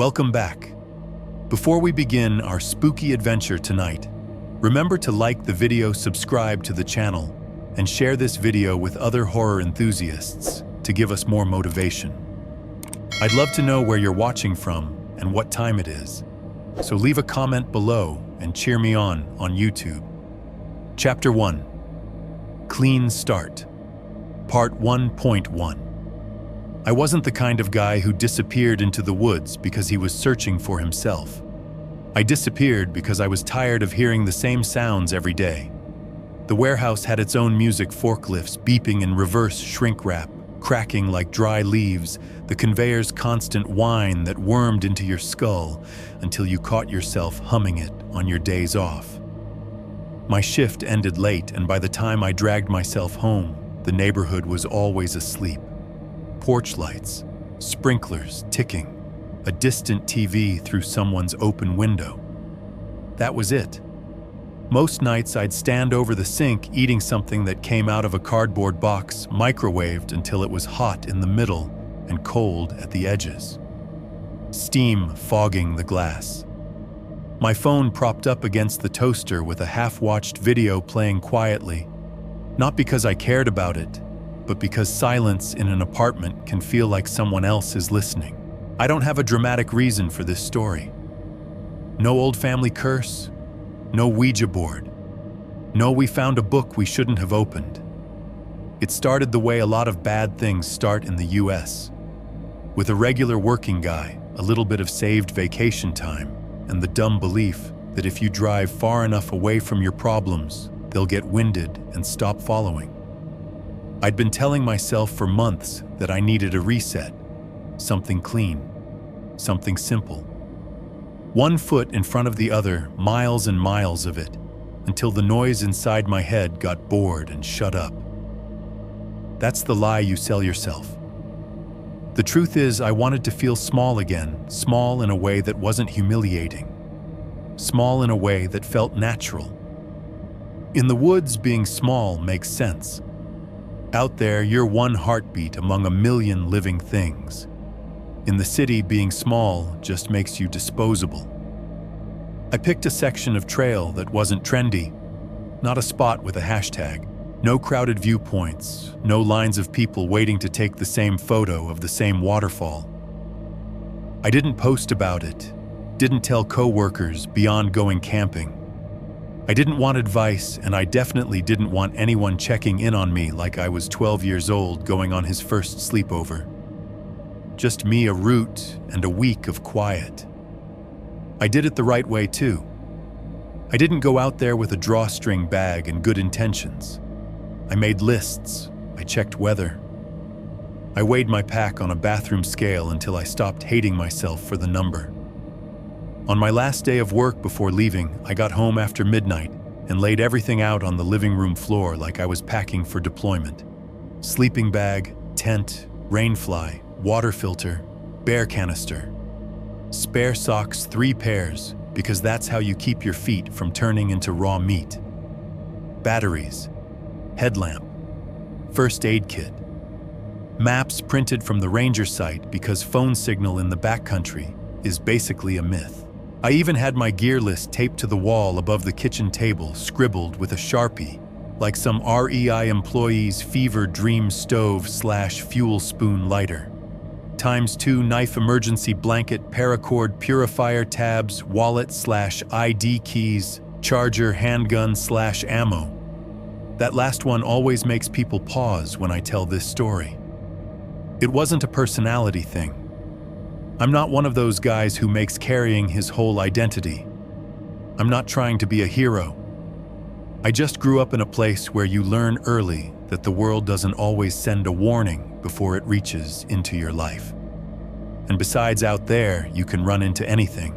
Welcome back. Before we begin our spooky adventure tonight, remember to like the video, subscribe to the channel, and share this video with other horror enthusiasts to give us more motivation. I'd love to know where you're watching from and what time it is, so leave a comment below and cheer me on YouTube. Chapter 1. Clean Start. Part 1.1. I wasn't the kind of guy who disappeared into the woods because he was searching for himself. I disappeared because I was tired of hearing the same sounds every day. The warehouse had its own music, forklifts beeping in reverse shrink wrap, cracking like dry leaves, the conveyor's constant whine that wormed into your skull until you caught yourself humming it on your days off. My shift ended late, and by the time I dragged myself home, the neighborhood was always asleep. Porch lights, sprinklers ticking, a distant TV through someone's open window. That was it. Most nights I'd stand over the sink eating something that came out of a cardboard box, microwaved until it was hot in the middle and cold at the edges. Steam fogging the glass. My phone propped up against the toaster with a half-watched video playing quietly, not because I cared about it, but because silence in an apartment can feel like someone else is listening. I don't have a dramatic reason for this story. No old family curse, no Ouija board. No, we found a book we shouldn't have opened. It started the way a lot of bad things start in the US. With a regular working guy, a little bit of saved vacation time, and the dumb belief that if you drive far enough away from your problems, they'll get winded and stop following. I'd been telling myself for months that I needed a reset, something clean, something simple. One foot in front of the other, miles and miles of it, until the noise inside my head got bored and shut up. That's the lie you sell yourself. The truth is, I wanted to feel small again, small in a way that wasn't humiliating, small in a way that felt natural. In the woods, being small makes sense. Out there, you're one heartbeat among a million living things. In the city, being small just makes you disposable. I picked a section of trail that wasn't trendy, not a spot with a hashtag, no crowded viewpoints, no lines of people waiting to take the same photo of the same waterfall. I didn't post about it, didn't tell coworkers beyond going camping. I didn't want advice, and I definitely didn't want anyone checking in on me like I was 12 years old going on his first sleepover. Just me, a root, and a week of quiet. I did it the right way too. I didn't go out there with a drawstring bag and good intentions. I made lists, I checked weather. I weighed my pack on a bathroom scale until I stopped hating myself for the number. On my last day of work before leaving, I got home after midnight and laid everything out on the living room floor like I was packing for deployment. Sleeping bag, tent, rainfly, water filter, bear canister. Spare socks, 3 pairs, because that's how you keep your feet from turning into raw meat. Batteries, headlamp, first aid kit. Maps printed from the ranger site because phone signal in the backcountry is basically a myth. I even had my gear list taped to the wall above the kitchen table, scribbled with a Sharpie, like some REI employee's fever dream stove/fuel spoon lighter. ×2 knife emergency blanket, paracord purifier, tabs, wallet/ID keys, charger, handgun/ammo. That last one always makes people pause when I tell this story. It wasn't a personality thing. I'm not one of those guys who makes carrying his whole identity. I'm not trying to be a hero. I just grew up in a place where you learn early that the world doesn't always send a warning before it reaches into your life. And besides, out there, you can run into anything.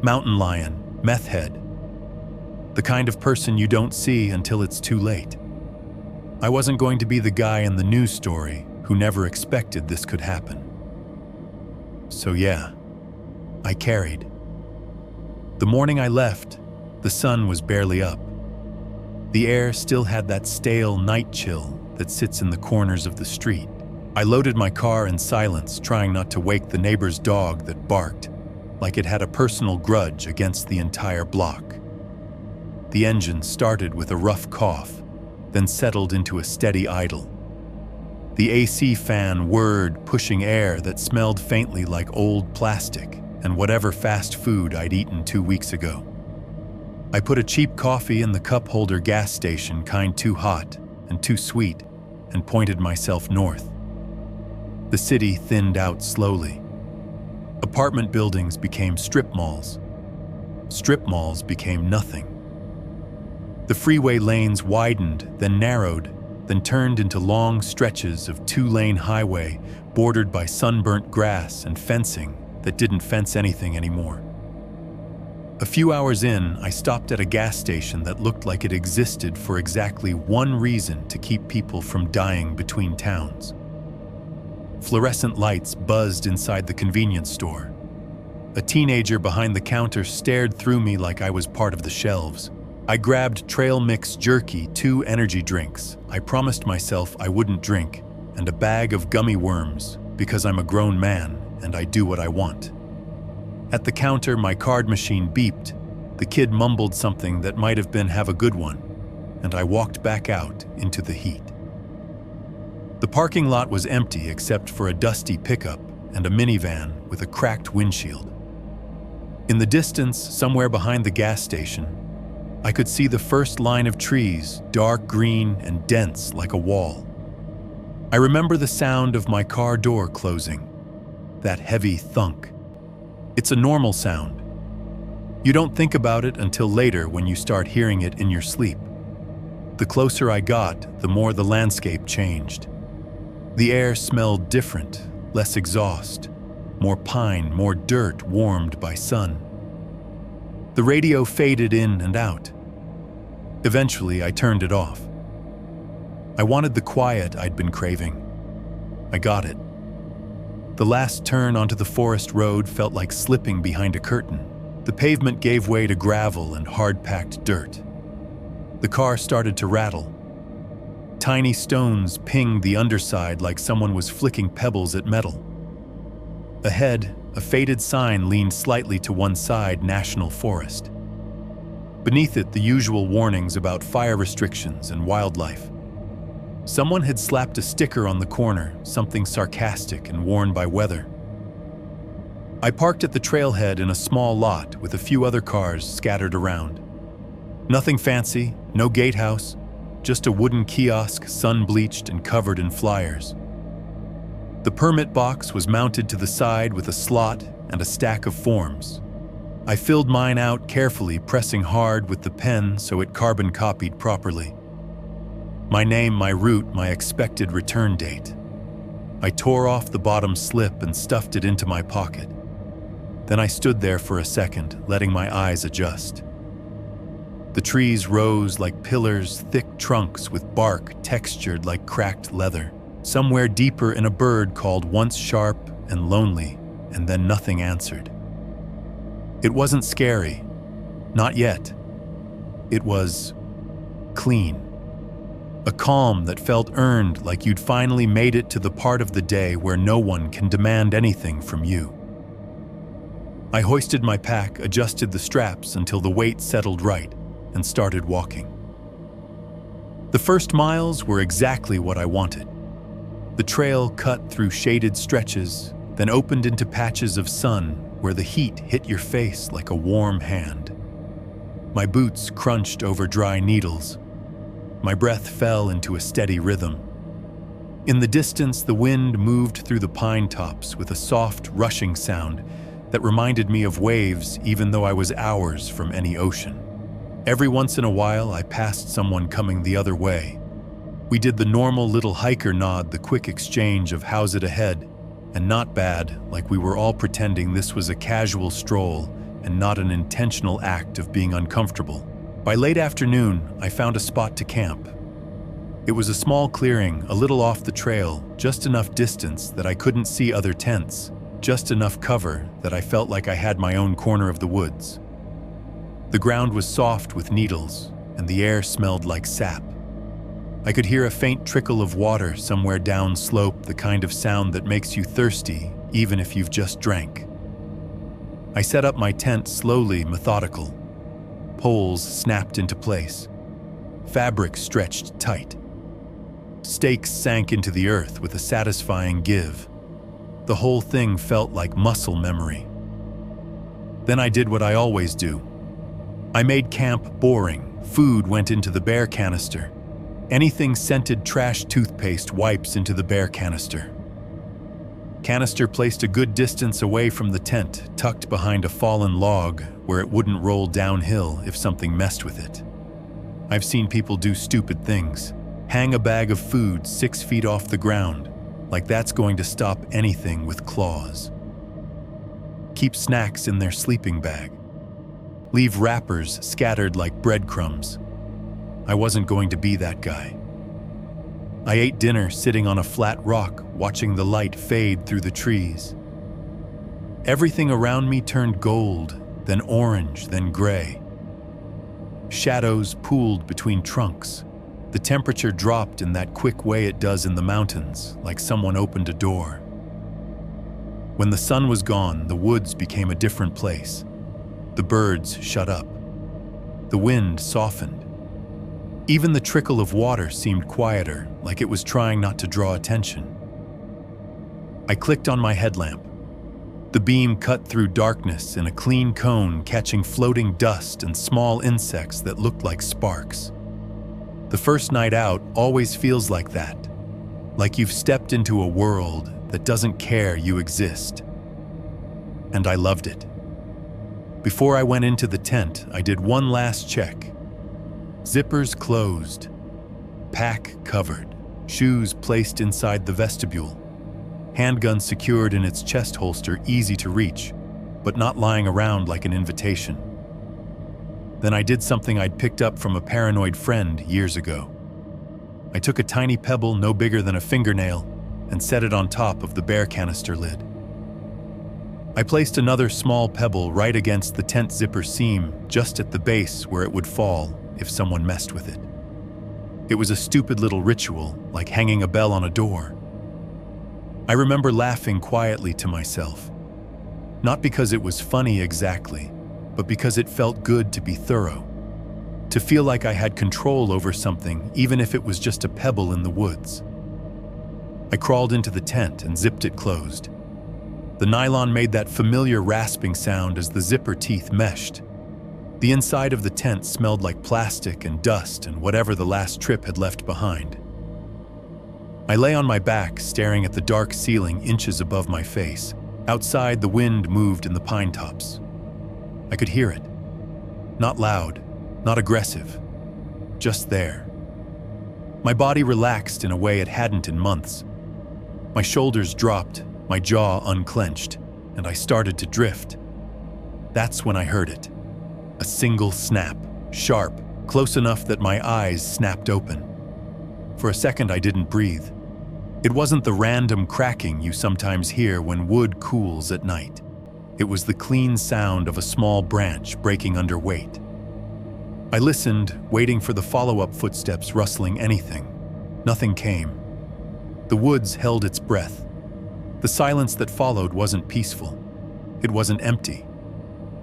Mountain lion, meth head. The kind of person you don't see until it's too late. I wasn't going to be the guy in the news story who never expected this could happen. So yeah, I carried. The morning I left, the sun was barely up. The air still had that stale night chill that sits in the corners of the street. I loaded my car in silence, trying not to wake the neighbor's dog that barked, like it had a personal grudge against the entire block. The engine started with a rough cough, then settled into a steady idle. The AC fan whirred, pushing air that smelled faintly like old plastic and whatever fast food I'd eaten 2 weeks ago. I put a cheap coffee in the cup holder gas station, kind too hot and too sweet, and pointed myself north. The city thinned out slowly. Apartment buildings became strip malls. Strip malls became nothing. The freeway lanes widened, then narrowed, then turned into long stretches of 2-lane highway bordered by sunburnt grass and fencing that didn't fence anything anymore. A few hours in, I stopped at a gas station that looked like it existed for exactly one reason: to keep people from dying between towns. Fluorescent lights buzzed inside the convenience store. A teenager behind the counter stared through me like I was part of the shelves. I grabbed trail mix jerky, 2 energy drinks I promised myself I wouldn't drink, and a bag of gummy worms, because I'm a grown man and I do what I want. At the counter, my card machine beeped. The kid mumbled something that might have been "have a good one," and I walked back out into the heat. The parking lot was empty except for a dusty pickup and a minivan with a cracked windshield. In the distance, somewhere behind the gas station, I could see the first line of trees, dark green and dense like a wall. I remember the sound of my car door closing, that heavy thunk. It's a normal sound. You don't think about it until later when you start hearing it in your sleep. The closer I got, the more the landscape changed. The air smelled different, less exhaust, more pine, more dirt warmed by sun. The radio faded in and out. Eventually, I turned it off. I wanted the quiet I'd been craving. I got it. The last turn onto the forest road felt like slipping behind a curtain. The pavement gave way to gravel and hard-packed dirt. The car started to rattle. Tiny stones pinged the underside like someone was flicking pebbles at metal. Ahead, a faded sign leaned slightly to one side: National Forest. Beneath it, the usual warnings about fire restrictions and wildlife. Someone had slapped a sticker on the corner, something sarcastic and worn by weather. I parked at the trailhead in a small lot with a few other cars scattered around. Nothing fancy, no gatehouse, just a wooden kiosk, sun-bleached and covered in flyers. The permit box was mounted to the side with a slot and a stack of forms. I filled mine out carefully, pressing hard with the pen so it carbon copied properly. My name, my route, my expected return date. I tore off the bottom slip and stuffed it into my pocket. Then I stood there for a second, letting my eyes adjust. The trees rose like pillars, thick trunks with bark textured like cracked leather. Somewhere deeper in a bird called once sharp and lonely, and then nothing answered. It wasn't scary. Not yet. It was clean. A calm that felt earned, like you'd finally made it to the part of the day where no one can demand anything from you. I hoisted my pack, adjusted the straps until the weight settled right, and started walking. The first miles were exactly what I wanted. The trail cut through shaded stretches, then opened into patches of sun where the heat hit your face like a warm hand. My boots crunched over dry needles. My breath fell into a steady rhythm. In the distance, the wind moved through the pine tops with a soft, rushing sound that reminded me of waves even though I was hours from any ocean. Every once in a while, I passed someone coming the other way. We did the normal little hiker nod, the quick exchange of "how's it ahead?" and "not bad," like we were all pretending this was a casual stroll and not an intentional act of being uncomfortable. By late afternoon, I found a spot to camp. It was a small clearing, a little off the trail, just enough distance that I couldn't see other tents, just enough cover that I felt like I had my own corner of the woods. The ground was soft with needles, and the air smelled like sap. I could hear a faint trickle of water somewhere down slope, the kind of sound that makes you thirsty even if you've just drank. I set up my tent slowly, methodical. Poles snapped into place. Fabric stretched tight. Stakes sank into the earth with a satisfying give. The whole thing felt like muscle memory. Then I did what I always do. I made camp boring. Food went into the bear canister. Anything scented trash toothpaste wipes into the bear canister. Canister placed a good distance away from the tent, tucked behind a fallen log where it wouldn't roll downhill if something messed with it. I've seen people do stupid things. Hang a bag of food 6 feet off the ground, like that's going to stop anything with claws. Keep snacks in their sleeping bag. Leave wrappers scattered like breadcrumbs. I wasn't going to be that guy. I ate dinner sitting on a flat rock, watching the light fade through the trees. Everything around me turned gold, then orange, then gray. Shadows pooled between trunks. The temperature dropped in that quick way it does in the mountains, like someone opened a door. When the sun was gone, the woods became a different place. The birds shut up. The wind softened. Even the trickle of water seemed quieter, like it was trying not to draw attention. I clicked on my headlamp. The beam cut through darkness in a clean cone, catching floating dust and small insects that looked like sparks. The first night out always feels like that, like you've stepped into a world that doesn't care you exist. And I loved it. Before I went into the tent, I did one last check. Zippers closed, pack covered, shoes placed inside the vestibule, handgun secured in its chest holster, easy to reach, but not lying around like an invitation. Then I did something I'd picked up from a paranoid friend years ago. I took a tiny pebble no bigger than a fingernail and set it on top of the bear canister lid. I placed another small pebble right against the tent zipper seam, just at the base where it would fall if someone messed with it. It was a stupid little ritual, like hanging a bell on a door. I remember laughing quietly to myself, not because it was funny exactly, but because it felt good to be thorough, to feel like I had control over something, even if it was just a pebble in the woods. I crawled into the tent and zipped it closed. The nylon made that familiar rasping sound as the zipper teeth meshed. The inside of the tent smelled like plastic and dust and whatever the last trip had left behind. I lay on my back, staring at the dark ceiling inches above my face. Outside, the wind moved in the pine tops. I could hear it. Not loud, not aggressive, just there. My body relaxed in a way it hadn't in months. My shoulders dropped, my jaw unclenched, and I started to drift. That's when I heard it. A single snap, sharp, close enough that my eyes snapped open. For a second, I didn't breathe. It wasn't the random cracking you sometimes hear when wood cools at night. It was the clean sound of a small branch breaking under weight. I listened, waiting for the follow-up footsteps rustling anything. Nothing came. The woods held its breath. The silence that followed wasn't peaceful. It wasn't empty.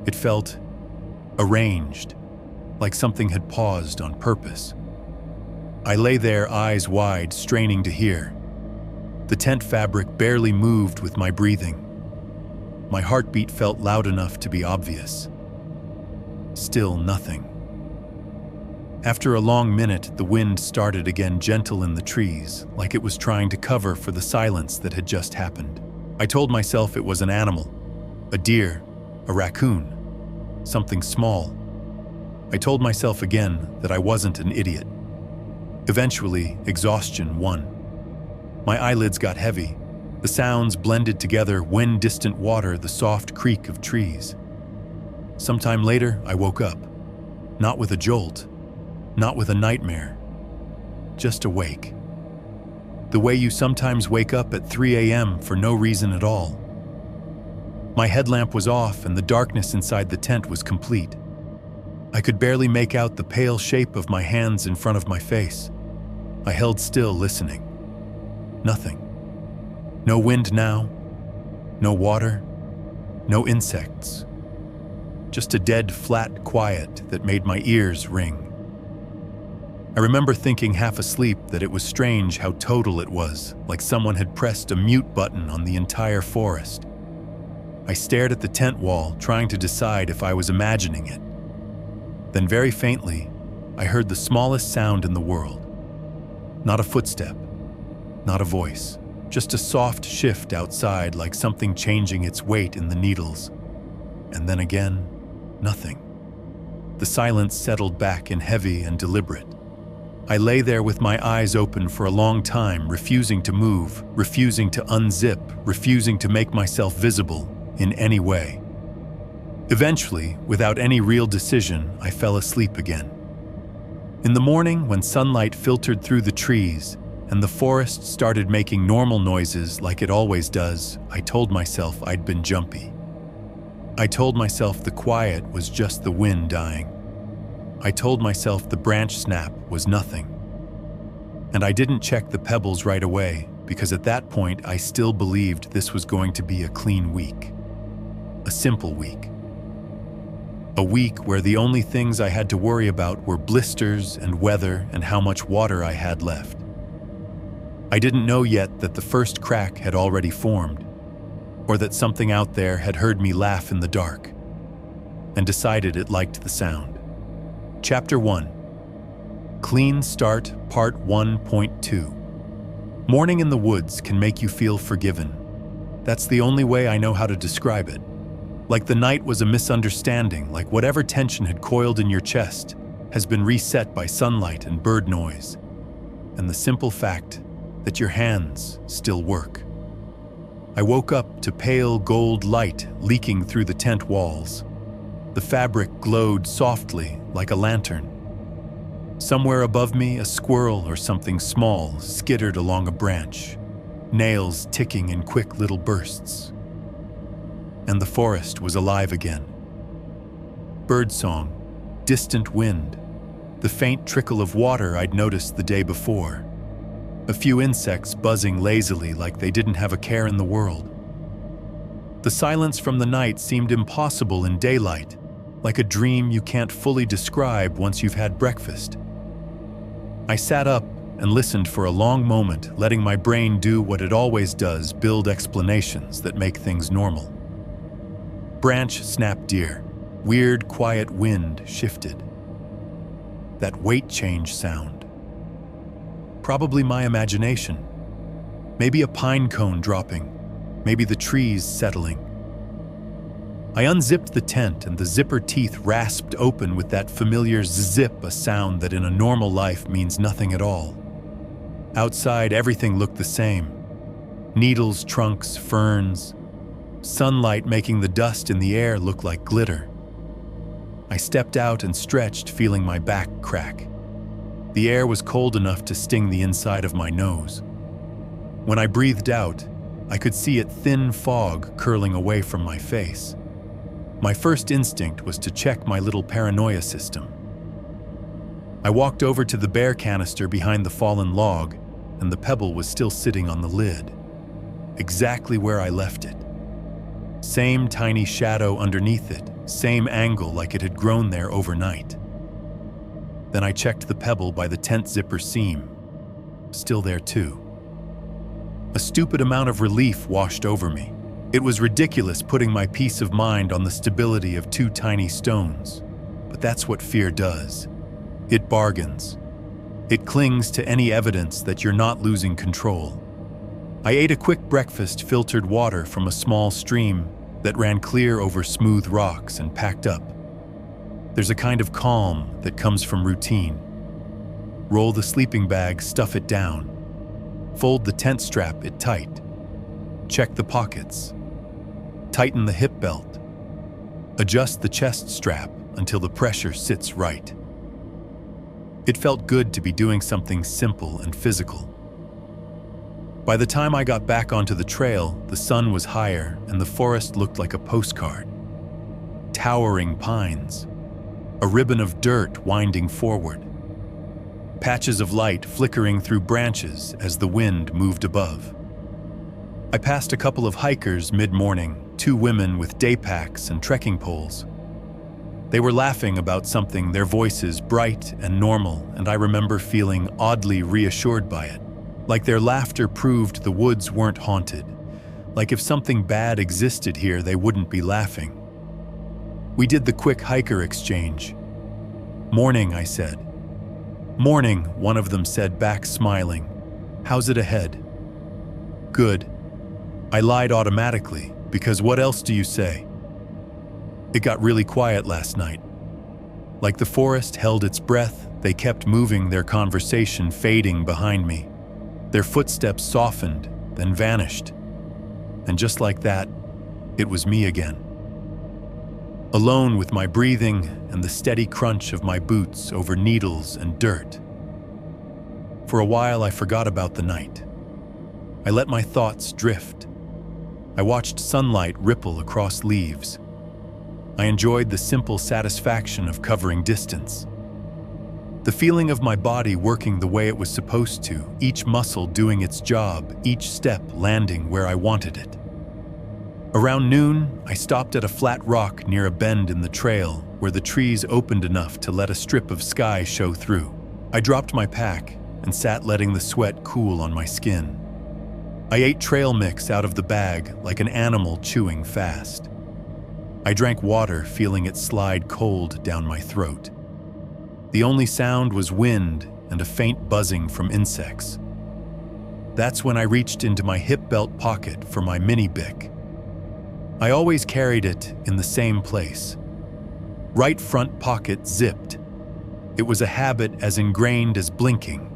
It felt arranged, like something had paused on purpose. I lay there, eyes wide, straining to hear. The tent fabric barely moved with my breathing. My heartbeat felt loud enough to be obvious. Still nothing. After a long minute, the wind started again, gentle in the trees, like it was trying to cover for the silence that had just happened. I told myself it was an animal, a deer, a raccoon, something small. I told myself again that I wasn't an idiot. Eventually, exhaustion won. My eyelids got heavy. The sounds blended together, wind, distant water, the soft creak of trees. Sometime later, I woke up. Not with a jolt, not with a nightmare, just awake. The way you sometimes wake up at 3 a.m. for no reason at all. My headlamp was off and the darkness inside the tent was complete. I could barely make out the pale shape of my hands in front of my face. I held still, listening. Nothing. No wind now, no water, no insects. Just a dead, flat quiet that made my ears ring. I remember thinking half asleep that it was strange how total it was, like someone had pressed a mute button on the entire forest. I stared at the tent wall, trying to decide if I was imagining it. Then very faintly, I heard the smallest sound in the world. Not a footstep, not a voice, just a soft shift outside, like something changing its weight in the needles. And then again, nothing. The silence settled back in heavy and deliberate. I lay there with my eyes open for a long time, refusing to move, refusing to unzip, refusing to make myself visible in any way. Eventually, without any real decision, I fell asleep again. In the morning, when sunlight filtered through the trees and the forest started making normal noises like it always does, I told myself I'd been jumpy. I told myself the quiet was just the wind dying. I told myself the branch snap was nothing. And I didn't check the pebbles right away, because at that point I still believed this was going to be a clean week. A simple week. A week where the only things I had to worry about were blisters and weather and how much water I had left. I didn't know yet that the first crack had already formed, or that something out there had heard me laugh in the dark and decided it liked the sound. Chapter 1. Clean Start, Part 1.2. Morning in the woods can make you feel forgiven. That's the only way I know how to describe it. Like the night was a misunderstanding, like whatever tension had coiled in your chest has been reset by sunlight and bird noise, and the simple fact that your hands still work. I woke up to pale gold light leaking through the tent walls. The fabric glowed softly like a lantern. Somewhere above me, a squirrel or something small skittered along a branch, nails ticking in quick little bursts. And the forest was alive again. Birdsong, distant wind, the faint trickle of water I'd noticed the day before. A few insects buzzing lazily like they didn't have a care in the world. The silence from the night seemed impossible in daylight, like a dream you can't fully describe once you've had breakfast. I sat up and listened for a long moment, letting my brain do what it always does, build explanations that make things normal. Branch snapped deer. Weird, quiet wind shifted. That weight change sound. Probably my imagination. Maybe a pine cone dropping. Maybe the trees settling. I unzipped the tent and the zipper teeth rasped open with that familiar zip, a sound that in a normal life means nothing at all. Outside, everything looked the same. Needles, trunks, ferns, sunlight making the dust in the air look like glitter. I stepped out and stretched, feeling my back crack. The air was cold enough to sting the inside of my nose. When I breathed out, I could see it thin fog curling away from my face. My first instinct was to check my little paranoia system. I walked over to the bear canister behind the fallen log, and the pebble was still sitting on the lid, exactly where I left it. Same tiny shadow underneath it, same angle like it had grown there overnight. Then I checked the pebble by the tent zipper seam, still there too. A stupid amount of relief washed over me. It was ridiculous putting my peace of mind on the stability of two tiny stones, but that's what fear does. It bargains. It clings to any evidence that you're not losing control. I ate a quick breakfast, filtered water from a small stream that ran clear over smooth rocks, and packed up. There's a kind of calm that comes from routine. Roll the sleeping bag, stuff it down. Fold the tent, strap it tight. Check the pockets. Tighten the hip belt. Adjust the chest strap until the pressure sits right. It felt good to be doing something simple and physical. By the time I got back onto the trail, the sun was higher and the forest looked like a postcard. Towering pines, a ribbon of dirt winding forward. patches of light flickering through branches as the wind moved above. I passed a couple of hikers mid-morning, 2 women with day packs and trekking poles. They were laughing about something, their voices bright and normal, and I remember feeling oddly reassured by it. Like their laughter proved the woods weren't haunted. Like if something bad existed here, they wouldn't be laughing. We did the quick hiker exchange. "Morning," I said. "Morning," one of them said back, smiling. "How's it ahead?" "Good." I lied automatically, because what else do you say? It got really quiet last night. Like the forest held its breath, they kept moving, their conversation fading behind me. Their footsteps softened, then vanished. And just like that, it was me again. Alone with my breathing and the steady crunch of my boots over needles and dirt. For a while, I forgot about the night. I let my thoughts drift. I watched sunlight ripple across leaves. I enjoyed the simple satisfaction of covering distance. The feeling of my body working the way it was supposed to, each muscle doing its job, each step landing where I wanted it. Around noon, I stopped at a flat rock near a bend in the trail where the trees opened enough to let a strip of sky show through. I dropped my pack and sat letting the sweat cool on my skin. I ate trail mix out of the bag like an animal chewing fast. I drank water, feeling it slide cold down my throat. The only sound was wind and a faint buzzing from insects. That's when I reached into my hip belt pocket for my mini Bic. I always carried it in the same place. Right front pocket zipped. It was a habit as ingrained as blinking.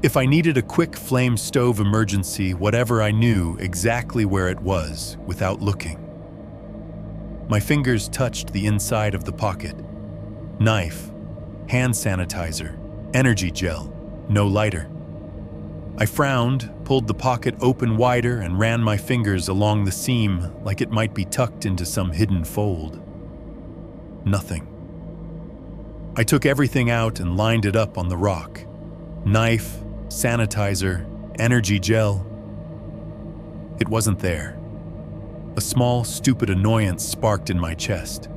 If I needed a quick flame stove emergency, whatever, I knew exactly where it was without looking. My fingers touched the inside of the pocket. Knife, hand sanitizer, energy gel, no lighter. I frowned, pulled the pocket open wider, and ran my fingers along the seam like it might be tucked into some hidden fold. Nothing. I took everything out and lined it up on the rock. Knife, sanitizer, energy gel. It wasn't there. A small, stupid annoyance sparked in my chest.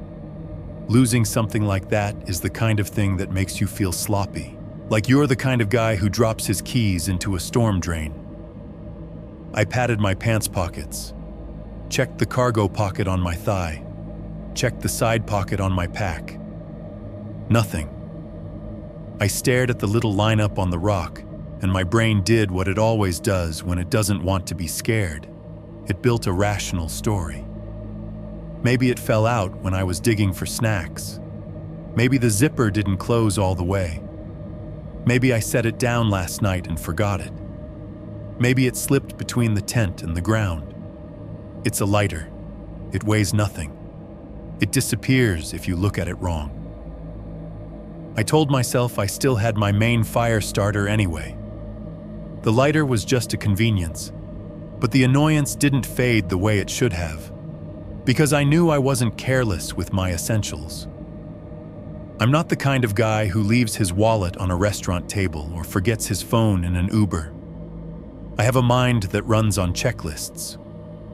Losing something like that is the kind of thing that makes you feel sloppy. Like you're the kind of guy who drops his keys into a storm drain. I patted my pants pockets, checked the cargo pocket on my thigh, checked the side pocket on my pack. Nothing. I stared at the little lineup on the rock, and my brain did what it always does when it doesn't want to be scared. It built a rational story. Maybe it fell out when I was digging for snacks. Maybe the zipper didn't close all the way. Maybe I set it down last night and forgot it. Maybe it slipped between the tent and the ground. It's a lighter. It weighs nothing. It disappears if you look at it wrong. I told myself I still had my main fire starter anyway. The lighter was just a convenience, but the annoyance didn't fade the way it should have, because I knew I wasn't careless with my essentials. I'm not the kind of guy who leaves his wallet on a restaurant table or forgets his phone in an Uber. I have a mind that runs on checklists,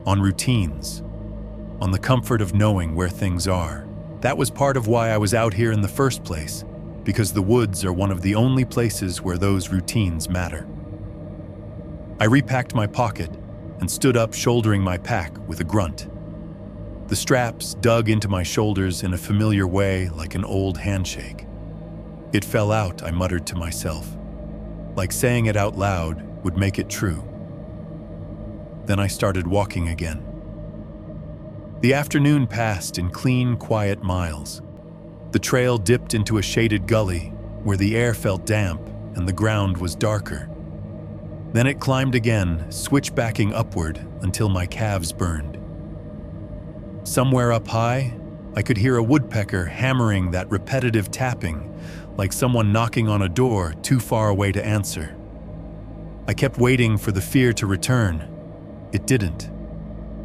on routines, on the comfort of knowing where things are. That was part of why I was out here in the first place, because the woods are one of the only places where those routines matter. I repacked my pocket and stood up, shouldering my pack with a grunt. The straps dug into my shoulders in a familiar way, like an old handshake. It fell out, I muttered to myself, like saying it out loud would make it true. Then I started walking again. The afternoon passed in clean, quiet miles. The trail dipped into a shaded gully where the air felt damp and the ground was darker. Then it climbed again, switchbacking upward until my calves burned. Somewhere up high, I could hear a woodpecker hammering that repetitive tapping, like someone knocking on a door too far away to answer. I kept waiting for the fear to return. It didn't.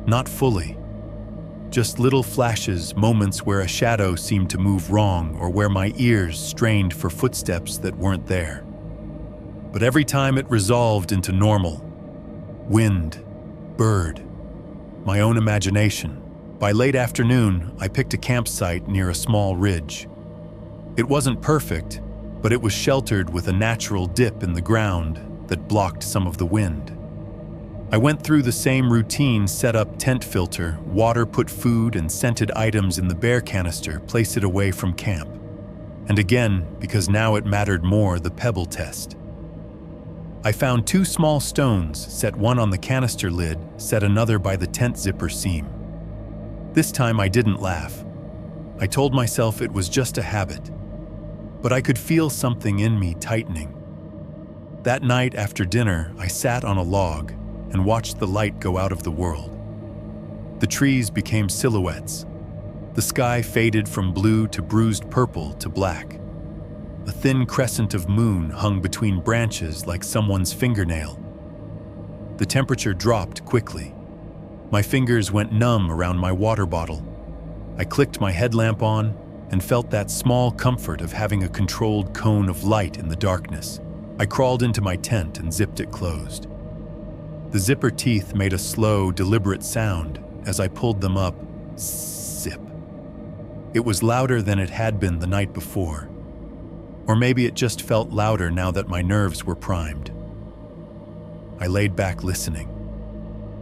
Not fully. Just little flashes, moments where a shadow seemed to move wrong or where my ears strained for footsteps that weren't there. but every time it resolved into normal. Wind, bird, my own imagination. By late afternoon, I picked a campsite near a small ridge. It wasn't perfect, but it was sheltered with a natural dip in the ground that blocked some of the wind. I went through the same routine: set up tent filter, water, put food and scented items in the bear canister, place it away from camp. And again, because now it mattered more, the pebble test. I found 2 small stones, set one on the canister lid, set another by the tent zipper seam. This time I didn't laugh. I told myself it was just a habit. But I could feel something in me tightening. That night after dinner, I sat on a log and watched the light go out of the world. The trees became silhouettes. The sky faded from blue to bruised purple to black. A thin crescent of moon hung between branches like someone's fingernail. The temperature dropped quickly. My fingers went numb around my water bottle. I clicked my headlamp on and felt that small comfort of having a controlled cone of light in the darkness. I crawled into my tent and zipped it closed. The zipper teeth made a slow, deliberate sound as I pulled them up. Zip. It was louder than it had been the night before. Or maybe it just felt louder now that my nerves were primed. I laid back listening.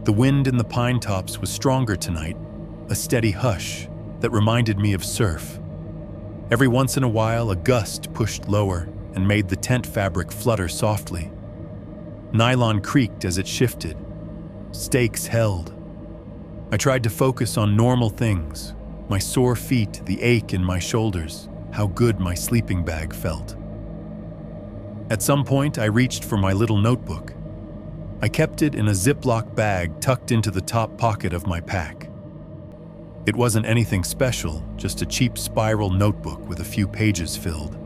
The wind in the pine tops was stronger tonight, a steady hush that reminded me of surf. Every once in a while, a gust pushed lower and made the tent fabric flutter softly. Nylon creaked as it shifted. Stakes held. I tried to focus on normal things: my sore feet, the ache in my shoulders, how good my sleeping bag felt. At some point, I reached for my little notebook. I kept it in a Ziploc bag tucked into the top pocket of my pack. It wasn't anything special, just a cheap spiral notebook with a few pages filled.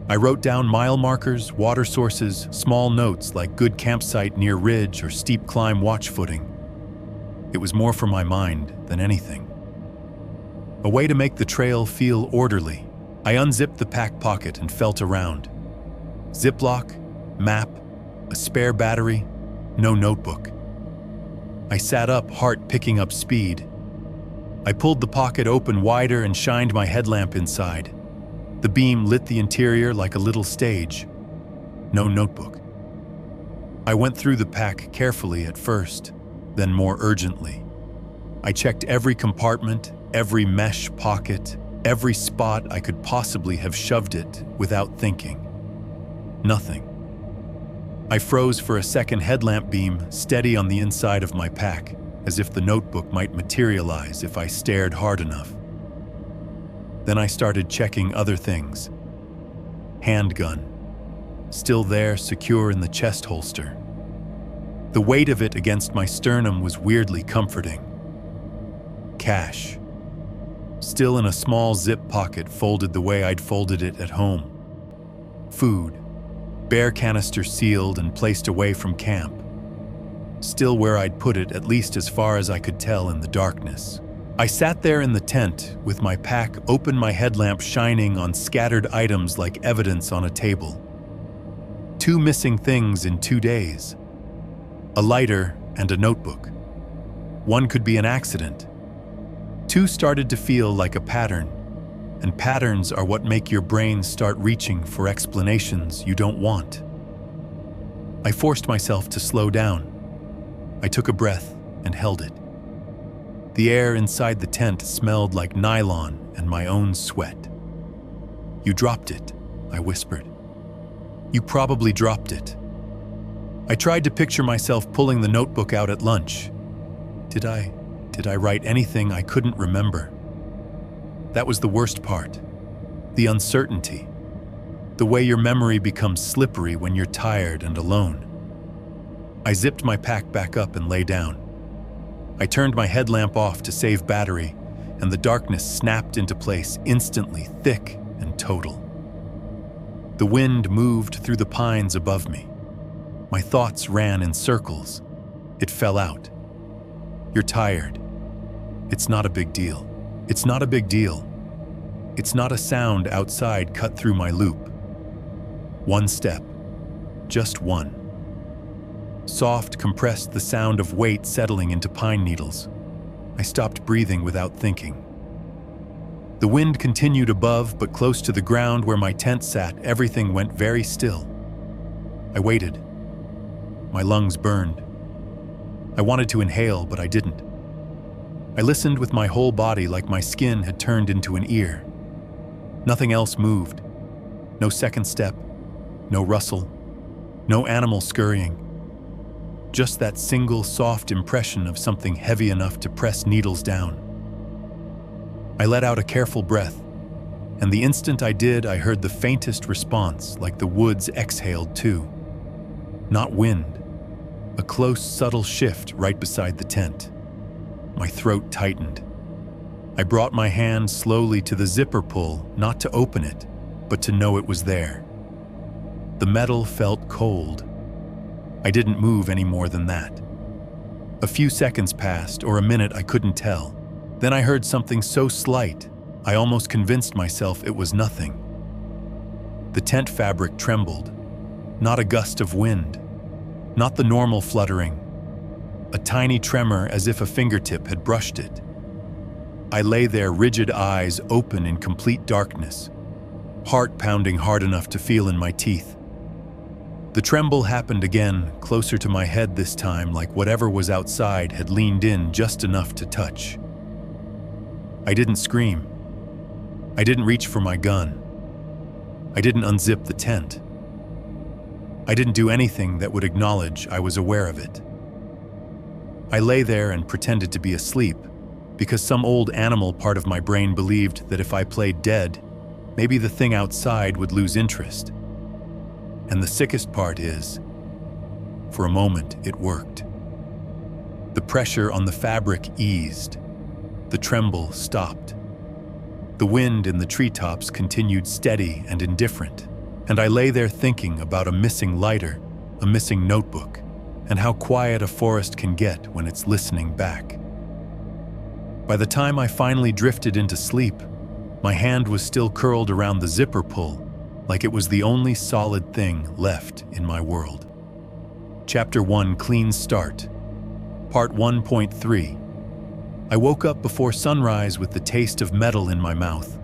I wrote down mile markers, water sources, small notes like good campsite near ridge or steep climb watch footing. It was more for my mind than anything. A way to make the trail feel orderly. I unzipped the pack pocket and felt around. Ziploc, map, a spare battery, no notebook. I sat up, heart picking up speed. I pulled the pocket open wider and shined my headlamp inside. The beam lit the interior like a little stage. No notebook. I went through the pack carefully at first, then more urgently. I checked every compartment, every mesh pocket, every spot I could possibly have shoved it without thinking. Nothing. I froze for a second, headlamp beam steady on the inside of my pack, as if the notebook might materialize if I stared hard enough. Then I started checking other things. Handgun. Still there, secure in the chest holster. The weight of it against my sternum was weirdly comforting. Cash. Still in a small zip pocket folded the way I'd folded it at home. Food. Bear canister sealed and placed away from camp. Still where I'd put it, at least as far as I could tell in the darkness. I sat there in the tent with my pack open, my headlamp shining on scattered items like evidence on a table. 2 missing things in 2 days. A lighter and a notebook. One could be an accident. 2 started to feel like a pattern, and patterns are what make your brain start reaching for explanations you don't want. I forced myself to slow down. I took a breath and held it. The air inside the tent smelled like nylon and my own sweat. "You dropped it," I whispered. "You probably dropped it." I tried to picture myself pulling the notebook out at lunch. Did I write anything I couldn't remember? That was the worst part. The uncertainty. The way your memory becomes slippery when you're tired and alone. I zipped my pack back up and lay down. I turned my headlamp off to save battery, and the darkness snapped into place instantly, thick and total. The wind moved through the pines above me. My thoughts ran in circles. It fell out. "You're tired. It's not a big deal. It's not a big deal. It's not." A sound outside cut through my loop. One step. just one. Soft, compressed, the sound of weight settling into pine needles. I stopped breathing without thinking. The wind continued above, but close to the ground where my tent sat, everything went very still. I waited. My lungs burned. I wanted to inhale, but I didn't. I listened with my whole body, like my skin had turned into an ear. Nothing else moved. No second step, no rustle, no animal scurrying. Just that single soft impression of something heavy enough to press needles down. I let out a careful breath, and the instant I did, I heard the faintest response, like the woods exhaled too. Not wind, a close, subtle shift right beside the tent. My throat tightened. I brought my hand slowly to the zipper pull, not to open it, but to know it was there. The metal felt cold. I didn't move any more than that. A few seconds passed, or a minute, I couldn't tell. Then I heard something so slight, I almost convinced myself it was nothing. The tent fabric trembled. Not a gust of wind. Not the normal fluttering. A tiny tremor, as if a fingertip had brushed it. I lay there, rigid eyes open in complete darkness, heart pounding hard enough to feel in my teeth. The tremble happened again, closer to my head this time, like whatever was outside had leaned in just enough to touch. I didn't scream. I didn't reach for my gun. I didn't unzip the tent. I didn't do anything that would acknowledge I was aware of it. I lay there and pretended to be asleep, because some old animal part of my brain believed that if I played dead, maybe the thing outside would lose interest. And the sickest part is, for a moment, it worked. The pressure on the fabric eased. The tremble stopped. The wind in the treetops continued steady and indifferent, and I lay there thinking about a missing lighter, a missing notebook, and how quiet a forest can get when it's listening back. By the time I finally drifted into sleep, my hand was still curled around the zipper pull, like it was the only solid thing left in my world. Chapter 1, Clean Start. Part 1.3. I woke up before sunrise with the taste of metal in my mouth.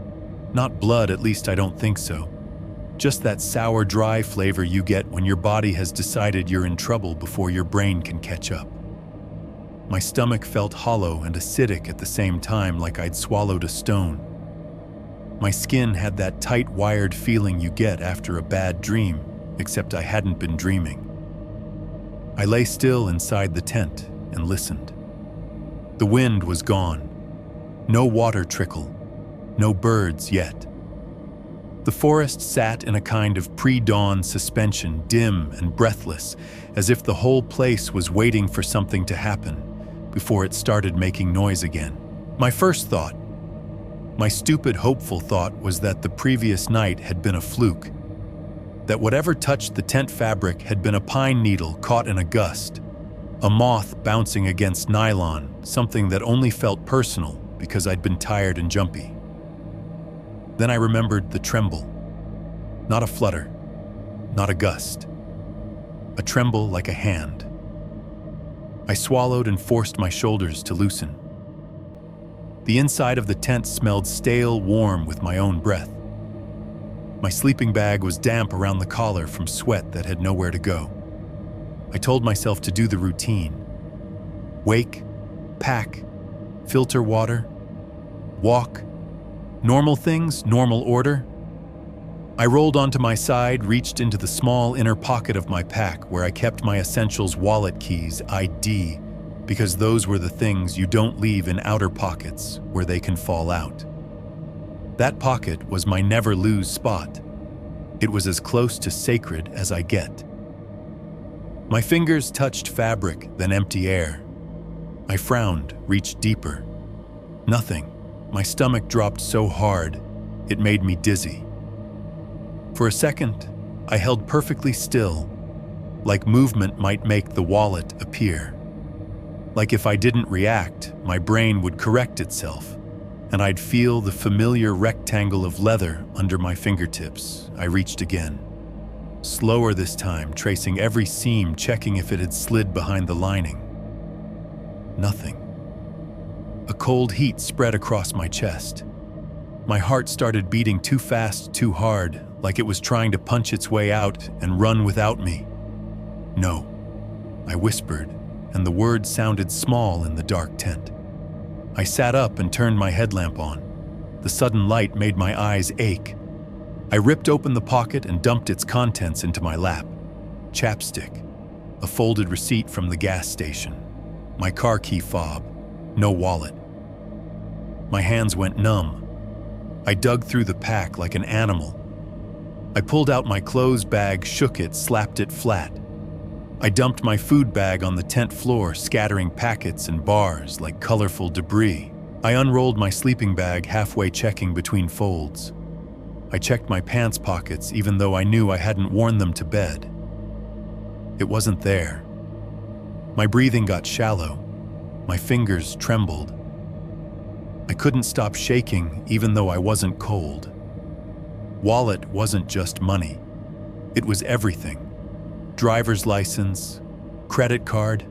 Not blood, at least I don't think so. Just that sour, dry flavor you get when your body has decided you're in trouble before your brain can catch up. My stomach felt hollow and acidic at the same time, like I'd swallowed a stone. My skin had that tight, wired feeling you get after a bad dream, except I hadn't been dreaming. I lay still inside the tent and listened. The wind was gone. No water trickle. No birds yet. The forest sat in a kind of pre-dawn suspension, dim and breathless, as if the whole place was waiting for something to happen before it started making noise again. My first thought, my stupid, hopeful thought, was that the previous night had been a fluke. That whatever touched the tent fabric had been a pine needle caught in a gust, a moth bouncing against nylon, something that only felt personal because I'd been tired and jumpy. Then I remembered the tremble. Not a flutter, not a gust. A tremble like a hand. I swallowed and forced my shoulders to loosen. The inside of the tent smelled stale, warm with my own breath. My sleeping bag was damp around the collar from sweat that had nowhere to go. I told myself to do the routine. Wake, pack, filter water, walk. Normal things, normal order. I rolled onto my side, reached into the small inner pocket of my pack where I kept my essentials wallet keys, ID, because those were the things you don't leave in outer pockets where they can fall out. That pocket was my never-lose spot. It was as close to sacred as I get. My fingers touched fabric, then empty air. I frowned, reached deeper. Nothing. My stomach dropped so hard, it made me dizzy. For a second, I held perfectly still, like movement might make the wallet appear. Like if I didn't react, my brain would correct itself, and I'd feel the familiar rectangle of leather under my fingertips. I reached again. slower this time, tracing every seam, checking if it had slid behind the lining. Nothing. A cold heat spread across my chest. My heart started beating too fast, too hard, like it was trying to punch its way out and run without me. "No," I whispered, and the words sounded small in the dark tent. I sat up and turned my headlamp on. The sudden light made my eyes ache. I ripped open the pocket and dumped its contents into my lap. Chapstick, a folded receipt from the gas station, my car key fob, no wallet. My hands went numb. I dug through the pack like an animal. I pulled out my clothes bag, shook it, slapped it flat. I dumped my food bag on the tent floor, scattering packets and bars like colorful debris. I unrolled my sleeping bag, halfway checking between folds. I checked my pants pockets, even though I knew I hadn't worn them to bed. It wasn't there. My breathing got shallow. My fingers trembled. I couldn't stop shaking, even though I wasn't cold. Wallet wasn't just money. It was everything. Driver's license, credit card.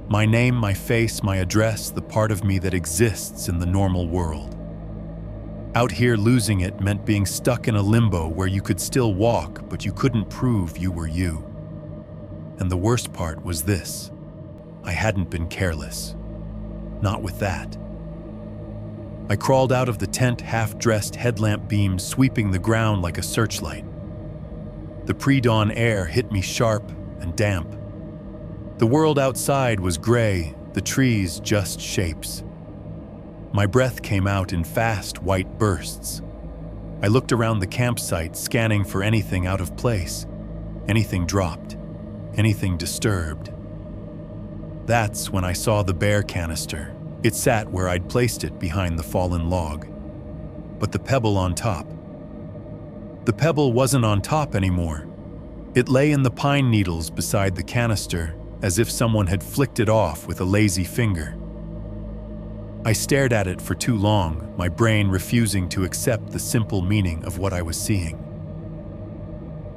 My name, my face, my address, the part of me that exists in the normal world. Out here, losing it meant being stuck in a limbo where you could still walk, but you couldn't prove you were you. And the worst part was this: I hadn't been careless. Not with that. I crawled out of the tent, half-dressed, headlamp beams sweeping the ground like a searchlight. The pre-dawn air hit me sharp and damp. The world outside was gray, the trees just shapes. My breath came out in fast, white bursts. I looked around the campsite, scanning for anything out of place, anything dropped, anything disturbed. That's when I saw the bear canister. It sat where I'd placed it, behind the fallen log. But the pebble on top. The pebble wasn't on top anymore. It lay in the pine needles beside the canister, as if someone had flicked it off with a lazy finger. I stared at it for too long, my brain refusing to accept the simple meaning of what I was seeing.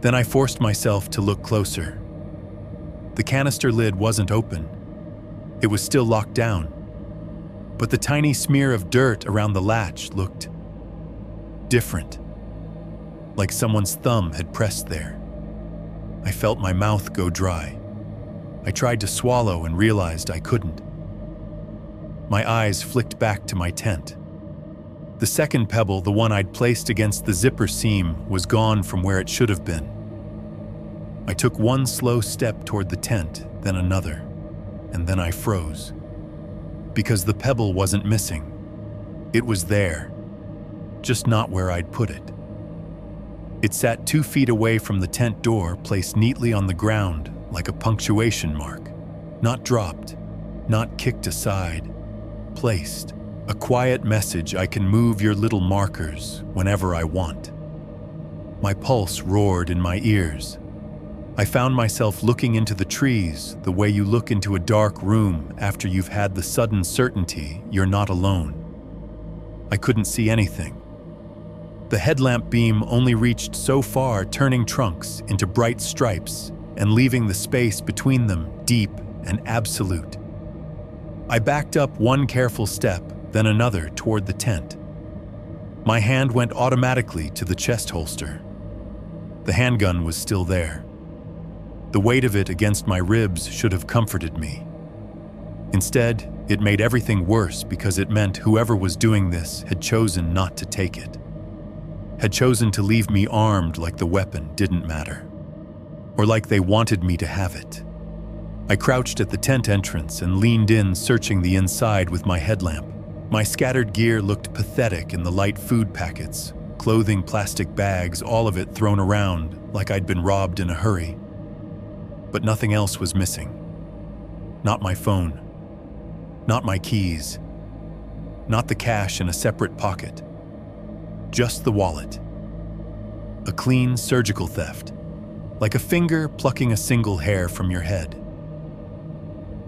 Then I forced myself to look closer. The canister lid wasn't open. It was still locked down. But the tiny smear of dirt around the latch looked different, like someone's thumb had pressed there. I felt my mouth go dry. I tried to swallow and realized I couldn't. My eyes flicked back to my tent. The second pebble, the one I'd placed against the zipper seam, was gone from where it should have been. I took one slow step toward the tent, then another, and then I froze. Because the pebble wasn't missing. It was there, just not where I'd put it. It sat 2 feet away from the tent door, placed neatly on the ground like a punctuation mark. Not dropped, not kicked aside, placed. A quiet message: I can move your little markers whenever I want. My pulse roared in my ears. I found myself looking into the trees the way you look into a dark room after you've had the sudden certainty you're not alone. I couldn't see anything. The headlamp beam only reached so far, turning trunks into bright stripes and leaving the space between them deep and absolute. I backed up one careful step, then another toward the tent. My hand went automatically to the chest holster. The handgun was still there. The weight of it against my ribs should have comforted me. Instead, it made everything worse because it meant whoever was doing this had chosen not to take it. Had chosen to leave me armed like the weapon didn't matter. Or like they wanted me to have it. I crouched at the tent entrance and leaned in, searching the inside with my headlamp. My scattered gear looked pathetic in the light food packets, clothing, plastic bags, all of it thrown around like I'd been robbed in a hurry. But nothing else was missing. Not my phone. Not my keys. Not the cash in a separate pocket. Just the wallet. A clean surgical theft, like a finger plucking a single hair from your head.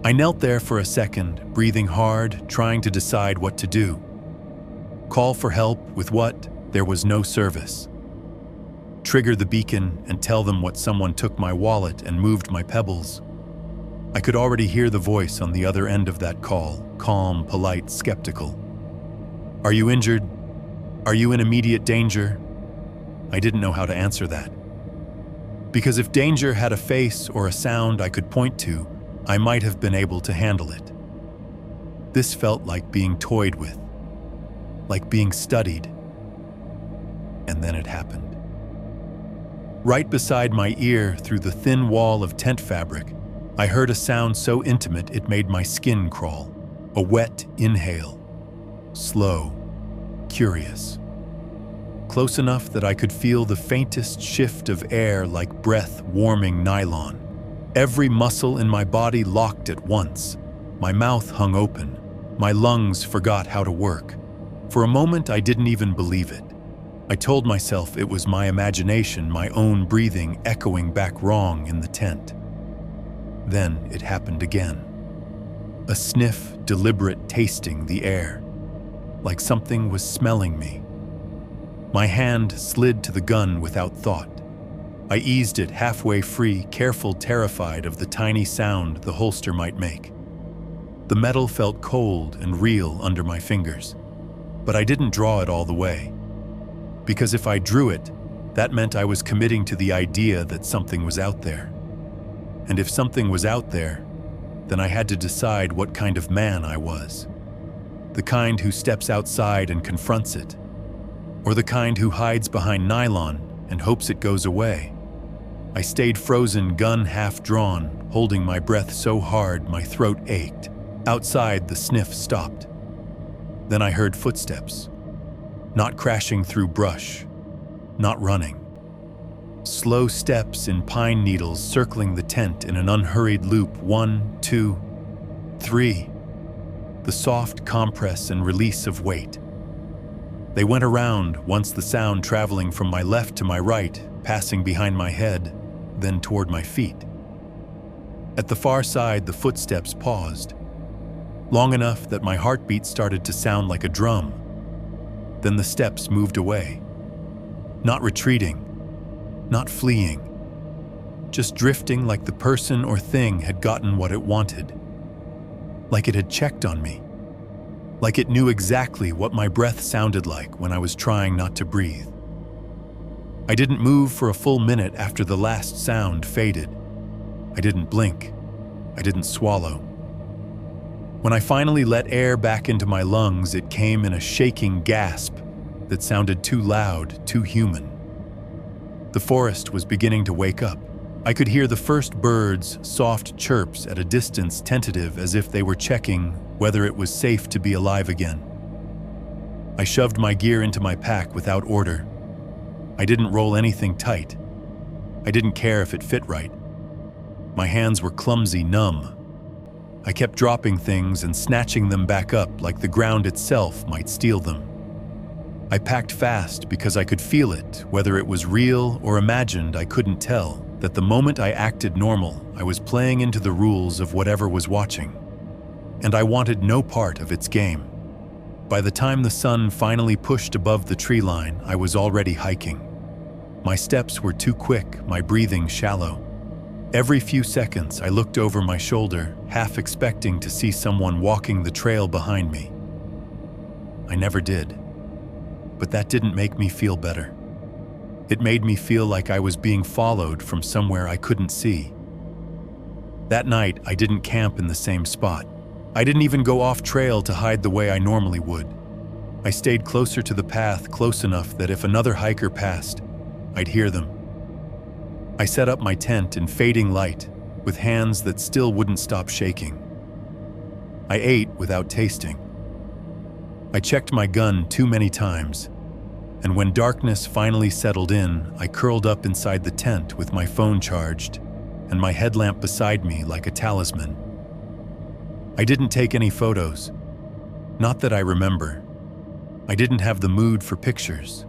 I knelt there for a second, breathing hard, trying to decide what to do. Call for help with what? There was no service. trigger the beacon and tell them what someone took my wallet and moved my pebbles. I could already hear the voice on the other end of that call, calm, polite, skeptical. "Are you injured? Are you in immediate danger?" I didn't know how to answer that. Because if danger had a face or a sound I could point to, I might have been able to handle it. This felt like being toyed with, like being studied. And then it happened. Right beside my ear, through the thin wall of tent fabric, I heard a sound so intimate it made my skin crawl. A wet inhale. Slow, curious. Close enough that I could feel the faintest shift of air like breath warming nylon. Every muscle in my body locked at once. My mouth hung open. My lungs forgot how to work. For a moment, I didn't even believe it. I told myself it was my imagination, my own breathing echoing back wrong in the tent. Then it happened again. A sniff, deliberate tasting the air, like something was smelling me. My hand slid to the gun without thought. I eased it halfway free, careful, terrified of the tiny sound the holster might make. The metal felt cold and real under my fingers, but I didn't draw it all the way. Because if I drew it, that meant I was committing to the idea that something was out there. And if something was out there, then I had to decide what kind of man I was. The kind who steps outside and confronts it, or the kind who hides behind nylon and hopes it goes away. I stayed frozen, gun half drawn, holding my breath so hard my throat ached. Outside, the sniff stopped. Then I heard footsteps, not crashing through brush, not running. Slow steps in pine needles circling the tent in an unhurried loop. 1, 2, 3. The soft compress and release of weight. They went around, once the sound traveling from my left to my right, passing behind my head, then toward my feet. At the far side, the footsteps paused, long enough that my heartbeat started to sound like a drum. Then the steps moved away, not retreating, not fleeing, just drifting like the person or thing had gotten what it wanted, like it had checked on me, like it knew exactly what my breath sounded like when I was trying not to breathe. I didn't move for a full minute after the last sound faded. I didn't blink. I didn't swallow. When I finally let air back into my lungs, it came in a shaking gasp that sounded too loud, too human. The forest was beginning to wake up. I could hear the first birds' soft chirps at a distance, tentative, as if they were checking whether it was safe to be alive again. I shoved my gear into my pack without order. I didn't roll anything tight. I didn't care if it fit right. My hands were clumsy, numb. I kept dropping things and snatching them back up like the ground itself might steal them. I packed fast because I could feel it, whether it was real or imagined. I couldn't tell, that the moment I acted normal, I was playing into the rules of whatever was watching. And I wanted no part of its game. By the time the sun finally pushed above the tree line, I was already hiking. My steps were too quick, my breathing shallow. Every few seconds, I looked over my shoulder, half expecting to see someone walking the trail behind me. I never did. But that didn't make me feel better. It made me feel like I was being followed from somewhere I couldn't see. That night, I didn't camp in the same spot. I didn't even go off trail to hide the way I normally would. I stayed closer to the path, close enough that if another hiker passed, I'd hear them. I set up my tent in fading light, with hands that still wouldn't stop shaking. I ate without tasting. I checked my gun too many times, and when darkness finally settled in, I curled up inside the tent with my phone charged and my headlamp beside me like a talisman. I didn't take any photos, not that I remember. I didn't have the mood for pictures.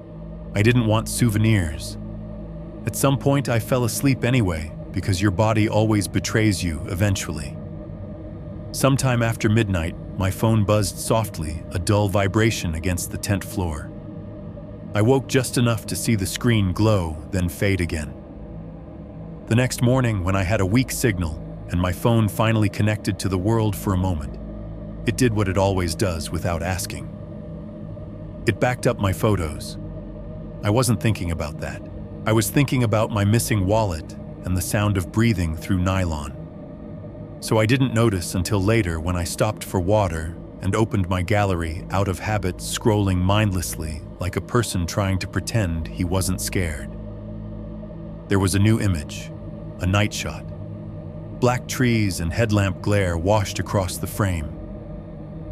I didn't want souvenirs. At some point, I fell asleep anyway, because your body always betrays you eventually. Sometime after midnight, my phone buzzed softly, a dull vibration against the tent floor. I woke just enough to see the screen glow, then fade again. The next morning, when I had a weak signal and my phone finally connected to the world for a moment, it did what it always does without asking. It backed up my photos. I wasn't thinking about that. I was thinking about my missing wallet and the sound of breathing through nylon. So I didn't notice until later when I stopped for water and opened my gallery out of habit, scrolling mindlessly like a person trying to pretend he wasn't scared. There was a new image, a night shot. Black trees and headlamp glare washed across the frame.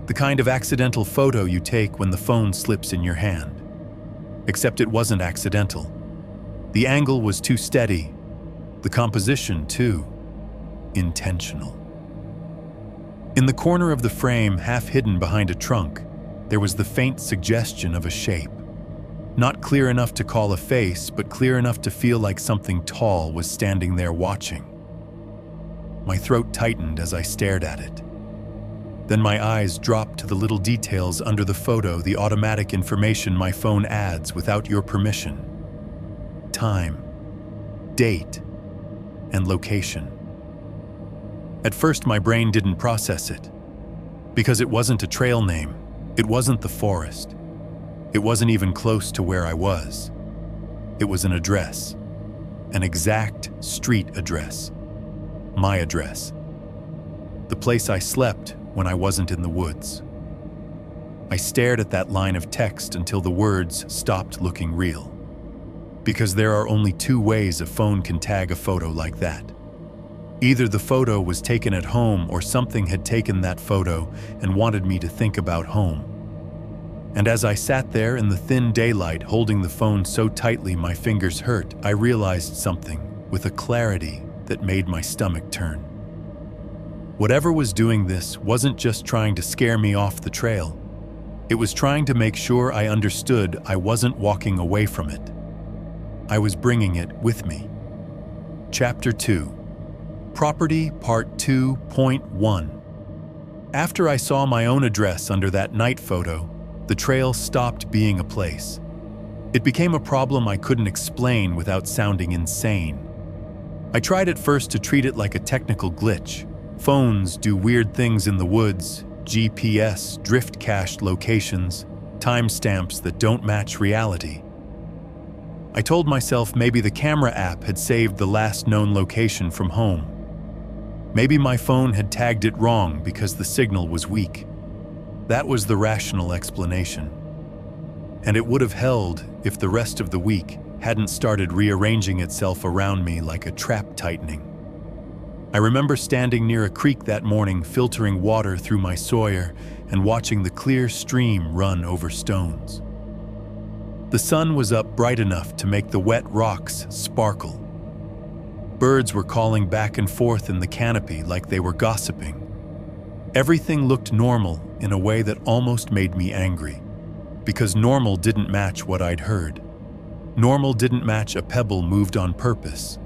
The kind of accidental photo you take when the phone slips in your hand. Except it wasn't accidental. The angle was too steady, the composition too intentional. In the corner of the frame, half hidden behind a trunk, there was the faint suggestion of a shape. Not clear enough to call a face, but clear enough to feel like something tall was standing there watching. My throat tightened as I stared at it. Then my eyes dropped to the little details under the photo, the automatic information my phone adds without your permission. Time, date, and location. At first, my brain didn't process it, because it wasn't a trail name, it wasn't the forest, it wasn't even close to where I was. It was an address, an exact street address, my address, the place I slept when I wasn't in the woods. I stared at that line of text until the words stopped looking real. Because there are only two ways a phone can tag a photo like that. Either the photo was taken at home or something had taken that photo and wanted me to think about home. And as I sat there in the thin daylight holding the phone so tightly my fingers hurt, I realized something with a clarity that made my stomach turn. Whatever was doing this wasn't just trying to scare me off the trail. It was trying to make sure I understood I wasn't walking away from it. I was bringing it with me. Chapter 2. Property Part 2.1. After I saw my own address under that night photo, the trail stopped being a place. It became a problem I couldn't explain without sounding insane. I tried at first to treat it like a technical glitch. Phones do weird things in the woods, GPS, drift cached locations, timestamps that don't match reality. I told myself maybe the camera app had saved the last known location from home. Maybe my phone had tagged it wrong because the signal was weak. That was the rational explanation. And it would have held if the rest of the week hadn't started rearranging itself around me like a trap tightening. I remember standing near a creek that morning, filtering water through my Sawyer and watching the clear stream run over stones. The sun was up bright enough to make the wet rocks sparkle. Birds were calling back and forth in the canopy like they were gossiping. Everything looked normal in a way that almost made me angry, because normal didn't match what I'd heard. Normal didn't match a pebble moved on purpose.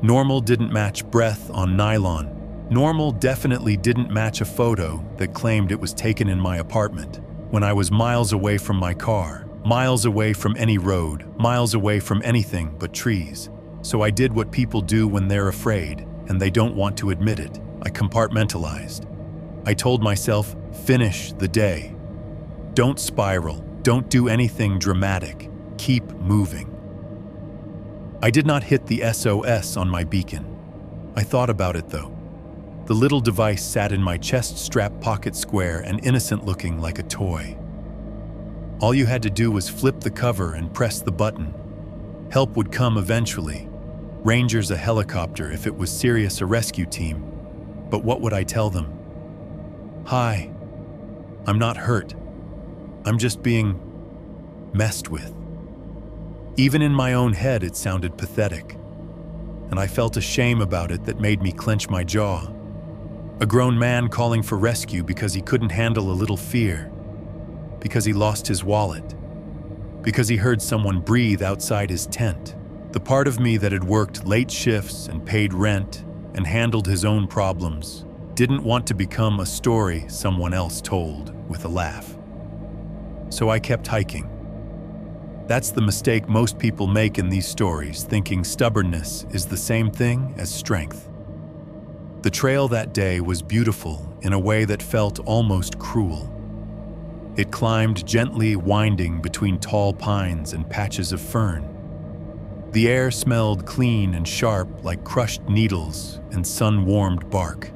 Normal didn't match breath on nylon. Normal definitely didn't match a photo that claimed it was taken in my apartment, when I was miles away from my car, miles away from any road, miles away from anything but trees. So I did what people do when they're afraid and they don't want to admit it. I compartmentalized. I told myself, finish the day. Don't spiral. Don't do anything dramatic. Keep moving. I did not hit the SOS on my beacon. I thought about it though. The little device sat in my chest strap pocket square and innocent looking like a toy. All you had to do was flip the cover and press the button. Help would come eventually. Rangers, a helicopter, if it was serious, a rescue team. But what would I tell them? Hi, I'm not hurt. I'm just being messed with. Even in my own head, it sounded pathetic. And I felt a shame about it that made me clench my jaw. A grown man calling for rescue because he couldn't handle a little fear. Because he lost his wallet. Because he heard someone breathe outside his tent. The part of me that had worked late shifts and paid rent and handled his own problems didn't want to become a story someone else told with a laugh. So I kept hiking. That's the mistake most people make in these stories, thinking stubbornness is the same thing as strength. The trail that day was beautiful in a way that felt almost cruel. It climbed gently, winding between tall pines and patches of fern. The air smelled clean and sharp like crushed needles and sun-warmed bark.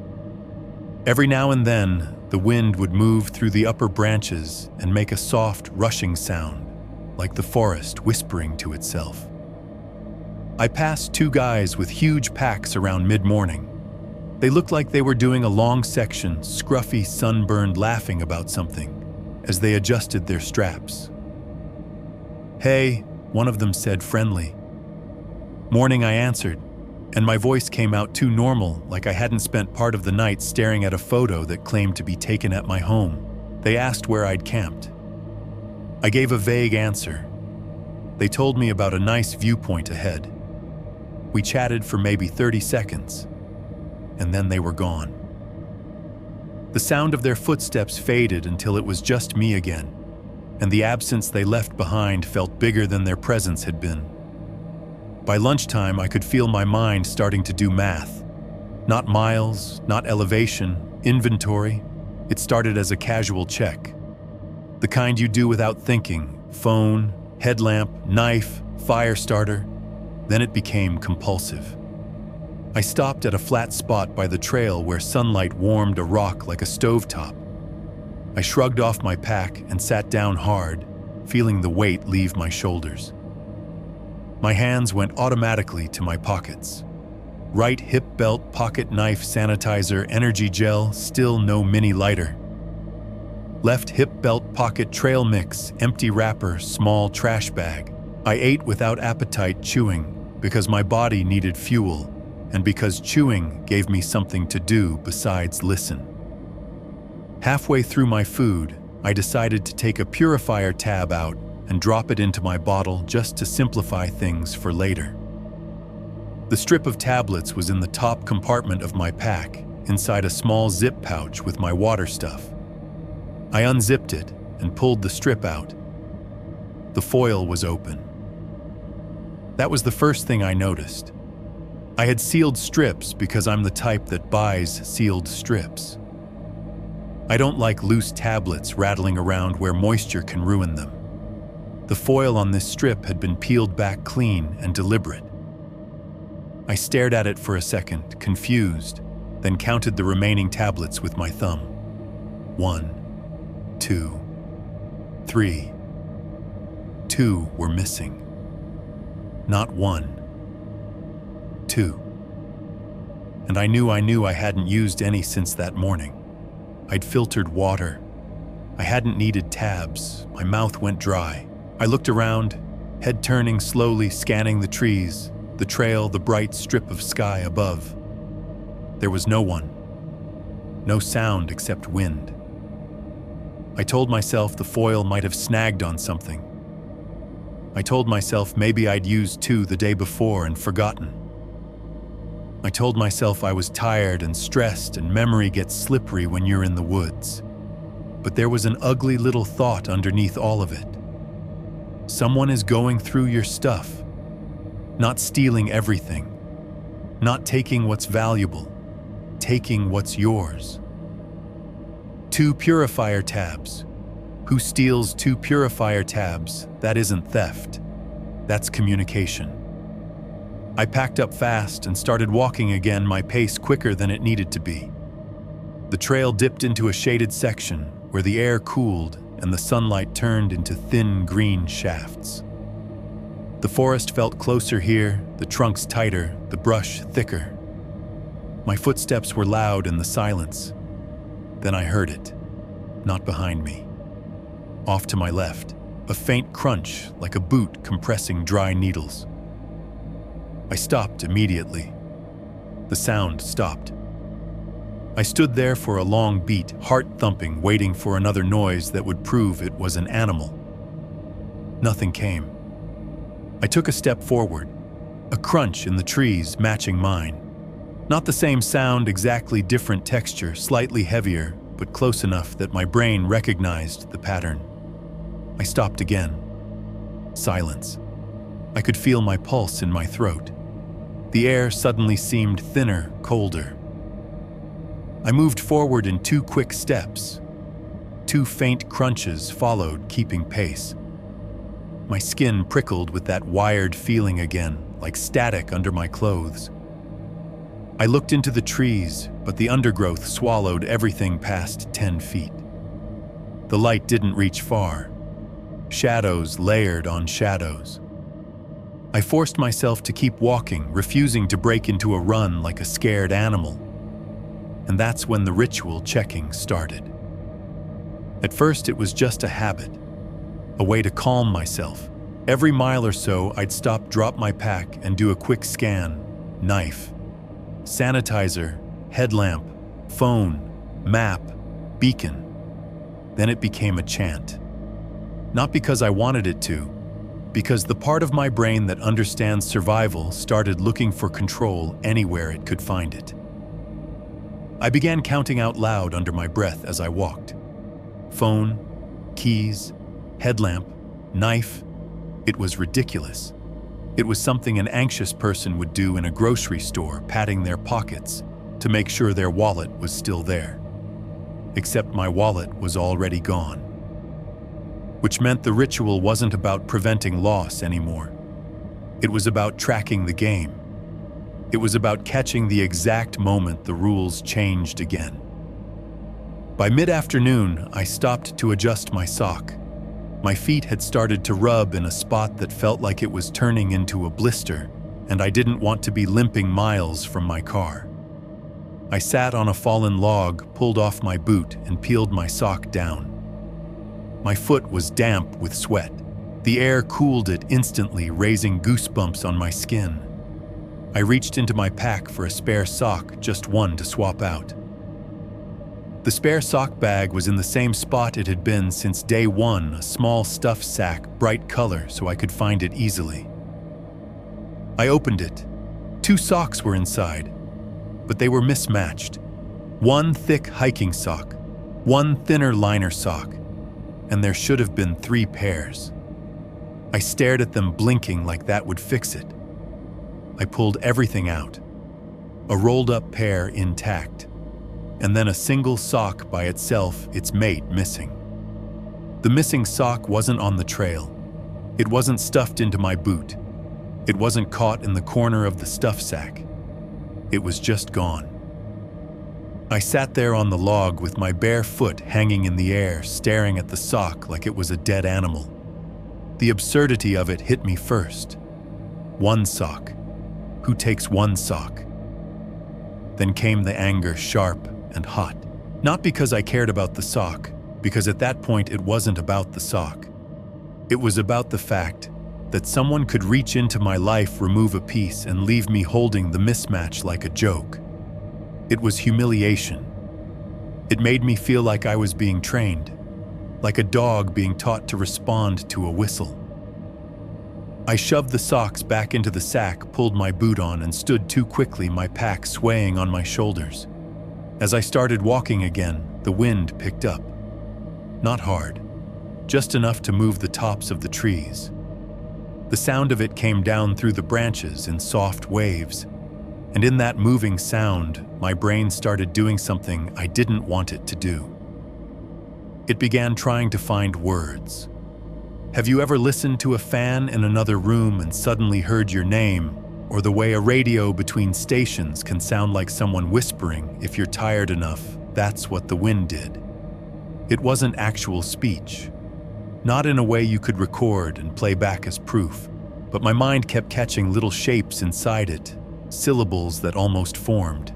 Every now and then, the wind would move through the upper branches and make a soft, rushing sound, like the forest whispering to itself. I passed two guys with huge packs around mid-morning. They looked like they were doing a long section, scruffy, sunburned, laughing about something as they adjusted their straps. "Hey," one of them said, friendly. "Morning," I answered, and my voice came out too normal, like I hadn't spent part of the night staring at a photo that claimed to be taken at my home. They asked where I'd camped. I gave a vague answer. They told me about a nice viewpoint ahead. We chatted for maybe 30 seconds, and then they were gone. The sound of their footsteps faded until it was just me again, and the absence they left behind felt bigger than their presence had been. By lunchtime, I could feel my mind starting to do math. Not miles, not elevation, inventory. It started as a casual check. The kind you do without thinking: phone, headlamp, knife, fire starter. Then it became compulsive. I stopped at a flat spot by the trail where sunlight warmed a rock like a stovetop. I shrugged off my pack and sat down hard, feeling the weight leave my shoulders. My hands went automatically to my pockets. Right hip belt, pocket knife, sanitizer, energy gel, still no mini lighter. Left hip belt, pocket, trail mix, empty wrapper, small trash bag. I ate without appetite, chewing, because my body needed fuel, and because chewing gave me something to do besides listen. Halfway through my food, I decided to take a purifier tab out and drop it into my bottle just to simplify things for later. The strip of tablets was in the top compartment of my pack, inside a small zip pouch with my water stuff. I unzipped it and pulled the strip out. The foil was open. That was the first thing I noticed. I had sealed strips because I'm the type that buys sealed strips. I don't like loose tablets rattling around where moisture can ruin them. The foil on this strip had been peeled back clean and deliberate. I stared at it for a second, confused, then counted the remaining tablets with my thumb. 1, 2, 3. 2 were missing. Not 1, 2. And I knew I hadn't used any since that morning. I'd filtered water. I hadn't needed tabs. My mouth went dry. I looked around, head turning slowly, scanning the trees, the trail, the bright strip of sky above. There was no one. No sound except wind. I told myself the foil might have snagged on something. I told myself maybe I'd used 2 the day before and forgotten. I told myself I was tired and stressed and memory gets slippery when you're in the woods. But there was an ugly little thought underneath all of it. Someone is going through your stuff, not stealing everything, not taking what's valuable, taking what's yours. 2 purifier tabs. Who steals 2 purifier tabs? That isn't theft. That's communication. I packed up fast and started walking again, my pace quicker than it needed to be. The trail dipped into a shaded section where the air cooled and the sunlight turned into thin green shafts. The forest felt closer here, the trunks tighter, the brush thicker. My footsteps were loud in the silence. Then I heard it, not behind me. Off to my left, a faint crunch like a boot compressing dry needles. I stopped immediately. The sound stopped. I stood there for a long beat, heart thumping, waiting for another noise that would prove it was an animal. Nothing came. I took a step forward, a crunch in the trees matching mine. Not the same sound, exactly different texture, slightly heavier, but close enough that my brain recognized the pattern. I stopped again. Silence. I could feel my pulse in my throat. The air suddenly seemed thinner, colder. I moved forward in 2 quick steps. 2 faint crunches followed, keeping pace. My skin prickled with that wired feeling again, like static under my clothes. I looked into the trees, but the undergrowth swallowed everything past 10 feet. The light didn't reach far. Shadows layered on shadows. I forced myself to keep walking, refusing to break into a run like a scared animal. And that's when the ritual checking started. At first, it was just a habit, a way to calm myself. Every mile or so, I'd stop, drop my pack, and do a quick scan. Knife, sanitizer, headlamp, phone, map, beacon. Then it became a chant. Not because I wanted it to, because the part of my brain that understands survival started looking for control anywhere it could find it. I began counting out loud under my breath as I walked. Phone, keys, headlamp, knife. It was ridiculous. It was something an anxious person would do in a grocery store, patting their pockets to make sure their wallet was still there. Except my wallet was already gone. Which meant the ritual wasn't about preventing loss anymore. It was about tracking the game. It was about catching the exact moment the rules changed again. By mid-afternoon, I stopped to adjust my sock. My feet had started to rub in a spot that felt like it was turning into a blister, and I didn't want to be limping miles from my car. I sat on a fallen log, pulled off my boot, and peeled my sock down. My foot was damp with sweat. The air cooled it instantly, raising goosebumps on my skin. I reached into my pack for a spare sock, just one to swap out. The spare sock bag was in the same spot it had been since day one, a small stuff sack, bright color so I could find it easily. I opened it. 2 socks were inside, but they were mismatched. 1 thick hiking sock, 1 thinner liner sock, and there should have been 3 pairs. I stared at them, blinking like that would fix it. I pulled everything out. A rolled-up pair intact, and then a single sock by itself, its mate missing. The missing sock wasn't on the trail. It wasn't stuffed into my boot. It wasn't caught in the corner of the stuff sack. It was just gone. I sat there on the log with my bare foot hanging in the air, staring at the sock like it was a dead animal. The absurdity of it hit me first. 1 sock. Who takes 1 sock? Then came the anger, sharp and hot. Not because I cared about the sock, because at that point it wasn't about the sock. It was about the fact that someone could reach into my life, remove a piece, and leave me holding the mismatch like a joke. It was humiliation. It made me feel like I was being trained, like a dog being taught to respond to a whistle. I shoved the socks back into the sack, pulled my boot on, and stood too quickly, my pack swaying on my shoulders. As I started walking again, the wind picked up. Not hard, just enough to move the tops of the trees. The sound of it came down through the branches in soft waves, and in that moving sound, my brain started doing something I didn't want it to do. It began trying to find words. Have you ever listened to a fan in another room and suddenly heard your name, or the way a radio between stations can sound like someone whispering if you're tired enough? That's what the wind did. It wasn't actual speech, not in a way you could record and play back as proof, but my mind kept catching little shapes inside it, syllables that almost formed.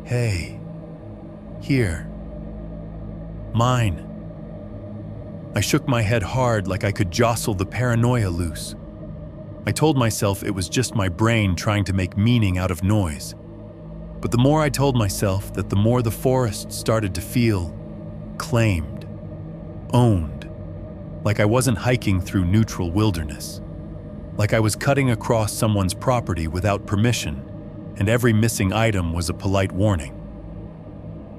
Hey, here, mine. I shook my head hard like I could jostle the paranoia loose. I told myself it was just my brain trying to make meaning out of noise. But the more I told myself that, the more the forest started to feel claimed, owned, like I wasn't hiking through neutral wilderness, like I was cutting across someone's property without permission, and every missing item was a polite warning.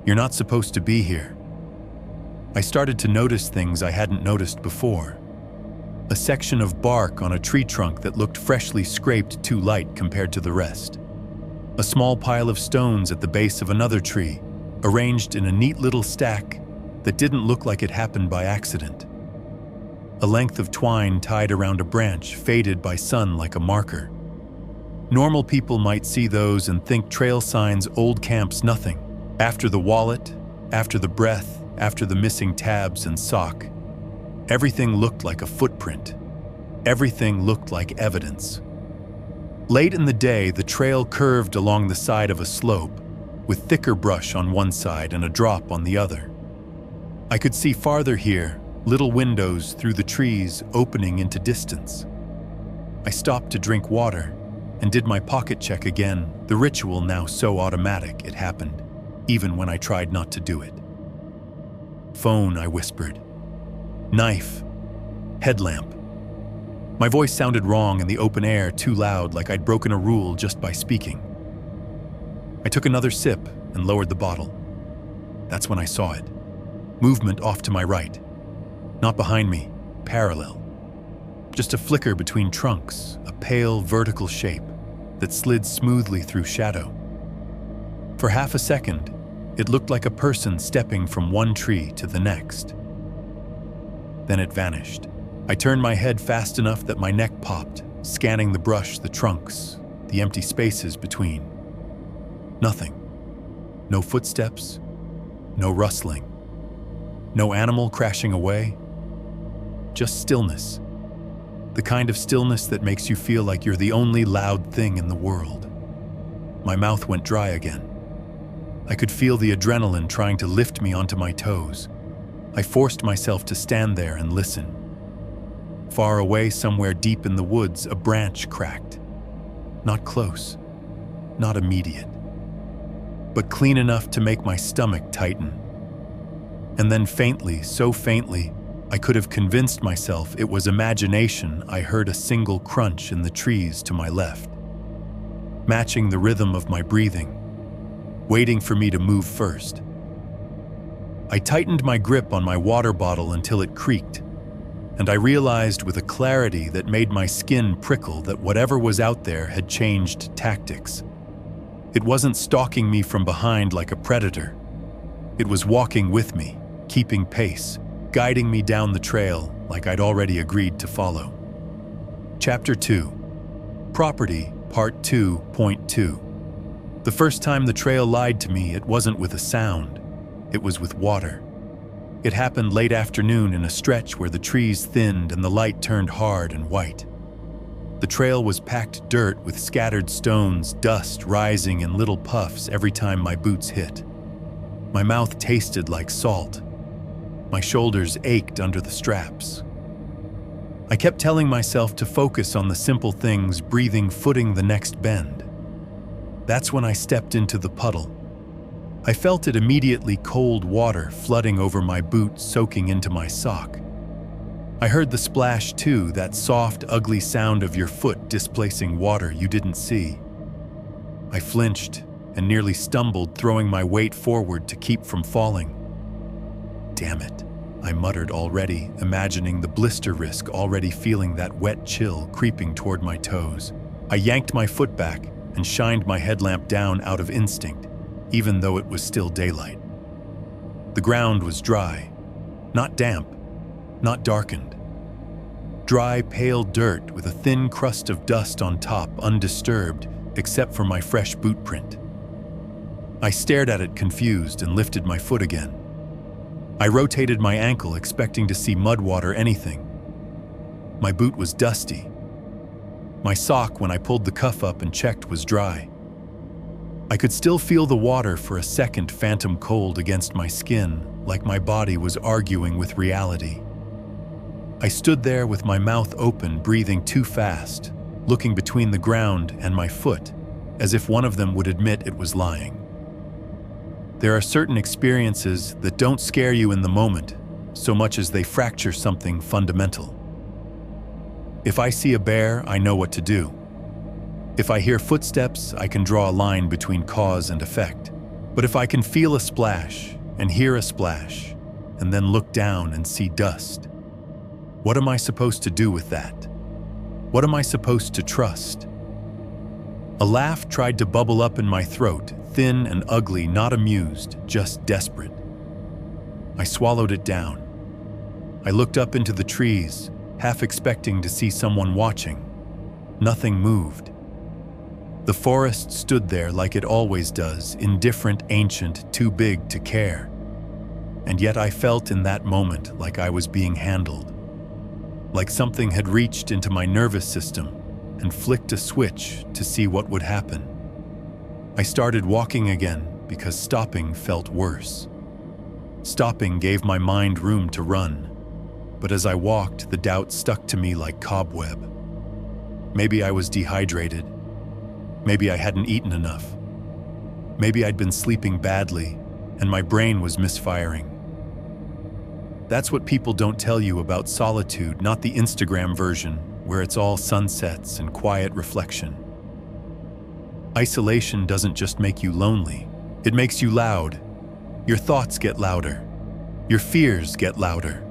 You're not supposed to be here. I started to notice things I hadn't noticed before. a section of bark on a tree trunk that looked freshly scraped too light compared to the rest. A small pile of stones at the base of another tree, arranged in a neat little stack that didn't look like it happened by accident. A length of twine tied around a branch faded by sun like a marker. Normal people might see those and think trail signs, old camps, nothing. After the wallet, after the breath, after the missing tabs and sock, everything looked like a footprint. Everything looked like evidence. Late in the day, the trail curved along the side of a slope, with thicker brush on one side and a drop on the other. I could see farther here, little windows through the trees opening into distance. I stopped to drink water and did my pocket check again, the ritual now so automatic it happened, even when I tried not to do it. Phone, I whispered. Knife. Headlamp. My voice sounded wrong in the open air, too loud, like I'd broken a rule just by speaking. I took another sip and lowered the bottle. That's when I saw it. Movement off to my right. Not behind me, parallel. Just a flicker between trunks, a pale vertical shape that slid smoothly through shadow. For half a second, it looked like a person stepping from one tree to the next. Then it vanished. I turned my head fast enough that my neck popped, scanning the brush, the trunks, the empty spaces between. Nothing. No footsteps, no rustling. No animal crashing away. Just stillness. The kind of stillness that makes you feel like you're the only loud thing in the world. My mouth went dry again. I could feel the adrenaline trying to lift me onto my toes. I forced myself to stand there and listen. Far away, somewhere deep in the woods, a branch cracked. Not close, not immediate, but clean enough to make my stomach tighten. And then faintly, so faintly, I could have convinced myself it was imagination, I heard a single crunch in the trees to my left, matching the rhythm of my breathing, waiting for me to move first. I tightened my grip on my water bottle until it creaked, and I realized with a clarity that made my skin prickle that whatever was out there had changed tactics. It wasn't stalking me from behind like a predator. It was walking with me, keeping pace, guiding me down the trail like I'd already agreed to follow. Chapter 2. Property, Part 2.2. The first time the trail lied to me, it wasn't with a sound. It was with water. It happened late afternoon in a stretch where the trees thinned and the light turned hard and white. The trail was packed dirt with scattered stones, dust rising in little puffs every time my boots hit. My mouth tasted like salt. My shoulders ached under the straps. I kept telling myself to focus on the simple things, breathing, footing the next bend. That's when I stepped into the puddle. I felt it immediately, cold water flooding over my boot, soaking into my sock. I heard the splash too, that soft, ugly sound of your foot displacing water you didn't see. I flinched and nearly stumbled, throwing my weight forward to keep from falling. Damn it, I muttered, already imagining the blister risk, already feeling that wet chill creeping toward my toes. I yanked my foot back and shined my headlamp down out of instinct, even though it was still daylight. The ground was dry, not damp, not darkened. Dry, pale dirt with a thin crust of dust on top, undisturbed except for my fresh boot print. I stared at it confused and lifted my foot again. I rotated my ankle, expecting to see mud, water, anything. My boot was dusty. My sock, when I pulled the cuff up and checked, was dry. I could still feel the water for a second, phantom cold against my skin, like my body was arguing with reality. I stood there with my mouth open, breathing too fast, looking between the ground and my foot, as if one of them would admit it was lying. There are certain experiences that don't scare you in the moment so much as they fracture something fundamental. If I see a bear, I know what to do. If I hear footsteps, I can draw a line between cause and effect. But if I can feel a splash and hear a splash and then look down and see dust, What am I supposed to do with that? What am I supposed to trust? A laugh tried to bubble up in my throat, thin and ugly, not amused, just desperate. I swallowed it down. I looked up into the trees, half expecting to see someone watching. Nothing moved. The forest stood there like it always does, indifferent, ancient, too big to care. And yet I felt in that moment like I was being handled. Like something had reached into my nervous system and flicked a switch to see what would happen. I started walking again because stopping felt worse. Stopping gave my mind room to run, but as I walked, the doubt stuck to me like cobweb. Maybe I was dehydrated. Maybe I hadn't eaten enough. Maybe I'd been sleeping badly and my brain was misfiring. That's what people don't tell you about solitude, not the Instagram version, where it's all sunsets and quiet reflection. Isolation doesn't just make you lonely, it makes you loud. Your thoughts get louder. Your fears get louder.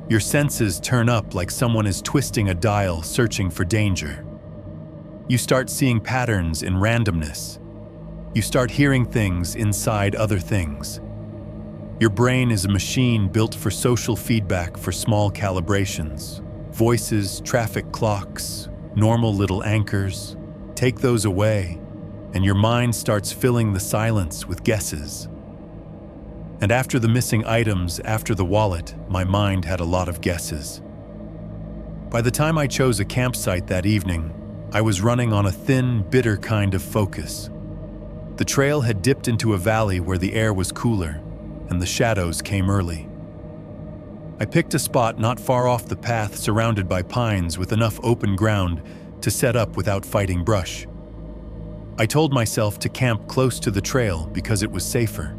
Your senses turn up like someone is twisting a dial searching for danger. You start seeing patterns in randomness. You start hearing things inside other things. Your brain is a machine built for social feedback, for small calibrations. Voices, traffic clocks, normal little anchors. Take those away, and your mind starts filling the silence with guesses. And after the missing items, after the wallet, my mind had a lot of guesses. By the time I chose a campsite that evening, I was running on a thin, bitter kind of focus. The trail had dipped into a valley where the air was cooler, and the shadows came early. I picked a spot not far off the path, surrounded by pines with enough open ground to set up without fighting brush. I told myself to camp close to the trail because it was safer.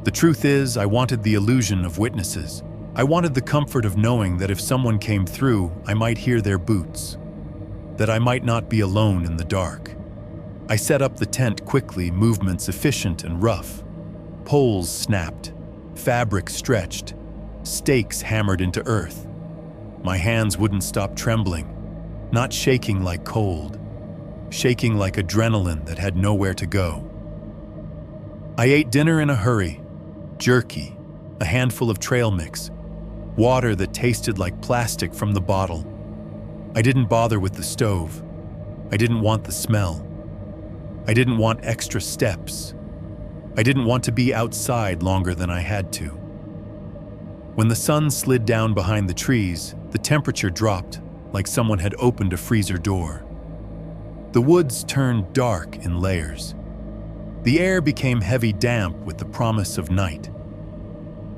The truth is, I wanted the illusion of witnesses. I wanted the comfort of knowing that if someone came through, I might hear their boots, that I might not be alone in the dark. I set up the tent quickly, movements efficient and rough. Poles snapped, fabric stretched, stakes hammered into earth. My hands wouldn't stop trembling, not shaking like cold, shaking like adrenaline that had nowhere to go. I ate dinner in a hurry, jerky, a handful of trail mix, water that tasted like plastic from the bottle. I didn't bother with the stove. I didn't want the smell. I didn't want extra steps. I didn't want to be outside longer than I had to. When the sun slid down behind the trees, the temperature dropped like someone had opened a freezer door. The woods turned dark in layers. The air became heavy damp with the promise of night.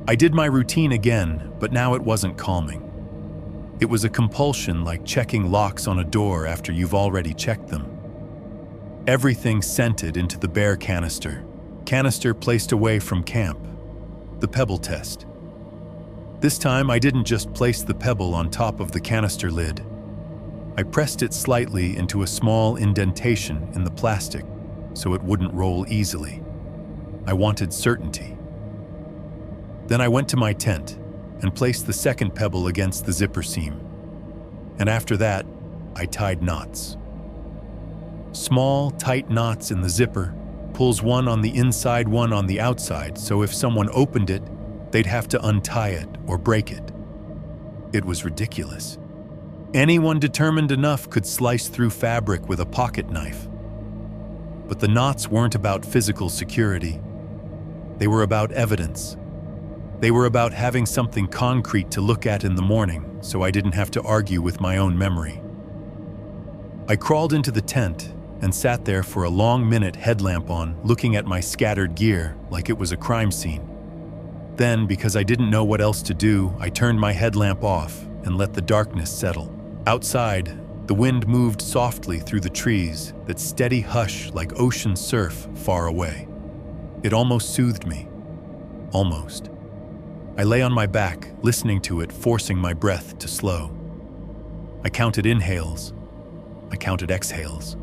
I did my routine again, but now it wasn't calming. It was a compulsion, like checking locks on a door after you've already checked them. Everything scented into the bare canister placed away from camp. The pebble test. This time I didn't just place the pebble on top of the canister lid. I pressed it slightly into a small indentation in the plastic so it wouldn't roll easily. I wanted certainty. Then I went to my tent and placed the second pebble against the zipper seam. And after that, I tied knots. Small, tight knots in the zipper, pulls one on the inside, one on the outside, so if someone opened it, they'd have to untie it or break it. It was ridiculous. Anyone determined enough could slice through fabric with a pocket knife. But the knots weren't about physical security. They were about evidence. They were about having something concrete to look at in the morning, so I didn't have to argue with my own memory. I crawled into the tent and sat there for a long minute, headlamp on, looking at my scattered gear like it was a crime scene. Then, because I didn't know what else to do, I turned my headlamp off and let the darkness settle. Outside, the wind moved softly through the trees, that steady hush like ocean surf far away. It almost soothed me. Almost. I lay on my back, listening to it, forcing my breath to slow. I counted inhales. I counted exhales.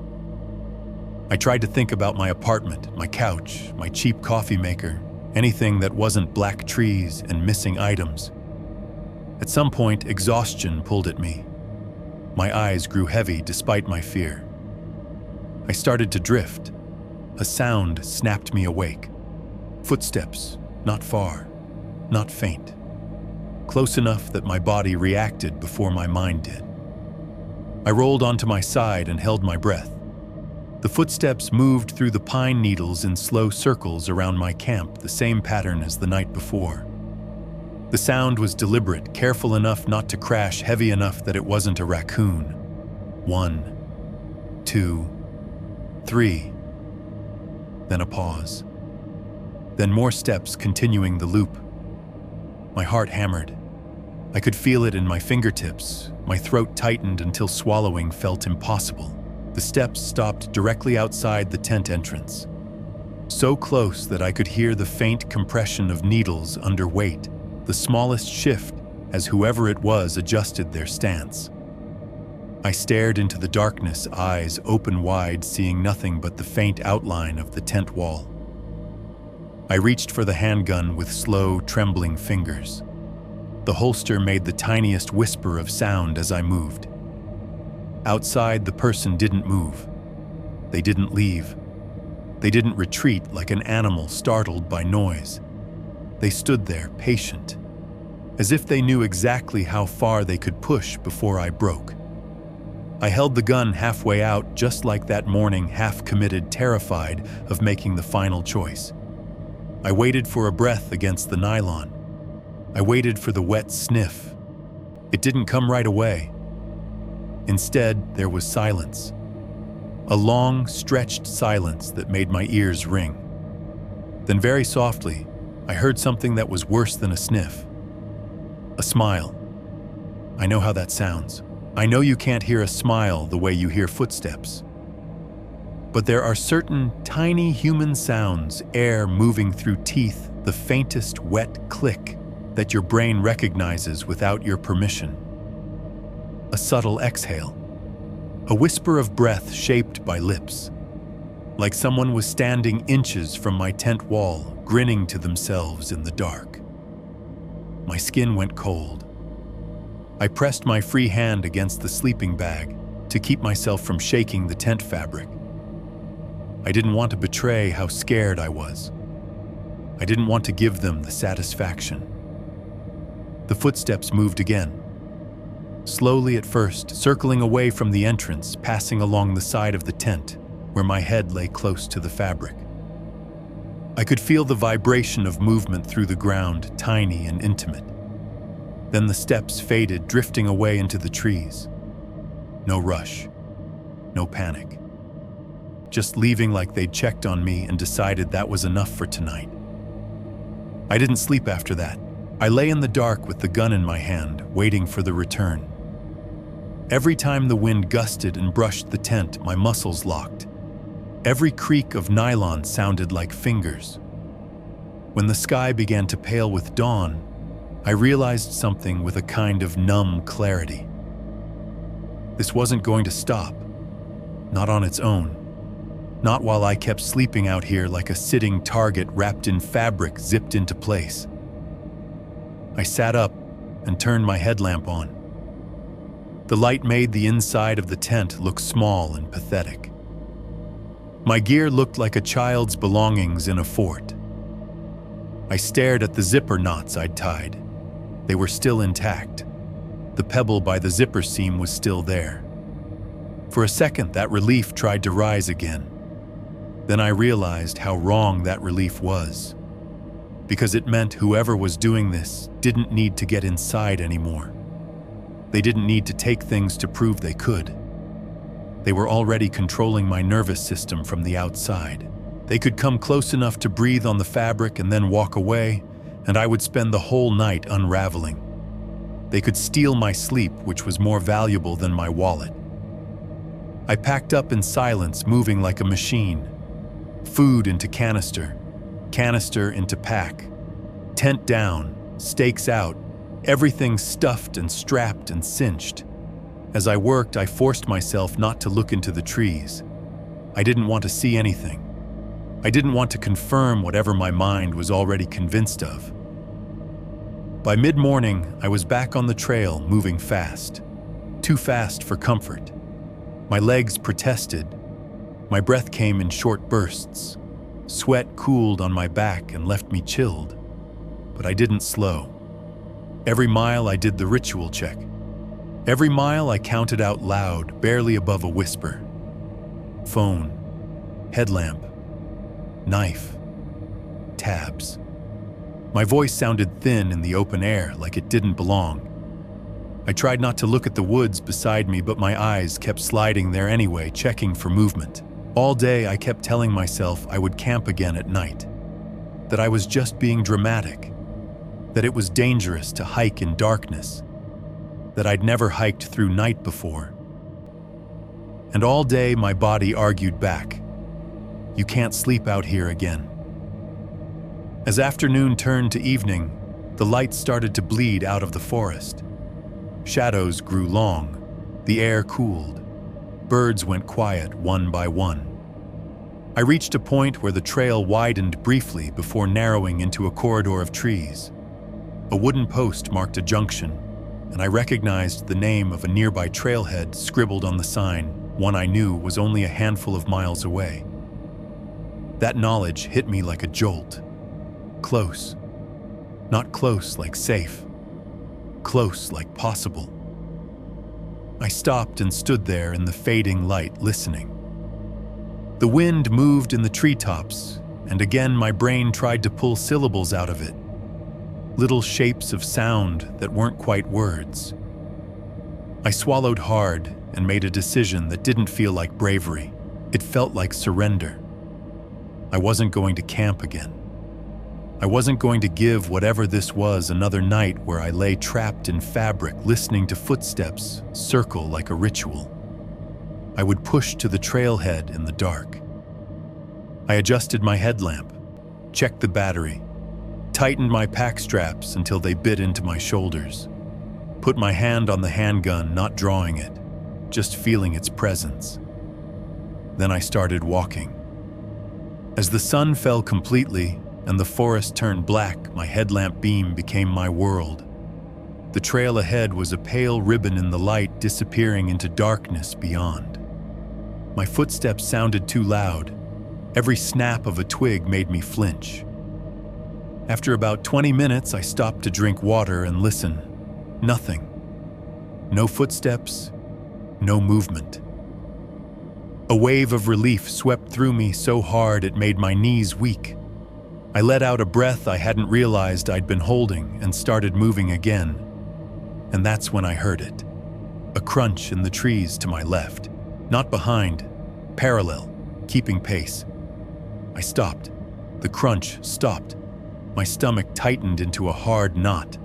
I tried to think about my apartment, my couch, my cheap coffee maker, anything that wasn't black trees and missing items. At some point, exhaustion pulled at me. My eyes grew heavy despite my fear. I started to drift. A sound snapped me awake. Footsteps, not far, not faint. Close enough that my body reacted before my mind did. I rolled onto my side and held my breath. The footsteps moved through the pine needles in slow circles around my camp, the same pattern as the night before. The sound was deliberate, careful enough not to crash, heavy enough that it wasn't a raccoon. 1, 2, 3. Then a pause. Then more steps continuing the loop. My heart hammered. I could feel it in my fingertips. My throat tightened until swallowing felt impossible. The steps stopped directly outside the tent entrance. So close that I could hear the faint compression of needles under weight, the smallest shift as whoever it was adjusted their stance. I stared into the darkness, eyes open wide, seeing nothing but the faint outline of the tent wall. I reached for the handgun with slow, trembling fingers. The holster made the tiniest whisper of sound as I moved. Outside, the person didn't move. They didn't leave. They didn't retreat like an animal startled by noise. They stood there, patient, as if they knew exactly how far they could push before I broke. I held the gun halfway out, just like that morning, half-committed, terrified of making the final choice. I waited for a breath against the nylon. I waited for the wet sniff. It didn't come right away. Instead, there was silence. A long, stretched silence that made my ears ring. Then very softly, I heard something that was worse than a sniff. A smile. I know how that sounds. I know you can't hear a smile the way you hear footsteps. But there are certain tiny human sounds, air moving through teeth, the faintest wet click that your brain recognizes without your permission. A subtle exhale. A whisper of breath shaped by lips. Like someone was standing inches from my tent wall, grinning to themselves in the dark. My skin went cold. I pressed my free hand against the sleeping bag to keep myself from shaking the tent fabric. I didn't want to betray how scared I was. I didn't want to give them the satisfaction. The footsteps moved again. Slowly at first, circling away from the entrance, passing along the side of the tent, where my head lay close to the fabric. I could feel the vibration of movement through the ground, tiny and intimate. Then the steps faded, drifting away into the trees. No rush, no panic. Just leaving like they'd checked on me and decided that was enough for tonight. I didn't sleep after that. I lay in the dark with the gun in my hand, waiting for the return. Every time the wind gusted and brushed the tent, my muscles locked. Every creak of nylon sounded like fingers. When the sky began to pale with dawn, I realized something with a kind of numb clarity. This wasn't going to stop. Not on its own. Not while I kept sleeping out here like a sitting target wrapped in fabric zipped into place. I sat up and turned my headlamp on. The light made the inside of the tent look small and pathetic. My gear looked like a child's belongings in a fort. I stared at the zipper knots I'd tied. They were still intact. The pebble by the zipper seam was still there. For a second, that relief tried to rise again. Then I realized how wrong that relief was, because it meant whoever was doing this didn't need to get inside anymore. They didn't need to take things to prove they could. They were already controlling my nervous system from the outside. They could come close enough to breathe on the fabric and then walk away, and I would spend the whole night unraveling. They could steal my sleep, which was more valuable than my wallet. I packed up in silence, moving like a machine. Food into canister, canister into pack, tent down, stakes out, everything stuffed and strapped and cinched. As I worked, I forced myself not to look into the trees. I didn't want to see anything. I didn't want to confirm whatever my mind was already convinced of. By mid-morning, I was back on the trail, moving fast. Too fast for comfort. My legs protested. My breath came in short bursts. Sweat cooled on my back and left me chilled. But I didn't slow. Every mile I did the ritual check. Every mile I counted out loud, barely above a whisper. Phone, headlamp, knife, tabs. My voice sounded thin in the open air, like it didn't belong. I tried not to look at the woods beside me, but my eyes kept sliding there anyway, checking for movement. All day I kept telling myself I would camp again at night, that I was just being dramatic, that it was dangerous to hike in darkness, that I'd never hiked through night before. And all day my body argued back, "You can't sleep out here again." As afternoon turned to evening, the light started to bleed out of the forest. Shadows grew long, the air cooled, birds went quiet one by one. I reached a point where the trail widened briefly before narrowing into a corridor of trees. A wooden post marked a junction, and I recognized the name of a nearby trailhead scribbled on the sign, one I knew was only a handful of miles away. That knowledge hit me like a jolt. Close. Not close like safe. Close like possible. I stopped and stood there in the fading light, listening. The wind moved in the treetops, and again my brain tried to pull syllables out of it. Little shapes of sound that weren't quite words. I swallowed hard and made a decision that didn't feel like bravery. It felt like surrender. I wasn't going to camp again. I wasn't going to give whatever this was another night where I lay trapped in fabric, listening to footsteps circle like a ritual. I would push to the trailhead in the dark. I adjusted my headlamp, checked the battery, tightened my pack straps until they bit into my shoulders, put my hand on the handgun, not drawing it, just feeling its presence. Then I started walking. As the sun fell completely and the forest turned black, my headlamp beam became my world. The trail ahead was a pale ribbon in the light, disappearing into darkness beyond. My footsteps sounded too loud. Every snap of a twig made me flinch. After about 20 minutes, I stopped to drink water and listen. Nothing. No footsteps, no movement. A wave of relief swept through me so hard it made my knees weak. I let out a breath I hadn't realized I'd been holding and started moving again. And that's when I heard it. A crunch in the trees to my left. Not behind, parallel, keeping pace. I stopped. The crunch stopped. My stomach tightened into a hard knot.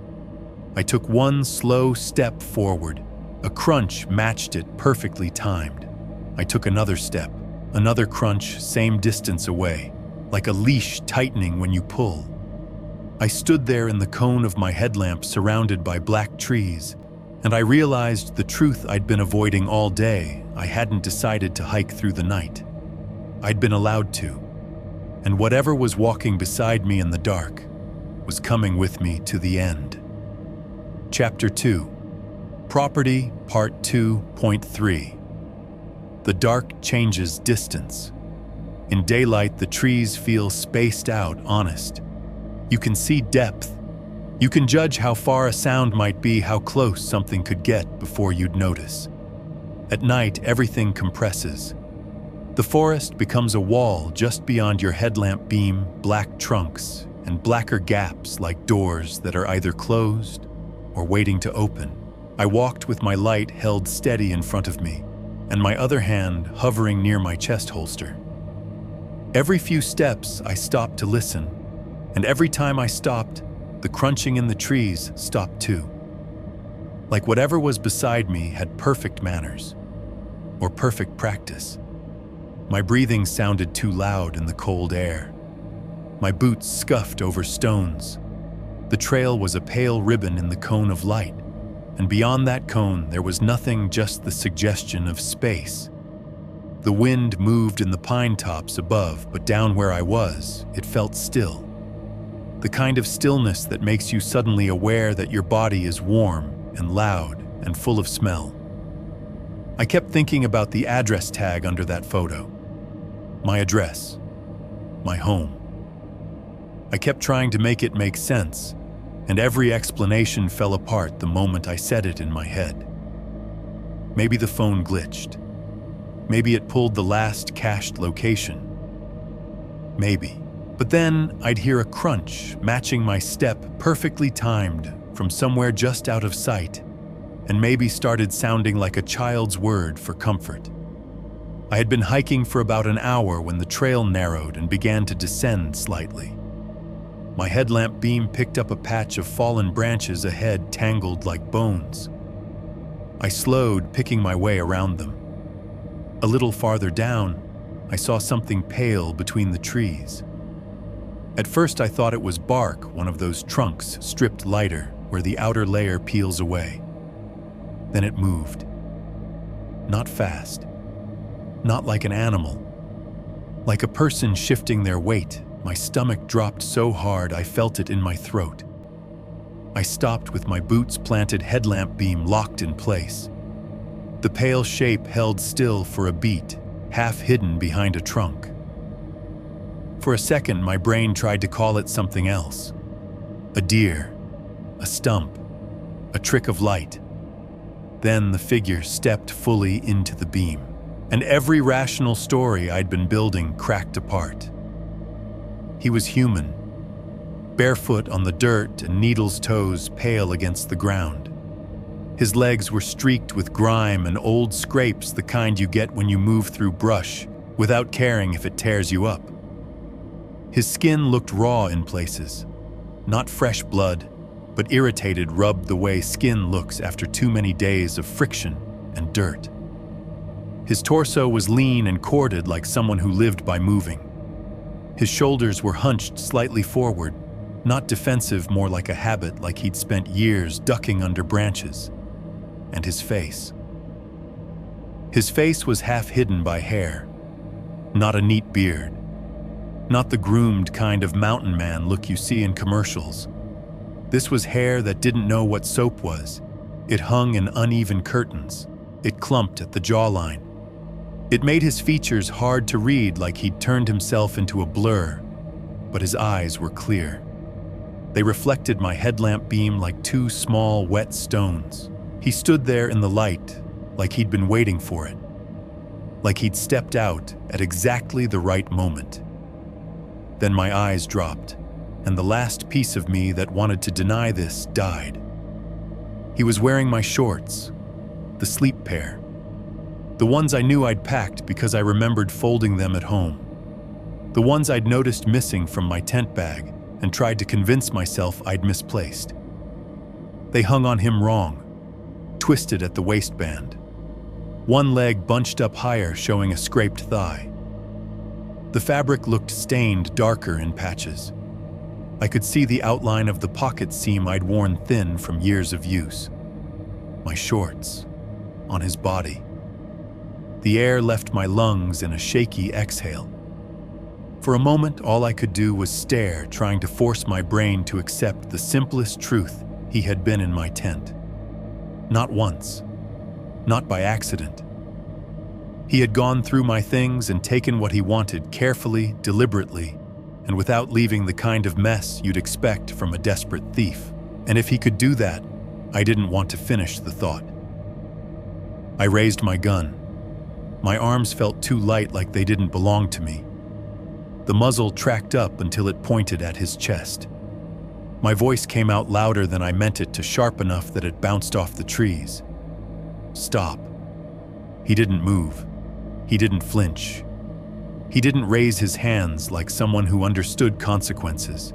I took one slow step forward. A crunch matched it, perfectly timed. I took another step. Another crunch, same distance away. Like a leash tightening when you pull. I stood there in the cone of my headlamp, surrounded by black trees, and I realized the truth I'd been avoiding all day. I hadn't decided to hike through the night. I'd been allowed to. And whatever was walking beside me in the dark was coming with me to the end. Chapter 2. Property, Part 2.3. The dark changes distance. In daylight, the trees feel spaced out, honest. You can see depth. You can judge how far a sound might be, how close something could get before you'd notice. At night, everything compresses. The forest becomes a wall just beyond your headlamp beam, black trunks, and blacker gaps like doors that are either closed or waiting to open. I walked with my light held steady in front of me, and my other hand hovering near my chest holster. Every few steps, I stopped to listen, and every time I stopped, the crunching in the trees stopped too. Like whatever was beside me had perfect manners, or perfect practice. My breathing sounded too loud in the cold air. My boots scuffed over stones. The trail was a pale ribbon in the cone of light, and beyond that cone there was nothing, just the suggestion of space. The wind moved in the pine tops above, but down where I was, it felt still. The kind of stillness that makes you suddenly aware that your body is warm and loud and full of smell. I kept thinking about the address tag under that photo. My address. My home. I kept trying to make it make sense, and every explanation fell apart the moment I said it in my head. Maybe the phone glitched. Maybe it pulled the last cached location. Maybe. But then I'd hear a crunch matching my step, perfectly timed, from somewhere just out of sight, and maybe started sounding like a child's word for comfort. I had been hiking for about an hour when the trail narrowed and began to descend slightly. My headlamp beam picked up a patch of fallen branches ahead, tangled like bones. I slowed, picking my way around them. A little farther down, I saw something pale between the trees. At first I thought it was bark, one of those trunks stripped lighter where the outer layer peels away. Then it moved. Not fast. Not like an animal. Like a person shifting their weight. My stomach dropped so hard I felt it in my throat. I stopped with my boots planted, headlamp beam locked in place. The pale shape held still for a beat, half hidden behind a trunk. For a second, my brain tried to call it something else. A deer, a stump, a trick of light. Then the figure stepped fully into the beam, and every rational story I'd been building cracked apart. He was human, barefoot on the dirt and needle's toes pale against the ground. His legs were streaked with grime and old scrapes, the kind you get when you move through brush without caring if it tears you up. His skin looked raw in places, not fresh blood, but irritated, rubbed the way skin looks after too many days of friction and dirt. His torso was lean and corded like someone who lived by moving. His shoulders were hunched slightly forward, not defensive, more like a habit, like he'd spent years ducking under branches. And his face. His face was half hidden by hair, not a neat beard, not the groomed kind of mountain man look you see in commercials. This was hair that didn't know what soap was. It hung in uneven curtains. It clumped at the jawline. It made his features hard to read, like he'd turned himself into a blur, but his eyes were clear. They reflected my headlamp beam like two small, wet stones. He stood there in the light, like he'd been waiting for it, like he'd stepped out at exactly the right moment. Then my eyes dropped, and the last piece of me that wanted to deny this died. He was wearing my shorts, the sleep pair. The ones I knew I'd packed because I remembered folding them at home. The ones I'd noticed missing from my tent bag and tried to convince myself I'd misplaced. They hung on him wrong, twisted at the waistband. One leg bunched up higher, showing a scraped thigh. The fabric looked stained, darker in patches. I could see the outline of the pocket seam I'd worn thin from years of use. My shorts, on his body. The air left my lungs in a shaky exhale. For a moment, all I could do was stare, trying to force my brain to accept the simplest truth: he had been in my tent. Not once. Not by accident. He had gone through my things and taken what he wanted carefully, deliberately, and without leaving the kind of mess you'd expect from a desperate thief. And if he could do that, I didn't want to finish the thought. I raised my gun. My arms felt too light, like they didn't belong to me. The muzzle tracked up until it pointed at his chest. My voice came out louder than I meant it to, sharp enough that it bounced off the trees. Stop. He didn't move. He didn't flinch. He didn't raise his hands like someone who understood consequences.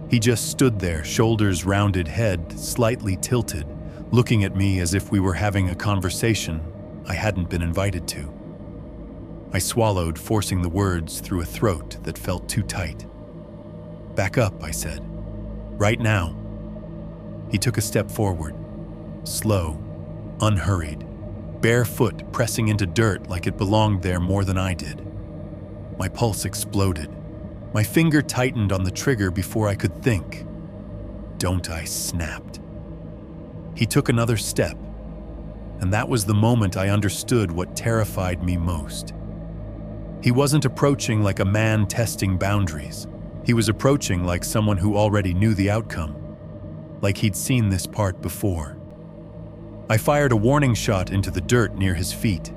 He just stood there, shoulders rounded, head slightly tilted, looking at me as if we were having a conversation I hadn't been invited to. I swallowed, forcing the words through a throat that felt too tight. "Back up," I said. "Right now." He took a step forward, slow, unhurried, barefoot, pressing into dirt like it belonged there more than I did. My pulse exploded. My finger tightened on the trigger before I could think. "Don't," I snapped. He took another step, and that was the moment I understood what terrified me most. He wasn't approaching like a man testing boundaries. He was approaching like someone who already knew the outcome, like he'd seen this part before. I fired a warning shot into the dirt near his feet.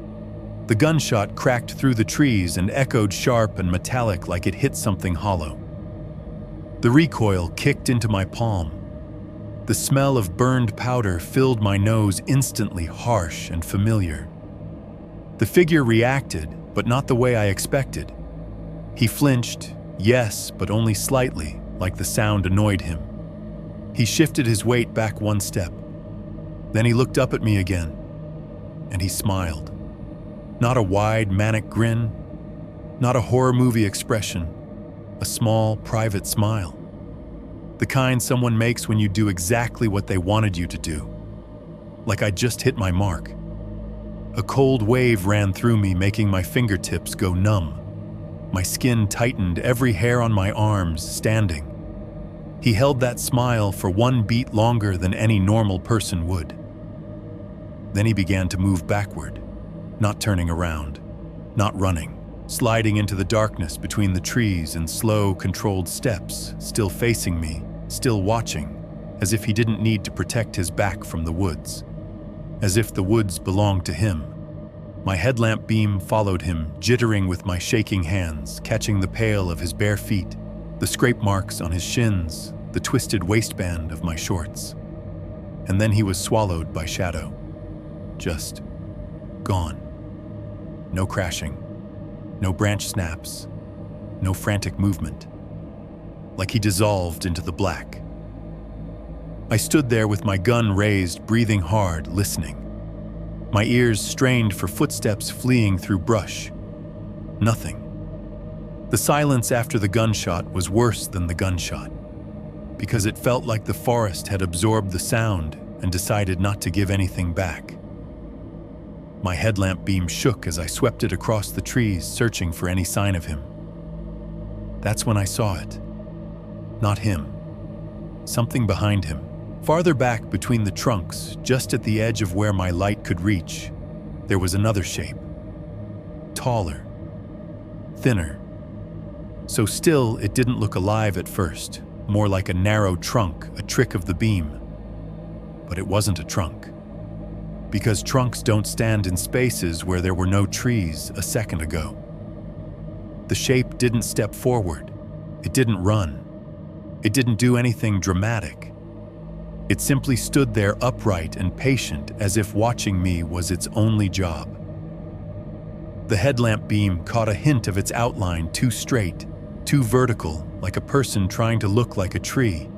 The gunshot cracked through the trees and echoed sharp and metallic like it hit something hollow. The recoil kicked into my palm. The smell of burned powder filled my nose, instantly harsh and familiar. The figure reacted, but not the way I expected. He flinched, yes, but only slightly, like the sound annoyed him. He shifted his weight back one step. Then he looked up at me again, and he smiled. Not a wide, manic grin, not a horror movie expression, a small, private smile. The kind someone makes when you do exactly what they wanted you to do. Like I just hit my mark. A cold wave ran through me, making my fingertips go numb. My skin tightened, every hair on my arms standing. He held that smile for one beat longer than any normal person would. Then he began to move backward, not turning around, not running, sliding into the darkness between the trees in slow, controlled steps, still facing me, still watching, as if he didn't need to protect his back from the woods, as if the woods belonged to him. My headlamp beam followed him, jittering with my shaking hands, catching the pale of his bare feet, the scrape marks on his shins, the twisted waistband of my shorts. And then he was swallowed by shadow. Just gone. No crashing, no branch snaps, no frantic movement. Like he dissolved into the black. I stood there with my gun raised, breathing hard, listening. My ears strained for footsteps fleeing through brush. Nothing. The silence after the gunshot was worse than the gunshot, because it felt like the forest had absorbed the sound and decided not to give anything back. My headlamp beam shook as I swept it across the trees, searching for any sign of him. That's when I saw it. Not him. Something behind him. Farther back between the trunks, just at the edge of where my light could reach, there was another shape. Taller. Thinner. So still, it didn't look alive at first, more like a narrow trunk, a trick of the beam. But it wasn't a trunk. Because trunks don't stand in spaces where there were no trees a second ago. The shape didn't step forward. It didn't run. It didn't do anything dramatic. It simply stood there upright and patient, as if watching me was its only job. The headlamp beam caught a hint of its outline, too straight, too vertical, like a person trying to look like a tree.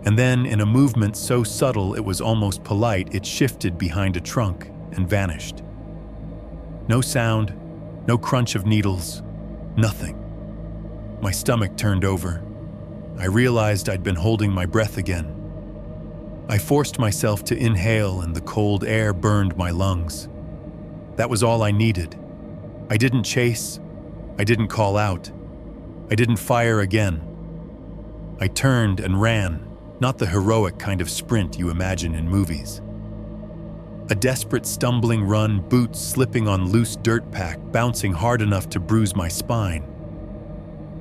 And then, in a movement so subtle it was almost polite, it shifted behind a trunk and vanished. No sound, no crunch of needles, nothing. My stomach turned over. I realized I'd been holding my breath again. I forced myself to inhale, and the cold air burned my lungs. That was all I needed. I didn't chase. I didn't call out. I didn't fire again. I turned and ran. Not the heroic kind of sprint you imagine in movies. A desperate stumbling run, boots slipping on loose dirt pack, bouncing hard enough to bruise my spine.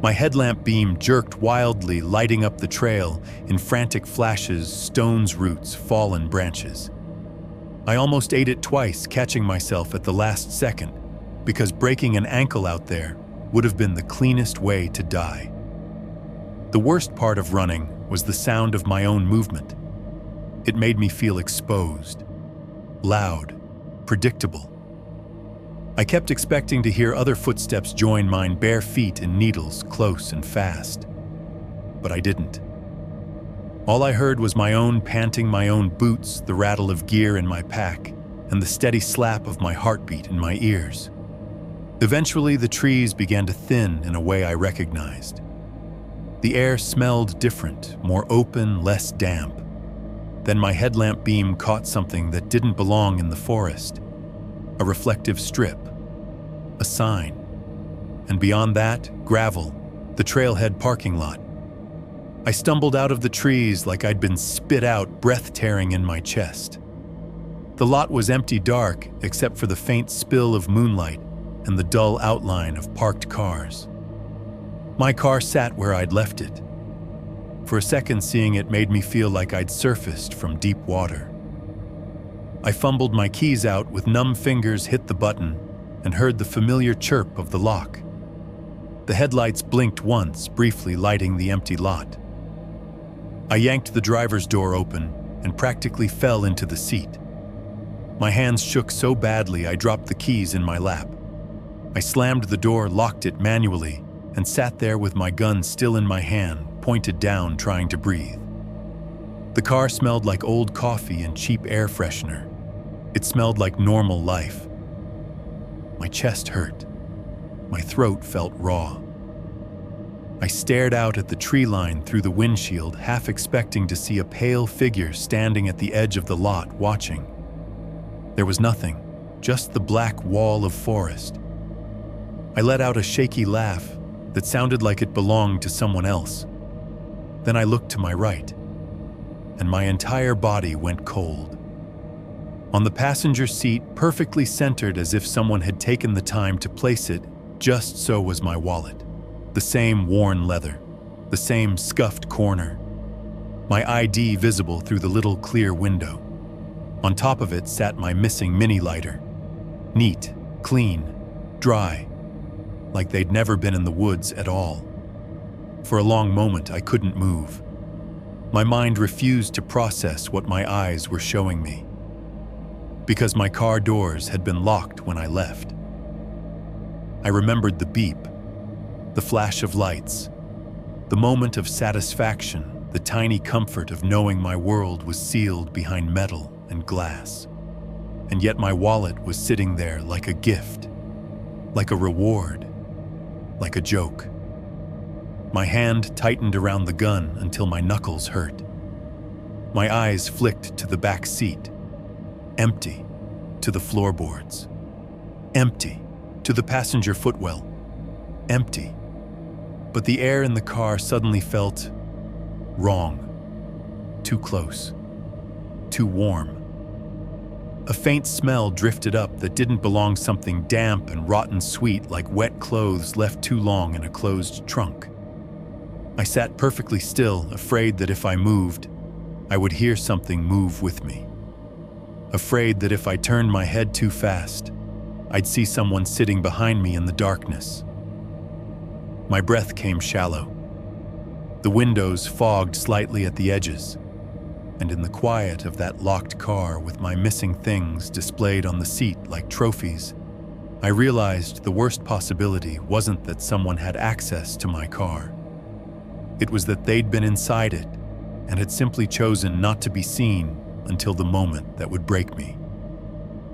My headlamp beam jerked wildly, lighting up the trail in frantic flashes, stones, roots, fallen branches. I almost ate it twice, catching myself at the last second, because breaking an ankle out there would have been the cleanest way to die. The worst part of running was the sound of my own movement. It made me feel exposed, loud, predictable. I kept expecting to hear other footsteps join mine, bare feet in needles, close and fast. But I didn't. All I heard was my own panting, my own boots, the rattle of gear in my pack, and the steady slap of my heartbeat in my ears. Eventually, the trees began to thin in a way I recognized. The air smelled different, more open, less damp. Then my headlamp beam caught something that didn't belong in the forest. A reflective strip. A sign. And beyond that, gravel. the trailhead parking lot. I stumbled out of the trees like I'd been spit out, breath tearing in my chest. The lot was empty dark except for the faint spill of moonlight and the dull outline of parked cars. My car sat where I'd left it. For a second, seeing it made me feel like I'd surfaced from deep water. I fumbled my keys out with numb fingers, hit the button, and heard the familiar chirp of the lock. The headlights blinked once, briefly lighting the empty lot. I yanked the driver's door open and practically fell into the seat. My hands shook so badly I dropped the keys in my lap. I slammed the door, locked it manually, and sat there with my gun still in my hand, pointed down, trying to breathe. The car smelled like old coffee and cheap air freshener. It smelled like normal life. My chest hurt. My throat felt raw. I stared out at the tree line through the windshield, half expecting to see a pale figure standing at the edge of the lot watching. There was nothing, just the black wall of forest. I let out a shaky laugh that sounded like it belonged to someone else. Then I looked to my right, and my entire body went cold. On the passenger seat, perfectly centered as if someone had taken the time to place it, just so was my wallet. The same worn leather, the same scuffed corner. My ID visible through the little clear window. On top of it sat my missing mini lighter. Neat, clean, dry, like they'd never been in the woods at all. For a long moment, I couldn't move. My mind refused to process what my eyes were showing me, because my car doors had been locked when I left. I remembered the beep, the flash of lights, the moment of satisfaction, the tiny comfort of knowing my world was sealed behind metal and glass. And yet my wallet was sitting there like a gift, like a reward, like a joke. My hand tightened around the gun until my knuckles hurt. My eyes flicked to the back seat, empty, to the floorboards, empty, to the passenger footwell, empty. But the air in the car suddenly felt wrong, too close, too warm. A faint smell drifted up that didn't belong, something damp and rotten sweet like wet clothes left too long in a closed trunk. I sat perfectly still, afraid that if I moved, I would hear something move with me. Afraid that if I turned my head too fast, I'd see someone sitting behind me in the darkness. My breath came shallow. The windows fogged slightly at the edges, and in the quiet of that locked car with my missing things displayed on the seat like trophies, I realized the worst possibility wasn't that someone had access to my car. It was that they'd been inside it and had simply chosen not to be seen until the moment that would break me.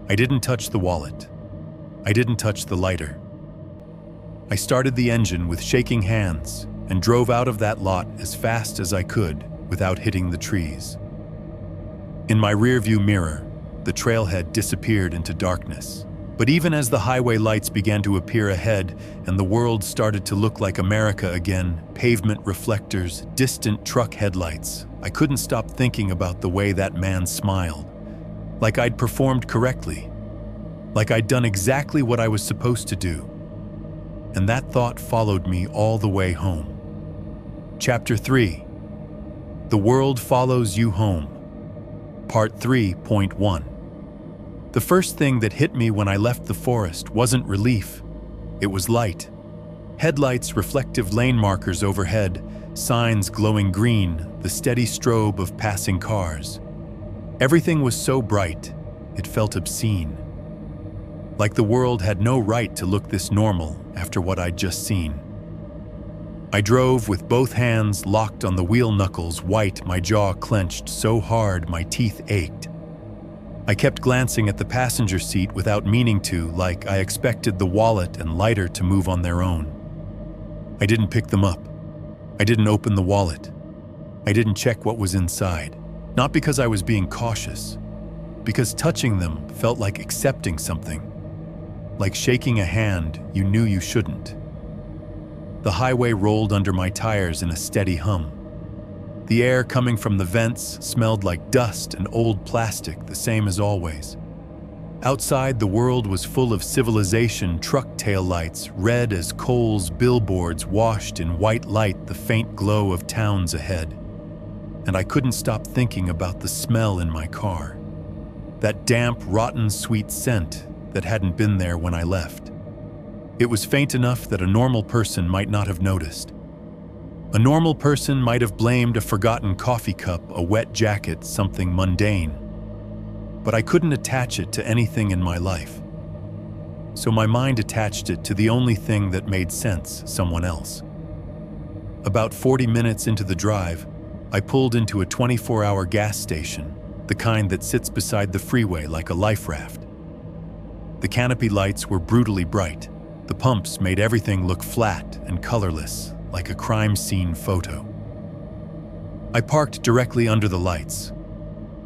I didn't touch the wallet. I didn't touch the lighter. I started the engine with shaking hands and drove out of that lot as fast as I could without hitting the trees. In my rearview mirror, the trailhead disappeared into darkness. But even as the highway lights began to appear ahead and the world started to look like America again, pavement reflectors, distant truck headlights, I couldn't stop thinking about the way that man smiled. Like I'd performed correctly. Like I'd done exactly what I was supposed to do. And that thought followed me all the way home. Chapter 3. The World Follows You Home. Part 3.1. The first thing that hit me when I left the forest wasn't relief. It was light. Headlights, reflective lane markers overhead, signs glowing green, the steady strobe of passing cars. Everything was so bright, it felt obscene. Like the world had no right to look this normal after what I'd just seen. I drove with both hands locked on the wheel knuckles, white, my jaw clenched so hard my teeth ached. I kept glancing at the passenger seat without meaning to, like I expected the wallet and lighter to move on their own. I didn't pick them up. I didn't open the wallet. I didn't check what was inside. Not because I was being cautious, because touching them felt like accepting something. Like shaking a hand you knew you shouldn't. The highway rolled under my tires in a steady hum. The air coming from the vents smelled like dust and old plastic, the same as always. Outside, the world was full of civilization, truck taillights, red as coals, billboards washed in white light, the faint glow of towns ahead. And I couldn't stop thinking about the smell in my car. That damp, rotten, sweet scent that hadn't been there when I left. It was faint enough that a normal person might not have noticed. A normal person might have blamed a forgotten coffee cup, a wet jacket, something mundane. But I couldn't attach it to anything in my life. So my mind attached it to the only thing that made sense, someone else. About 40 minutes into the drive, I pulled into a 24-hour gas station, the kind that sits beside the freeway like a life raft. The canopy lights were brutally bright. The pumps made everything look flat and colorless, like a crime scene photo. I parked directly under the lights.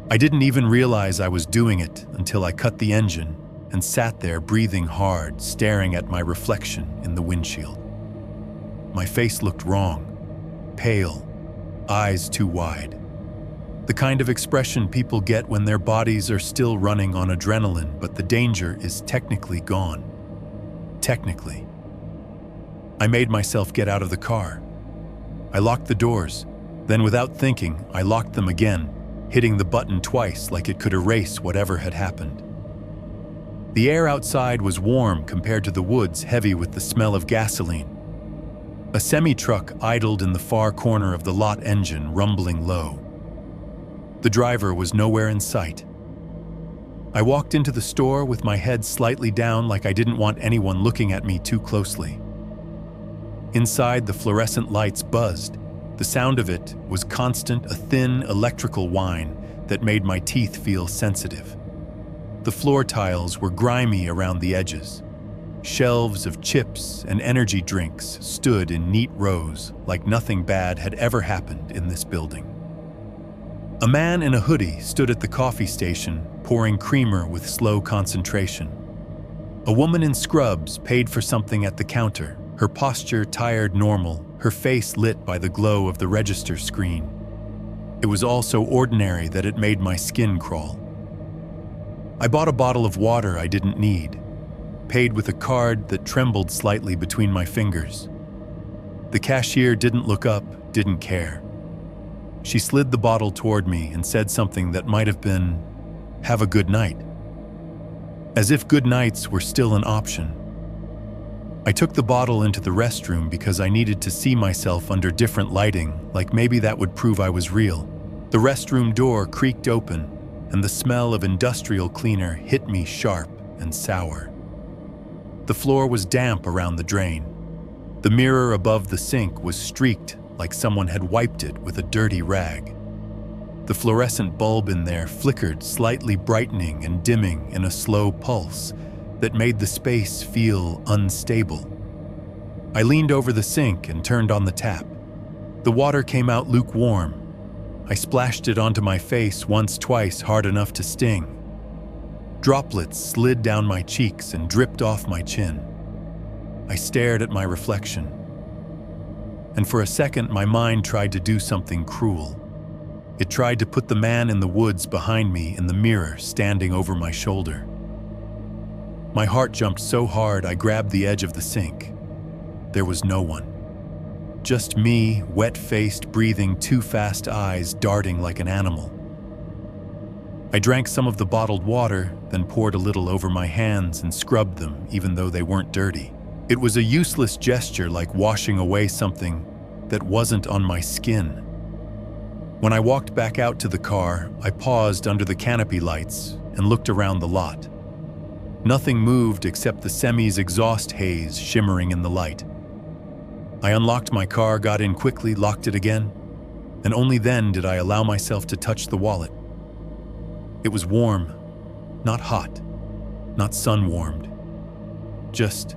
I didn't even realize I was doing it until I cut the engine and sat there breathing hard, staring at my reflection in the windshield. My face looked wrong, pale, eyes too wide. The kind of expression people get when their bodies are still running on adrenaline, but the danger is technically gone. Technically. I made myself get out of the car. I locked the doors, then without thinking, I locked them again, hitting the button twice like it could erase whatever had happened. The air outside was warm compared to the woods, heavy with the smell of gasoline. A semi-truck idled in the far corner of the lot, engine rumbling low. The driver was nowhere in sight. I walked into the store with my head slightly down, like I didn't want anyone looking at me too closely. Inside, the fluorescent lights buzzed. The sound of it was constant, a thin electrical whine that made my teeth feel sensitive. The floor tiles were grimy around the edges. Shelves of chips and energy drinks stood in neat rows, like nothing bad had ever happened in this building. A man in a hoodie stood at the coffee station, pouring creamer with slow concentration. A woman in scrubs paid for something at the counter, her posture tired normal, her face lit by the glow of the register screen. It was all so ordinary that it made my skin crawl. I bought a bottle of water I didn't need, paid with a card that trembled slightly between my fingers. The cashier didn't look up, didn't care. She slid the bottle toward me and said something that might have been, "Have a good night." As if good nights were still an option. I took the bottle into the restroom because I needed to see myself under different lighting, like maybe that would prove I was real. The restroom door creaked open, and the smell of industrial cleaner hit me sharp and sour. The floor was damp around the drain. The mirror above the sink was streaked like someone had wiped it with a dirty rag. The fluorescent bulb in there flickered, slightly brightening and dimming in a slow pulse that made the space feel unstable. I leaned over the sink and turned on the tap. The water came out lukewarm. I splashed it onto my face once, twice, hard enough to sting. Droplets slid down my cheeks and dripped off my chin. I stared at my reflection. And for a second, my mind tried to do something cruel. It tried to put the man in the woods behind me in the mirror, standing over my shoulder. My heart jumped so hard I grabbed the edge of the sink. There was no one. Just me, wet-faced, breathing, too fast, eyes darting like an animal. I drank some of the bottled water, then poured a little over my hands and scrubbed them, even though they weren't dirty. It was a useless gesture, like washing away something that wasn't on my skin. When I walked back out to the car, I paused under the canopy lights and looked around the lot. Nothing moved except the semi's exhaust haze shimmering in the light. I unlocked my car, got in quickly, locked it again, and only then did I allow myself to touch the wallet. It was warm, not hot, not sun-warmed, just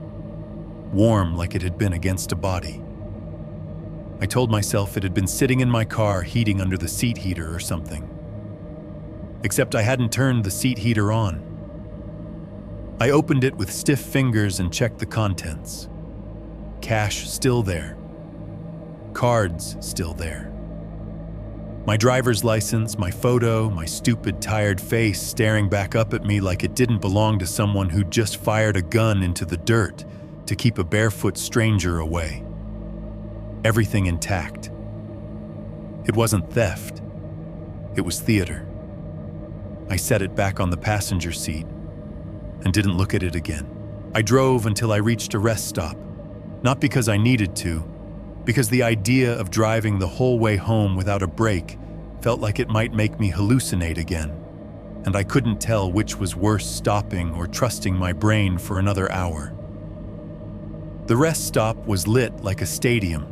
warm like it had been against a body. I told myself it had been sitting in my car heating under the seat heater or something. Except I hadn't turned the seat heater on. I opened it with stiff fingers and checked the contents. Cash still there. Cards still there. My driver's license, my photo, my stupid, tired face staring back up at me like it didn't belong to someone who'd just fired a gun into the dirt to keep a barefoot stranger away. Everything intact. It wasn't theft. It was theater. I set it back on the passenger seat and didn't look at it again. I drove until I reached a rest stop, not because I needed to, because the idea of driving the whole way home without a break felt like it might make me hallucinate again, and I couldn't tell which was worse, stopping or trusting my brain for another hour. The rest stop was lit like a stadium.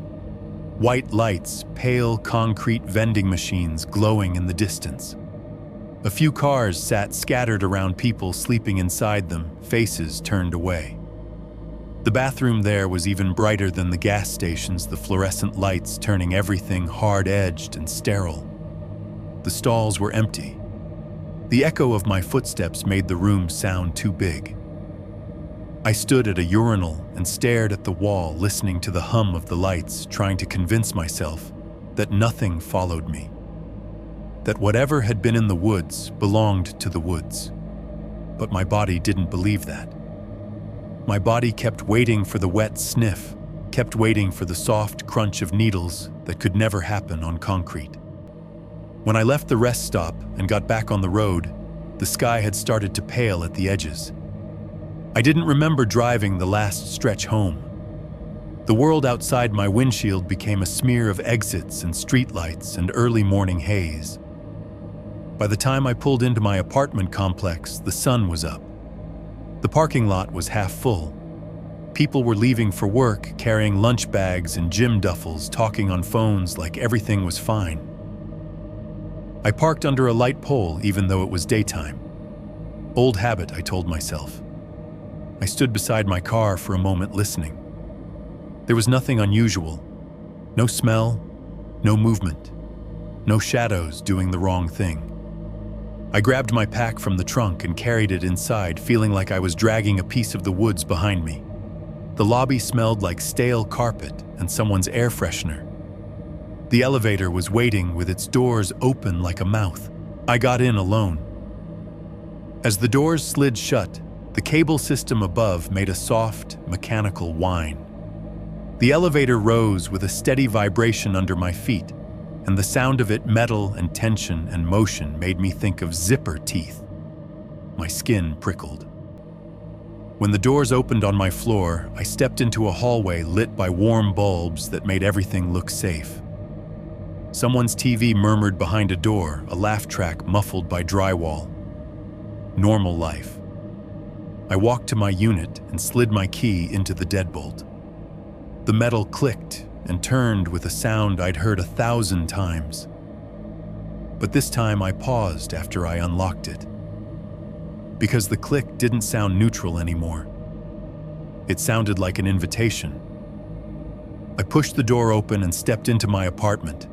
White lights, pale concrete vending machines glowing in the distance. A few cars sat scattered around people sleeping inside them, faces turned away. The bathroom there was even brighter than the gas stations, the fluorescent lights turning everything hard-edged and sterile. The stalls were empty. The echo of my footsteps made the room sound too big. I stood at a urinal and stared at the wall, listening to the hum of the lights, trying to convince myself that nothing followed me. That whatever had been in the woods belonged to the woods. But my body didn't believe that. My body kept waiting for the wet sniff, kept waiting for the soft crunch of needles that could never happen on concrete. When I left the rest stop and got back on the road, the sky had started to pale at the edges. I didn't remember driving the last stretch home. The world outside my windshield became a smear of exits and streetlights and early morning haze. By the time I pulled into my apartment complex, the sun was up. The parking lot was half full. People were leaving for work, carrying lunch bags and gym duffels, talking on phones like everything was fine. I parked under a light pole even though it was daytime. Old habit, I told myself. I stood beside my car for a moment listening. There was nothing unusual. No smell, no movement, no shadows doing the wrong thing. I grabbed my pack from the trunk and carried it inside, feeling like I was dragging a piece of the woods behind me. The lobby smelled like stale carpet and someone's air freshener. The elevator was waiting with its doors open like a mouth. I got in alone. As the doors slid shut, the cable system above made a soft, mechanical whine. The elevator rose with a steady vibration under my feet, and the sound of it, metal and tension and motion, made me think of zipper teeth. My skin prickled. When the doors opened on my floor, I stepped into a hallway lit by warm bulbs that made everything look safe. Someone's TV murmured behind a door, a laugh track muffled by drywall. Normal life. I walked to my unit and slid my key into the deadbolt. The metal clicked and turned with a sound I'd heard 1,000 times. But this time I paused after I unlocked it. Because the click didn't sound neutral anymore. It sounded like an invitation. I pushed the door open and stepped into my apartment,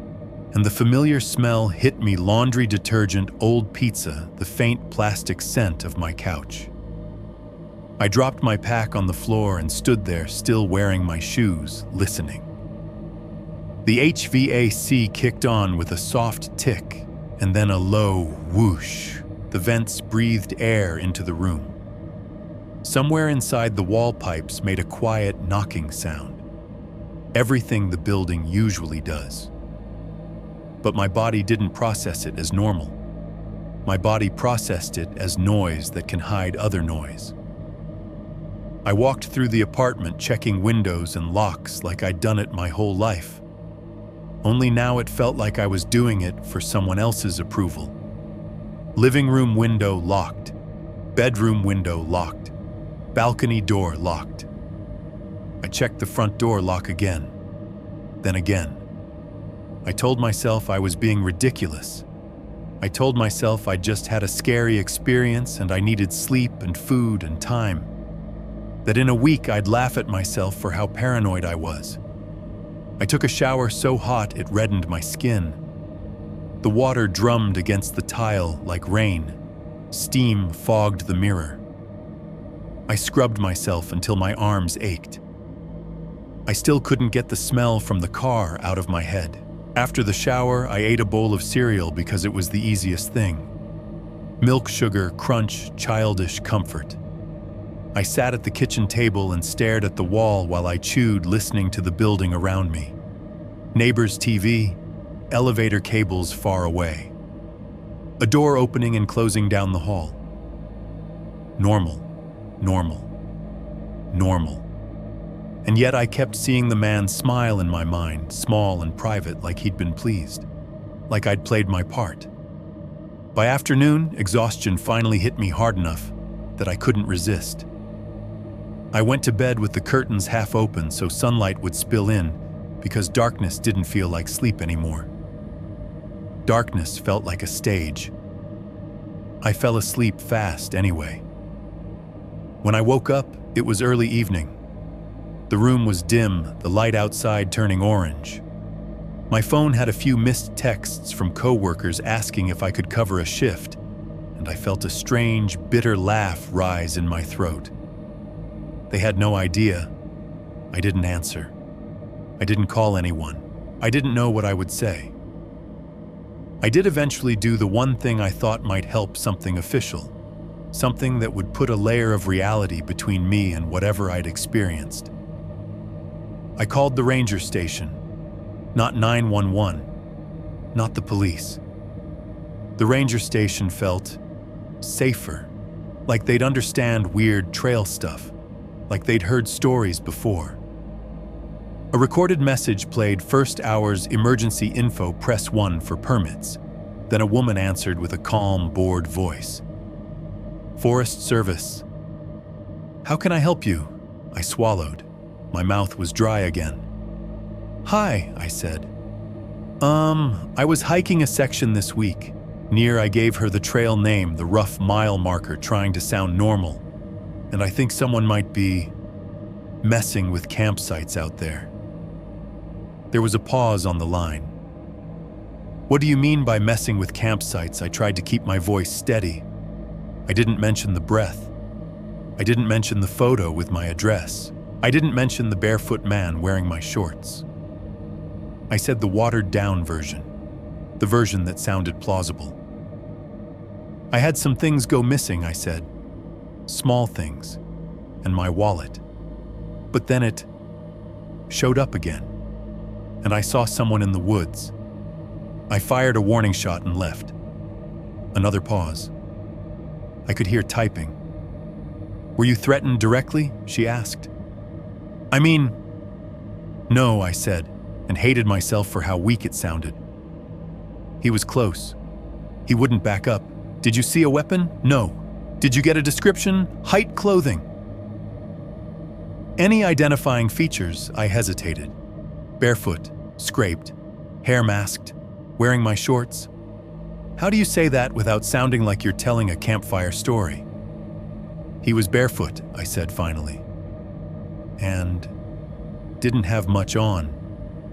and the familiar smell hit me: laundry detergent, old pizza, the faint plastic scent of my couch. I dropped my pack on the floor and stood there, still wearing my shoes, listening. The HVAC kicked on with a soft tick, and then a low whoosh. The vents breathed air into the room. Somewhere inside, the wall pipes made a quiet knocking sound. Everything the building usually does. But my body didn't process it as normal. My body processed it as noise that can hide other noise. I walked through the apartment, checking windows and locks like I'd done it my whole life. Only now it felt like I was doing it for someone else's approval. Living room window locked. Bedroom window locked. Balcony door locked. I checked the front door lock again. Then again. I told myself I was being ridiculous. I told myself I'd just had a scary experience and I needed sleep and food and time. That in a week I'd laugh at myself for how paranoid I was. I took a shower so hot it reddened my skin. The water drummed against the tile like rain. Steam fogged the mirror. I scrubbed myself until my arms ached. I still couldn't get the smell from the car out of my head. After the shower, I ate a bowl of cereal because it was the easiest thing. Milk, sugar, crunch, childish comfort. I sat at the kitchen table and stared at the wall while I chewed, listening to the building around me. Neighbors' TV, elevator cables far away. A door opening and closing down the hall. Normal, normal, normal. And yet I kept seeing the man smile in my mind, small and private, like he'd been pleased, like I'd played my part. By afternoon, exhaustion finally hit me hard enough that I couldn't resist. I went to bed with the curtains half open so sunlight would spill in, because darkness didn't feel like sleep anymore. Darkness felt like a stage. I fell asleep fast anyway. When I woke up, it was early evening. The room was dim, the light outside turning orange. My phone had a few missed texts from coworkers asking if I could cover a shift, and I felt a strange, bitter laugh rise in my throat. They had no idea. I didn't answer. I didn't call anyone. I didn't know what I would say. I did eventually do the one thing I thought might help, something official, something that would put a layer of reality between me and whatever I'd experienced. I called the ranger station, not 911, not the police. The ranger station felt safer, like they'd understand weird trail stuff, like they'd heard stories before. A recorded message played, "First hours emergency info, press 1 for permits." Then a woman answered with a calm, bored voice. "Forest Service." "How can I help you?" I swallowed. My mouth was dry again. "Hi," I said. I was hiking a section this week. I gave her the trail name, the rough mile marker, trying to sound normal. And I think someone might be messing with campsites out there. There was a pause on the line. "What do you mean by messing with campsites?" I tried to keep my voice steady. I didn't mention the breath. I didn't mention the photo with my address. I didn't mention the barefoot man wearing my shorts. I said the watered-down version, the version that sounded plausible. "I had some things go missing," I said. "Small things, and my wallet. But then it showed up again, and I saw someone in the woods. I fired a warning shot and left." Another pause. I could hear typing. "Were you threatened directly?" she asked. "I mean..." "No," I said, and hated myself for how weak it sounded. He was close. He wouldn't back up. "Did you see a weapon?" "No." "Did you get a description? Height, clothing?" Any identifying features? I hesitated. Barefoot, scraped, hair masked, wearing my shorts. How do you say that without sounding like you're telling a campfire story? "He was barefoot," I said finally. "And didn't have much on,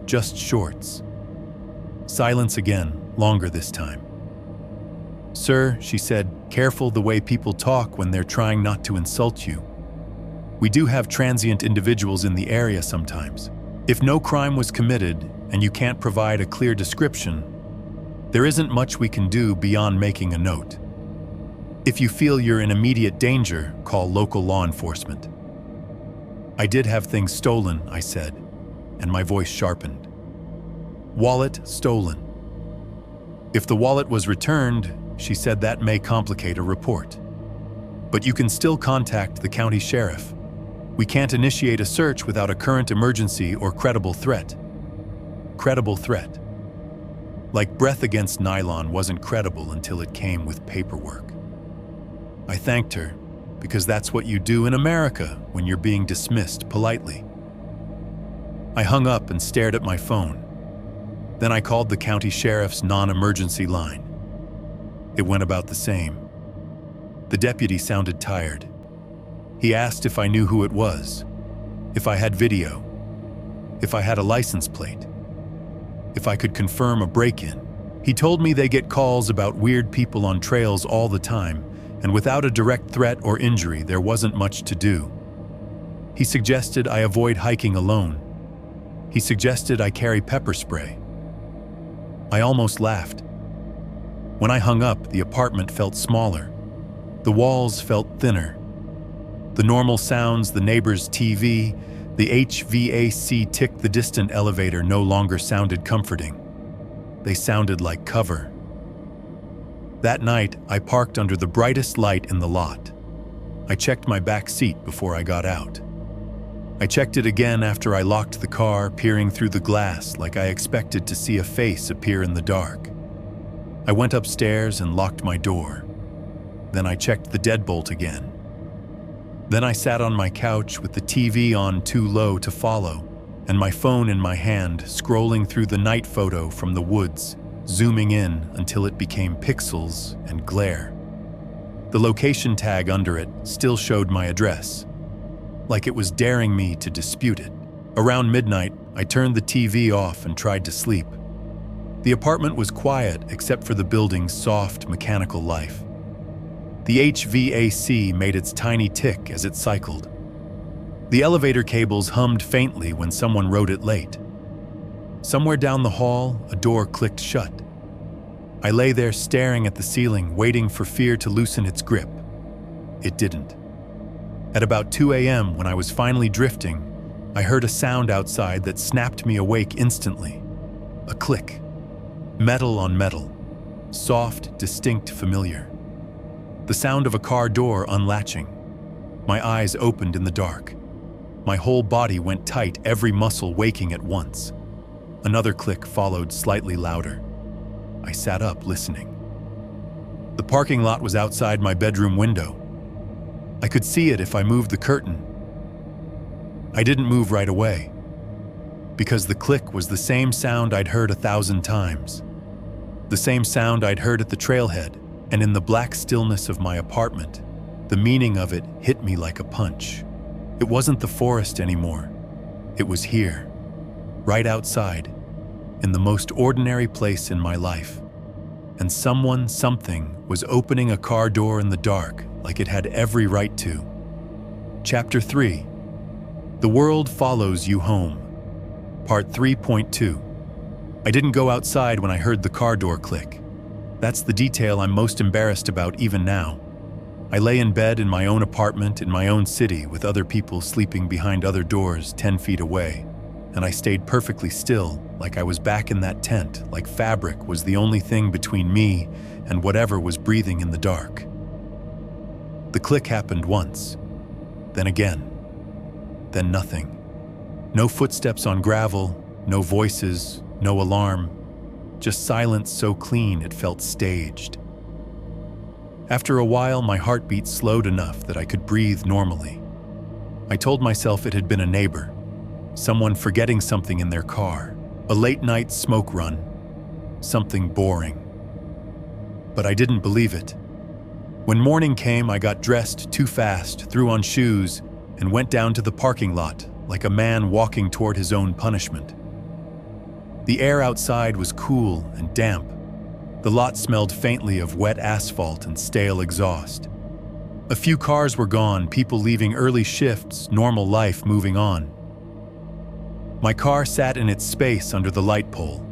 just shorts." Silence again, longer this time. "Sir," she said, "careful the way people talk when they're trying not to insult you. We do have transient individuals in the area sometimes. If no crime was committed and you can't provide a clear description, there isn't much we can do beyond making a note. If you feel you're in immediate danger, call local law enforcement." "I did have things stolen," I said, and my voice sharpened. "Wallet stolen." "If the wallet was returned," she said, "that may complicate a report. But you can still contact the county sheriff. We can't initiate a search without a current emergency or credible threat." Credible threat. Like breath against nylon wasn't credible until it came with paperwork. I thanked her, because that's what you do in America when you're being dismissed politely. I hung up and stared at my phone. Then I called the county sheriff's non-emergency line. It went about the same. The deputy sounded tired. He asked if I knew who it was, if I had video, if I had a license plate, if I could confirm a break-in. He told me they get calls about weird people on trails all the time, and without a direct threat or injury, there wasn't much to do. He suggested I avoid hiking alone, He suggested I carry pepper spray. I almost laughed. When I hung up, the apartment felt smaller. The walls felt thinner. The normal sounds, the neighbor's TV, the HVAC tick, the distant elevator no longer sounded comforting. They sounded like cover. That night, I parked under the brightest light in the lot. I checked my back seat before I got out. I checked it again after I locked the car, peering through the glass like I expected to see a face appear in the dark. I went upstairs and locked my door. Then I checked the deadbolt again. Then I sat on my couch with the TV on too low to follow, and my phone in my hand, scrolling through the night photo from the woods, zooming in until it became pixels and glare. The location tag under it still showed my address, like it was daring me to dispute it. Around midnight, I turned the TV off and tried to sleep. The apartment was quiet except for the building's soft, mechanical life. The HVAC made its tiny tick as it cycled. The elevator cables hummed faintly when someone rode it late. Somewhere down the hall, a door clicked shut. I lay there staring at the ceiling, waiting for fear to loosen its grip. It didn't. At about 2 a.m., when I was finally drifting, I heard a sound outside that snapped me awake instantly. A click. Metal on metal. Soft, distinct, familiar. The sound of a car door unlatching. My eyes opened in the dark. My whole body went tight, every muscle waking at once. Another click followed, slightly louder. I sat up, listening. The parking lot was outside my bedroom window. I could see it if I moved the curtain. I didn't move right away, because the click was the same sound I'd heard 1,000 times. The same sound I'd heard at the trailhead, and in the black stillness of my apartment, the meaning of it hit me like a punch. It wasn't the forest anymore. It was here, right outside, in the most ordinary place in my life. And something was opening a car door in the dark like it had every right to. Chapter 3. The World Follows You Home. Part 3.2. I didn't go outside when I heard the car door click. That's the detail I'm most embarrassed about even now. I lay in bed in my own apartment in my own city with other people sleeping behind other doors 10 feet away, and I stayed perfectly still, like I was back in that tent, like fabric was the only thing between me and whatever was breathing in the dark. The click happened once, then again, then nothing. No footsteps on gravel, no voices, no alarm, just silence so clean it felt staged. After a while, my heartbeat slowed enough that I could breathe normally. I told myself it had been a neighbor, someone forgetting something in their car, a late-night smoke run, something boring. But I didn't believe it. When morning came, I got dressed too fast, threw on shoes, and went down to the parking lot like a man walking toward his own punishment. The air outside was cool and damp. The lot smelled faintly of wet asphalt and stale exhaust. A few cars were gone, people leaving early shifts, normal life moving on. My car sat in its space under the light pole.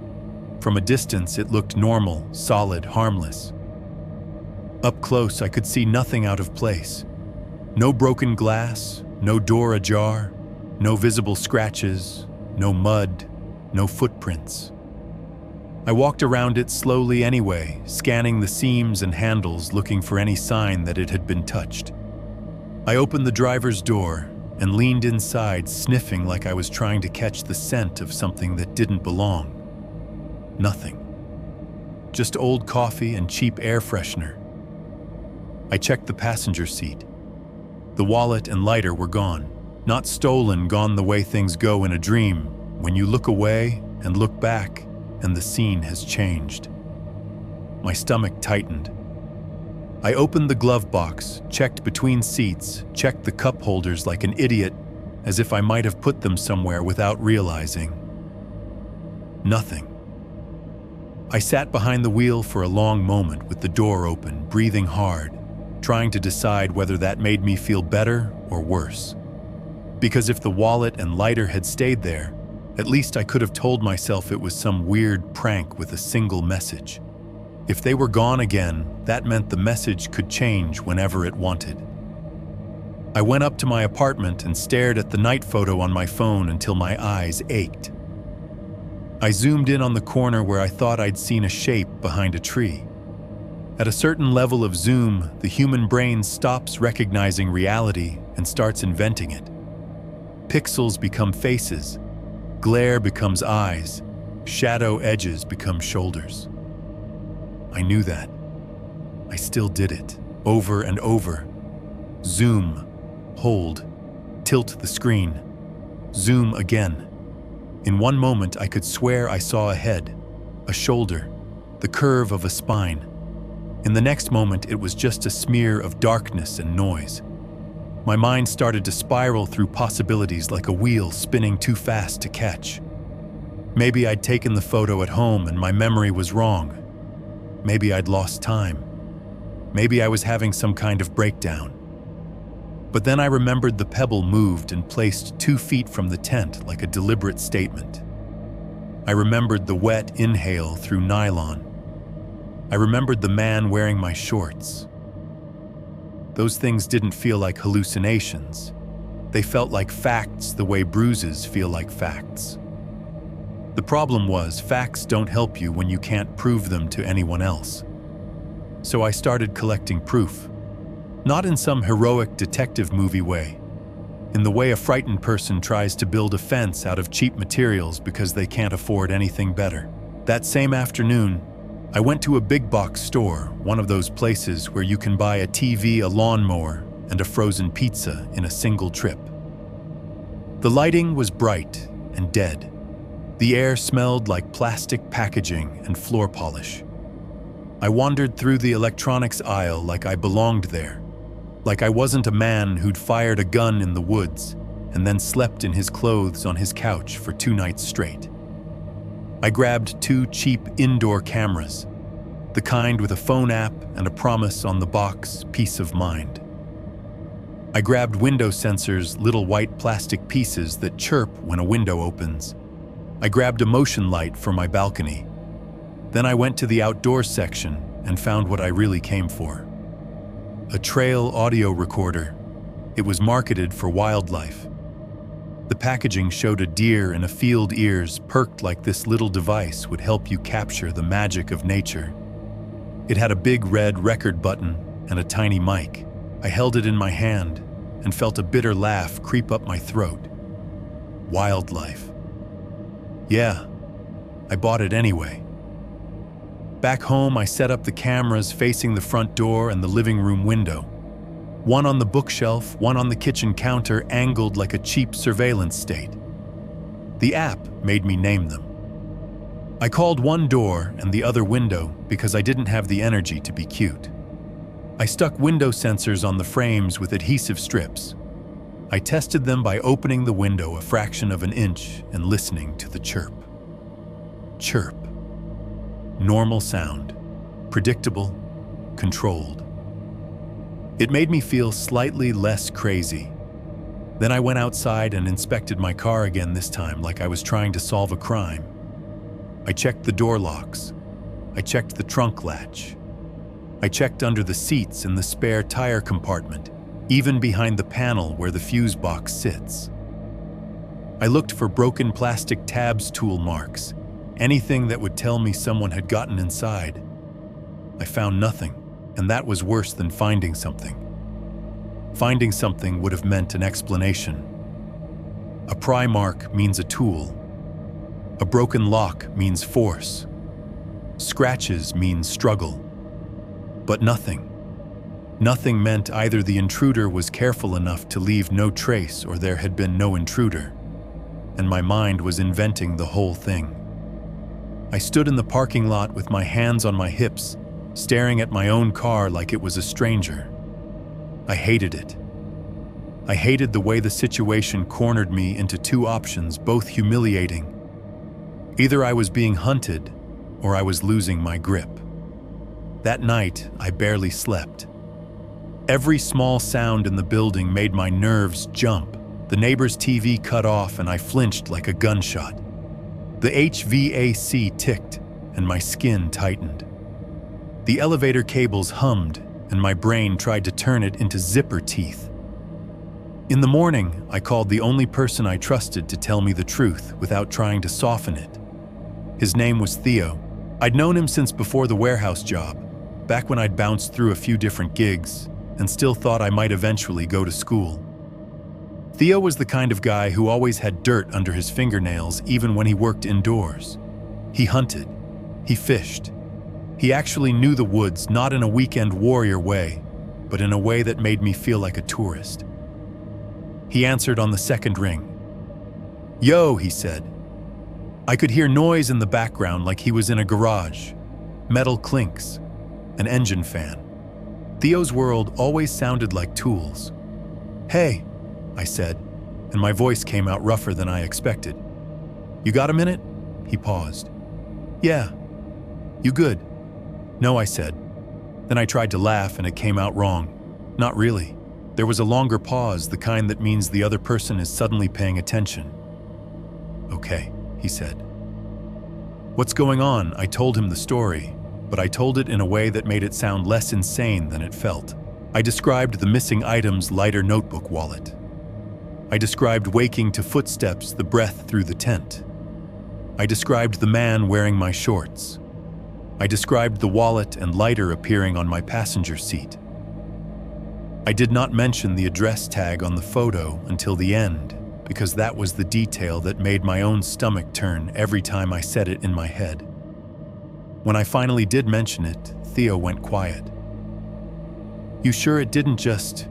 From a distance, it looked normal, solid, harmless. Up close, I could see nothing out of place. No broken glass, no door ajar, no visible scratches, no mud, no footprints. I walked around it slowly anyway, scanning the seams and handles, looking for any sign that it had been touched. I opened the driver's door and leaned inside, sniffing like I was trying to catch the scent of something that didn't belong. Nothing. Just old coffee and cheap air freshener. I checked the passenger seat. The wallet and lighter were gone. Not stolen, gone the way things go in a dream, when you look away and look back and the scene has changed. My stomach tightened. I opened the glove box, checked between seats, checked the cup holders like an idiot, as if I might have put them somewhere without realizing. Nothing. I sat behind the wheel for a long moment with the door open, breathing hard, trying to decide whether that made me feel better or worse. Because if the wallet and lighter had stayed there, At least I could have told myself it was some weird prank with a single message. If they were gone again, that meant the message could change whenever it wanted. I went up to my apartment and stared at the night photo on my phone until my eyes ached. I zoomed in on the corner where I thought I'd seen a shape behind a tree. At a certain level of zoom, the human brain stops recognizing reality and starts inventing it. Pixels become faces, glare becomes eyes, shadow edges become shoulders. I knew that. I still did it, over and over. Zoom, hold, tilt the screen, zoom again. In one moment, I could swear I saw a head, a shoulder, the curve of a spine. In the next moment, it was just a smear of darkness and noise. My mind started to spiral through possibilities like a wheel spinning too fast to catch. Maybe I'd taken the photo at home and my memory was wrong. Maybe I'd lost time. Maybe I was having some kind of breakdown. But then I remembered the pebble moved and placed 2 feet from the tent like a deliberate statement. I remembered the wet inhale through nylon. I remembered the man wearing my shorts. Those things didn't feel like hallucinations. They felt like facts the way bruises feel like facts. The problem was, facts don't help you when you can't prove them to anyone else. So I started collecting proof. Not in some heroic detective movie way. In the way a frightened person tries to build a fence out of cheap materials because they can't afford anything better. That same afternoon, I went to a big box store, one of those places where you can buy a TV, a lawnmower, and a frozen pizza in a single trip. The lighting was bright and dead. The air smelled like plastic packaging and floor polish. I wandered through the electronics aisle like I belonged there, like I wasn't a man who'd fired a gun in the woods and then slept in his clothes on his couch for 2 nights straight. I grabbed 2 cheap indoor cameras, the kind with a phone app and a promise on the box, peace of mind. I grabbed window sensors, little white plastic pieces that chirp when a window opens. I grabbed a motion light for my balcony. Then I went to the outdoors section and found what I really came for. A trail audio recorder. It was marketed for wildlife. The packaging showed a deer and a field ears perked like this little device would help you capture the magic of nature. It had a big red record button and a tiny mic. I held it in my hand and felt a bitter laugh creep up my throat. Wildlife. Yeah, I bought it anyway. Back home, I set up the cameras facing the front door and the living room window. One on the bookshelf, one on the kitchen counter, angled like a cheap surveillance state. The app made me name them. I called one door and the other window because I didn't have the energy to be cute. I stuck window sensors on the frames with adhesive strips. I tested them by opening the window a fraction of an inch and listening to the chirp. Chirp. Normal sound. Predictable. Controlled. It made me feel slightly less crazy. Then I went outside and inspected my car again, this time like I was trying to solve a crime. I checked the door locks. I checked the trunk latch. I checked under the seats in the spare tire compartment, even behind the panel where the fuse box sits. I looked for broken plastic tabs, tool marks, anything that would tell me someone had gotten inside. I found nothing. And that was worse than finding something. Finding something would have meant an explanation. A pry mark means a tool. A broken lock means force. Scratches mean struggle. But nothing. Nothing meant either the intruder was careful enough to leave no trace or there had been no intruder. And my mind was inventing the whole thing. I stood in the parking lot with my hands on my hips, staring at my own car like it was a stranger. I hated it. I hated the way the situation cornered me into 2 options, both humiliating. Either I was being hunted, or I was losing my grip. That night, I barely slept. Every small sound in the building made my nerves jump. The neighbor's TV cut off and I flinched like a gunshot. The HVAC ticked, and my skin tightened. The elevator cables hummed, and my brain tried to turn it into zipper teeth. In the morning, I called the only person I trusted to tell me the truth without trying to soften it. His name was Theo. I'd known him since before the warehouse job, back when I'd bounced through a few different gigs and still thought I might eventually go to school. Theo was the kind of guy who always had dirt under his fingernails even when he worked indoors. He hunted. He fished. He actually knew the woods, not in a weekend warrior way, but in a way that made me feel like a tourist. He answered on the second ring. "Yo," he said. I could hear noise in the background like he was in a garage. Metal clinks. An engine fan. Theo's world always sounded like tools. "Hey," I said, and my voice came out rougher than I expected. "You got a minute?" He paused. "Yeah." "You good?" "No," I said. Then I tried to laugh and it came out wrong. Not really. There was a longer pause, the kind that means the other person is suddenly paying attention. "Okay," he said. "What's going on?" I told him the story, but I told it in a way that made it sound less insane than it felt. I described the missing item's lighter notebook wallet. I described waking to footsteps, the breath through the tent. I described the man wearing my shorts. I described the wallet and lighter appearing on my passenger seat. I did not mention the address tag on the photo until the end, because that was the detail that made my own stomach turn every time I said it in my head. When I finally did mention it, Theo went quiet. "You sure it didn't just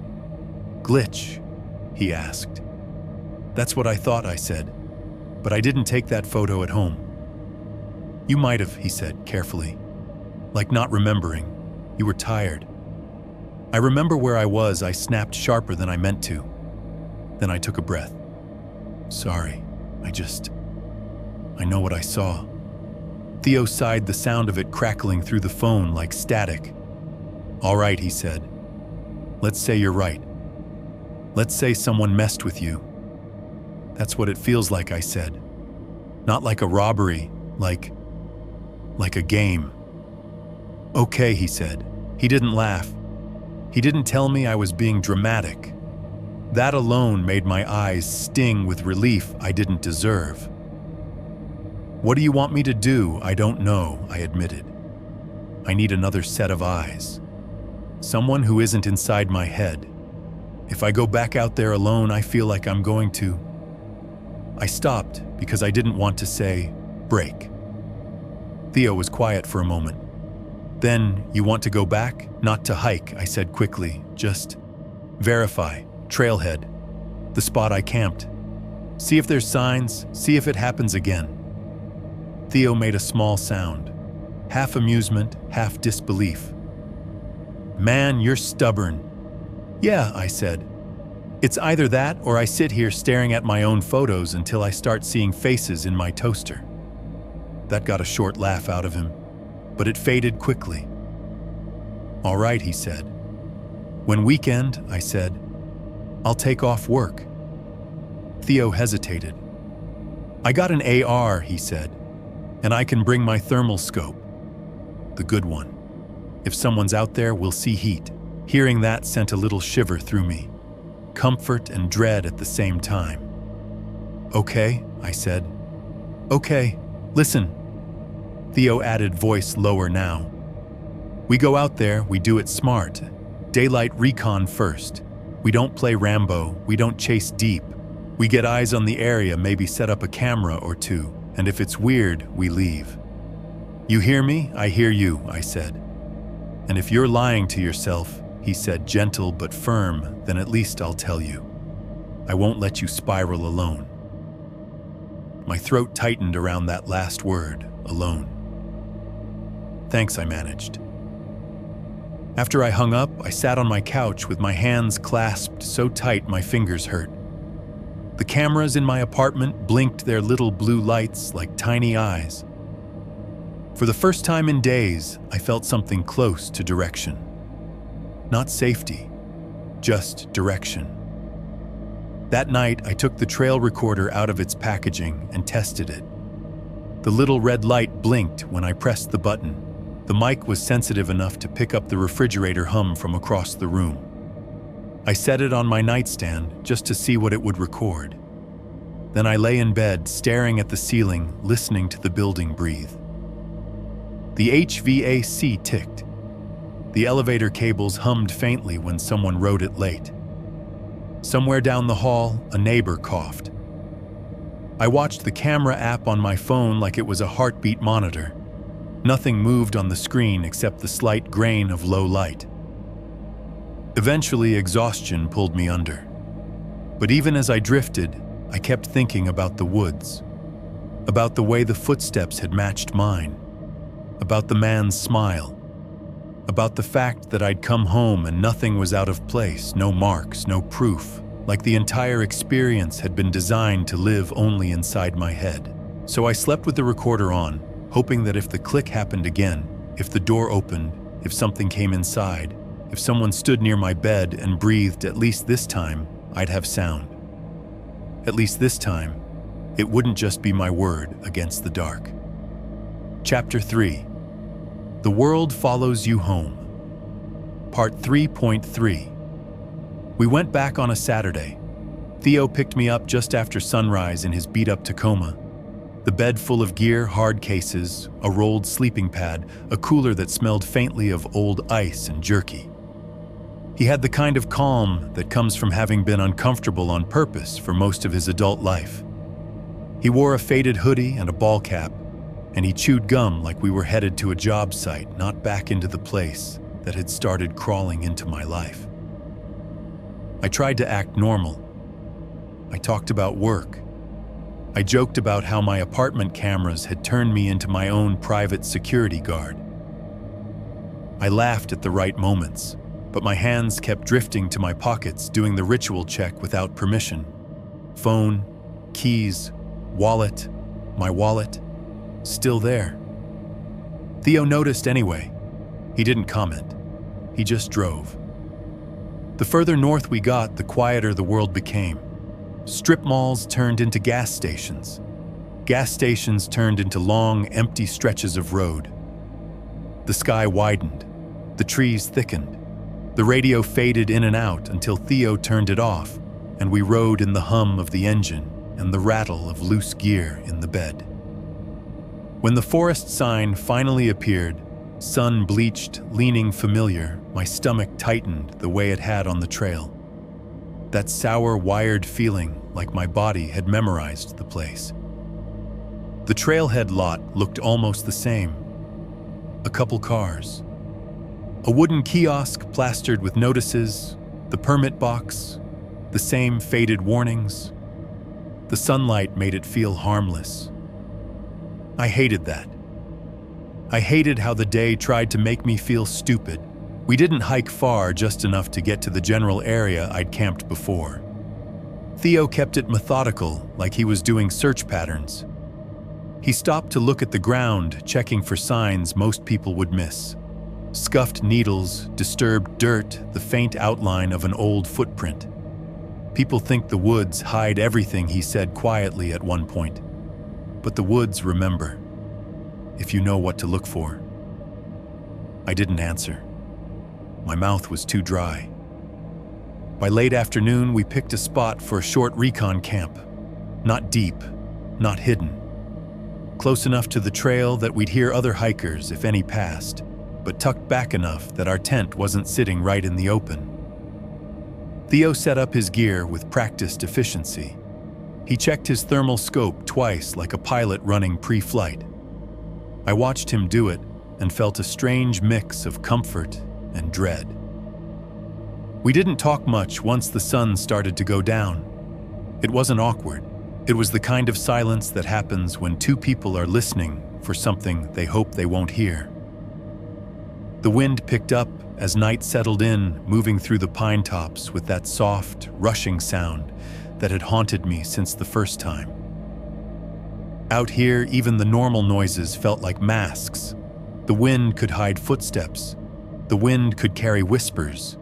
glitch?" he asked. "That's what I thought," I said, "but I didn't take that photo at home." "You might have," he said carefully, like not remembering. "You were tired." I remember where I was. I snapped sharper than I meant to. Then I took a breath. "Sorry, I know what I saw." Theo sighed, the sound of it crackling through the phone like static. "All right," he said. "Let's say you're right. Let's say someone messed with you." "That's what it feels like," I said. "Not like a robbery, like a game." "Okay," he said. He didn't laugh. He didn't tell me I was being dramatic. That alone made my eyes sting with relief I didn't deserve. "What do you want me to do?" "I don't know," I admitted. "I need another set of eyes. Someone who isn't inside my head. If I go back out there alone, I feel like I'm going to..." I stopped because I didn't want to say, "break." Theo was quiet for a moment. "Then, you want to go back? Not to hike," I said quickly. "Just verify. Trailhead. The spot I camped. See if there's signs. See if it happens again." Theo made a small sound. Half amusement, half disbelief. "Man, you're stubborn." "Yeah," I said. "It's either that or I sit here staring at my own photos until I start seeing faces in my toaster." That got a short laugh out of him, but it faded quickly. "All right," he said. "When weekend," I said. "I'll take off work." Theo hesitated. "I got an AR," he said, "and I can bring my thermal scope. The good one. If someone's out there, we'll see heat." Hearing that sent a little shiver through me. Comfort and dread at the same time. "Okay," I said. "Okay, listen." Theo added, voice lower now. "We go out there, we do it smart. Daylight recon first. We don't play Rambo, we don't chase deep. We get eyes on the area, maybe set up a camera or two, and if it's weird, we leave. You hear me? I hear you," I said. "And if you're lying to yourself," he said, gentle but firm, "then at least I'll tell you. I won't let you spiral alone." My throat tightened around that last word, alone. "Thanks," I managed. After I hung up, I sat on my couch with my hands clasped so tight my fingers hurt. The cameras in my apartment blinked their little blue lights like tiny eyes. For the first time in days, I felt something close to direction. Not safety, just direction. That night, I took the trail recorder out of its packaging and tested it. The little red light blinked when I pressed the button. The mic was sensitive enough to pick up the refrigerator hum from across the room. I set it on my nightstand just to see what it would record. Then I lay in bed, staring at the ceiling, listening to the building breathe. The HVAC ticked. The elevator cables hummed faintly when someone rode it late. Somewhere down the hall, a neighbor coughed. I watched the camera app on my phone like it was a heartbeat monitor. Nothing moved on the screen except the slight grain of low light. Eventually, exhaustion pulled me under. But even as I drifted, I kept thinking about the woods, about the way the footsteps had matched mine, about the man's smile, about the fact that I'd come home and nothing was out of place, no marks, no proof, like the entire experience had been designed to live only inside my head. So I slept with the recorder on, hoping that if the click happened again, if the door opened, if something came inside, if someone stood near my bed and breathed, at least this time, I'd have sound. At least this time, it wouldn't just be my word against the dark. Chapter 3. The World Follows You Home. Part 3.3. We went back on a Saturday. Theo picked me up just after sunrise in his beat-up Tacoma. The bed full of gear, hard cases, a rolled sleeping pad, a cooler that smelled faintly of old ice and jerky. He had the kind of calm that comes from having been uncomfortable on purpose for most of his adult life. He wore a faded hoodie and a ball cap, and he chewed gum like we were headed to a job site, not back into the place that had started crawling into my life. I tried to act normal. I talked about work. I joked about how my apartment cameras had turned me into my own private security guard. I laughed at the right moments, but my hands kept drifting to my pockets, doing the ritual check without permission. Phone, keys, wallet, my wallet, still there. Theo noticed anyway. He didn't comment. He just drove. The further north we got, the quieter the world became. Strip malls turned into gas stations. Gas stations turned into long, empty stretches of road. The sky widened. The trees thickened. The radio faded in and out until Theo turned it off, and we rode in the hum of the engine and the rattle of loose gear in the bed. When the forest sign finally appeared, sun-bleached, leaning familiar, my stomach tightened the way it had on the trail. That sour, wired feeling like my body had memorized the place. The trailhead lot looked almost the same. A couple cars. A wooden kiosk plastered with notices, the permit box, the same faded warnings. The sunlight made it feel harmless. I hated that. I hated how the day tried to make me feel stupid. We didn't hike far, just enough to get to the general area I'd camped before. Theo kept it methodical, like he was doing search patterns. He stopped to look at the ground, checking for signs most people would miss. Scuffed needles, disturbed dirt, the faint outline of an old footprint. People think the woods hide everything, he said quietly at one point. But the woods remember, if you know what to look for. I didn't answer. My mouth was too dry. By late afternoon, we picked a spot for a short recon camp. Not deep, not hidden. Close enough to the trail that we'd hear other hikers, if any passed, but tucked back enough that our tent wasn't sitting right in the open. Theo set up his gear with practiced efficiency. He checked his thermal scope twice like a pilot running pre-flight. I watched him do it and felt a strange mix of comfort and dread. We didn't talk much once the sun started to go down. It wasn't awkward. It was the kind of silence that happens when two people are listening for something they hope they won't hear. The wind picked up as night settled in, moving through the pine tops with that soft, rushing sound that had haunted me since the first time. Out here, even the normal noises felt like masks. The wind could hide footsteps. The wind could carry whispers.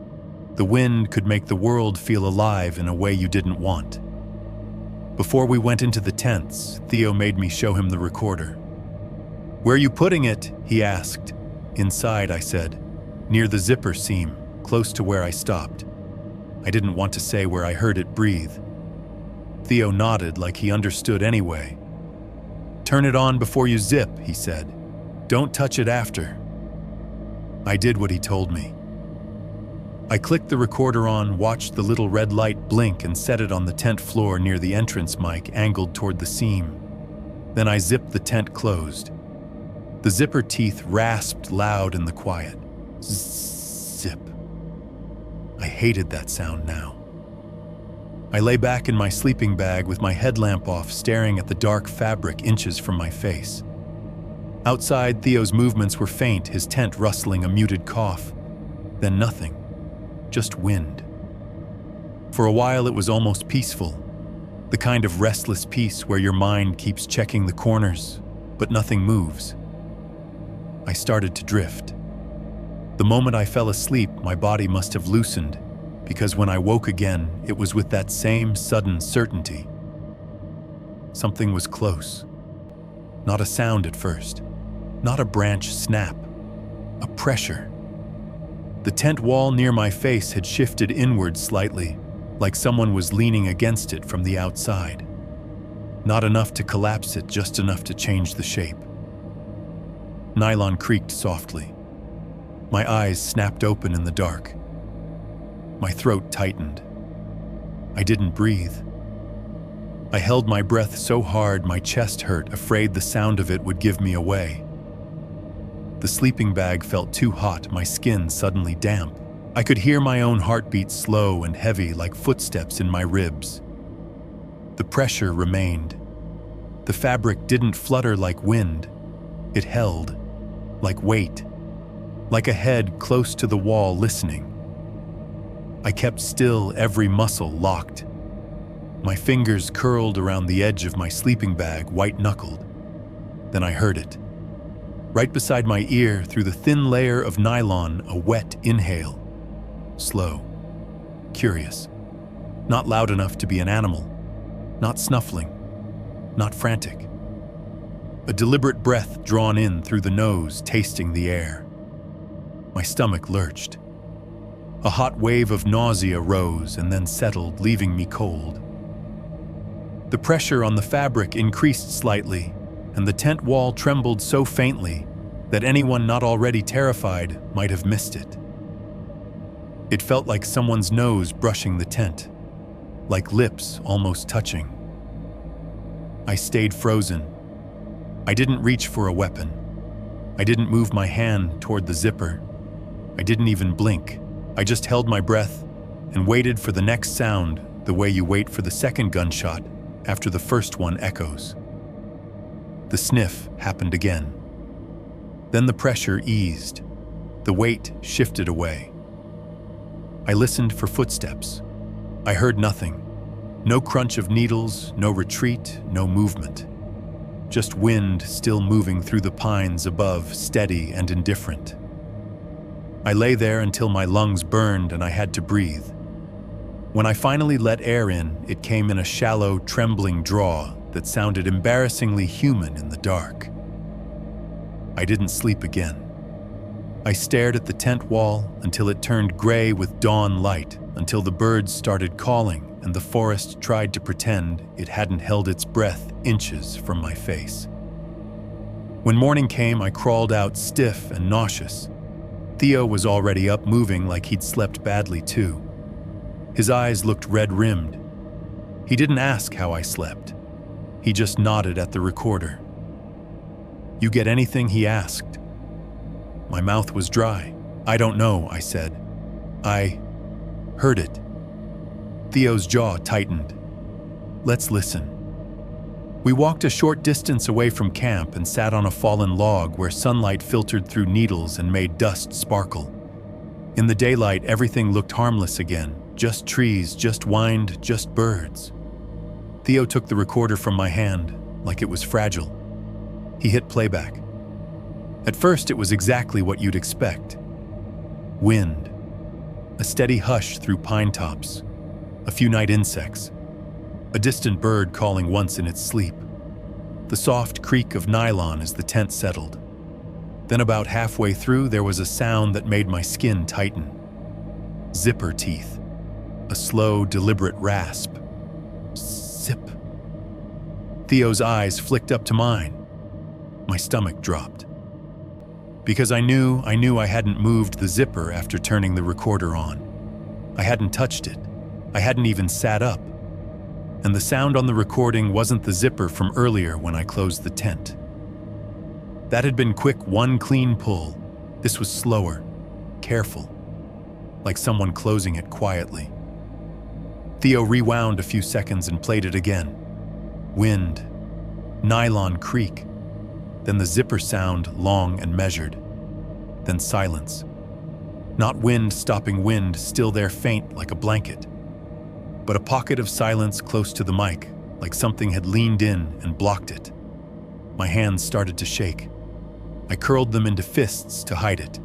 The wind could make the world feel alive in a way you didn't want. Before we went into the tents, Theo made me show him the recorder. "Where are you putting it?" he asked. "Inside," I said. "Near the zipper seam, close to where I stopped." I didn't want to say where I heard it breathe. Theo nodded like he understood anyway. "Turn it on before you zip," he said. "Don't touch it after." I did what he told me. I clicked the recorder on, watched the little red light blink, and set it on the tent floor near the entrance mic angled toward the seam. Then I zipped the tent closed. The zipper teeth rasped loud in the quiet. Zip. I hated that sound now. I lay back in my sleeping bag with my headlamp off, staring at the dark fabric inches from my face. Outside, Theo's movements were faint, his tent rustling, a muted cough. Then nothing. Just wind. For a while it was almost peaceful, the kind of restless peace where your mind keeps checking the corners, but nothing moves. I started to drift. The moment I fell asleep, my body must have loosened, because when I woke again, it was with that same sudden certainty. Something was close. Not a sound at first, not a branch snap, a pressure. The tent wall near my face had shifted inward slightly, like someone was leaning against it from the outside. Not enough to collapse it, just enough to change the shape. Nylon creaked softly. My eyes snapped open in the dark. My throat tightened. I didn't breathe. I held my breath so hard my chest hurt, afraid the sound of it would give me away. The sleeping bag felt too hot, my skin suddenly damp. I could hear my own heartbeat slow and heavy like footsteps in my ribs. The pressure remained. The fabric didn't flutter like wind. It held, like weight, like a head close to the wall listening. I kept still, every muscle locked. My fingers curled around the edge of my sleeping bag, white-knuckled. Then I heard it. Right beside my ear, through the thin layer of nylon, a wet inhale. Slow, curious, not loud enough to be an animal, not snuffling, not frantic. A deliberate breath drawn in through the nose, tasting the air. My stomach lurched. A hot wave of nausea rose and then settled, leaving me cold. The pressure on the fabric increased slightly, and the tent wall trembled so faintly that anyone not already terrified might have missed it. It felt like someone's nose brushing the tent, like lips almost touching. I stayed frozen. I didn't reach for a weapon. I didn't move my hand toward the zipper. I didn't even blink. I just held my breath and waited for the next sound, the way you wait for the second gunshot after the first one echoes. The sniff happened again. Then the pressure eased. The weight shifted away. I listened for footsteps. I heard nothing. No crunch of needles, no retreat, no movement. Just wind still moving through the pines above, steady and indifferent. I lay there until my lungs burned and I had to breathe. When I finally let air in, it came in a shallow, trembling draw that sounded embarrassingly human in the dark. I didn't sleep again. I stared at the tent wall until it turned gray with dawn light, until the birds started calling and the forest tried to pretend it hadn't held its breath inches from my face. When morning came, I crawled out stiff and nauseous. Theo was already up, moving like he'd slept badly too. His eyes looked red-rimmed. He didn't ask how I slept. He just nodded at the recorder. "You get anything?" he asked. My mouth was dry. "I don't know," I said. "I heard it." Theo's jaw tightened. "Let's listen." We walked a short distance away from camp and sat on a fallen log where sunlight filtered through needles and made dust sparkle. In the daylight, everything looked harmless again. Just trees, just wind, just birds. Theo took the recorder from my hand, like it was fragile. He hit playback. At first, it was exactly what you'd expect. Wind. A steady hush through pine tops. A few night insects. A distant bird calling once in its sleep. the soft creak of nylon as the tent settled. Then about halfway through, there was a sound that made my skin tighten. Zipper teeth. A slow, deliberate rasp. Zip. Theo's eyes flicked up to mine. My stomach dropped. Because I knew I hadn't moved the zipper after turning the recorder on. I hadn't touched it. I hadn't even sat up. And the sound on the recording wasn't the zipper from earlier when I closed the tent. That had been quick, one clean pull. This was slower, careful, like someone closing it quietly. Theo rewound a few seconds and played it again. Wind, nylon creak, then the zipper sound, long and measured. Then silence. Not wind stopping wind, still there faint like a blanket. But a pocket of silence close to the mic, like something had leaned in and blocked it. My hands started to shake. I curled them into fists to hide it.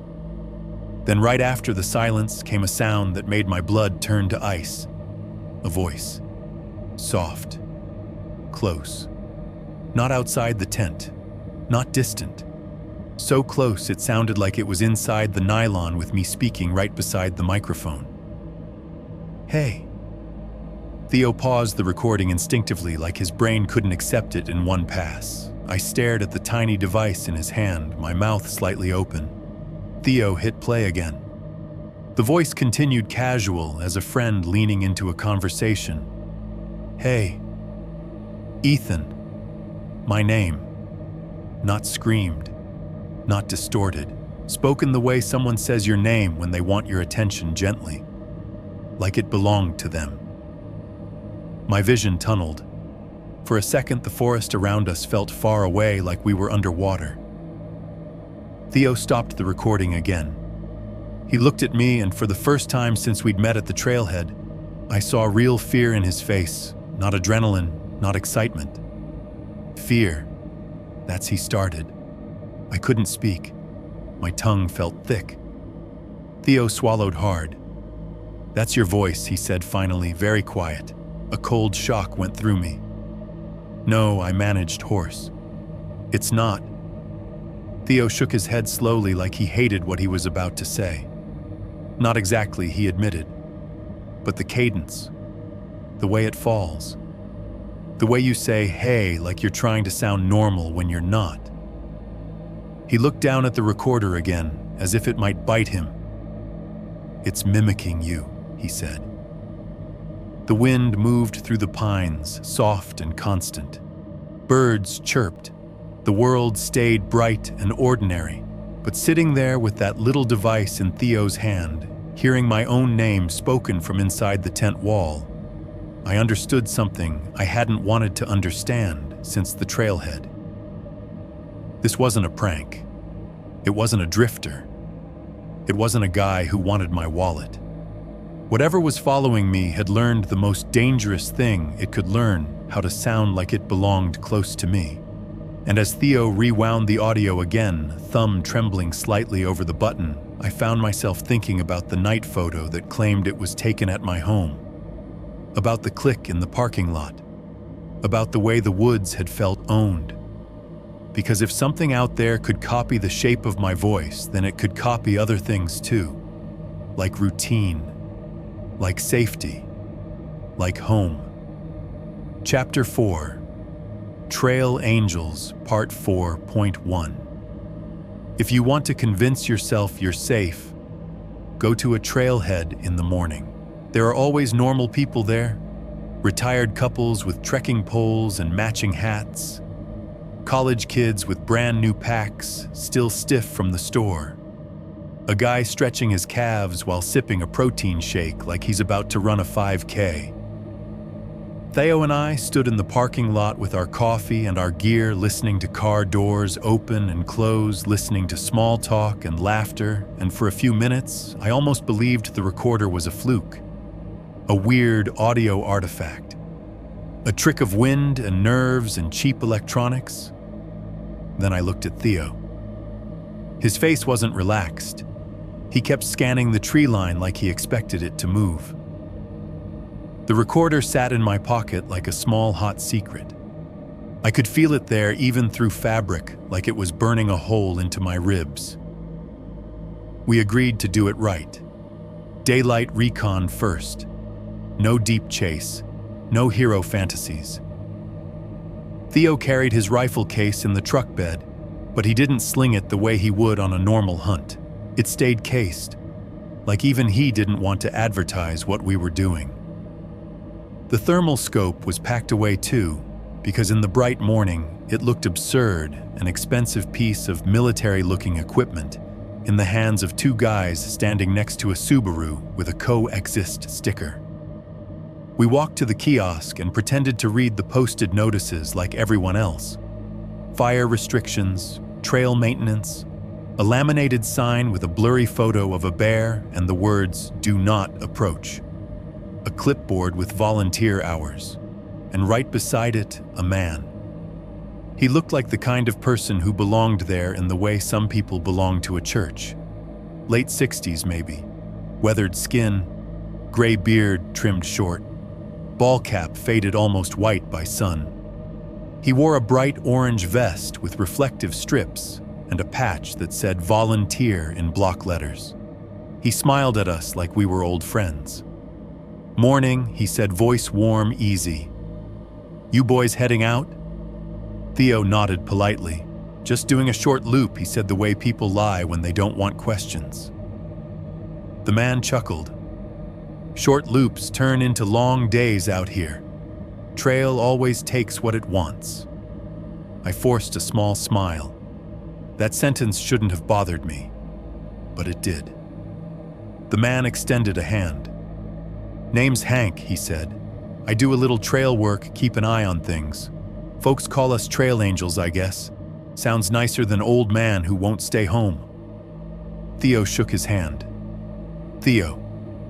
Then right after the silence came a sound that made my blood turn to ice. A voice. Soft. Close. Not outside the tent. Not distant. So close it sounded like it was inside the nylon with me speaking right beside the microphone. Hey. Theo paused the recording instinctively, like his brain couldn't accept it in one pass. I stared at the tiny device in his hand, my mouth slightly open. Theo hit play again. The voice continued casual, as a friend leaning into a conversation. Hey. Ethan. My name. Not screamed. Not distorted. Spoken the way someone says your name when they want your attention gently. Like it belonged to them. My vision tunneled. For a second, the forest around us felt far away, like we were underwater. Theo stopped the recording again. He looked at me, and for the first time since we'd met at the trailhead, I saw real fear in his face. Not adrenaline, not excitement. Fear. That's he started. I couldn't speak. My tongue felt thick. Theo swallowed hard. That's your voice, he said finally, very quiet. A cold shock went through me. No, I managed hoarse. It's not. Theo shook his head slowly, like he hated what he was about to say. Not exactly, he admitted. But the cadence, the way it falls, the way you say hey like you're trying to sound normal when you're not. He looked down at the recorder again, as if it might bite him. It's mimicking you, he said. The wind moved through the pines, soft and constant. Birds chirped. The world stayed bright and ordinary. But sitting there with that little device in Theo's hand, hearing my own name spoken from inside the tent wall, I understood something I hadn't wanted to understand since the trailhead. This wasn't a prank. It wasn't a drifter. It wasn't a guy who wanted my wallet. Whatever was following me had learned the most dangerous thing it could learn, how to sound like it belonged close to me. And as Theo rewound the audio again, thumb trembling slightly over the button, I found myself thinking about the night photo that claimed it was taken at my home. About the click in the parking lot. About the way the woods had felt owned. Because if something out there could copy the shape of my voice, then it could copy other things too. Like routine. Like safety. Like home. Chapter 4. Trail Angels, Part 4.1. If you want to convince yourself you're safe, go to a trailhead in the morning. There are always normal people there. Retired couples with trekking poles and matching hats. College kids with brand new packs, still stiff from the store. A guy stretching his calves while sipping a protein shake like he's about to run a 5K. Theo and I stood in the parking lot with our coffee and our gear, listening to car doors open and close, listening to small talk and laughter, and for a few minutes, I almost believed the recorder was a fluke. A weird audio artifact. A trick of wind and nerves and cheap electronics. Then I looked at Theo. His face wasn't relaxed. He kept scanning the tree line like he expected it to move. The recorder sat in my pocket like a small hot secret. I could feel it there even through fabric, like it was burning a hole into my ribs. We agreed to do it right. Daylight recon first. No deep chase. No hero fantasies. Theo carried his rifle case in the truck bed, but he didn't sling it the way he would on a normal hunt. It stayed cased, like even he didn't want to advertise what we were doing. The thermal scope was packed away too, because in the bright morning, it looked absurd, an expensive piece of military-looking equipment, in the hands of two guys standing next to a Subaru with a coexist sticker. We walked to the kiosk and pretended to read the posted notices like everyone else. Fire restrictions, trail maintenance, a laminated sign with a blurry photo of a bear and the words, "Do not approach." A clipboard with volunteer hours, and right beside it, a man. He looked like the kind of person who belonged there in the way some people belong to a church. Late 60s maybe, weathered skin, gray beard trimmed short, ball cap faded almost white by sun. He wore a bright orange vest with reflective strips and a patch that said volunteer in block letters. He smiled at us like we were old friends. "Morning," he said, voice warm, easy. "You boys heading out?" Theo nodded politely. "Just doing a short loop," he said, the way people lie when they don't want questions. The man chuckled. "Short loops turn into long days out here. Trail always takes what it wants." I forced a small smile. That sentence shouldn't have bothered me, but it did. The man extended a hand. "Name's Hank," he said. "I do a little trail work, keep an eye on things. Folks call us trail angels, I guess. Sounds nicer than old man who won't stay home." Theo shook his hand. "Theo."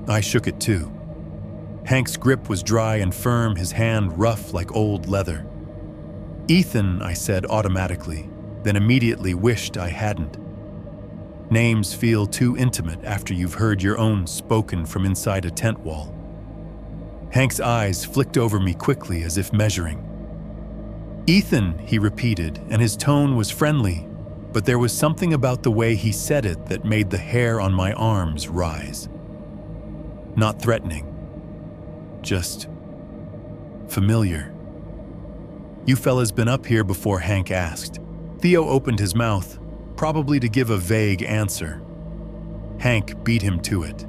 I shook it too. Hank's grip was dry and firm, his hand rough like old leather. "Ethan," I said automatically, then immediately wished I hadn't. Names feel too intimate after you've heard your own spoken from inside a tent wall. Hank's eyes flicked over me quickly as if measuring. "Ethan," he repeated, and his tone was friendly, but there was something about the way he said it that made the hair on my arms rise. Not threatening, just familiar. "You fellas been up here before?" Hank asked. Theo opened his mouth, probably to give a vague answer. Hank beat him to it.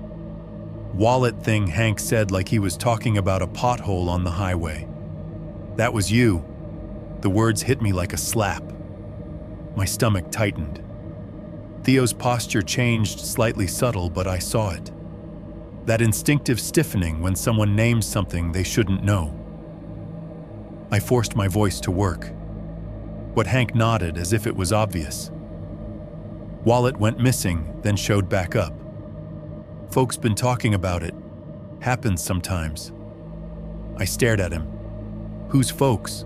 "Wallet thing," Hank said like he was talking about a pothole on the highway. "That was you." The words hit me like a slap. My stomach tightened. Theo's posture changed, slightly subtle, but I saw it. That instinctive stiffening when someone names something they shouldn't know. I forced my voice to work. What Hank nodded as if it was obvious. "Wallet went missing, then showed back up. Folks been talking about it. Happens sometimes." I stared at him. "Who's folks?"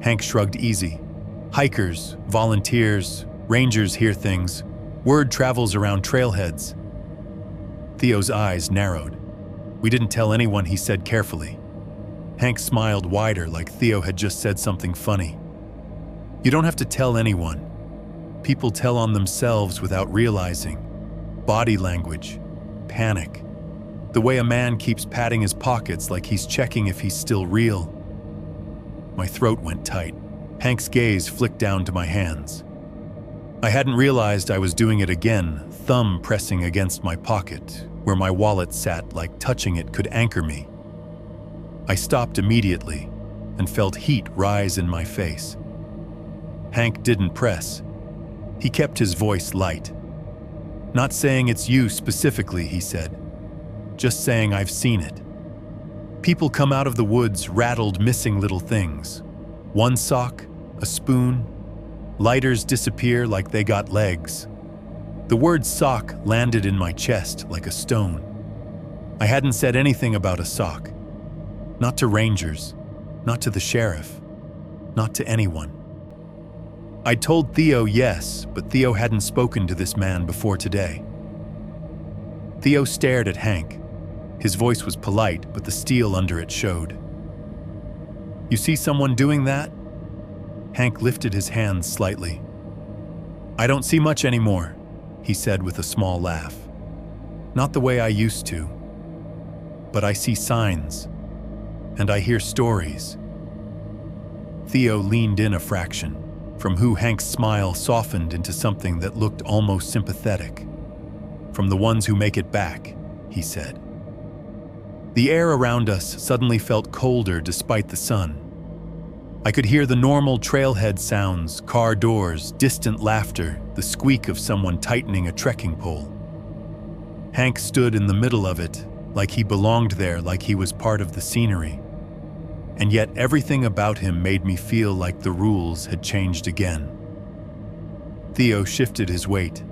Hank shrugged easy. "Hikers, volunteers, rangers hear things. Word travels around trailheads." Theo's eyes narrowed. "We didn't tell anyone," he said carefully. Hank smiled wider like Theo had just said something funny. "You don't have to tell anyone. People tell on themselves without realizing. Body language, panic. The way a man keeps patting his pockets like he's checking if he's still real." My throat went tight. Hank's gaze flicked down to my hands. I hadn't realized I was doing it again, thumb pressing against my pocket, where my wallet sat like touching it could anchor me. I stopped immediately and felt heat rise in my face. Hank didn't press. He kept his voice light. "Not saying it's you specifically," he said. "Just saying I've seen it. People come out of the woods rattled, missing little things. One sock, a spoon. Lighters disappear like they got legs." The word sock landed in my chest like a stone. I hadn't said anything about a sock. Not to rangers, not to the sheriff, not to anyone. I told Theo yes, but Theo hadn't spoken to this man before today. Theo stared at Hank. His voice was polite, but the steel under it showed. "You see someone doing that?" Hank lifted his hands slightly. "I don't see much anymore," he said with a small laugh. "Not the way I used to. But I see signs, and I hear stories." Theo leaned in a fraction, from who Hank's smile softened into something that looked almost sympathetic. "From the ones who make it back," he said. The air around us suddenly felt colder despite the sun. I could hear the normal trailhead sounds, car doors, distant laughter, the squeak of someone tightening a trekking pole. Hank stood in the middle of it, like he belonged there, like he was part of the scenery. And yet everything about him made me feel like the rules had changed again. Theo shifted his weight.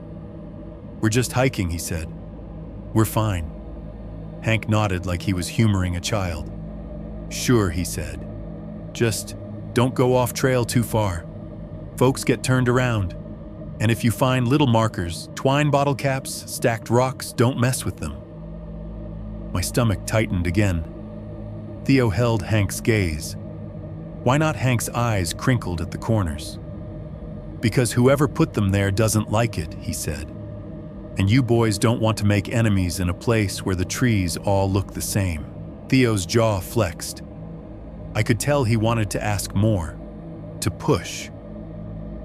"We're just hiking," he said. "We're fine." Hank nodded like he was humoring a child. "Sure," he said. "Just don't go off trail too far. Folks get turned around. And if you find little markers, twine bottle caps, stacked rocks, don't mess with them." My stomach tightened again. Theo held Hank's gaze. Why not Hank's eyes crinkled at the corners? "Because whoever put them there doesn't like it," he said. "And you boys don't want to make enemies in a place where the trees all look the same." Theo's jaw flexed. I could tell he wanted to ask more, to push.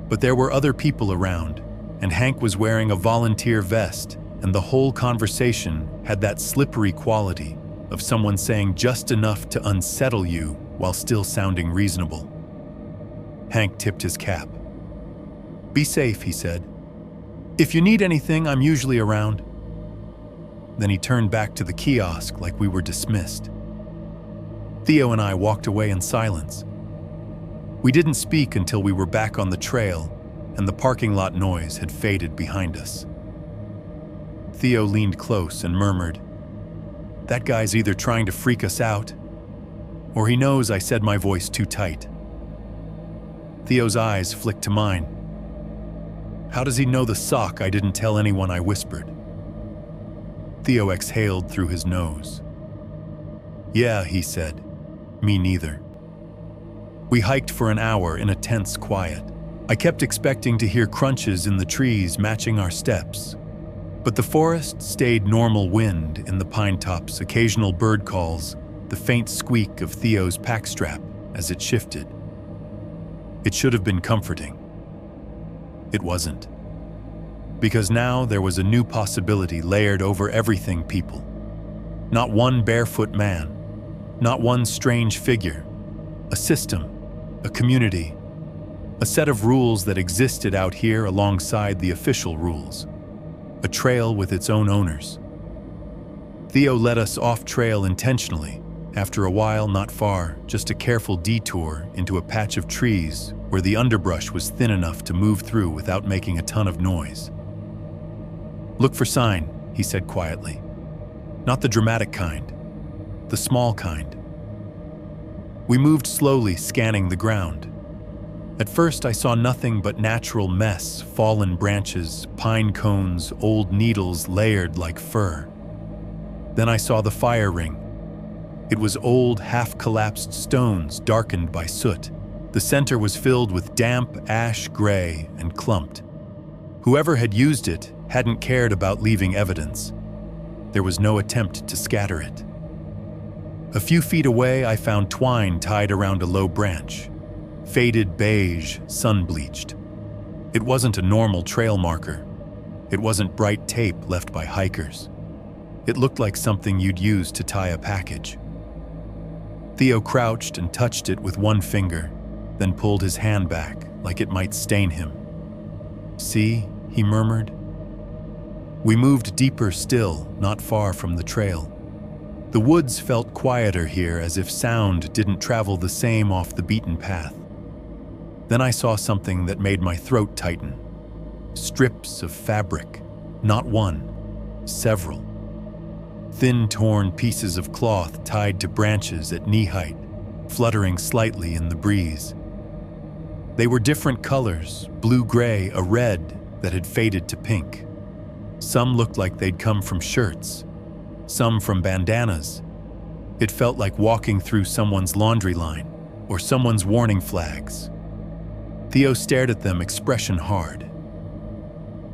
But there were other people around, and Hank was wearing a volunteer vest, and the whole conversation had that slippery quality of someone saying just enough to unsettle you while still sounding reasonable. Hank tipped his cap. "Be safe," he said. "If you need anything, I'm usually around." Then he turned back to the kiosk like we were dismissed. Theo and I walked away in silence. We didn't speak until we were back on the trail and the parking lot noise had faded behind us. Theo leaned close and murmured, "That guy's either trying to freak us out, or he knows I said my voice too tight." Theo's eyes flicked to mine. "How does he know the sock I didn't tell anyone I whispered?" Theo exhaled through his nose. "Yeah," he said, "me neither." We hiked for an hour in a tense quiet. I kept expecting to hear crunches in the trees matching our steps. But the forest stayed normal wind in the pine tops, occasional bird calls, the faint squeak of Theo's packstrap as it shifted. It should have been comforting. It wasn't. Because now there was a new possibility layered over everything people. Not one barefoot man, not one strange figure, a system, a community, a set of rules that existed out here alongside the official rules. A trail with its own owners. Theo led us off trail intentionally, after a while not far, just a careful detour into a patch of trees where the underbrush was thin enough to move through without making a ton of noise. "Look for sign," he said quietly. "Not the dramatic kind, the small kind." We moved slowly, scanning the ground. At first I saw nothing but natural mess, fallen branches, pine cones, old needles layered like fur. Then I saw the fire ring. It was old, half-collapsed stones darkened by soot. The center was filled with damp ash gray and clumped. Whoever had used it hadn't cared about leaving evidence. There was no attempt to scatter it. A few feet away I found twine tied around a low branch. Faded beige, sun-bleached. It wasn't a normal trail marker. It wasn't bright tape left by hikers. It looked like something you'd use to tie a package. Theo crouched and touched it with one finger, then pulled his hand back like it might stain him. "See?" he murmured. We moved deeper still, not far from the trail. The woods felt quieter here, as if sound didn't travel the same off the beaten path. Then I saw something that made my throat tighten. Strips of fabric, not one, several. Thin, torn pieces of cloth tied to branches at knee height, fluttering slightly in the breeze. They were different colors, blue-gray, a red that had faded to pink. Some looked like they'd come from shirts, some from bandanas. It felt like walking through someone's laundry line or someone's warning flags. Theo stared at them, expression hard.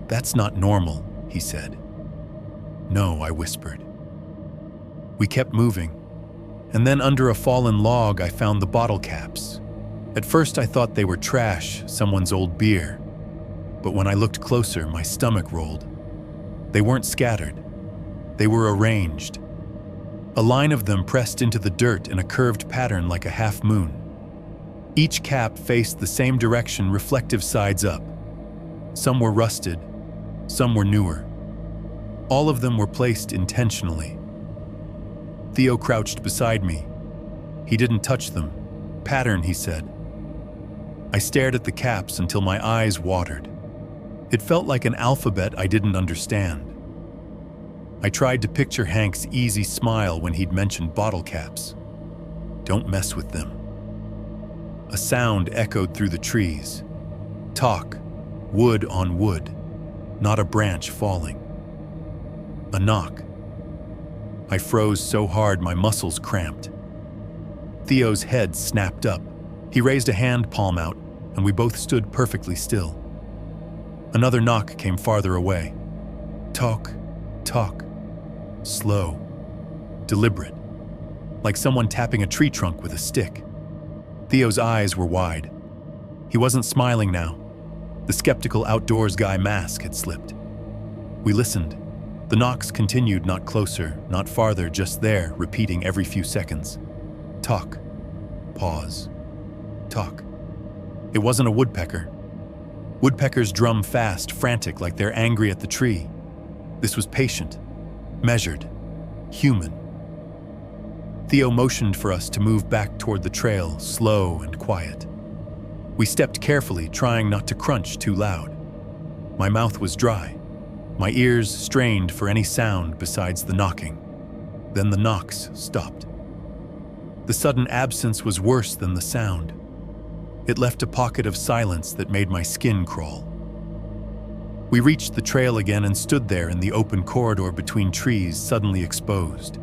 "That's not normal," he said. "No," I whispered. We kept moving, and then under a fallen log I found the bottle caps. At first I thought they were trash, someone's old beer. But when I looked closer, my stomach rolled. They weren't scattered. They were arranged. A line of them pressed into the dirt in a curved pattern like a half moon. Each cap faced the same direction, reflective sides up. Some were rusted, some were newer. All of them were placed intentionally. Theo crouched beside me. He didn't touch them. "Pattern," he said. I stared at the caps until my eyes watered. It felt like an alphabet I didn't understand. I tried to picture Hank's easy smile when he'd mentioned bottle caps. "Don't mess with them." A sound echoed through the trees. Talk, wood on wood, not a branch falling. A knock. I froze so hard my muscles cramped. Theo's head snapped up. He raised a hand palm out, and we both stood perfectly still. Another knock came farther away. Talk, talk. Slow, deliberate, like someone tapping a tree trunk with a stick. Theo's eyes were wide. He wasn't smiling now. The skeptical outdoors guy mask had slipped. We listened. The knocks continued, not closer, not farther, just there, repeating every few seconds. Talk. Pause. Talk. It wasn't a woodpecker. Woodpeckers drum fast, frantic, like they're angry at the tree. This was patient, measured, human. Theo motioned for us to move back toward the trail, slow and quiet. We stepped carefully, trying not to crunch too loud. My mouth was dry, my ears strained for any sound besides the knocking. Then the knocks stopped. The sudden absence was worse than the sound. It left a pocket of silence that made my skin crawl. We reached the trail again and stood there in the open corridor between trees, suddenly exposed.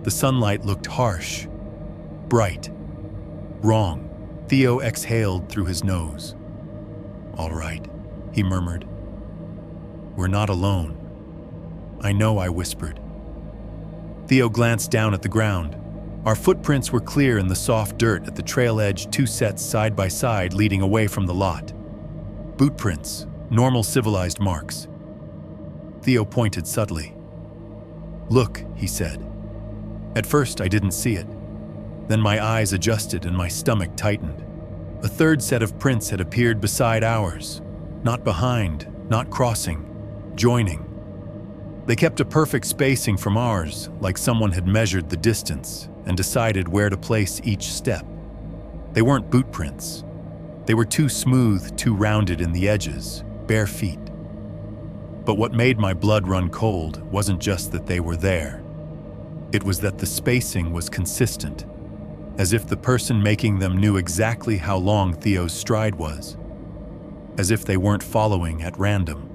The sunlight looked harsh, bright, wrong. Theo exhaled through his nose. "All right," he murmured. "We're not alone." "I know," I whispered. Theo glanced down at the ground. Our footprints were clear in the soft dirt at the trail edge, 2 sets side by side leading away from the lot. Boot prints, normal civilized marks. Theo pointed subtly. "Look," he said. At first I didn't see it. Then my eyes adjusted and my stomach tightened. A 3rd set of prints had appeared beside ours. Not behind, not crossing, joining. They kept a perfect spacing from ours, like someone had measured the distance and decided where to place each step. They weren't boot prints. They were too smooth, too rounded in the edges, bare feet. But what made my blood run cold wasn't just that they were there. It was that the spacing was consistent, as if the person making them knew exactly how long Theo's stride was, as if they weren't following at random,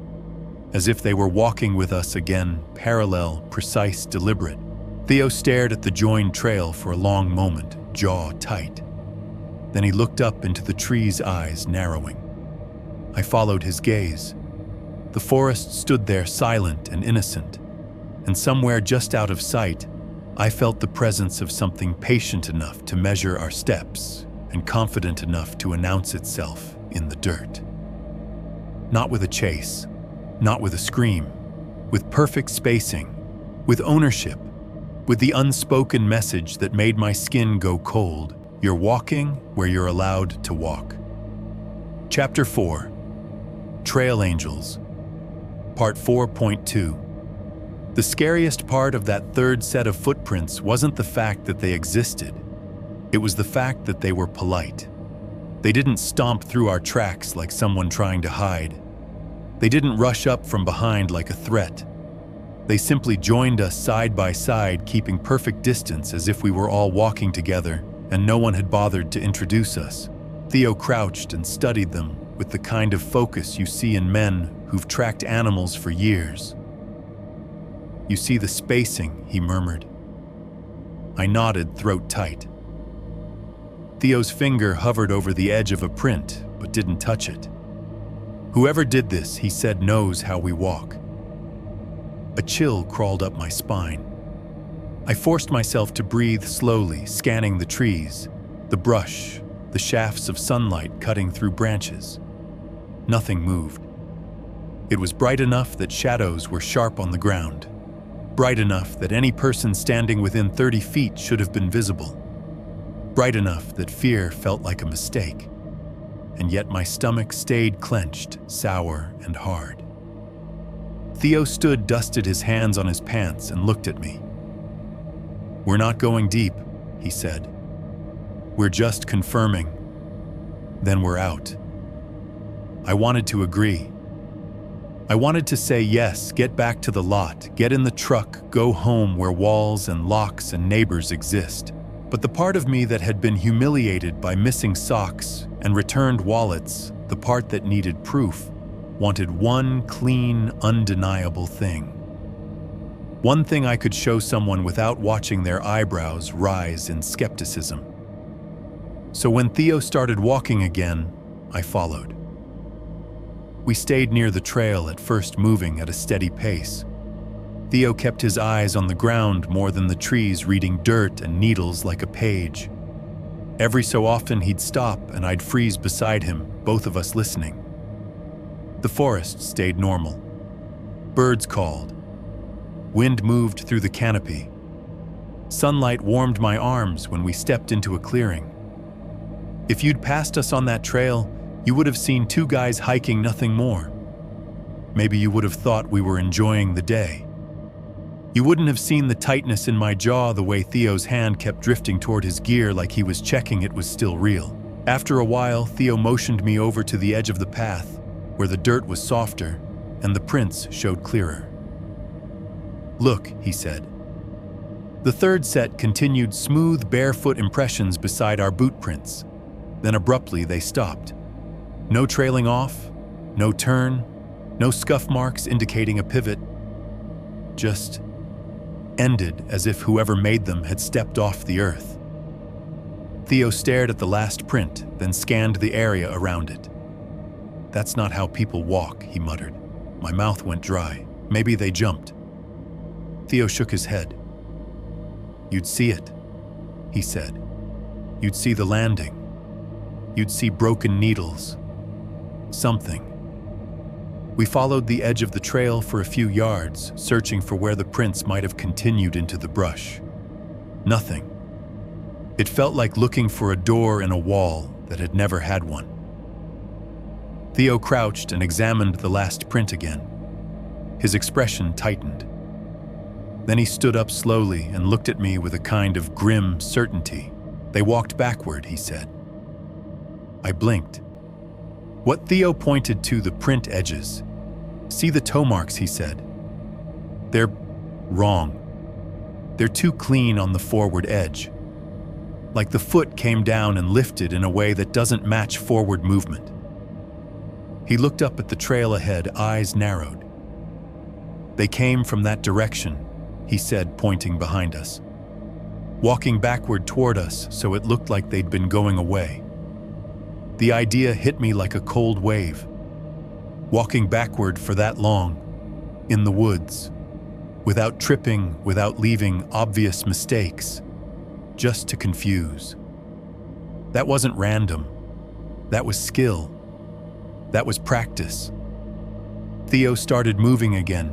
as if they were walking with us again, parallel, precise, deliberate. Theo stared at the joined trail for a long moment, jaw tight. Then he looked up into the tree's eyes, narrowing. I followed his gaze. The forest stood there silent and innocent, and somewhere just out of sight, I felt the presence of something patient enough to measure our steps and confident enough to announce itself in the dirt. Not with a chase, not with a scream, with perfect spacing, with ownership, with the unspoken message that made my skin go cold. You're walking where you're allowed to walk. Chapter 4. Trail Angels. Part 4.2. The scariest part of that 3rd set of footprints wasn't the fact that they existed. It was the fact that they were polite. They didn't stomp through our tracks like someone trying to hide. They didn't rush up from behind like a threat. They simply joined us side by side, keeping perfect distance as if we were all walking together and no one had bothered to introduce us. Theo crouched and studied them with the kind of focus you see in men who've tracked animals for years. "You see the spacing," he murmured. I nodded, throat tight. Theo's finger hovered over the edge of a print, but didn't touch it. Whoever did this, he said, knows how we walk. A chill crawled up my spine. I forced myself to breathe slowly, scanning the trees, the brush, the shafts of sunlight cutting through branches. Nothing moved. It was bright enough that shadows were sharp on the ground, bright enough that any person standing within 30 feet should have been visible, bright enough that fear felt like a mistake, and yet my stomach stayed clenched, sour and hard. Theo stood, dusted his hands on his pants, and looked at me. "We're not going deep," he said. "We're just confirming. Then we're out." I wanted to agree. I wanted to say yes, get back to the lot, get in the truck, go home where walls and locks and neighbors exist. But the part of me that had been humiliated by missing socks and returned wallets, the part that needed proof, wanted one clean, undeniable thing. One thing I could show someone without watching their eyebrows rise in skepticism. So when Theo started walking again, I followed. We stayed near the trail, at first moving at a steady pace. Theo kept his eyes on the ground more than the trees, reading dirt and needles like a page. Every so often he'd stop and I'd freeze beside him, both of us listening. The forest stayed normal. Birds called. Wind moved through the canopy. Sunlight warmed my arms when we stepped into a clearing. If you'd passed us on that trail, you would have seen two guys hiking, nothing more. Maybe you would have thought we were enjoying the day. You wouldn't have seen the tightness in my jaw, the way Theo's hand kept drifting toward his gear like he was checking it was still real. After a while, Theo motioned me over to the edge of the path, where the dirt was softer and the prints showed clearer. "Look," he said. The third set continued smooth, barefoot impressions beside our boot prints. Then abruptly they stopped. No trailing off, no turn, no scuff marks indicating a pivot. Just ended as if whoever made them had stepped off the earth. Theo stared at the last print, then scanned the area around it. "That's not how people walk," he muttered. My mouth went dry. "Maybe they jumped." Theo shook his head. "You'd see it," he said. "You'd see the landing. You'd see broken needles. Something." We followed the edge of the trail for a few yards, searching for where the prints might have continued into the brush. Nothing. It felt like looking for a door in a wall that had never had one. Theo crouched and examined the last print again. His expression tightened. Then he stood up slowly and looked at me with a kind of grim certainty. "They walked backward," he said. I blinked. What Theo pointed to, the print edges. "See the toe marks," he said. "They're wrong. They're too clean on the forward edge. Like the foot came down and lifted in a way that doesn't match forward movement." He looked up at the trail ahead, eyes narrowed. "They came from that direction," he said, pointing behind us. "Walking backward toward us, so it looked like they'd been going away." The idea hit me like a cold wave. Walking backward for that long, in the woods, without tripping, without leaving obvious mistakes, just to confuse. That wasn't random. That was skill. That was practice. Theo started moving again,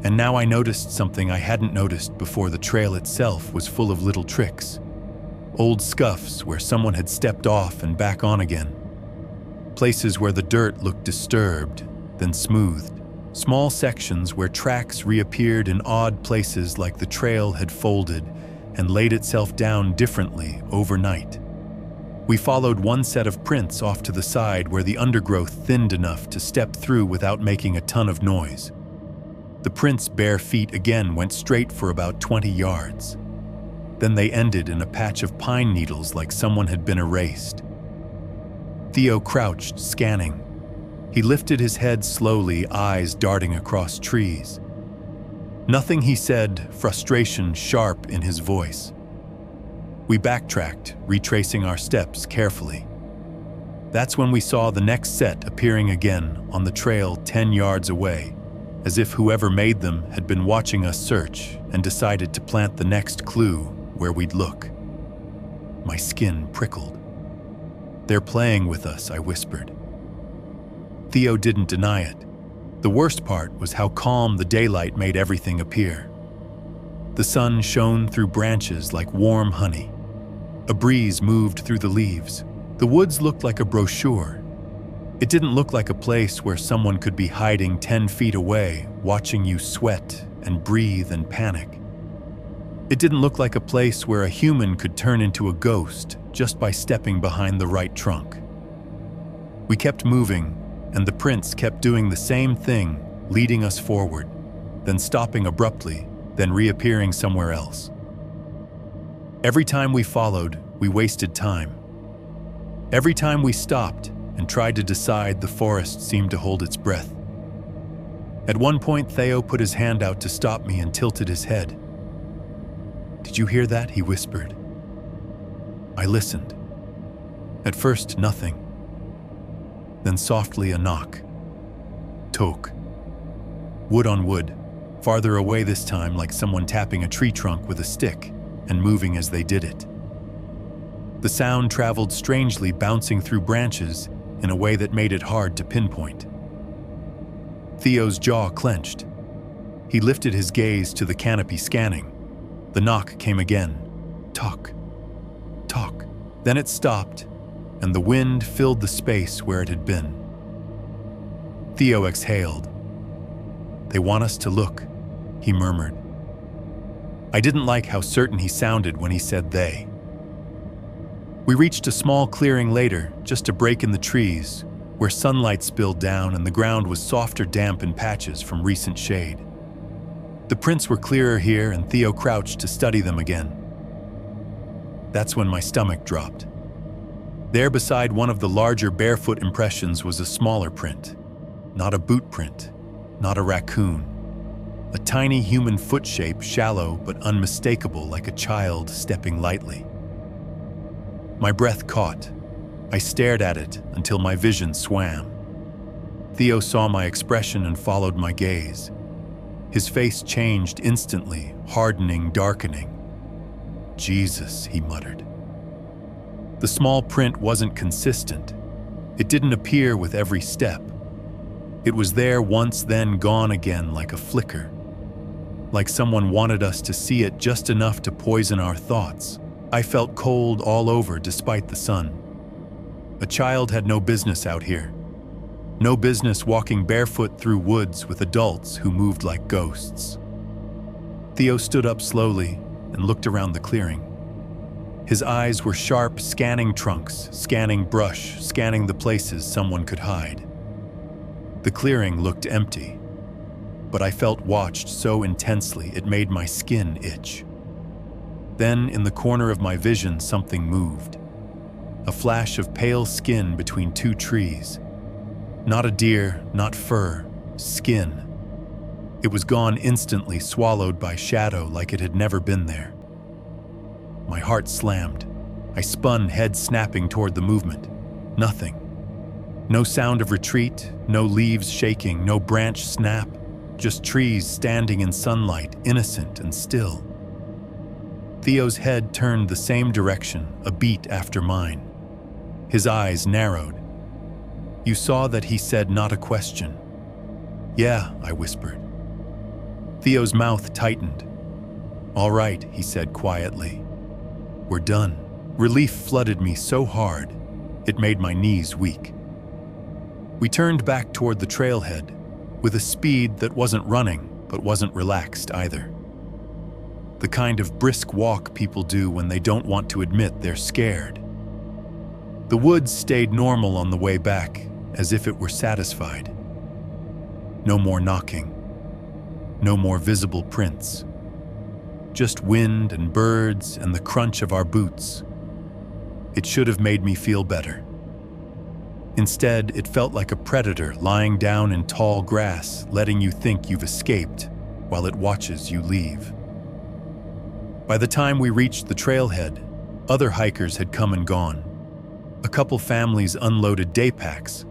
and now I noticed something I hadn't noticed before. The trail itself was full of little tricks. Old scuffs where someone had stepped off and back on again. Places where the dirt looked disturbed, then smoothed. Small sections where tracks reappeared in odd places, like the trail had folded and laid itself down differently overnight. We followed one set of prints off to the side where the undergrowth thinned enough to step through without making a ton of noise. The prints' bare feet again went straight for about 20 yards. Then they ended in a patch of pine needles, like someone had been erased. Theo crouched, scanning. He lifted his head slowly, eyes darting across trees. Nothing, he said, frustration sharp in his voice. We backtracked, retracing our steps carefully. That's when we saw the next set appearing again on the trail 10 yards away, as if whoever made them had been watching us search and decided to plant the next clue where we'd look. My skin prickled. "They're playing with us," I whispered. Theo didn't deny it. The worst part was how calm the daylight made everything appear. The sun shone through branches like warm honey. A breeze moved through the leaves. The woods looked like a brochure. It didn't look like a place where someone could be hiding 10 feet away, watching you sweat and breathe and panic. It didn't look like a place where a human could turn into a ghost just by stepping behind the right trunk. We kept moving, and the prints kept doing the same thing, leading us forward, then stopping abruptly, then reappearing somewhere else. Every time we followed, we wasted time. Every time we stopped and tried to decide, the forest seemed to hold its breath. At one point, Theo put his hand out to stop me and tilted his head. "Did you hear that?" he whispered. I listened. At first, nothing. Then softly a knock. Toke. Wood on wood, farther away this time, like someone tapping a tree trunk with a stick and moving as they did it. The sound traveled strangely, bouncing through branches in a way that made it hard to pinpoint. Theo's jaw clenched. He lifted his gaze to the canopy, scanning. The knock came again. Tock. Tock. Then it stopped, and the wind filled the space where it had been. Theo exhaled. "They want us to look," he murmured. I didn't like how certain he sounded when he said they. We reached a small clearing later, just a break in the trees, where sunlight spilled down and the ground was softer, damp in patches from recent shade. The prints were clearer here, and Theo crouched to study them again. That's when my stomach dropped. There beside one of the larger barefoot impressions was a smaller print. Not a boot print, not a raccoon. A tiny human foot shape, shallow but unmistakable, like a child stepping lightly. My breath caught. I stared at it until my vision swam. Theo saw my expression and followed my gaze. His face changed instantly, hardening, darkening. "Jesus," he muttered. The small print wasn't consistent. It didn't appear with every step. It was there once, then gone again like a flicker. Like someone wanted us to see it just enough to poison our thoughts. I felt cold all over despite the sun. A child had no business out here. No business walking barefoot through woods with adults who moved like ghosts. Theo stood up slowly and looked around the clearing. His eyes were sharp, scanning trunks, scanning brush, scanning the places someone could hide. The clearing looked empty, but I felt watched so intensely it made my skin itch. Then, in the corner of my vision, something moved. A flash of pale skin between two trees. Not a deer, not fur, skin. It was gone instantly, swallowed by shadow like it had never been there. My heart slammed. I spun, head snapping toward the movement. Nothing. No sound of retreat, no leaves shaking, no branch snap, just trees standing in sunlight, innocent and still. Theo's head turned the same direction, a beat after mine. His eyes narrowed. You saw that he said not a question. "Yeah," I whispered. Theo's mouth tightened. "All right," he said quietly. "We're done." Relief flooded me so hard, it made my knees weak. We turned back toward the trailhead, with a speed that wasn't running, but wasn't relaxed either. The kind of brisk walk people do when they don't want to admit they're scared. The woods stayed normal on the way back, as if it were satisfied. No more knocking. No more visible prints. Just wind and birds and the crunch of our boots. It should have made me feel better. Instead, it felt like a predator lying down in tall grass, letting you think you've escaped while it watches you leave. By the time we reached the trailhead, other hikers had come and gone. A couple families unloaded day packs.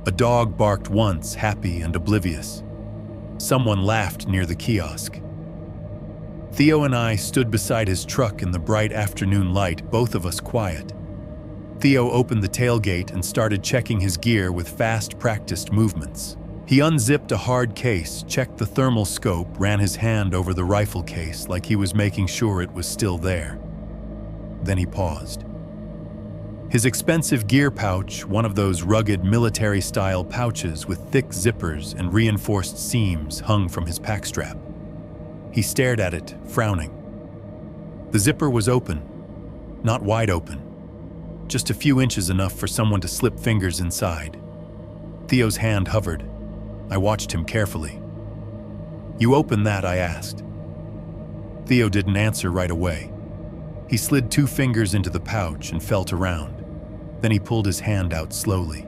A dog barked once, happy and oblivious. Someone laughed near the kiosk. Theo and I stood beside his truck in the bright afternoon light, both of us quiet. Theo opened the tailgate and started checking his gear with fast, practiced movements. He unzipped a hard case, checked the thermal scope, ran his hand over the rifle case like he was making sure it was still there. Then he paused. His expensive gear pouch, one of those rugged military-style pouches with thick zippers and reinforced seams, hung from his pack strap. He stared at it, frowning. The zipper was open, not wide open, just a few inches enough for someone to slip fingers inside. Theo's hand hovered. I watched him carefully. "You open that?" I asked. Theo didn't answer right away. He slid 2 fingers into the pouch and felt around. Then he pulled his hand out slowly.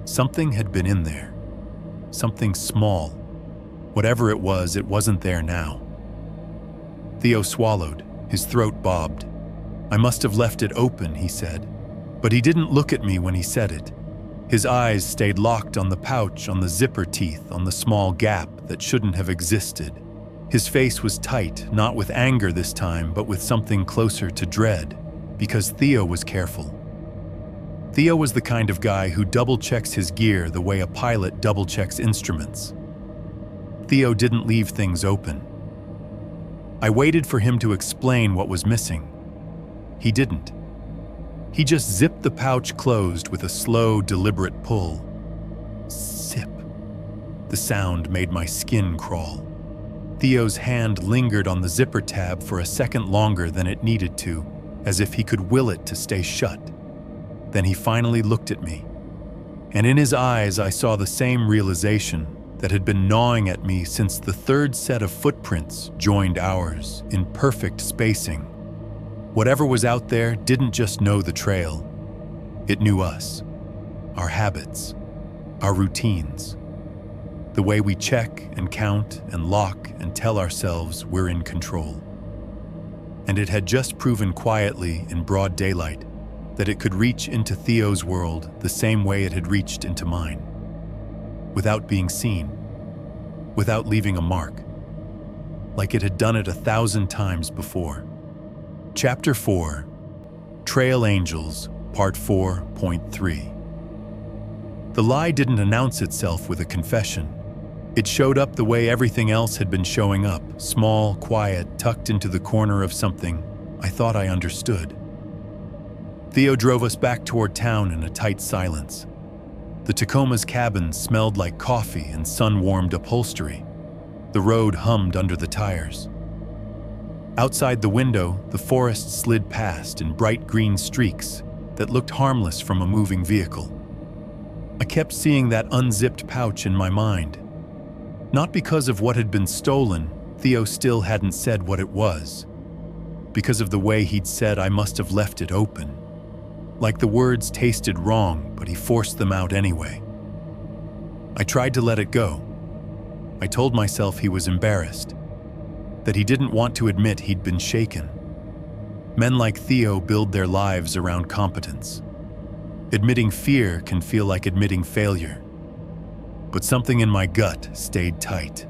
Something had been in there. Something small. Whatever it wasn't there now. Theo swallowed. His throat bobbed. "I must have left it open," he said. But he didn't look at me when he said it. His eyes stayed locked on the pouch, on the zipper teeth, on the small gap that shouldn't have existed. His face was tight, not with anger this time, but with something closer to dread, because Theo was careful. Theo was the kind of guy who double-checks his gear the way a pilot double-checks instruments. Theo didn't leave things open. I waited for him to explain what was missing. He didn't. He just zipped the pouch closed with a slow, deliberate pull. Zip. The sound made my skin crawl. Theo's hand lingered on the zipper tab for a second longer than it needed to, as if he could will it to stay shut. Then he finally looked at me. And in his eyes I saw the same realization that had been gnawing at me since the 3rd set of footprints joined ours in perfect spacing. Whatever was out there didn't just know the trail. It knew us, our habits, our routines, the way we check and count and lock and tell ourselves we're in control. And it had just proven quietly in broad daylight that it could reach into Theo's world the same way it had reached into mine, without being seen, without leaving a mark, like it had done it 1,000 times before. Chapter 4, Trail Angels, Part 4.3. The lie didn't announce itself with a confession. It showed up the way everything else had been showing up, small, quiet, tucked into the corner of something I thought I understood. Theo drove us back toward town in a tight silence. The Tacoma's cabin smelled like coffee and sun-warmed upholstery. The road hummed under the tires. Outside the window, the forest slid past in bright green streaks that looked harmless from a moving vehicle. I kept seeing that unzipped pouch in my mind. Not because of what had been stolen, Theo still hadn't said what it was. Because of the way he'd said I must have left it open. Like the words tasted wrong, but he forced them out anyway. I tried to let it go. I told myself he was embarrassed, that he didn't want to admit he'd been shaken. Men like Theo build their lives around competence. Admitting fear can feel like admitting failure. But something in my gut stayed tight.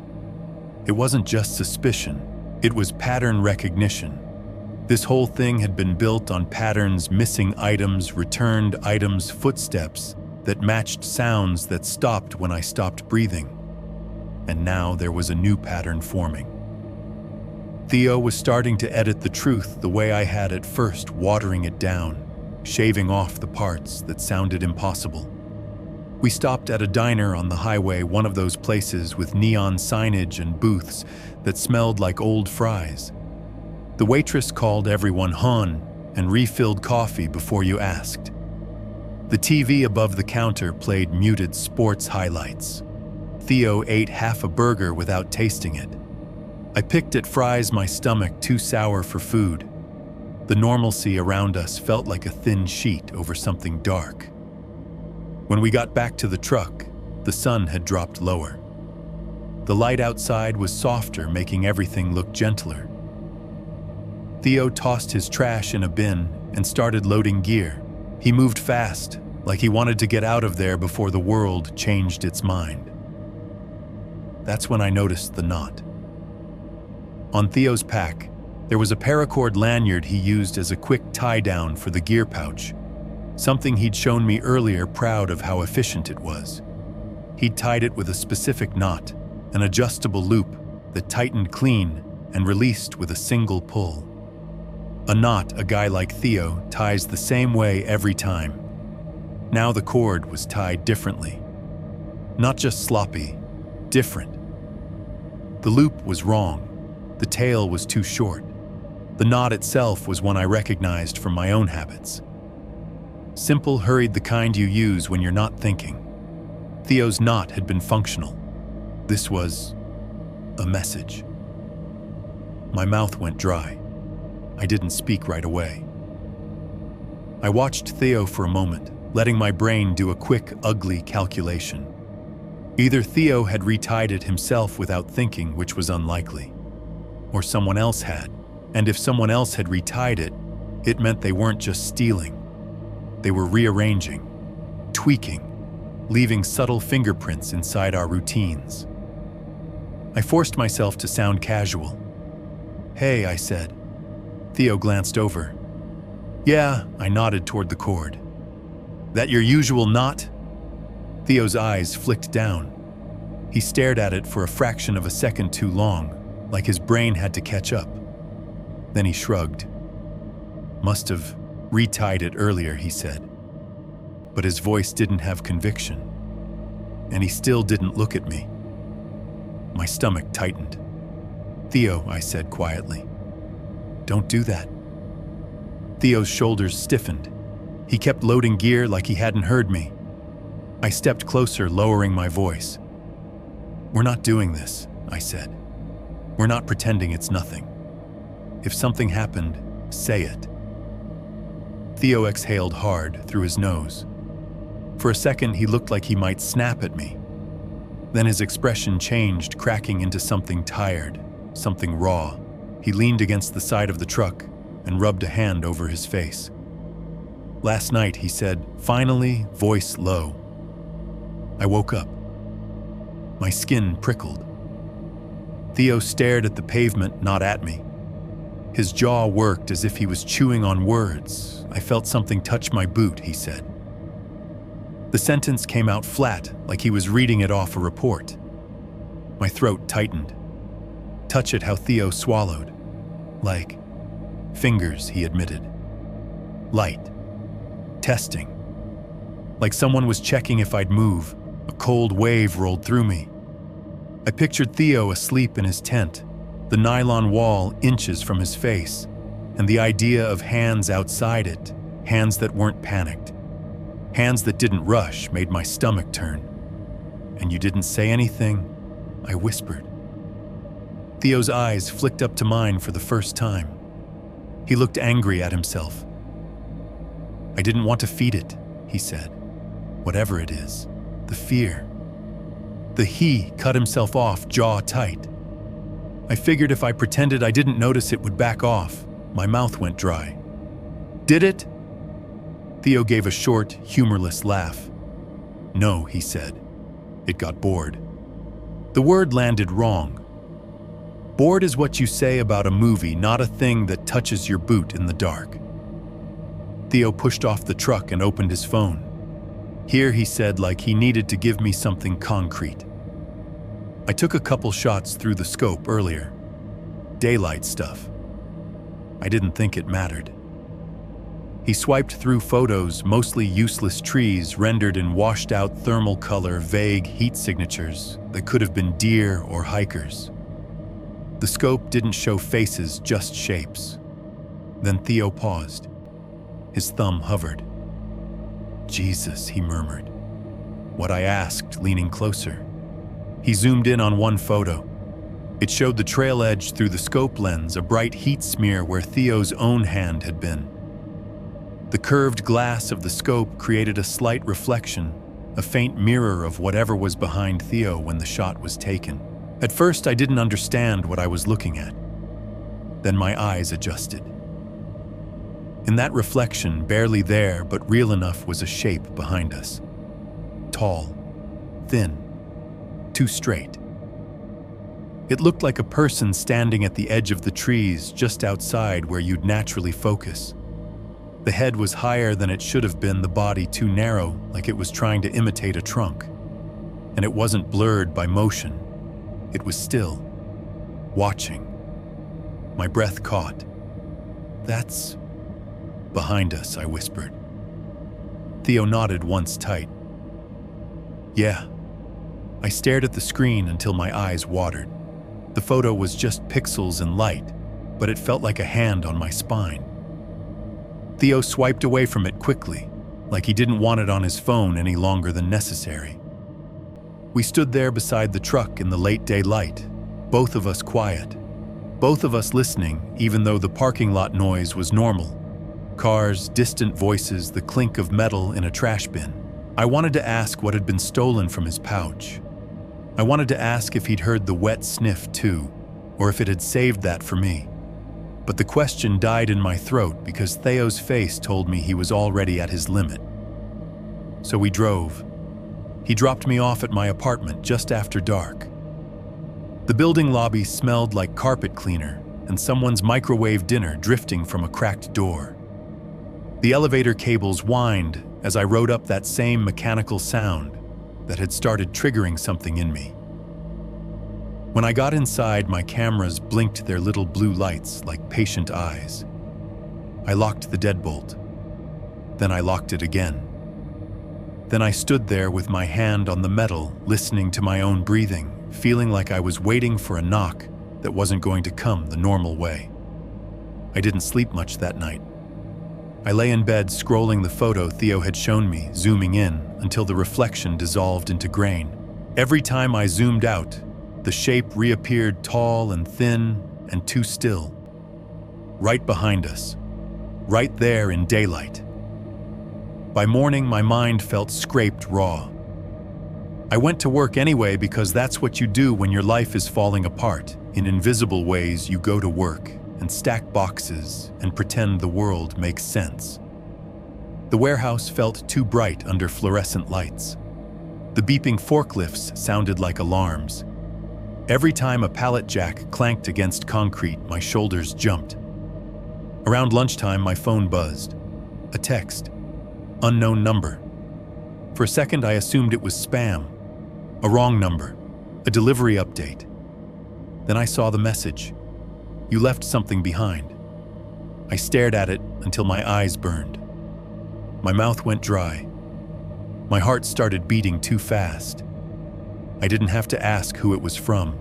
It wasn't just suspicion, it was pattern recognition. This whole thing had been built on patterns, missing items, returned items, footsteps that matched sounds that stopped when I stopped breathing. And now there was a new pattern forming. Theo was starting to edit the truth the way I had at first, watering it down, shaving off the parts that sounded impossible. We stopped at a diner on the highway, one of those places with neon signage and booths that smelled like old fries. The waitress called everyone hon and refilled coffee before you asked. The TV above the counter played muted sports highlights. Theo ate half a burger without tasting it. I picked at fries, my stomach too sour for food. The normalcy around us felt like a thin sheet over something dark. When we got back to the truck, the sun had dropped lower. The light outside was softer, making everything look gentler. Theo tossed his trash in a bin and started loading gear. He moved fast, like he wanted to get out of there before the world changed its mind. That's when I noticed the knot. On Theo's pack, there was a paracord lanyard he used as a quick tie-down for the gear pouch, something he'd shown me earlier, proud of how efficient it was. He'd tied it with a specific knot, an adjustable loop that tightened clean and released with a single pull. A knot a guy like Theo ties the same way every time. Now the cord was tied differently. Not just sloppy, different. The loop was wrong. The tail was too short. The knot itself was one I recognized from my own habits. Simple, hurried, the kind you use when you're not thinking. Theo's knot had been functional. This was a message. My mouth went dry. I didn't speak right away. I watched Theo for a moment, letting my brain do a quick, ugly calculation. Either Theo had retied it himself without thinking, which was unlikely, or someone else had, and if someone else had retied it, it meant they weren't just stealing. They were rearranging, tweaking, leaving subtle fingerprints inside our routines. I forced myself to sound casual. "Hey," I said. Theo glanced over. "Yeah," I nodded toward the cord. "That your usual knot?" Theo's eyes flicked down. He stared at it for a fraction of a second too long, like his brain had to catch up. Then he shrugged. "Must have retied it earlier," he said. But his voice didn't have conviction, and he still didn't look at me. My stomach tightened. "Theo," I said quietly, "don't do that." Theo's shoulders stiffened. He kept loading gear like he hadn't heard me. I stepped closer, lowering my voice. "We're not doing this," I said. "We're not pretending it's nothing. If something happened, say it." Theo exhaled hard through his nose. For a second, he looked like he might snap at me. Then his expression changed, cracking into something tired, something raw. He leaned against the side of the truck and rubbed a hand over his face. "Last night," he said, finally, voice low. I woke up. My skin prickled. Theo stared at the pavement, not at me. His jaw worked as if he was chewing on words. "I felt something touch my boot," he said. The sentence came out flat, like he was reading it off a report. My throat tightened. "Touch it," how Theo swallowed. "Like fingers," he admitted. "Light. Testing. Like someone was checking if I'd move." A cold wave rolled through me. I pictured Theo asleep in his tent, the nylon wall inches from his face, and the idea of hands outside it, hands that weren't panicked. Hands that didn't rush made my stomach turn. "And you didn't say anything?" I whispered. Theo's eyes flicked up to mine for the first time. He looked angry at himself. "I didn't want to feed it," he said. "Whatever it is. The fear." The "he" cut himself off, jaw tight. I figured if I pretended I didn't notice it would back off. My mouth went dry. "Did it?" Theo gave a short, humorless laugh. "No," he said. "It got bored." The word landed wrong. Bored is what you say about a movie, not a thing that touches your boot in the dark. Theo pushed off the truck and opened his phone. "Here," he said, like he needed to give me something concrete. I took a couple shots through the scope earlier. Daylight stuff. I didn't think it mattered. He swiped through photos, mostly useless trees rendered in washed-out thermal color, vague heat signatures that could have been deer or hikers. The scope didn't show faces, just shapes. Then Theo paused. His thumb hovered. "Jesus," he murmured. What I asked, leaning closer. He zoomed in on one photo. It showed the trail edge through the scope lens, a bright heat smear where Theo's own hand had been. The curved glass of the scope created a slight reflection, a faint mirror of whatever was behind Theo when the shot was taken. At first, I didn't understand what I was looking at. Then my eyes adjusted. In that reflection, barely there but real enough, was a shape behind us. Tall, thin, too straight. It looked like a person standing at the edge of the trees just outside where you'd naturally focus. The head was higher than it should have been, the body too narrow, like it was trying to imitate a trunk. And it wasn't blurred by motion. It was still, watching. My breath caught. "That's behind us," I whispered. Theo nodded once tight. "Yeah." I stared at the screen until my eyes watered. The photo was just pixels and light, but it felt like a hand on my spine. Theo swiped away from it quickly, like he didn't want it on his phone any longer than necessary. We stood there beside the truck in the late daylight, both of us quiet, both of us listening even though the parking lot noise was normal. Cars, distant voices, the clink of metal in a trash bin. I wanted to ask what had been stolen from his pouch. I wanted to ask if he'd heard the wet sniff too, or if it had saved that for me. But the question died in my throat because Theo's face told me he was already at his limit. So we drove. He dropped me off at my apartment just after dark. The building lobby smelled like carpet cleaner and someone's microwave dinner drifting from a cracked door. The elevator cables whined as I rode up that same mechanical sound that had started triggering something in me. When I got inside, my cameras blinked their little blue lights like patient eyes. I locked the deadbolt. Then I locked it again. Then I stood there with my hand on the metal, listening to my own breathing, feeling like I was waiting for a knock that wasn't going to come the normal way. I didn't sleep much that night. I lay in bed scrolling the photo Theo had shown me, zooming in until the reflection dissolved into grain. Every time I zoomed out, the shape reappeared tall and thin and too still. Right behind us, right there in daylight. By morning, my mind felt scraped raw. I went to work anyway because that's what you do when your life is falling apart. In invisible ways, you go to work and stack boxes and pretend the world makes sense. The warehouse felt too bright under fluorescent lights. The beeping forklifts sounded like alarms. Every time a pallet jack clanked against concrete, my shoulders jumped. Around lunchtime, my phone buzzed. A text. Unknown number. For a second, I assumed it was spam. A wrong number. A delivery update. Then I saw the message. You left something behind. I stared at it until my eyes burned. My mouth went dry. My heart started beating too fast. I didn't have to ask who it was from.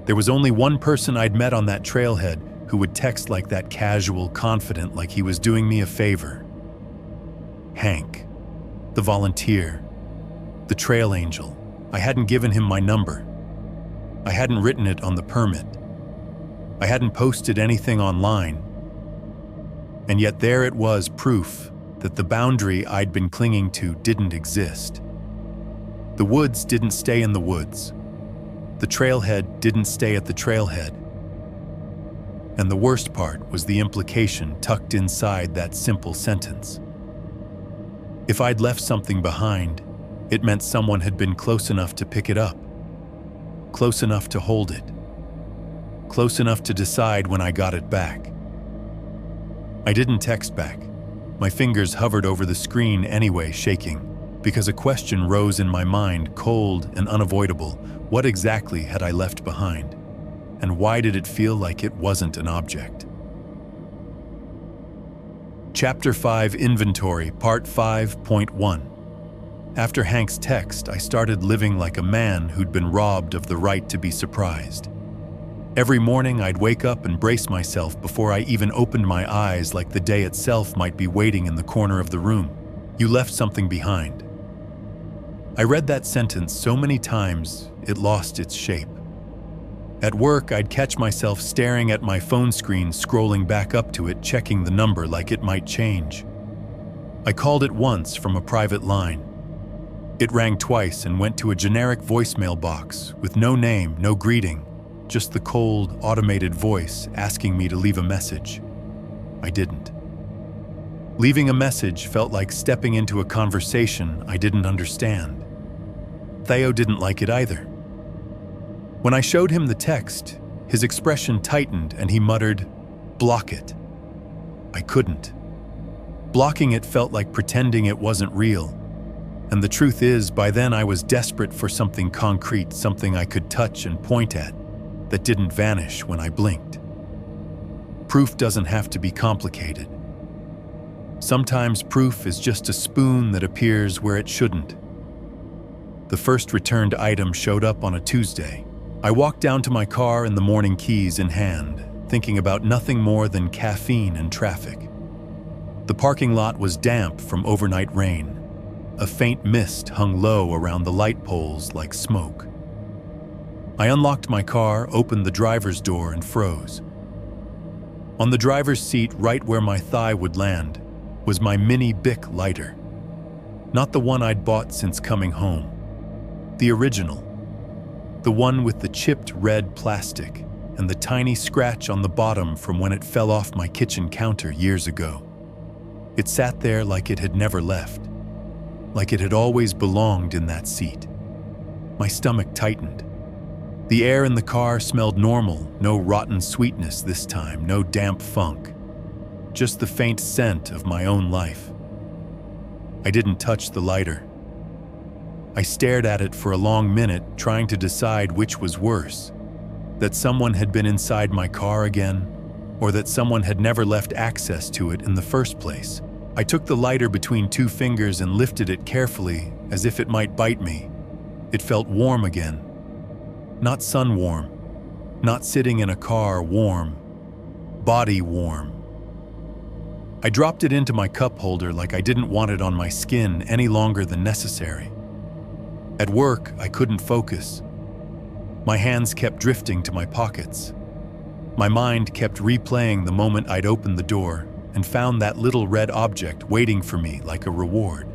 There was only one person I'd met on that trailhead who would text like that, casual, confident, like he was doing me a favor. Hank, the volunteer, the trail angel. I hadn't given him my number. I hadn't written it on the permit. I hadn't posted anything online. And yet there it was, proof that the boundary I'd been clinging to didn't exist. The woods didn't stay in the woods. The trailhead didn't stay at the trailhead. And the worst part was the implication tucked inside that simple sentence. If I'd left something behind, it meant someone had been close enough to pick it up, close enough to hold it, close enough to decide when I got it back. I didn't text back. My fingers hovered over the screen anyway, shaking, because a question rose in my mind, cold and unavoidable. What exactly had I left behind? And why did it feel like it wasn't an object? Chapter 5 Inventory, Part 5.1. After Hank's text, I started living like a man who'd been robbed of the right to be surprised. Every morning, I'd wake up and brace myself before I even opened my eyes, like the day itself might be waiting in the corner of the room. You left something behind. I read that sentence so many times, it lost its shape. At work, I'd catch myself staring at my phone screen, scrolling back up to it, checking the number like it might change. I called it once from a private line. It rang twice and went to a generic voicemail box with no name, no greeting, just the cold, automated voice asking me to leave a message. I didn't. Leaving a message felt like stepping into a conversation I didn't understand. Theo didn't like it either. When I showed him the text, his expression tightened and he muttered, "Block it." I couldn't. Blocking it felt like pretending it wasn't real. And the truth is, by then I was desperate for something concrete, something I could touch and point at, that didn't vanish when I blinked. Proof doesn't have to be complicated. Sometimes proof is just a spoon that appears where it shouldn't. The first returned item showed up on a Tuesday. I walked down to my car in the morning, keys in hand, thinking about nothing more than caffeine and traffic. The parking lot was damp from overnight rain. A faint mist hung low around the light poles like smoke. I unlocked my car, opened the driver's door, and froze. On the driver's seat, right where my thigh would land, was my mini Bic lighter. Not the one I'd bought since coming home. The original. The one with the chipped red plastic and the tiny scratch on the bottom from when it fell off my kitchen counter years ago. It sat there like it had never left, like it had always belonged in that seat. My stomach tightened. The air in the car smelled normal, no rotten sweetness this time, no damp funk. Just the faint scent of my own life. I didn't touch the lighter. I stared at it for a long minute, trying to decide which was worse. That someone had been inside my car again, or that someone had never left access to it in the first place. I took the lighter between two fingers and lifted it carefully, as if it might bite me. It felt warm again. Not sun warm, not sitting in a car warm, body warm. I dropped it into my cup holder like I didn't want it on my skin any longer than necessary. At work, I couldn't focus. My hands kept drifting to my pockets. My mind kept replaying the moment I'd opened the door and found that little red object waiting for me like a reward.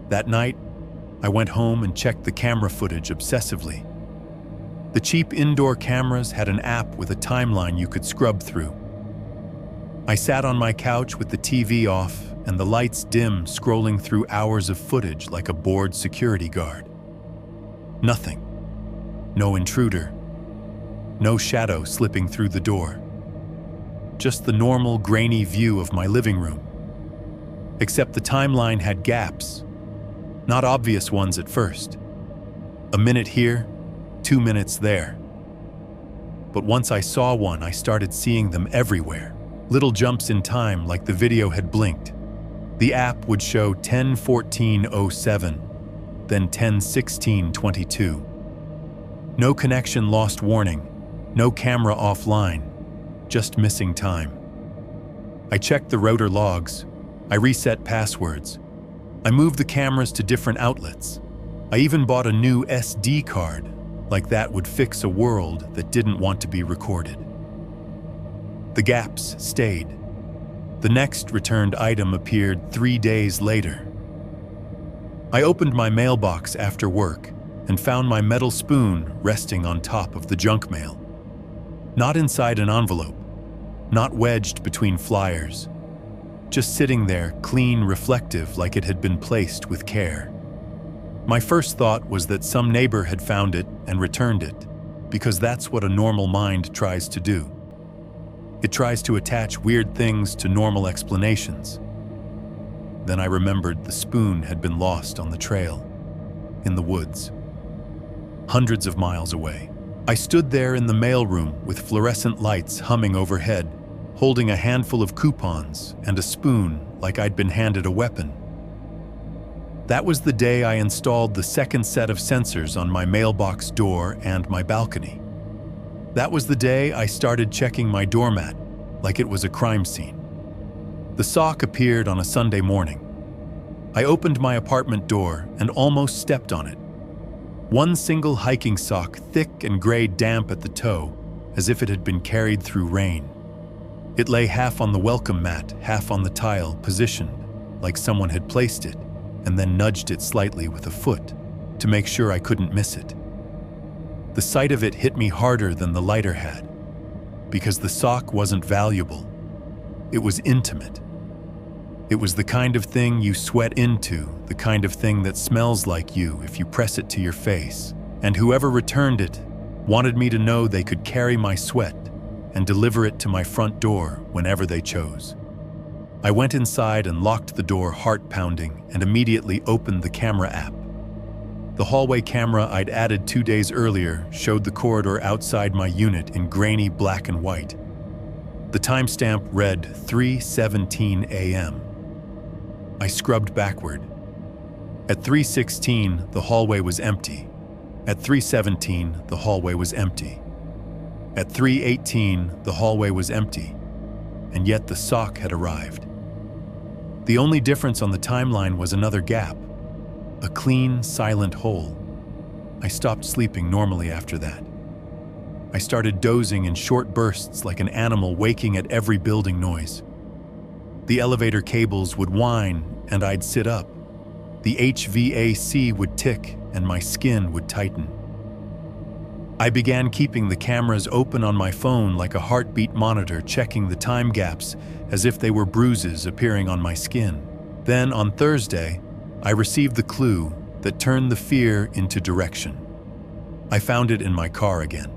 That night, I went home and checked the camera footage obsessively. The cheap indoor cameras had an app with a timeline you could scrub through. I sat on my couch with the TV off and the lights dim, scrolling through hours of footage like a bored security guard. Nothing. No intruder. No shadow slipping through the door. Just the normal, grainy view of my living room. Except the timeline had gaps. Not obvious ones at first. A minute here, 2 minutes there. But once I saw one, I started seeing them everywhere. Little jumps in time like the video had blinked. The app would show 10:14:07, then 10:16:22. No connection lost warning, no camera offline, just missing time. I checked the rotor logs. I reset passwords. I moved the cameras to different outlets. I even bought a new SD card, like that would fix a world that didn't want to be recorded. The gaps stayed. The next returned item appeared 3 days later. I opened my mailbox after work and found my metal spoon resting on top of the junk mail. Not inside an envelope, not wedged between flyers, just sitting there, clean, reflective, like it had been placed with care. My first thought was that some neighbor had found it and returned it, because that's what a normal mind tries to do. It tries to attach weird things to normal explanations. Then I remembered the spoon had been lost on the trail, in the woods, hundreds of miles away. I stood there in the mailroom with fluorescent lights humming overhead, holding a handful of coupons and a spoon like I'd been handed a weapon. That was the day I installed the second set of sensors on my mailbox door and my balcony. That was the day I started checking my doormat like it was a crime scene. The sock appeared on a Sunday morning. I opened my apartment door and almost stepped on it. One single hiking sock, thick and gray, damp at the toe, as if it had been carried through rain. It lay half on the welcome mat, half on the tile, positioned like someone had placed it, and then nudged it slightly with a foot to make sure I couldn't miss it. The sight of it hit me harder than the lighter had, because the sock wasn't valuable. It was intimate. It was the kind of thing you sweat into, the kind of thing that smells like you if you press it to your face. And whoever returned it wanted me to know they could carry my sweat and deliver it to my front door whenever they chose. I went inside and locked the door, heart pounding, and immediately opened the camera app. The hallway camera I'd added 2 days earlier showed the corridor outside my unit in grainy black and white. The timestamp read 3:17 a.m. I scrubbed backward. At 3:16, the hallway was empty. At 3:17, the hallway was empty. At 3:18, the hallway was empty. And yet the sock had arrived. The only difference on the timeline was another gap. A clean, silent hole. I stopped sleeping normally after that. I started dozing in short bursts like an animal waking at every building noise. The elevator cables would whine and I'd sit up. The HVAC would tick and my skin would tighten. I began keeping the cameras open on my phone like a heartbeat monitor, checking the time gaps as if they were bruises appearing on my skin. Then on Thursday, I received the clue that turned the fear into direction. I found it in my car again.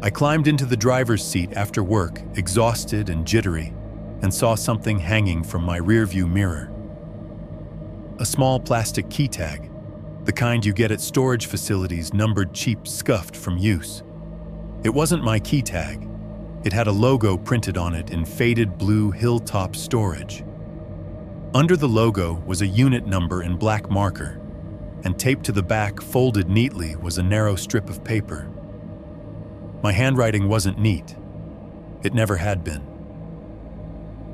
I climbed into the driver's seat after work, exhausted and jittery, and saw something hanging from my rearview mirror. A small plastic key tag, the kind you get at storage facilities, numbered cheap, scuffed from use. It wasn't my key tag. It had a logo printed on it in faded blue Hilltop Storage. Under the logo was a unit number in black marker, and taped to the back, folded neatly, was a narrow strip of paper. My handwriting wasn't neat. It never had been.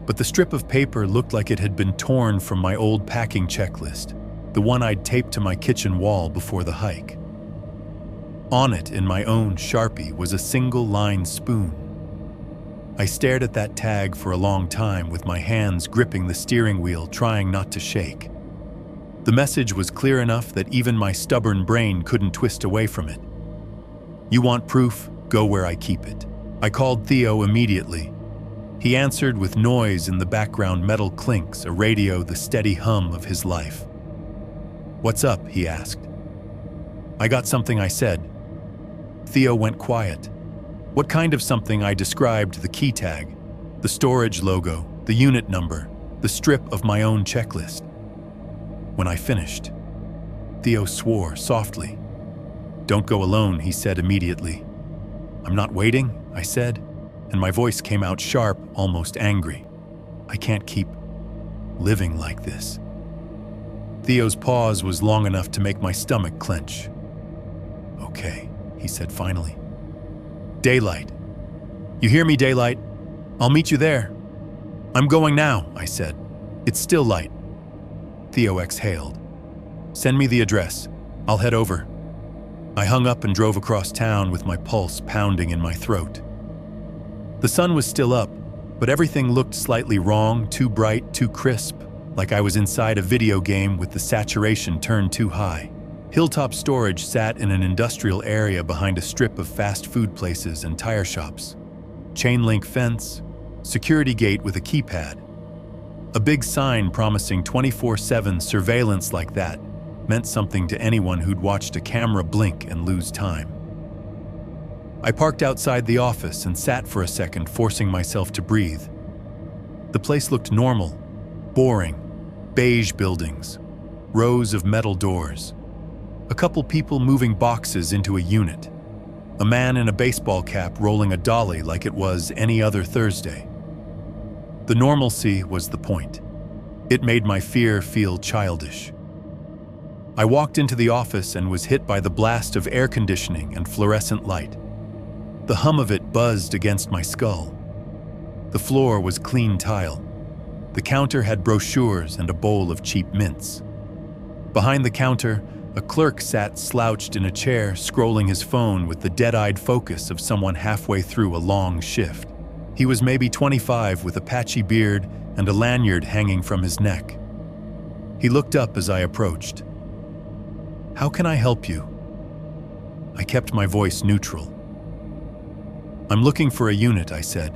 But the strip of paper looked like it had been torn from my old packing checklist, the one I'd taped to my kitchen wall before the hike. On it, in my own Sharpie, was a single-line spoon. I stared at that tag for a long time with my hands gripping the steering wheel, trying not to shake. The message was clear enough that even my stubborn brain couldn't twist away from it. You want proof? Go where I keep it. I called Theo immediately. He answered with noise in the background, metal clinks, a radio, the steady hum of his life. What's up? He asked. I got something, I said. Theo went quiet. What kind of something? I described the key tag, the storage logo, the unit number, the strip of my own checklist. When I finished, Theo swore softly. Don't go alone, he said immediately. I'm not waiting, I said, and my voice came out sharp, almost angry. I can't keep living like this. Theo's pause was long enough to make my stomach clench. Okay, he said finally. Daylight. You hear me, Daylight? I'll meet you there. I'm going now, I said. It's still light. Theo exhaled. Send me the address. I'll head over. I hung up and drove across town with my pulse pounding in my throat. The sun was still up, but everything looked slightly wrong, too bright, too crisp, like I was inside a video game with the saturation turned too high. Hilltop Storage sat in an industrial area behind a strip of fast food places and tire shops. Chain-link fence, security gate with a keypad. A big sign promising 24/7 surveillance like that meant something to anyone who'd watched a camera blink and lose time. I parked outside the office and sat for a second, forcing myself to breathe. The place looked normal, boring, beige buildings, rows of metal doors. A couple people moving boxes into a unit. A man in a baseball cap rolling a dolly like it was any other Thursday. The normalcy was the point. It made my fear feel childish. I walked into the office and was hit by the blast of air conditioning and fluorescent light. The hum of it buzzed against my skull. The floor was clean tile. The counter had brochures and a bowl of cheap mints. Behind the counter, a clerk sat slouched in a chair, scrolling his phone with the dead-eyed focus of someone halfway through a long shift. He was maybe 25 with a patchy beard and a lanyard hanging from his neck. He looked up as I approached. How can I help you? I kept my voice neutral. I'm looking for a unit, I said.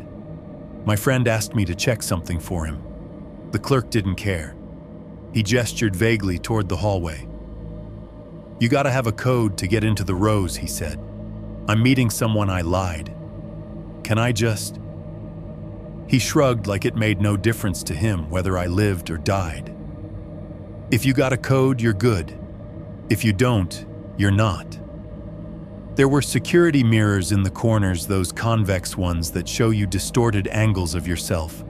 My friend asked me to check something for him. The clerk didn't care. He gestured vaguely toward the hallway. "You gotta have a code to get into the rows," he said. "I'm meeting someone I lied. Can I just—" He shrugged like it made no difference to him whether I lived or died. "If you got a code, you're good. If you don't, you're not." There were security mirrors in the corners, those convex ones that show you distorted angles of yourself.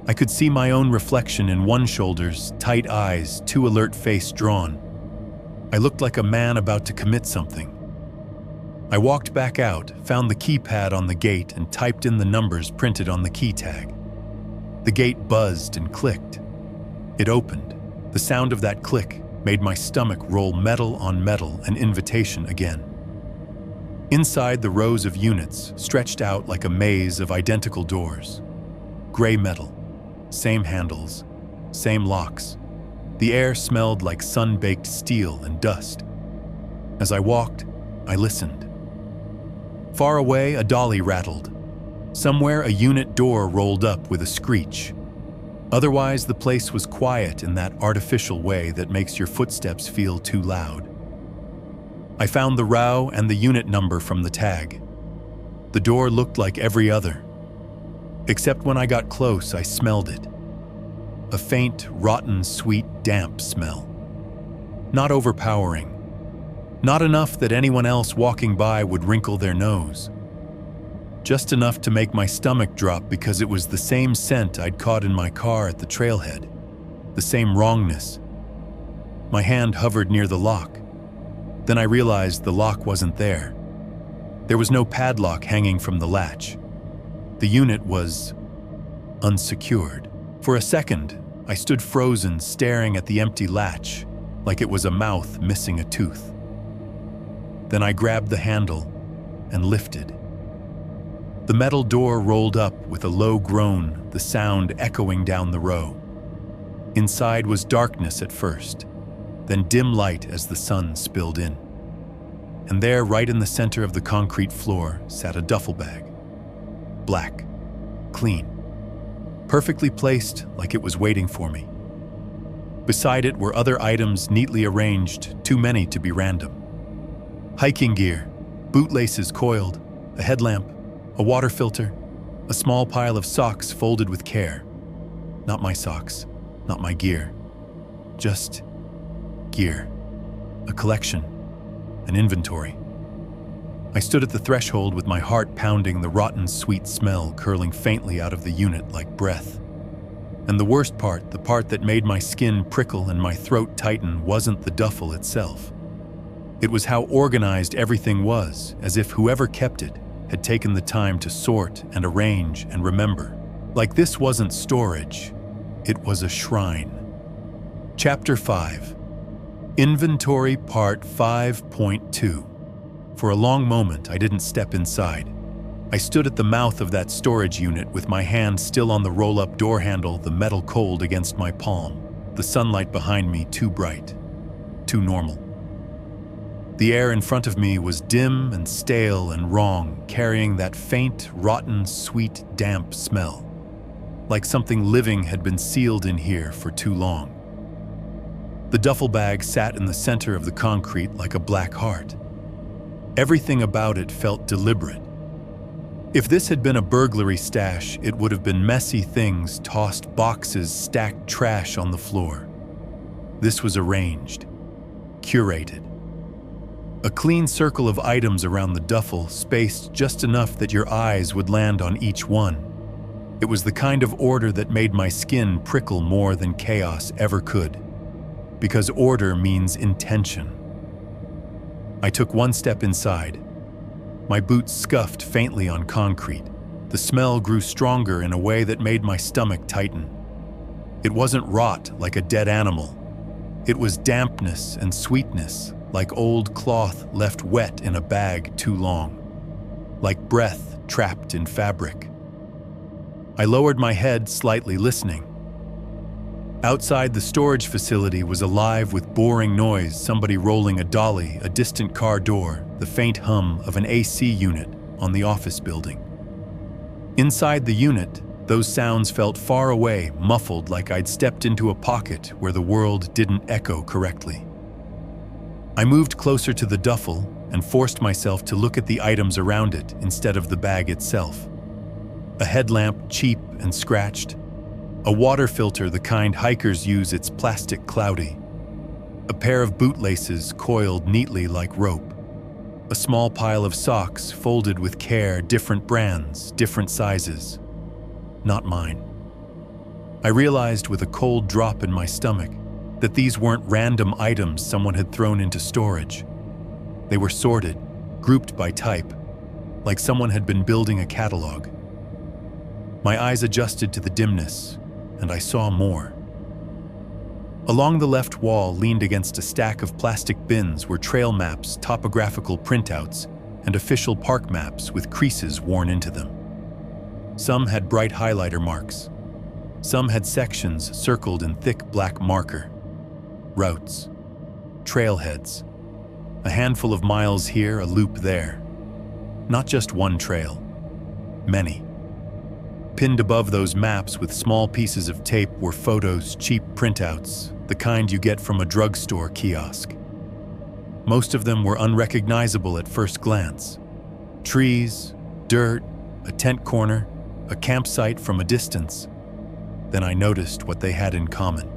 I could see my own reflection in one shoulder's tight eyes, too alert face drawn. I looked like a man about to commit something. I walked back out, found the keypad on the gate, and typed in the numbers printed on the key tag. The gate buzzed and clicked. It opened. The sound of that click made my stomach roll metal on metal, an invitation again. Inside, the rows of units stretched out like a maze of identical doors. Gray metal, same handles, same locks. The air smelled like sun-baked steel and dust. As I walked, I listened. Far away, a dolly rattled. Somewhere, a unit door rolled up with a screech. Otherwise, the place was quiet in that artificial way that makes your footsteps feel too loud. I found the row and the unit number from the tag. The door looked like every other. Except when I got close, I smelled it. A faint, rotten, sweet, damp smell. Not overpowering. Not enough that anyone else walking by would wrinkle their nose. Just enough to make my stomach drop because it was the same scent I'd caught in my car at the trailhead. The same wrongness. My hand hovered near the lock. Then I realized the lock wasn't there. There was no padlock hanging from the latch. The unit was unsecured. For a second, I stood frozen, staring at the empty latch, like it was a mouth missing a tooth. Then I grabbed the handle and lifted. The metal door rolled up with a low groan, the sound echoing down the row. Inside was darkness at first, then dim light as the sun spilled in. And there, right in the center of the concrete floor, sat a duffel bag. Black, clean, perfectly placed like it was waiting for me. Beside it were other items neatly arranged, too many to be random. Hiking gear, bootlaces coiled, a headlamp, a water filter, a small pile of socks folded with care. Not my socks, not my gear. Just gear. A collection. An inventory. I stood at the threshold with my heart pounding, the rotten, sweet smell curling faintly out of the unit like breath. And the worst part, the part that made my skin prickle and my throat tighten, wasn't the duffel itself. It was how organized everything was, as if whoever kept it had taken the time to sort and arrange and remember. Like this wasn't storage, it was a shrine. Chapter 5. Inventory Part 5.2. For a long moment, I didn't step inside. I stood at the mouth of that storage unit with my hand still on the roll-up door handle, the metal cold against my palm, the sunlight behind me too bright, too normal. The air in front of me was dim and stale and wrong, carrying that faint, rotten, sweet, damp smell, like something living had been sealed in here for too long. The duffel bag sat in the center of the concrete like a black heart. Everything about it felt deliberate. If this had been a burglary stash, it would have been messy things, tossed boxes, stacked trash on the floor. This was arranged, curated. A clean circle of items around the duffel, spaced just enough that your eyes would land on each one. It was the kind of order that made my skin prickle more than chaos ever could. Because order means intention. I took one step inside. My boots scuffed faintly on concrete. The smell grew stronger in a way that made my stomach tighten. It wasn't rot like a dead animal. It was dampness and sweetness, like old cloth left wet in a bag too long. Like breath trapped in fabric. I lowered my head slightly, listening. Outside, the storage facility was alive with boring noise, somebody rolling a dolly, a distant car door, the faint hum of an AC unit on the office building. Inside the unit, Those sounds felt far away, muffled, like I'd stepped into a pocket where the world didn't echo correctly. I moved closer to the duffel and forced myself to look at the items around it instead of the bag itself. A headlamp, cheap and scratched. A water filter, the kind hikers use, its plastic cloudy. A pair of bootlaces coiled neatly like rope. A small pile of socks folded with care, different brands, different sizes. Not mine. I realized with a cold drop in my stomach that these weren't random items someone had thrown into storage. They were sorted, grouped by type, like someone had been building a catalog. My eyes adjusted to the dimness, and I saw more. Along the left wall, leaned against a stack of plastic bins, were trail maps, topographical printouts, and official park maps with creases worn into them. Some had bright highlighter marks. Some had sections circled in thick black marker. Routes. Trailheads. A handful of miles here, a loop there. Not just one trail. Many. Pinned above those maps with small pieces of tape were photos, cheap printouts, the kind you get from a drugstore kiosk. Most of them were unrecognizable at first glance. Trees, dirt, a tent corner, a campsite from a distance. Then I noticed what they had in common.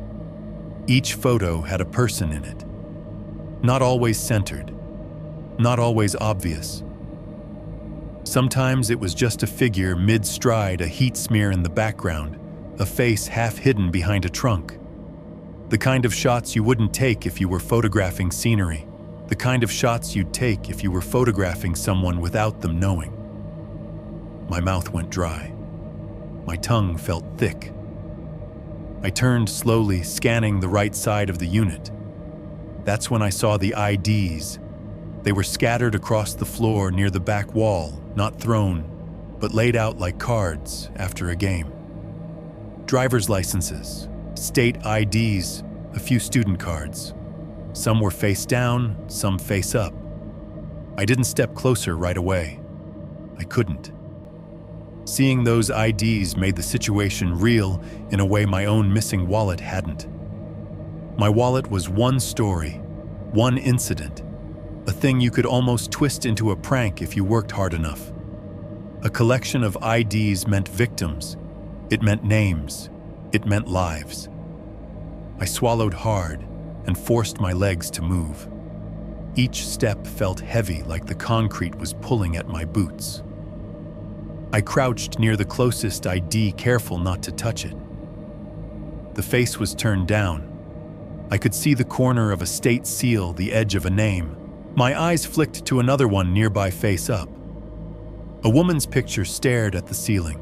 Each photo had a person in it. Not always centered, not always obvious. Sometimes it was just a figure mid-stride, a heat smear in the background, a face half hidden behind a trunk. The kind of shots you wouldn't take if you were photographing scenery. The kind of shots you'd take if you were photographing someone without them knowing. My mouth went dry. My tongue felt thick. I turned slowly, scanning the right side of the unit. That's when I saw the IDs. They were scattered across the floor near the back wall, not thrown, but laid out like cards after a game. Driver's licenses, state IDs, a few student cards. Some were face down, some face up. I didn't step closer right away. I couldn't. Seeing those IDs made the situation real in a way my own missing wallet hadn't. My wallet was one story, one incident, a thing you could almost twist into a prank if you worked hard enough. A collection of IDs meant victims. It meant names. It meant lives. I swallowed hard and forced my legs to move. Each step felt heavy, like the concrete was pulling at my boots. I crouched near the closest ID, careful not to touch it. The face was turned down. I could see the corner of a state seal, the edge of a name. My eyes flicked to another one nearby, face up. A woman's picture stared at the ceiling.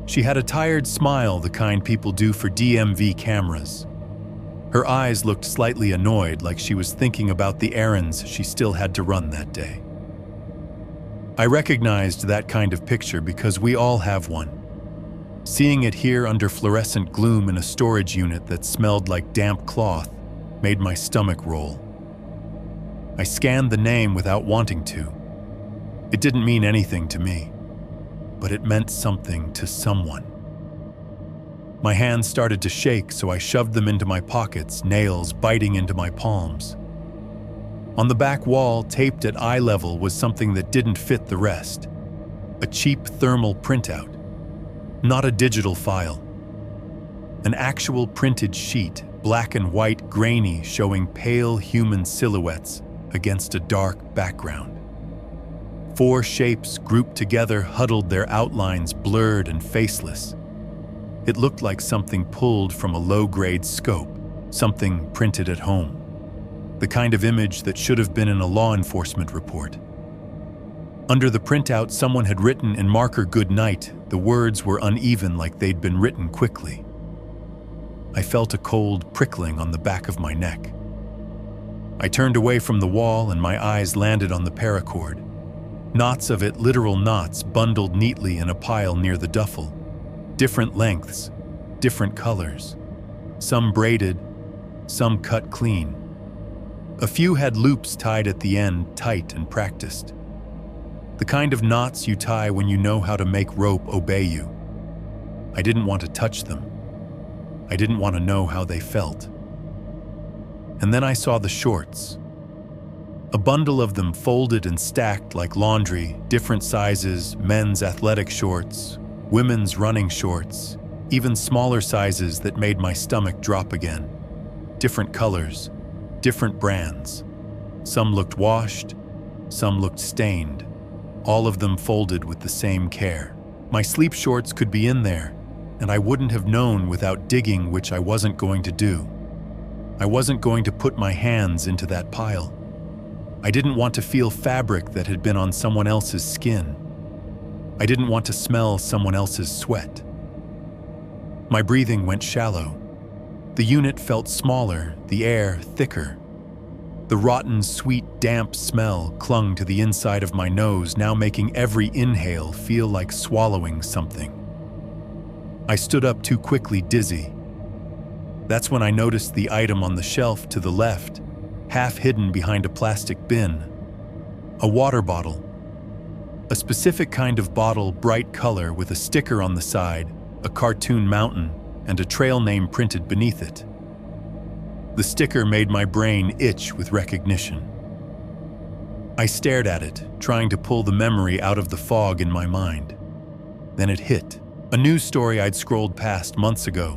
She had a tired smile, the kind people do for DMV cameras. Her eyes looked slightly annoyed, like she was thinking about the errands she still had to run that day. I recognized that kind of picture because we all have one. Seeing it here under fluorescent gloom in a storage unit that smelled like damp cloth made my stomach roll. I scanned the name without wanting to. It didn't mean anything to me, but it meant something to someone. My hands started to shake, so I shoved them into my pockets, nails biting into my palms. On the back wall, taped at eye level, was something that didn't fit the rest. A cheap thermal printout. Not a digital file. An actual printed sheet, black and white, grainy, showing pale human silhouettes against a dark background. 4 shapes grouped together, huddled, their outlines blurred and faceless. It looked like something pulled from a low-grade scope, something printed at home. The kind of image that should have been in a law enforcement report. Under the printout, someone had written in marker, "Good night." The words were uneven, like they'd been written quickly. I felt a cold prickling on the back of my neck. I turned away from the wall and my eyes landed on the paracord. Knots of it, literal knots, bundled neatly in a pile near the duffel. Different lengths, different colors. Some braided, some cut clean. A few had loops tied at the end, tight and practiced. The kind of knots you tie when you know how to make rope obey you. I didn't want to touch them. I didn't want to know how they felt. And then I saw the shorts. A bundle of them folded and stacked like laundry, different sizes, men's athletic shorts, women's running shorts, even smaller sizes that made my stomach drop again. Different colors, different brands. Some looked washed, some looked stained, all of them folded with the same care. My sleep shorts could be in there, and I wouldn't have known without digging, which I wasn't going to do. I wasn't going to put my hands into that pile. I didn't want to feel fabric that had been on someone else's skin. I didn't want to smell someone else's sweat. My breathing went shallow. The unit felt smaller, the air thicker. The rotten, sweet, damp smell clung to the inside of my nose, now making every inhale feel like swallowing something. I stood up too quickly, dizzy. That's when I noticed the item on the shelf to the left, half hidden behind a plastic bin. A water bottle. A specific kind of bottle, bright color with a sticker on the side, a cartoon mountain, and a trail name printed beneath it. The sticker made my brain itch with recognition. I stared at it, trying to pull the memory out of the fog in my mind. Then it hit. A news story I'd scrolled past months ago.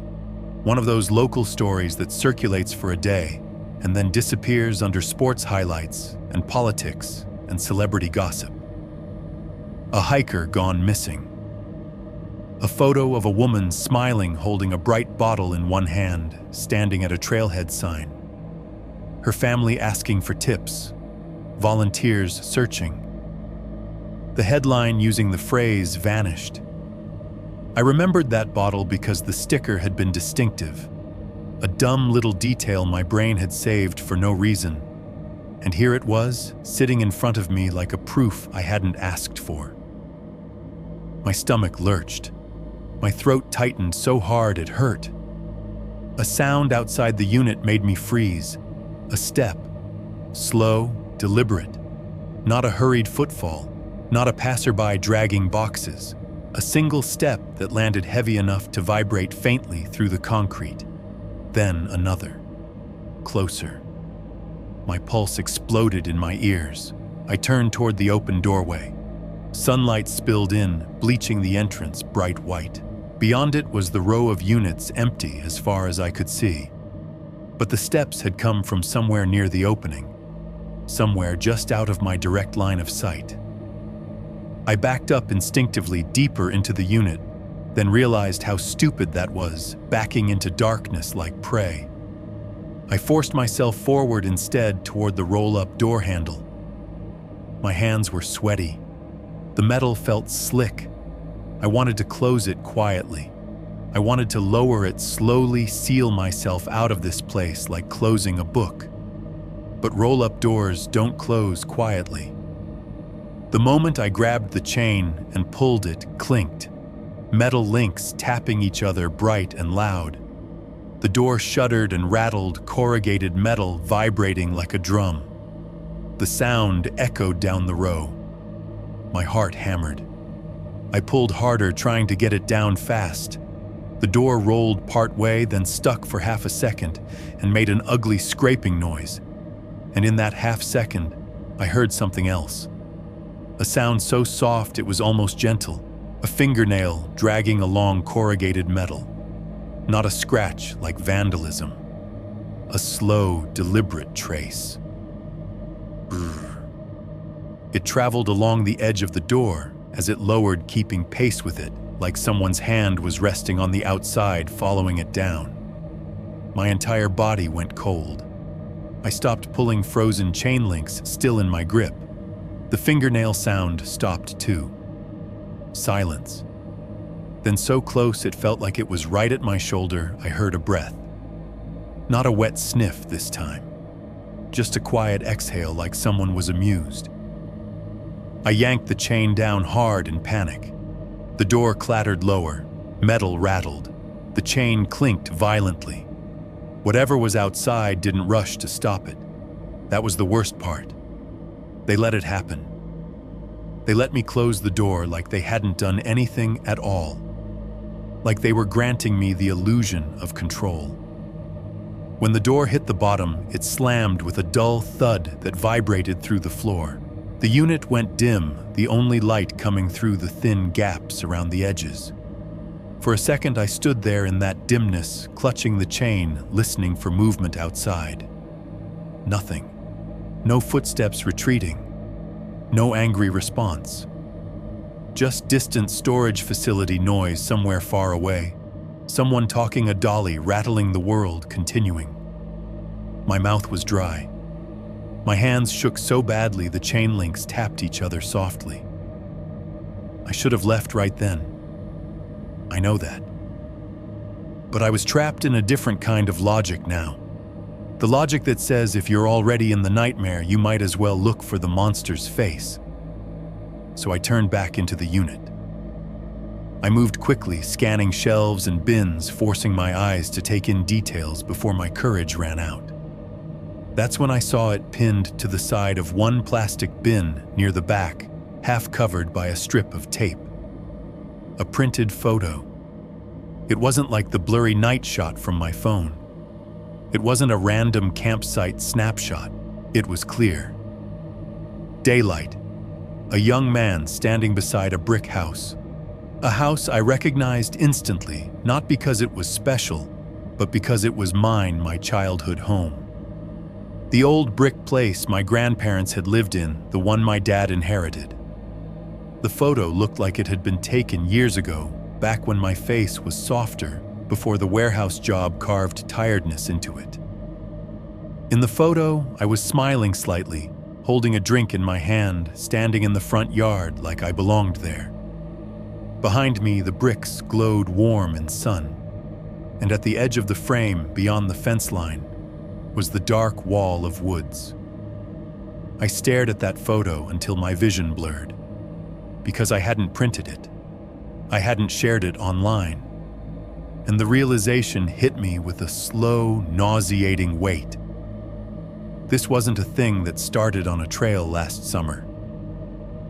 One of those local stories that circulates for a day and then disappears under sports highlights and politics and celebrity gossip. A hiker gone missing. A photo of a woman smiling, holding a bright bottle in one hand, standing at a trailhead sign. Her family asking for tips. Volunteers searching. The headline using the phrase "vanished." I remembered that bottle because the sticker had been distinctive. A dumb little detail my brain had saved for no reason. And here it was, sitting in front of me like a proof I hadn't asked for. My stomach lurched. My throat tightened so hard it hurt. A sound outside the unit made me freeze. A step. Slow, deliberate. Not a hurried footfall. Not a passerby dragging boxes. A single step that landed heavy enough to vibrate faintly through the concrete. Then another. Closer. My pulse exploded in my ears. I turned toward the open doorway. Sunlight spilled in, bleaching the entrance bright white. Beyond it was the row of units, empty as far as I could see. But the steps had come from somewhere near the opening, somewhere just out of my direct line of sight. I backed up instinctively deeper into the unit, then realized how stupid that was, backing into darkness like prey. I forced myself forward instead toward the roll-up door handle. My hands were sweaty. The metal felt slick. I wanted to close it quietly. I wanted to lower it slowly, seal myself out of this place like closing a book. But roll-up doors don't close quietly. The moment I grabbed the chain and pulled it, clinked. Metal links tapping each other bright and loud. The door shuddered and rattled, corrugated metal vibrating like a drum. The sound echoed down the row. My heart hammered. I pulled harder, trying to get it down fast. The door rolled part way, then stuck for half a second and made an ugly scraping noise. And in that half second, I heard something else. A sound so soft it was almost gentle. A fingernail dragging along corrugated metal. Not a scratch like vandalism. A slow, deliberate trace. Brrr. It traveled along the edge of the door as it lowered, keeping pace with it, like someone's hand was resting on the outside, following it down. My entire body went cold. I stopped pulling frozen chain links still in my grip. The fingernail sound stopped too. Silence. Then so close it felt like it was right at my shoulder, I heard a breath. Not a wet sniff this time. Just a quiet exhale like someone was amused. I yanked the chain down hard in panic. The door clattered lower. Metal rattled. The chain clinked violently. Whatever was outside didn't rush to stop it. That was the worst part. They let it happen. They let me close the door like they hadn't done anything at all. like they were granting me the illusion of control. When the door hit the bottom, it slammed with a dull thud that vibrated through the floor. The unit went dim, the only light coming through the thin gaps around the edges. For a second, I stood there in that dimness, clutching the chain, listening for movement outside. Nothing. No footsteps retreating. No angry response. Just distant storage facility noise somewhere far away. Someone talking a dolly, rattling the world, continuing. My mouth was dry. My hands shook so badly the chain links tapped each other softly. I should have left right then. I know that. But I was trapped in a different kind of logic now. The logic that says if you're already in the nightmare, you might as well look for the monster's face. So I turned back into the unit. I moved quickly, scanning shelves and bins, forcing my eyes to take in details before my courage ran out. That's when I saw it pinned to the side of one plastic bin near the back, half covered by a strip of tape. A printed photo. It wasn't like the blurry night shot from my phone. It wasn't a random campsite snapshot. It was clear. Daylight. A young man standing beside a brick house. A house I recognized instantly, not because it was special, but because it was mine, my childhood home. The old brick place my grandparents had lived in, the one my dad inherited. The photo looked like it had been taken years ago, back when my face was softer, before the warehouse job carved tiredness into it. In the photo, I was smiling slightly, holding a drink in my hand, standing in the front yard like I belonged there. Behind me, the bricks glowed warm in sun, and at the edge of the frame, beyond the fence line, was the dark wall of woods. I stared at that photo until my vision blurred, because I hadn't printed it. I hadn't shared it online. And the realization hit me with a slow, nauseating weight. This wasn't a thing that started on a trail last summer.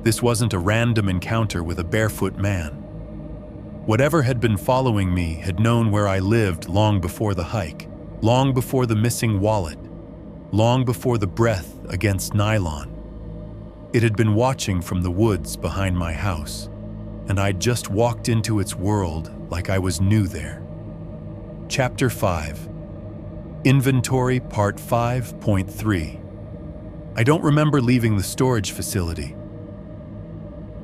This wasn't a random encounter with a barefoot man. Whatever had been following me had known where I lived long before the hike, long before the missing wallet, long before the breath against nylon. It had been watching from the woods behind my house, and I'd just walked into its world like I was new there. Chapter 5. Inventory Part 5.3. I don't remember leaving the storage facility.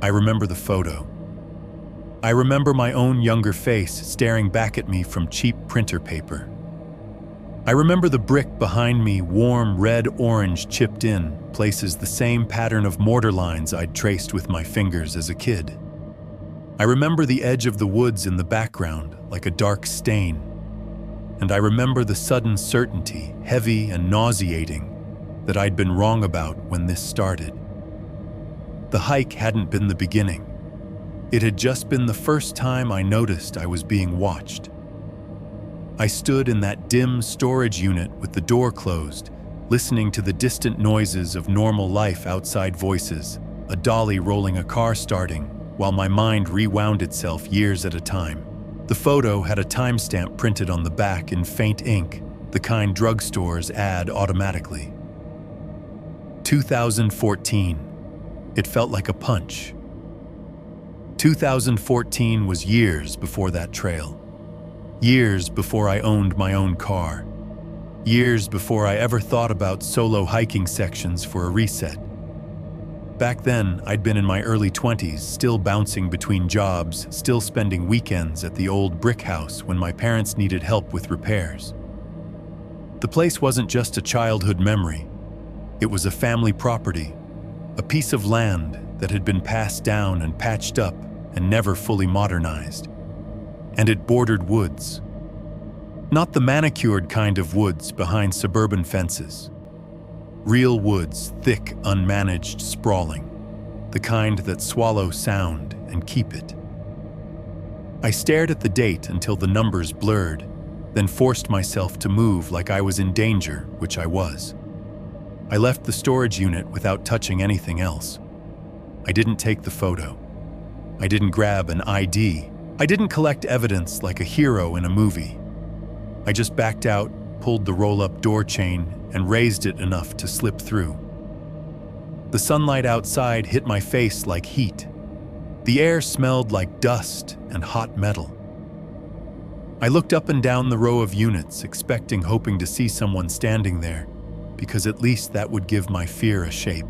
I remember the photo. I remember my own younger face staring back at me from cheap printer paper. I remember the brick behind me, warm red-orange chipped in, places the same pattern of mortar lines I'd traced with my fingers as a kid. I remember the edge of the woods in the background, like a dark stain. And I remember the sudden certainty, heavy and nauseating, that I'd been wrong about when this started. The hike hadn't been the beginning. It had just been the first time I noticed I was being watched. I stood in that dim storage unit with the door closed, listening to the distant noises of normal life outside voices, a dolly rolling a car starting, while my mind rewound itself years at a time. The photo had a timestamp printed on the back in faint ink, the kind drugstores add automatically. 2014. It felt like a punch. 2014 was years before that trail. Years before I owned my own car. Years before I ever thought about solo hiking sections for a reset. Back then, I'd been in my early 20s, still bouncing between jobs, still spending weekends at the old brick house when my parents needed help with repairs. The place wasn't just a childhood memory. It was a family property, a piece of land that had been passed down and patched up and never fully modernized. And it bordered woods. Not the manicured kind of woods behind suburban fences. Real woods, thick, unmanaged, sprawling. The kind that swallow sound and keep it. I stared at the date until the numbers blurred, then forced myself to move like I was in danger, which I was. I left the storage unit without touching anything else. I didn't take the photo. I didn't grab an ID. I didn't collect evidence like a hero in a movie. I just backed out, pulled the roll-up door chain, and raised it enough to slip through. The sunlight outside hit my face like heat. The air smelled like dust and hot metal. I looked up and down the row of units, hoping to see someone standing there, because at least that would give my fear a shape.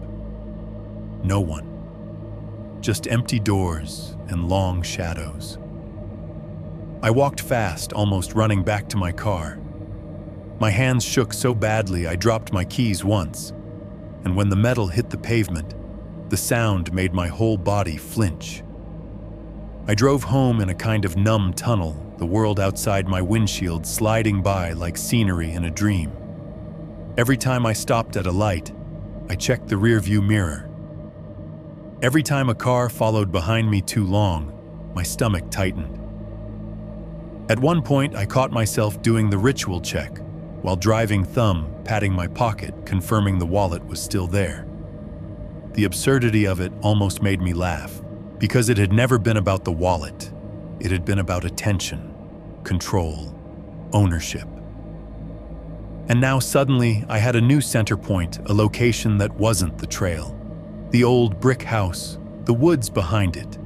No one. Just empty doors and long shadows. I walked fast, almost running back to my car. My hands shook so badly I dropped my keys once, and when the metal hit the pavement, the sound made my whole body flinch. I drove home in a kind of numb tunnel, the world outside my windshield sliding by like scenery in a dream. Every time I stopped at a light, I checked the rearview mirror. Every time a car followed behind me too long, my stomach tightened. At one point, I caught myself doing the ritual check, while driving thumb, patting my pocket, confirming the wallet was still there. The absurdity of it almost made me laugh, because it had never been about the wallet. It had been about attention, control, ownership. And now suddenly, I had a new center point, a location that wasn't the trail. The old brick house, the woods behind it.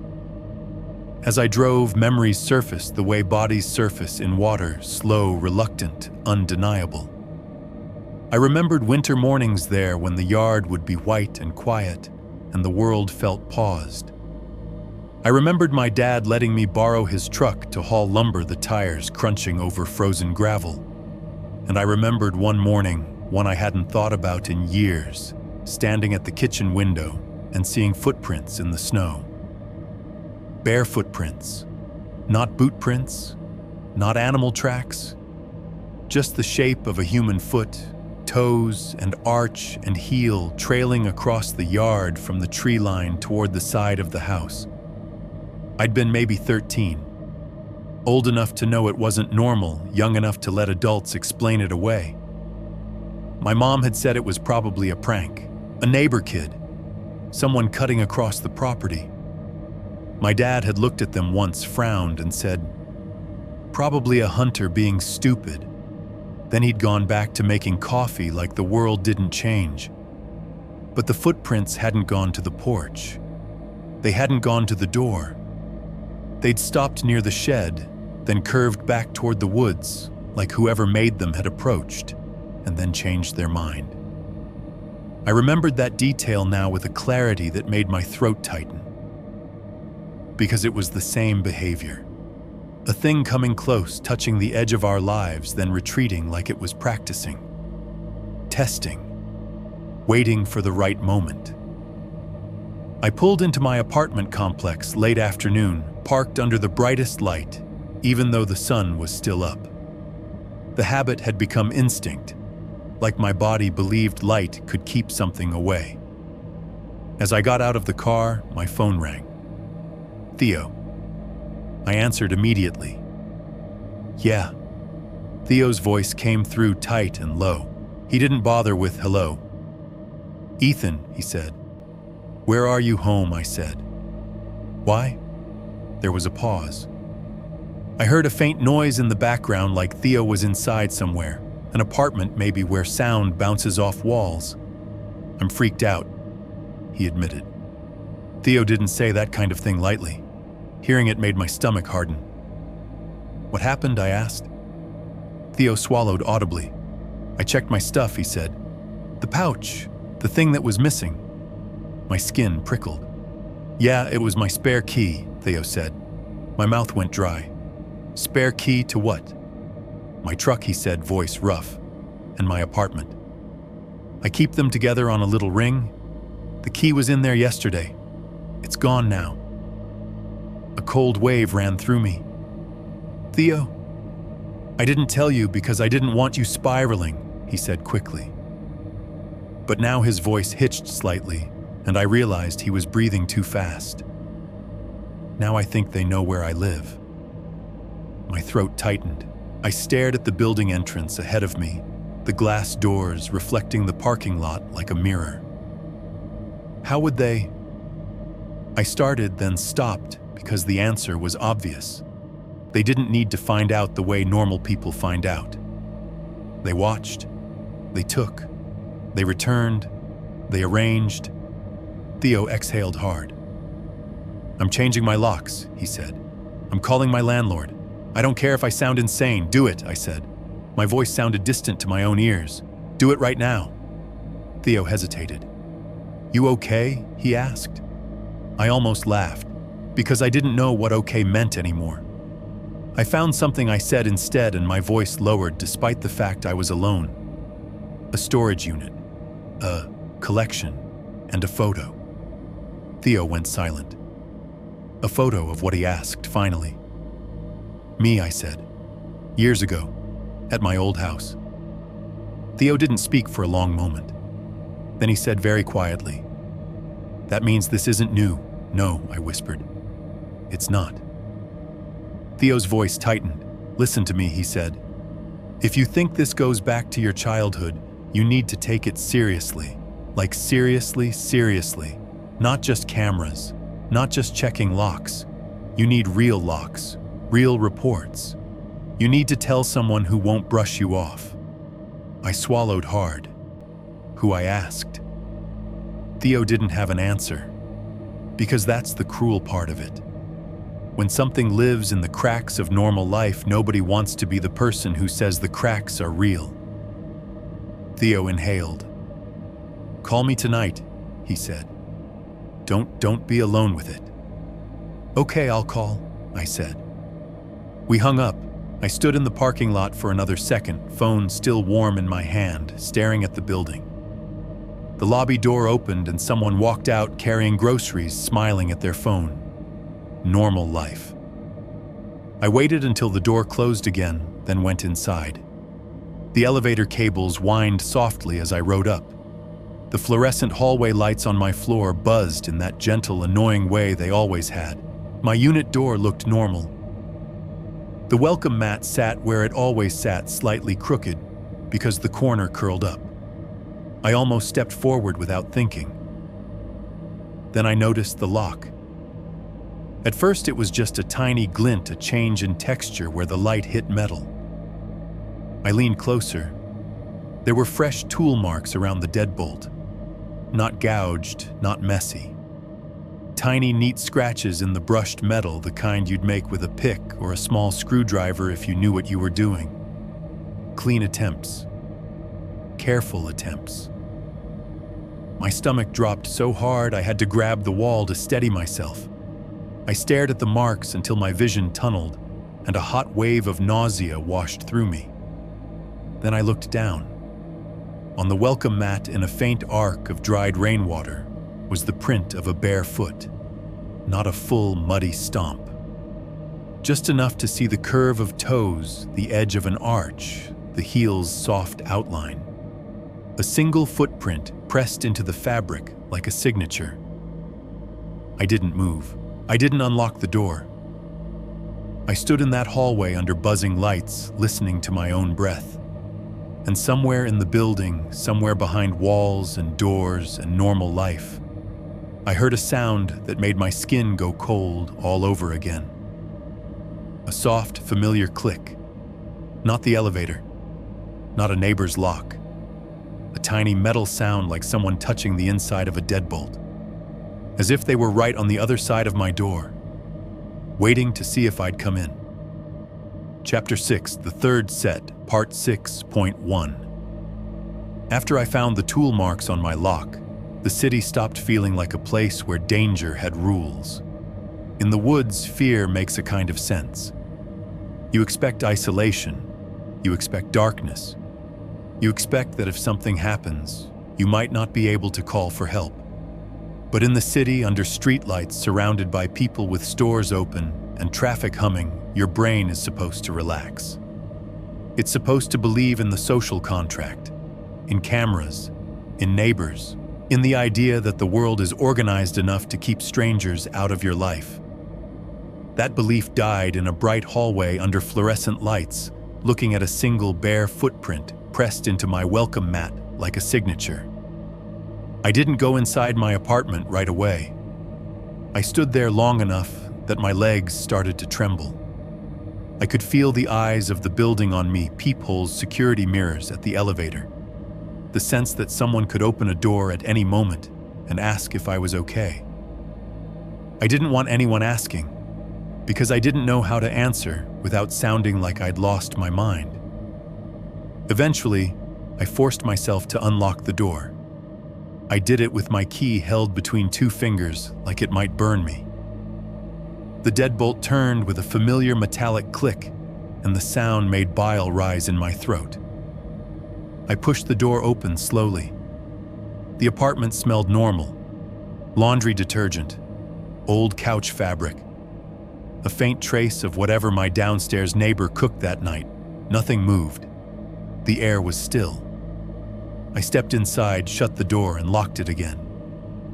As I drove, memories surfaced the way bodies surface in water, slow, reluctant, undeniable. I remembered winter mornings there when the yard would be white and quiet, and the world felt paused. I remembered my dad letting me borrow his truck to haul lumber, the tires crunching over frozen gravel. And I remembered one morning, one I hadn't thought about in years, standing at the kitchen window and seeing footprints in the snow. Bare footprints, not boot prints, not animal tracks, just the shape of a human foot, toes and arch and heel trailing across the yard from the tree line toward the side of the house. I'd been maybe 13, old enough to know it wasn't normal, young enough to let adults explain it away. My mom had said it was probably a prank, a neighbor kid, someone cutting across the property. My dad had looked at them once, frowned, and said, "Probably a hunter being stupid." Then he'd gone back to making coffee like the world didn't change. But the footprints hadn't gone to the porch. They hadn't gone to the door. They'd stopped near the shed, then curved back toward the woods, like whoever made them had approached, and then changed their mind. I remembered that detail now with a clarity that made my throat tighten. Because it was the same behavior. A thing coming close, touching the edge of our lives, then retreating like it was practicing. Testing. Waiting for the right moment. I pulled into my apartment complex late afternoon, parked under the brightest light, even though the sun was still up. The habit had become instinct, like my body believed light could keep something away. As I got out of the car, my phone rang. Theo. I answered immediately. Yeah. Theo's voice came through tight and low. He didn't bother with hello. Ethan, he said. Where are you home? I said. Why? There was a pause. I heard a faint noise in the background like Theo was inside somewhere, an apartment maybe where sound bounces off walls. I'm freaked out, he admitted. Theo didn't say that kind of thing lightly. Hearing it made my stomach harden. What happened? I asked. Theo swallowed audibly. I checked my stuff, he said. The pouch, the thing that was missing. My skin prickled. Yeah, it was my spare key, Theo said. My mouth went dry. Spare key to what? My truck, he said, voice rough, and my apartment. I keep them together on a little ring. The key was in there yesterday. It's gone now. A cold wave ran through me. Theo, I didn't tell you because I didn't want you spiraling, he said quickly. But now his voice hitched slightly, and I realized he was breathing too fast. Now I think they know where I live. My throat tightened. I stared at the building entrance ahead of me, the glass doors reflecting the parking lot like a mirror. How would they? I started, then stopped, because the answer was obvious. They didn't need to find out the way normal people find out. They watched, they took, they returned, they arranged. Theo exhaled hard. "I'm changing my locks," he said. "I'm calling my landlord. I don't care if I sound insane. Do it," I said. My voice sounded distant to my own ears. "Do it right now." Theo hesitated. "You okay?" he asked. I almost laughed, because I didn't know what okay meant anymore. I found something I said instead, and my voice lowered despite the fact I was alone. A storage unit, a collection, and a photo. Theo went silent. A photo of what he asked, finally. "Me," I said. "Years ago, at my old house." Theo didn't speak for a long moment. Then he said very quietly, "That means this isn't new." "No," I whispered. "It's not." Theo's voice tightened. "Listen to me," he said. "If you think this goes back to your childhood, you need to take it seriously. Like seriously, seriously. Not just cameras, not just checking locks. You need real locks, real reports. You need to tell someone who won't brush you off." I swallowed hard. Who, I asked. Theo didn't have an answer, because that's the cruel part of it. When something lives in the cracks of normal life, nobody wants to be the person who says the cracks are real. Theo inhaled. "Call me tonight," he said. Don't be alone with it." "Okay, I'll call," I said. We hung up. I stood in the parking lot for another second, phone still warm in my hand, staring at the building. The lobby door opened and someone walked out carrying groceries, smiling at their phone. Normal life. I waited until the door closed again, then went inside. The elevator cables whined softly as I rode up. The fluorescent hallway lights on my floor buzzed in that gentle, annoying way they always had. My unit door looked normal. The welcome mat sat where it always sat, slightly crooked, because the corner curled up. I almost stepped forward without thinking. Then I noticed the lock. At first it was just a tiny glint, a change in texture where the light hit metal. I leaned closer. There were fresh tool marks around the deadbolt. Not gouged, not messy. Tiny, neat scratches in the brushed metal, the kind you'd make with a pick or a small screwdriver if you knew what you were doing. Clean attempts. Careful attempts. My stomach dropped so hard I had to grab the wall to steady myself. I stared at the marks until my vision tunneled, and a hot wave of nausea washed through me. Then I looked down. On the welcome mat, in a faint arc of dried rainwater, was the print of a bare foot. Not a full, muddy stomp. Just enough to see the curve of toes, the edge of an arch, the heel's soft outline. A single footprint pressed into the fabric like a signature. I didn't move. I didn't unlock the door. I stood in that hallway under buzzing lights, listening to my own breath. And somewhere in the building, somewhere behind walls and doors and normal life, I heard a sound that made my skin go cold all over again. A soft, familiar click. Not the elevator. Not a neighbor's lock. A tiny metal sound like someone touching the inside of a deadbolt. As if they were right on the other side of my door, waiting to see if I'd come in. Chapter 6, the third set, Part 6.1. After I found the tool marks on my lock, the city stopped feeling like a place where danger had rules. In the woods, fear makes a kind of sense. You expect isolation. You expect darkness. You expect that if something happens, you might not be able to call for help. But in the city, under streetlights, surrounded by people with stores open and traffic humming, your brain is supposed to relax. It's supposed to believe in the social contract, in cameras, in neighbors, in the idea that the world is organized enough to keep strangers out of your life. That belief died in a bright hallway under fluorescent lights, looking at a single bare footprint pressed into my welcome mat like a signature. I didn't go inside my apartment right away. I stood there long enough that my legs started to tremble. I could feel the eyes of the building on me, peepholes, security mirrors at the elevator. The sense that someone could open a door at any moment and ask if I was okay. I didn't want anyone asking, because I didn't know how to answer without sounding like I'd lost my mind. Eventually, I forced myself to unlock the door. I did it with my key held between two fingers like it might burn me. The deadbolt turned with a familiar metallic click, and the sound made bile rise in my throat. I pushed the door open slowly. The apartment smelled normal. Laundry detergent, old couch fabric, a faint trace of whatever my downstairs neighbor cooked that night. Nothing moved. The air was still. I stepped inside, shut the door, and locked it again.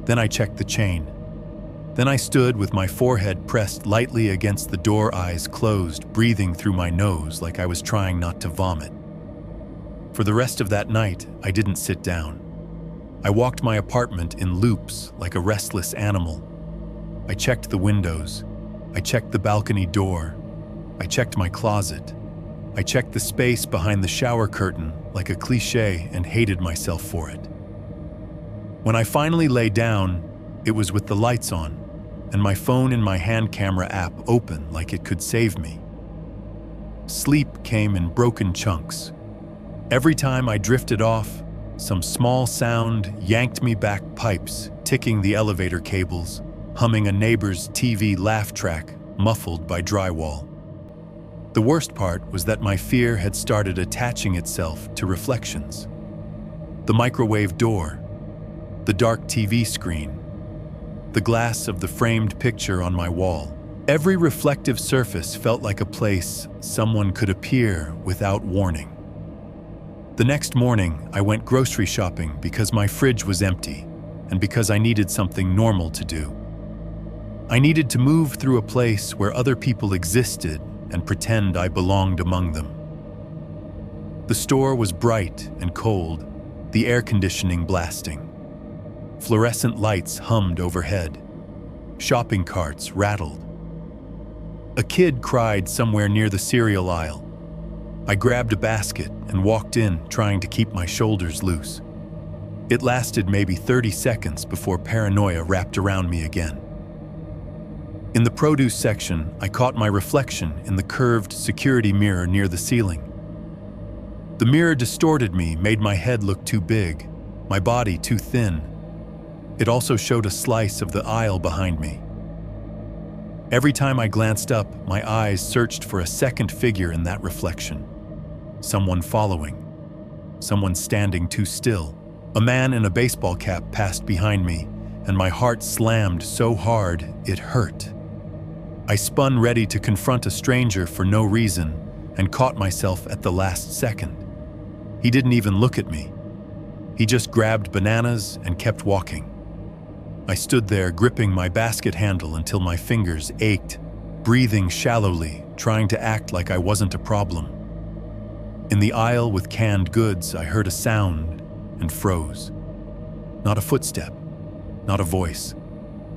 Then I checked the chain. Then I stood with my forehead pressed lightly against the door, eyes closed, breathing through my nose like I was trying not to vomit. For the rest of that night, I didn't sit down. I walked my apartment in loops like a restless animal. I checked the windows. I checked the balcony door. I checked my closet. I checked the space behind the shower curtain like a cliché and hated myself for it. When I finally lay down, it was with the lights on and my phone in my hand camera app open like it could save me. Sleep came in broken chunks. Every time I drifted off, some small sound yanked me back, pipes ticking the elevator cables, humming a neighbor's TV laugh track muffled by drywall. The worst part was that my fear had started attaching itself to reflections. The microwave door, the dark TV screen, the glass of the framed picture on my wall. Every reflective surface felt like a place someone could appear without warning. The next morning, I went grocery shopping because my fridge was empty and because I needed something normal to do. I needed to move through a place where other people existed and pretend I belonged among them. The store was bright and cold, the air conditioning blasting. Fluorescent lights hummed overhead. Shopping carts rattled. A kid cried somewhere near the cereal aisle. I grabbed a basket and walked in, trying to keep my shoulders loose. It lasted maybe 30 seconds before paranoia wrapped around me again. In the produce section, I caught my reflection in the curved security mirror near the ceiling. The mirror distorted me, made my head look too big, my body too thin. It also showed a slice of the aisle behind me. Every time I glanced up, my eyes searched for a second figure in that reflection. Someone following. Someone standing too still. A man in a baseball cap passed behind me, and my heart slammed so hard it hurt. I spun ready to confront a stranger for no reason and caught myself at the last second. He didn't even look at me. He just grabbed bananas and kept walking. I stood there gripping my basket handle until my fingers ached, breathing shallowly, trying to act like I wasn't a problem. In the aisle with canned goods, I heard a sound and froze. Not a footstep, not a voice,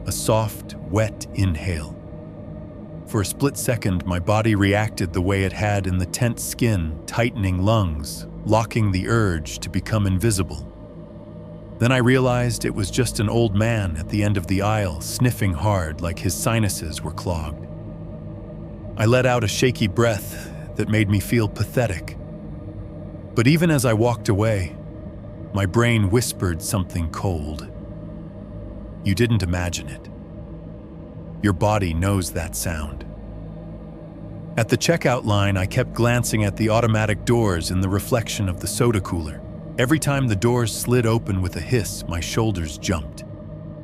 a soft, wet inhale. For a split second, my body reacted the way it had in the tense skin, tightening lungs, locking the urge to become invisible. Then I realized it was just an old man at the end of the aisle, sniffing hard like his sinuses were clogged. I let out a shaky breath that made me feel pathetic. But even as I walked away, my brain whispered something cold. You didn't imagine it. Your body knows that sound. At the checkout line, I kept glancing at the automatic doors in the reflection of the soda cooler. Every time the doors slid open with a hiss, my shoulders jumped.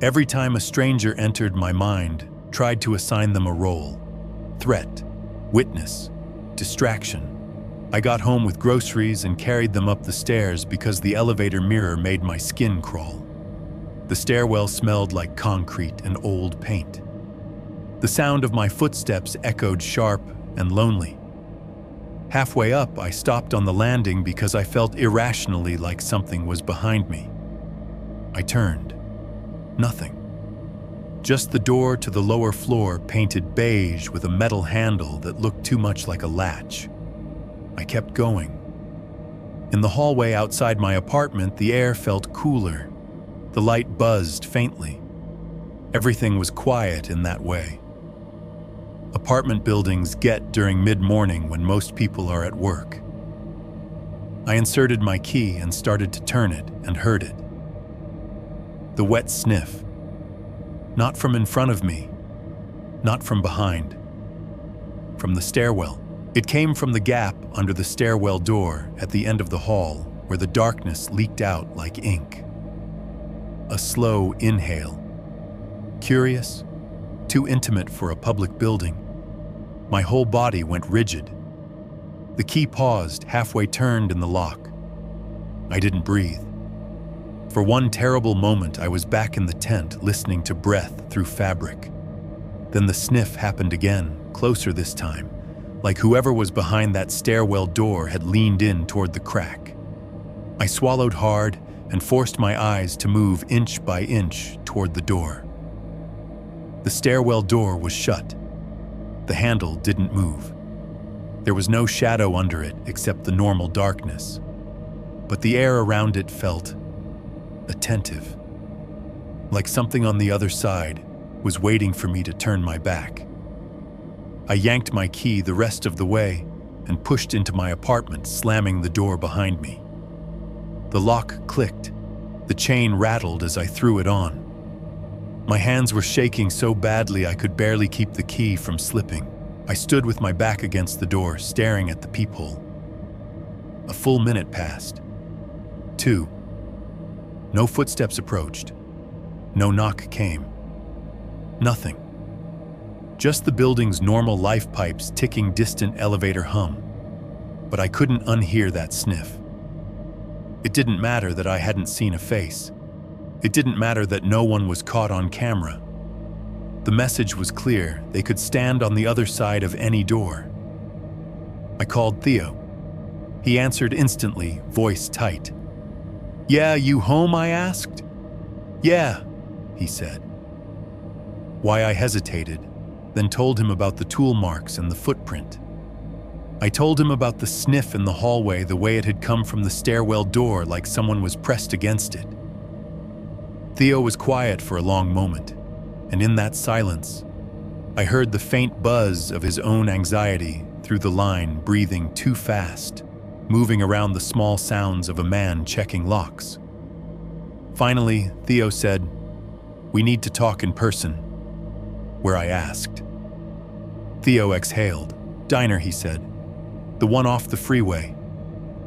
Every time a stranger entered my mind, tried to assign them a role. Threat, witness, distraction. I got home with groceries and carried them up the stairs because the elevator mirror made my skin crawl. The stairwell smelled like concrete and old paint. The sound of my footsteps echoed sharp and lonely. Halfway up, I stopped on the landing because I felt irrationally like something was behind me. I turned. Nothing. Just the door to the lower floor painted beige with a metal handle that looked too much like a latch. I kept going. In the hallway outside my apartment, the air felt cooler. The light buzzed faintly. Everything was quiet in that way. Apartment buildings get during mid-morning when most people are at work. I inserted my key and started to turn it and heard it. The wet sniff. Not from in front of me, not from behind. From the stairwell. It came from the gap under the stairwell door at the end of the hall where the darkness leaked out like ink. A slow inhale. Curious, too intimate for a public building. My whole body went rigid. The key paused, halfway turned in the lock. I didn't breathe. For one terrible moment, I was back in the tent, listening to breath through fabric. Then the sniff happened again, closer this time, like whoever was behind that stairwell door had leaned in toward the crack. I swallowed hard and forced my eyes to move inch by inch toward the door. The stairwell door was shut. The handle didn't move. There was no shadow under it except the normal darkness, but the air around it felt attentive, like something on the other side was waiting for me to turn my back. I yanked my key the rest of the way and pushed into my apartment, slamming the door behind me. The lock clicked. The chain rattled as I threw it on. My hands were shaking so badly I could barely keep the key from slipping. I stood with my back against the door, staring at the peephole. A full minute passed. 2. No footsteps approached. No knock came. Nothing. Just the building's normal life pipes ticking distant elevator hum. But I couldn't unhear that sniff. It didn't matter that I hadn't seen a face. It didn't matter that no one was caught on camera. The message was clear. They could stand on the other side of any door. I called Theo. He answered instantly, voice tight. "Yeah, you home?" I asked. "Yeah," he said. Why I hesitated, then told him about the tool marks and the footprint. I told him about the sniff in the hallway, the way it had come from the stairwell door like someone was pressed against it. Theo was quiet for a long moment, and in that silence, I heard the faint buzz of his own anxiety through the line, breathing too fast, moving around the small sounds of a man checking locks. Finally, Theo said, "We need to talk in person," where I asked. Theo exhaled. "Diner," he said. "The one off the freeway.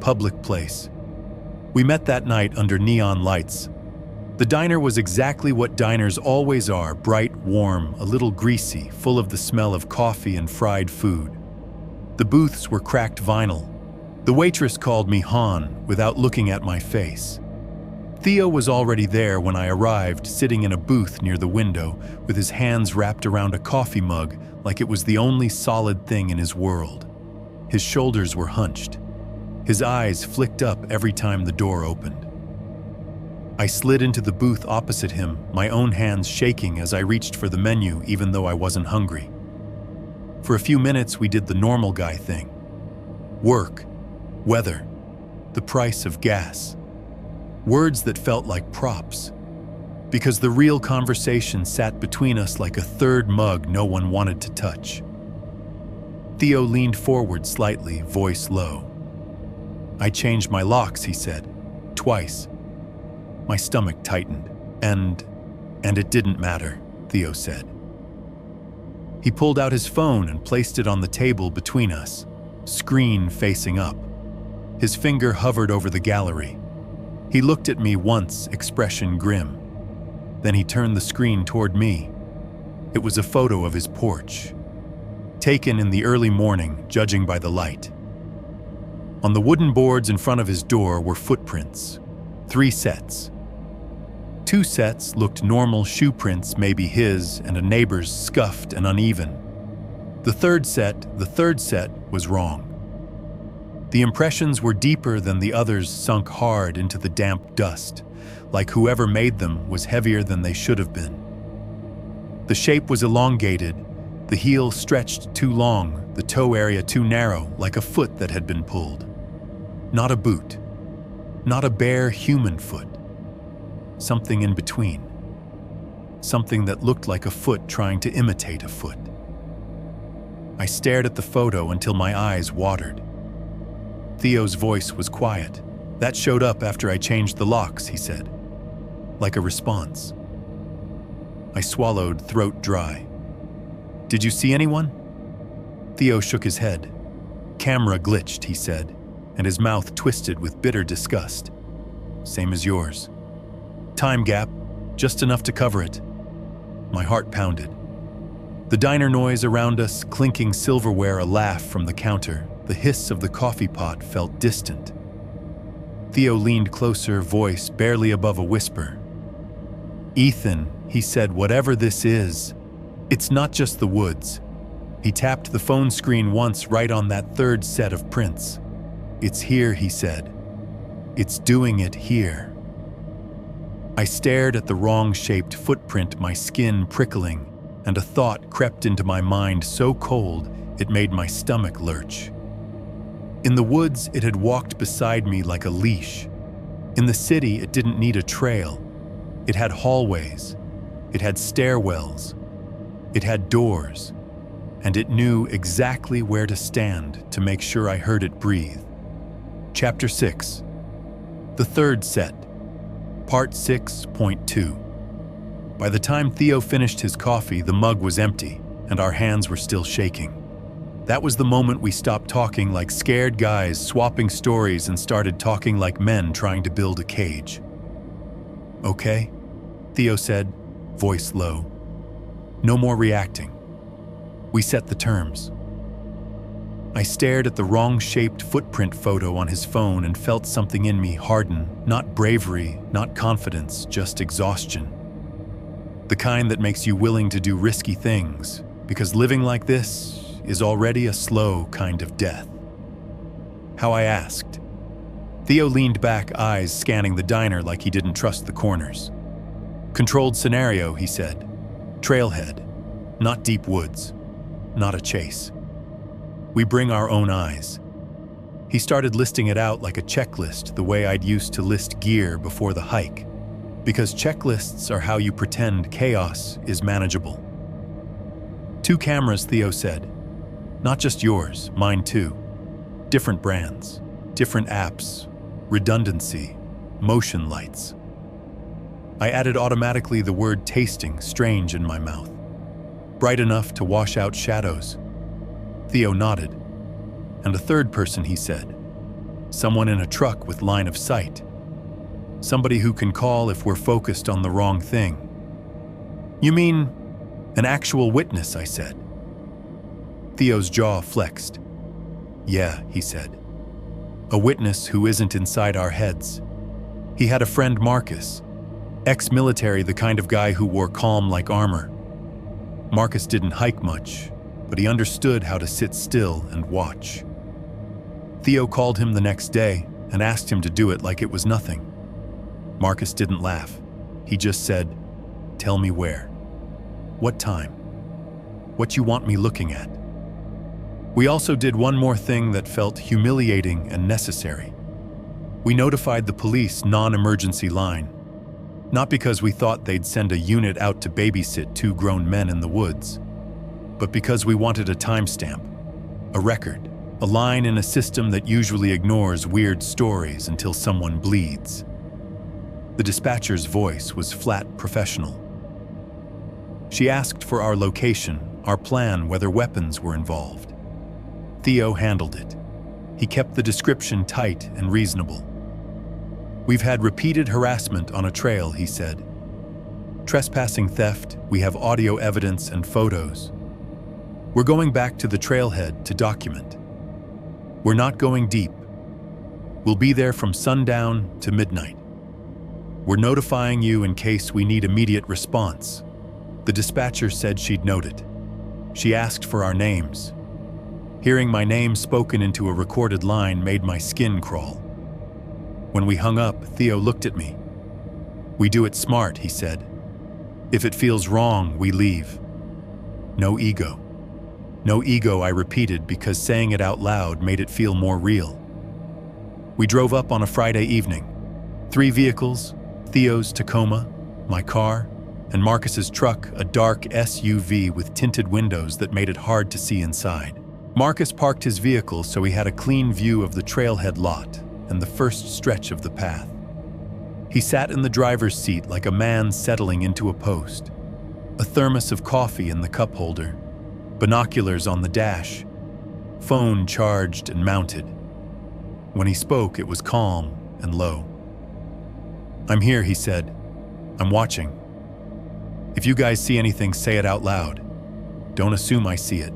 Public place. We met that night under neon lights. The diner was exactly what diners always are, bright, warm, a little greasy, full of the smell of coffee and fried food. The booths were cracked vinyl. The waitress called me Han without looking at my face. Theo was already there when I arrived, sitting in a booth near the window, with his hands wrapped around a coffee mug like it was the only solid thing in his world. His shoulders were hunched. His eyes flicked up every time the door opened. I slid into the booth opposite him, my own hands shaking as I reached for the menu even though I wasn't hungry. For a few minutes we did the normal guy thing. Work, weather, the price of gas. Words that felt like props. Because the real conversation sat between us like a third mug no one wanted to touch. Theo leaned forward slightly, voice low. "I changed my locks," he said. "Twice." My stomach tightened. And it didn't matter, Theo said. He pulled out his phone and placed it on the table between us, screen facing up. His finger hovered over the gallery. He looked at me once, expression grim. Then he turned the screen toward me. It was a photo of his porch, taken in the early morning, judging by the light. On the wooden boards in front of his door were footprints, 3 sets. 2 sets looked normal shoe prints, maybe his and a neighbor's, scuffed and uneven. The third set was wrong. The impressions were deeper than the others, sunk hard into the damp dust, like whoever made them was heavier than they should have been. The shape was elongated, the heel stretched too long, the toe area too narrow, like a foot that had been pulled. Not a boot. Not a bare human foot. Something in between. Something that looked like a foot trying to imitate a foot. I stared at the photo until my eyes watered. Theo's voice was quiet. That showed up after I changed the locks, he said. Like a response. I swallowed, throat dry. Did you see anyone? Theo shook his head. Camera glitched, he said, and his mouth twisted with bitter disgust. Same as yours. Time gap, just enough to cover it. My heart pounded. The diner noise around us, clinking silverware, a laugh from the counter, the hiss of the coffee pot felt distant. Theo leaned closer, voice barely above a whisper. Ethan, he said, whatever this is, it's not just the woods. He tapped the phone screen once right on that third set of prints. It's here, he said. It's doing it here. I stared at the wrong-shaped footprint, my skin prickling, and a thought crept into my mind so cold it made my stomach lurch. In the woods, it had walked beside me like a leash. In the city, it didn't need a trail. It had hallways. It had stairwells. It had doors. And it knew exactly where to stand to make sure I heard it breathe. Chapter 6. The third set. Part 6.2. By the time Theo finished his coffee, the mug was empty, and our hands were still shaking. That was the moment we stopped talking like scared guys swapping stories and started talking like men trying to build a cage. Okay, Theo said, voice low. No more reacting. We set the terms. I stared at the wrong-shaped footprint photo on his phone and felt something in me harden, not bravery, not confidence, just exhaustion. The kind that makes you willing to do risky things, because living like this is already a slow kind of death. How I asked. Theo leaned back, eyes scanning the diner like he didn't trust the corners. Controlled scenario, he said. Trailhead, not deep woods, not a chase. We bring our own eyes. He started listing it out like a checklist, the way I'd used to list gear before the hike, because checklists are how you pretend chaos is manageable. 2 cameras, Theo said. Not just yours, mine too. Different brands, different apps, redundancy, motion lights. I added automatically the word tasting, strange in my mouth. Bright enough to wash out shadows. Theo nodded. And a third person, he said. Someone in a truck with line of sight. Somebody who can call if we're focused on the wrong thing. You mean an actual witness, I said. Theo's jaw flexed. Yeah, he said. A witness who isn't inside our heads. He had a friend, Marcus. Ex-military, the kind of guy who wore calm like armor. Marcus didn't hike much, but he understood how to sit still and watch. Theo called him the next day and asked him to do it like it was nothing. Marcus didn't laugh. He just said, "Tell me where. What time? What you want me looking at?" We also did one more thing that felt humiliating and necessary. We notified the police non-emergency line, not because we thought they'd send a unit out to babysit 2 grown men in the woods, but because we wanted a timestamp, a record, a line in a system that usually ignores weird stories until someone bleeds. The dispatcher's voice was flat professional. She asked for our location, our plan, whether weapons were involved. Theo handled it. He kept the description tight and reasonable. We've had repeated harassment on a trail, he said. Trespassing, theft, we have audio evidence and photos. We're going back to the trailhead to document. We're not going deep. We'll be there from sundown to midnight. We're notifying you in case we need immediate response. The dispatcher said she'd note it. She asked for our names. Hearing my name spoken into a recorded line made my skin crawl. When we hung up, Theo looked at me. We do it smart, he said. If it feels wrong, we leave. No ego. No ego, I repeated, because saying it out loud made it feel more real. We drove up on a Friday evening. 3 vehicles, Theo's Tacoma, my car, and Marcus's truck, a dark SUV with tinted windows that made it hard to see inside. Marcus parked his vehicle so he had a clean view of the trailhead lot and the first stretch of the path. He sat in the driver's seat like a man settling into a post, a thermos of coffee in the cup holder, binoculars on the dash, phone charged and mounted. When he spoke, it was calm and low. "I'm here," he said. "I'm watching. If you guys see anything, say it out loud. Don't assume I see it."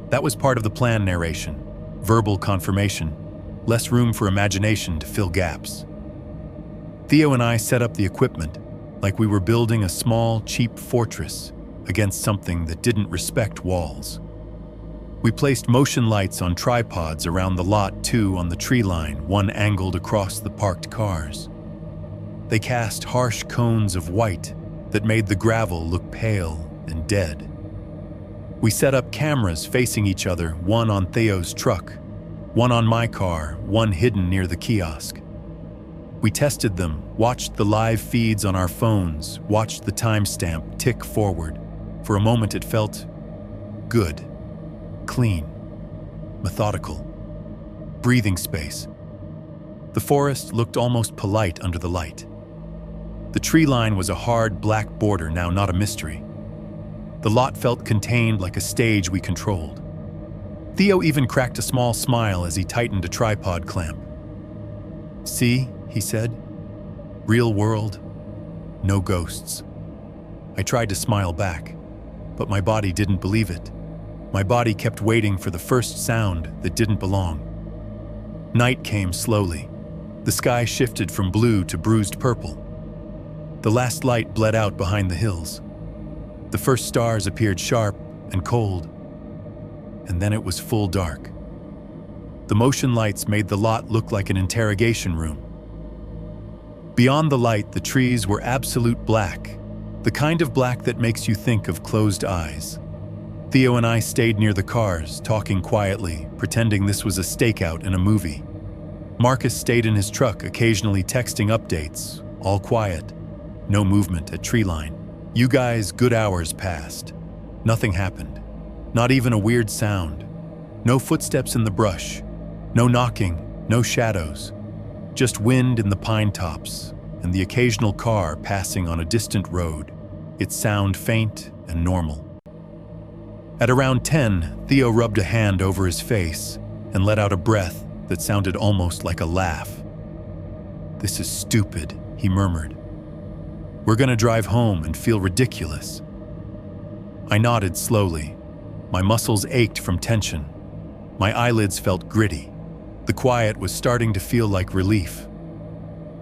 That was part of the plan narration, verbal confirmation, less room for imagination to fill gaps. Theo and I set up the equipment like we were building a small, cheap fortress against something that didn't respect walls. We placed motion lights on tripods around the lot, 2 on the tree line, 1 angled across the parked cars. They cast harsh cones of white that made the gravel look pale and dead. We set up cameras facing each other, 1 on Theo's truck, 1 on my car, 1 hidden near the kiosk. We tested them, watched the live feeds on our phones, watched the timestamp tick forward. For a moment it felt good, clean, methodical, breathing space. The forest looked almost polite under the light. The tree line was a hard black border, now not a mystery. The lot felt contained, like a stage we controlled. Theo even cracked a small smile as he tightened a tripod clamp. "See," he said, "real world, no ghosts." I tried to smile back, but my body didn't believe it. My body kept waiting for the first sound that didn't belong. Night came slowly. The sky shifted from blue to bruised purple. The last light bled out behind the hills. The first stars appeared sharp and cold, and then it was full dark. The motion lights made the lot look like an interrogation room. Beyond the light, the trees were absolute black, the kind of black that makes you think of closed eyes. Theo and I stayed near the cars, talking quietly, pretending this was a stakeout in a movie. Marcus stayed in his truck, occasionally texting updates, all quiet. No movement at tree line. "You guys, good hours passed. Nothing happened. Not even a weird sound. No footsteps in the brush. No knocking, no shadows. Just wind in the pine tops and the occasional car passing on a distant road, its sound faint and normal." At around 10, Theo rubbed a hand over his face and let out a breath that sounded almost like a laugh. "This is stupid," he murmured. "We're gonna drive home and feel ridiculous." I nodded slowly. My muscles ached from tension. My eyelids felt gritty. The quiet was starting to feel like relief.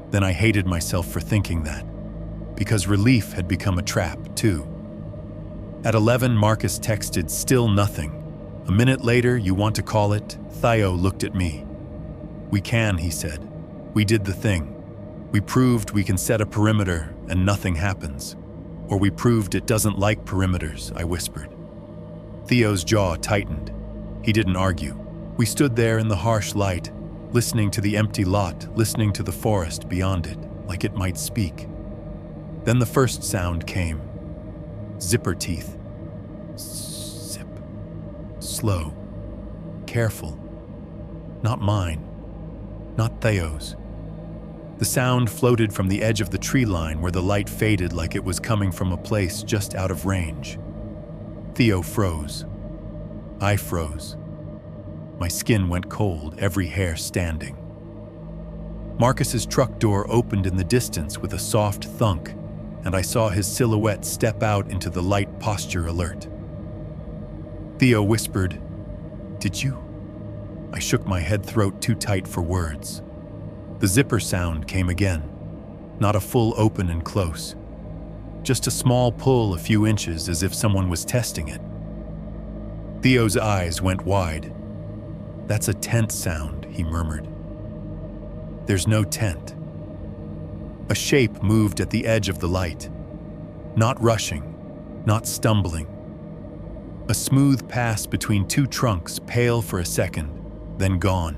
Then I hated myself for thinking that, because relief had become a trap, too. At 11, Marcus texted, "Still nothing. A minute later, you want to call it?" Theo looked at me. "We can," he said. "We did the thing. We proved we can set a perimeter and nothing happens. Or we proved it doesn't like perimeters," I whispered. Theo's jaw tightened. He didn't argue. We stood there in the harsh light, listening to the empty lot, listening to the forest beyond it, like it might speak. Then the first sound came. Zipper teeth. Zip. Slow. Careful. Not mine. Not Theo's. The sound floated from the edge of the tree line where the light faded like it was coming from a place just out of range. Theo froze. I froze. My skin went cold, every hair standing. Marcus's truck door opened in the distance with a soft thunk, and I saw his silhouette step out into the light posture alert. Theo whispered, "Did you?" I shook my head, throat too tight for words. The zipper sound came again, not a full open and close. Just a small pull a few inches as if someone was testing it. Theo's eyes went wide. "That's a tent sound," he murmured. "There's no tent." A shape moved at the edge of the light. Not rushing, not stumbling. A smooth pass between two trunks, pale for a second, then gone.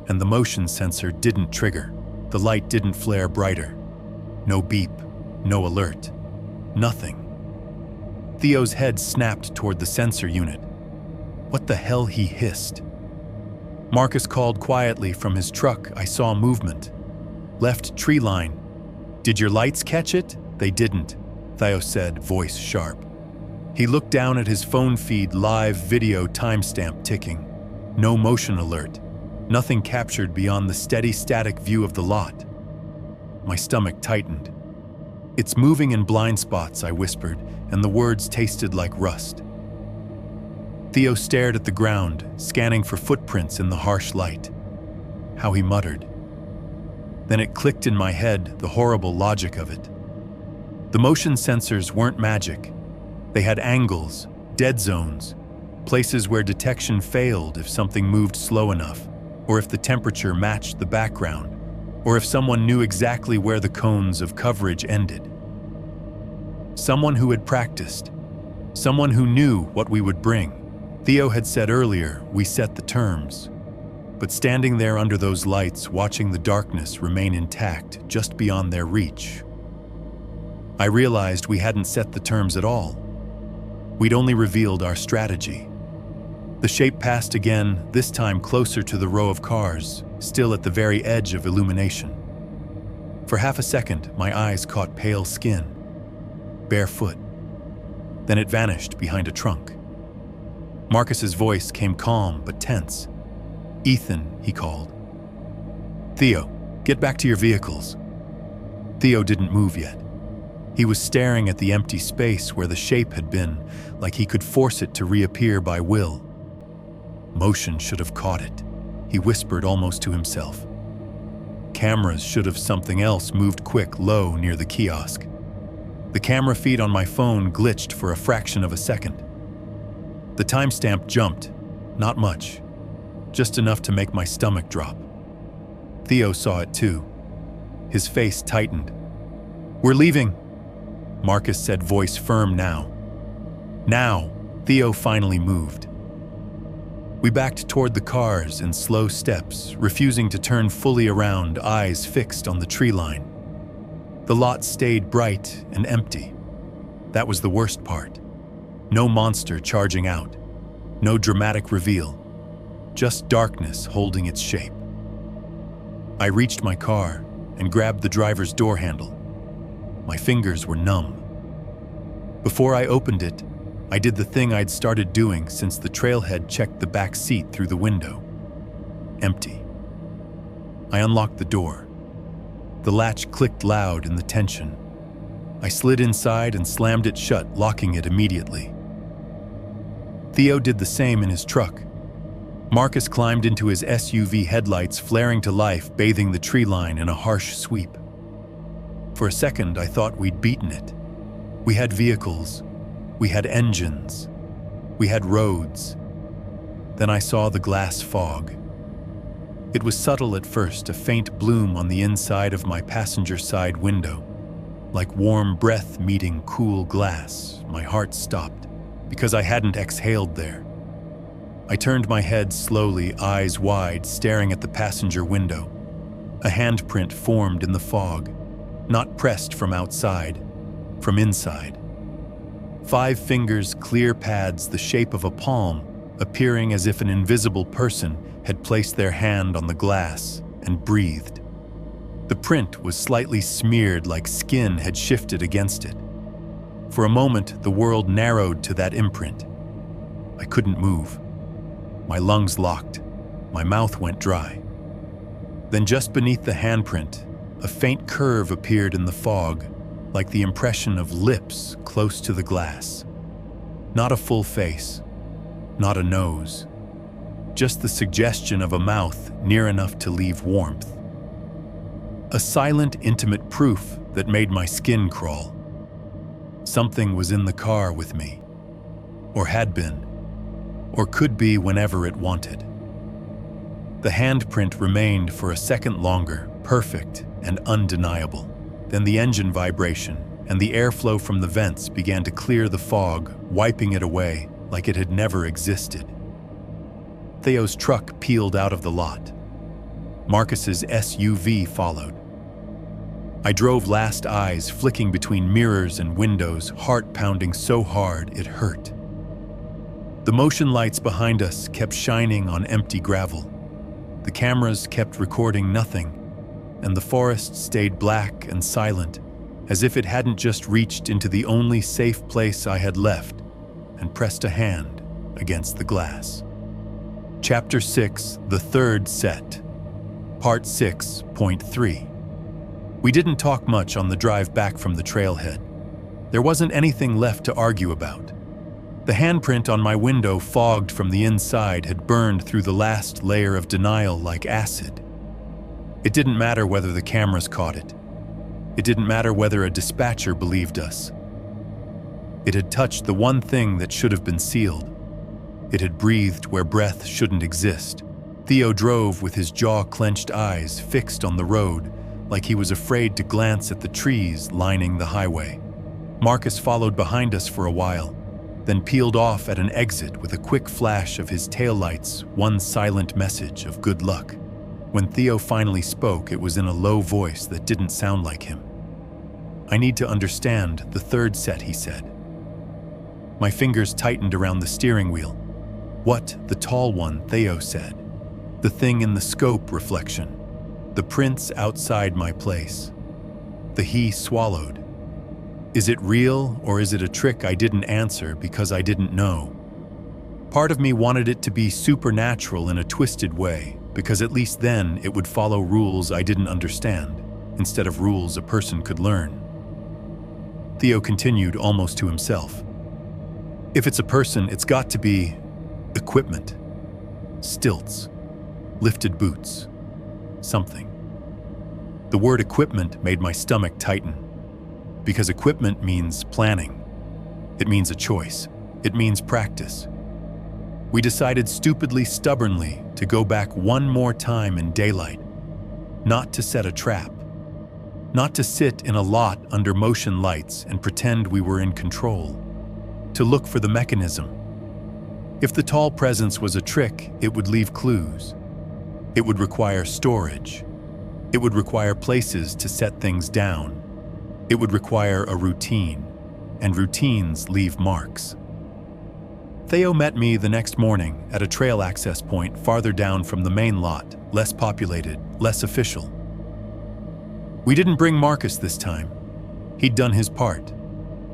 And the motion sensor didn't trigger. The light didn't flare brighter. No beep, no alert, nothing. Theo's head snapped toward the sensor unit. What the hell, he hissed. Marcus called quietly from his truck. I saw movement. Left tree line. Did your lights catch it? They didn't, Theo said, voice sharp. He looked down at his phone feed, live video timestamp ticking. No motion alert. Nothing captured beyond the steady static view of the lot. My stomach tightened. It's moving in blind spots, I whispered, and the words tasted like rust. Theo stared at the ground, scanning for footprints in the harsh light. How he muttered. Then it clicked in my head, the horrible logic of it. The motion sensors weren't magic. They had angles, dead zones, places where detection failed if something moved slow enough, or if the temperature matched the background, or if someone knew exactly where the cones of coverage ended. Someone who had practiced. Someone who knew what we would bring. Theo had said earlier, we set the terms. But standing there under those lights, watching the darkness remain intact just beyond their reach, I realized we hadn't set the terms at all. We'd only revealed our strategy. The shape passed again, this time closer to the row of cars, still at the very edge of illumination. For half a second, my eyes caught pale skin, barefoot. Then it vanished behind a trunk. Marcus's voice came calm but tense. Ethan, he called. Theo, get back to your vehicles. Theo didn't move yet. He was staring at the empty space where the shape had been, like he could force it to reappear by will. Motion should have caught it, he whispered almost to himself. Cameras should have something else moved quick low near the kiosk. The camera feed on my phone glitched for a fraction of a second. The timestamp jumped, not much, just enough to make my stomach drop. Theo saw it too. His face tightened. We're leaving, Marcus said, voice firm now. Now, Theo finally moved. We backed toward the cars in slow steps, refusing to turn fully around, eyes fixed on the tree line. The lot stayed bright and empty. That was the worst part. No monster charging out. No dramatic reveal. Just darkness holding its shape. I reached my car and grabbed the driver's door handle. My fingers were numb. Before I opened it, I did the thing I'd started doing since the trailhead checked the back seat through the window. Empty. I unlocked the door. The latch clicked loud in the tension. I slid inside and slammed it shut, locking it immediately. Theo did the same in his truck. Marcus climbed into his SUV, headlights flaring to life, bathing the tree line in a harsh sweep. For a second, I thought we'd beaten it. We had vehicles. We had engines. We had roads. Then I saw the glass fog. It was subtle at first, a faint bloom on the inside of my passenger side window. Like warm breath meeting cool glass, my heart stopped, because I hadn't exhaled there. I turned my head slowly, eyes wide, staring at the passenger window. A handprint formed in the fog, not pressed from outside, from inside. 5 fingers, clear pads the shape of a palm, appearing as if an invisible person had placed their hand on the glass and breathed. The print was slightly smeared, like skin had shifted against it. For a moment, the world narrowed to that imprint. I couldn't move. My lungs locked. My mouth went dry. Then just beneath the handprint, a faint curve appeared in the fog, like the impression of lips close to the glass. Not a full face, not a nose, just the suggestion of a mouth near enough to leave warmth. A silent, intimate proof that made my skin crawl. Something was in the car with me, or had been, or could be whenever it wanted. The handprint remained for a second longer, perfect and undeniable. Then the engine vibration, and the airflow from the vents began to clear the fog, wiping it away like it had never existed. Theo's truck peeled out of the lot. Marcus's SUV followed. I drove last, eyes flicking between mirrors and windows, heart pounding so hard it hurt. The motion lights behind us kept shining on empty gravel. The cameras kept recording nothing, and the forest stayed black and silent, as if it hadn't just reached into the only safe place I had left and pressed a hand against the glass. Chapter 6, The Third Set, Part 6.3. We didn't talk much on the drive back from the trailhead. There wasn't anything left to argue about. The handprint on my window, fogged from the inside, had burned through the last layer of denial like acid. It didn't matter whether the cameras caught it. It didn't matter whether a dispatcher believed us. It had touched the one thing that should have been sealed. It had breathed where breath shouldn't exist. Theo drove with his jaw-clenched eyes fixed on the road, like he was afraid to glance at the trees lining the highway. Marcus followed behind us for a while, then peeled off at an exit with a quick flash of his taillights, one silent message of good luck. When Theo finally spoke, it was in a low voice that didn't sound like him. "I need to understand the third set," he said. My fingers tightened around the steering wheel. "What, the tall one?" Theo said. "The thing in the scope reflection. The prints outside my place." The he swallowed. Is it real, or is it a trick? I didn't answer because I didn't know. Part of me wanted it to be supernatural in a twisted way, because at least then it would follow rules I didn't understand, instead of rules a person could learn. Theo continued almost to himself. "If it's a person, it's got to be equipment. Stilts. Lifted boots. Something." The word equipment made my stomach tighten. Because equipment means planning. It means a choice. It means practice. We decided stupidly, stubbornly, to go back one more time in daylight. Not to set a trap. Not to sit in a lot under motion lights and pretend we were in control. To look for the mechanism. If the tall presence was a trick, it would leave clues. It would require storage. It would require places to set things down. It would require a routine, and routines leave marks. Theo met me the next morning at a trail access point farther down from the main lot, less populated, less official. We didn't bring Marcus this time. He'd done his part.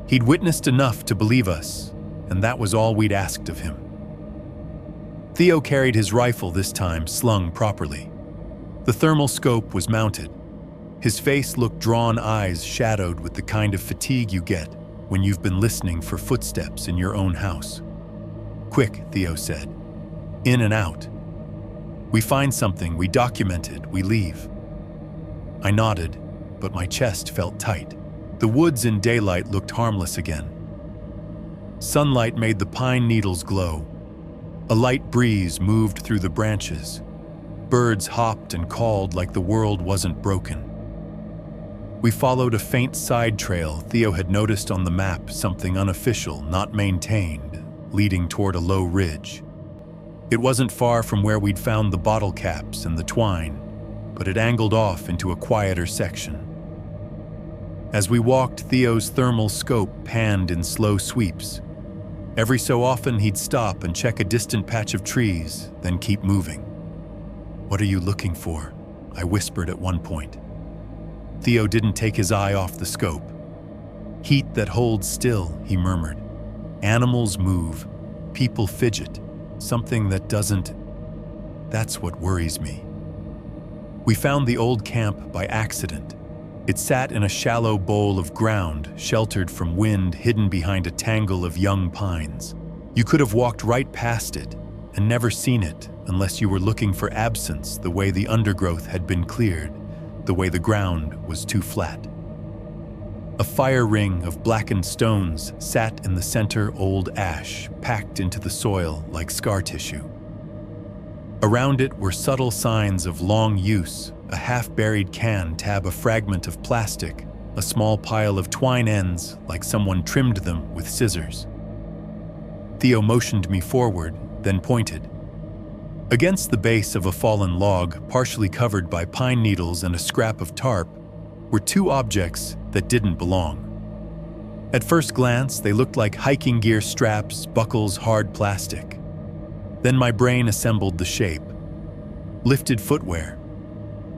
He'd witnessed enough to believe us, and that was all we'd asked of him. Theo carried his rifle this time, slung properly. The thermal scope was mounted. His face looked drawn, eyes shadowed with the kind of fatigue you get when you've been listening for footsteps in your own house. "Quick," Theo said. "In and out. We find something, we document it, we leave." I nodded, but my chest felt tight. The woods in daylight looked harmless again. Sunlight made the pine needles glow. A light breeze moved through the branches. Birds hopped and called like the world wasn't broken. We followed a faint side trail Theo had noticed on the map, something unofficial, not maintained, leading toward a low ridge. It wasn't far from where we'd found the bottle caps and the twine, but it angled off into a quieter section. As we walked, Theo's thermal scope panned in slow sweeps. Every so often he'd stop and check a distant patch of trees, then keep moving. "What are you looking for?" I whispered at one point. Theo didn't take his eye off the scope. "Heat that holds still," he murmured. "Animals move, people fidget, something that doesn't. That's what worries me." We found the old camp by accident. It sat in a shallow bowl of ground, sheltered from wind, hidden behind a tangle of young pines. You could have walked right past it and never seen it unless you were looking for absence, the way the undergrowth had been cleared, the way the ground was too flat. A fire ring of blackened stones sat in the center, old ash, packed into the soil like scar tissue. Around it were subtle signs of long use, a half-buried can tab, a fragment of plastic, a small pile of twine ends like someone trimmed them with scissors. Theo motioned me forward, then pointed. Against the base of a fallen log, partially covered by pine needles and a scrap of tarp, were two objects that didn't belong. At first glance, they looked like hiking gear straps, buckles, hard plastic. Then my brain assembled the shape. Lifted footwear,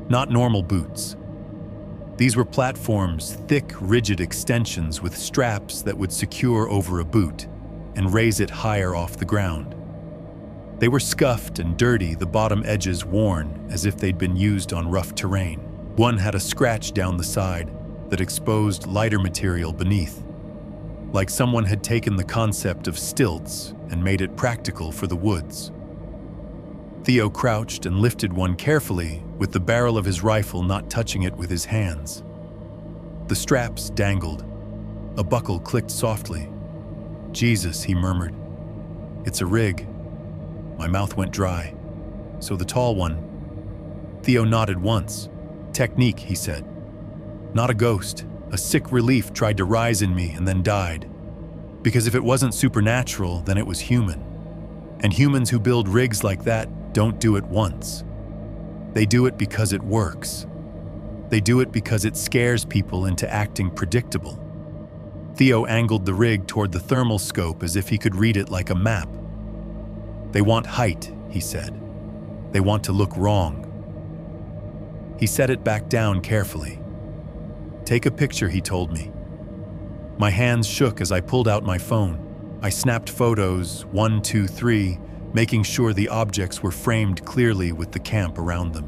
not normal boots. These were platforms, thick, rigid extensions with straps that would secure over a boot and raise it higher off the ground. They were scuffed and dirty, the bottom edges worn as if they'd been used on rough terrain. One had a scratch down the side that exposed lighter material beneath, like someone had taken the concept of stilts and made it practical for the woods. Theo crouched and lifted one carefully, with the barrel of his rifle not touching it with his hands. The straps dangled. A buckle clicked softly. "Jesus," he murmured. "It's a rig." My mouth went dry. "So the tall one?" Theo nodded once. "Technique," he said. "Not a ghost. A sick relief tried to rise in me and then died. Because if it wasn't supernatural, then it was human. And humans who build rigs like that don't do it once. They do it because it works. They do it because it scares people into acting predictable." Theo angled the rig toward the thermal scope as if he could read it like a map. "They want height," he said. "They want to look wrong." He set it back down carefully. "Take a picture," he told me. My hands shook as I pulled out my phone. I snapped photos, 1, 2, 3, making sure the objects were framed clearly with the camp around them.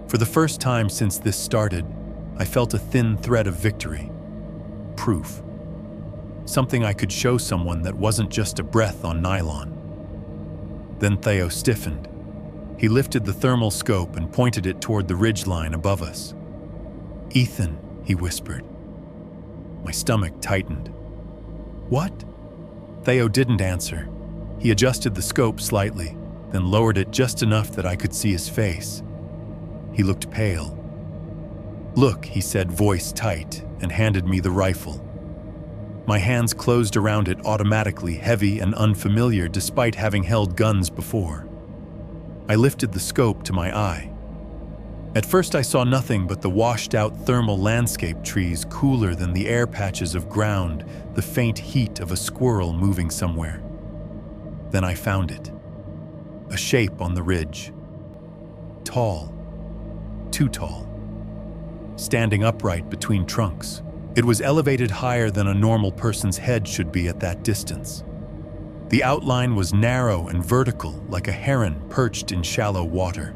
For the first time since this started, I felt a thin thread of victory. Proof. Something I could show someone that wasn't just a breath on nylon. Then Theo stiffened. He lifted the thermal scope and pointed it toward the ridgeline above us. "Ethan," he whispered. My stomach tightened. "What?" Theo didn't answer. He adjusted the scope slightly, then lowered it just enough that I could see his face. He looked pale. "Look," he said, voice tight, and handed me the rifle. My hands closed around it automatically, heavy and unfamiliar despite having held guns before. I lifted the scope to my eye. At first I saw nothing but the washed-out thermal landscape trees, cooler than the air patches of ground, the faint heat of a squirrel moving somewhere. Then I found it. A shape on the ridge. Tall. Too tall. Standing upright between trunks. It was elevated higher than a normal person's head should be at that distance. The outline was narrow and vertical, like a heron perched in shallow water.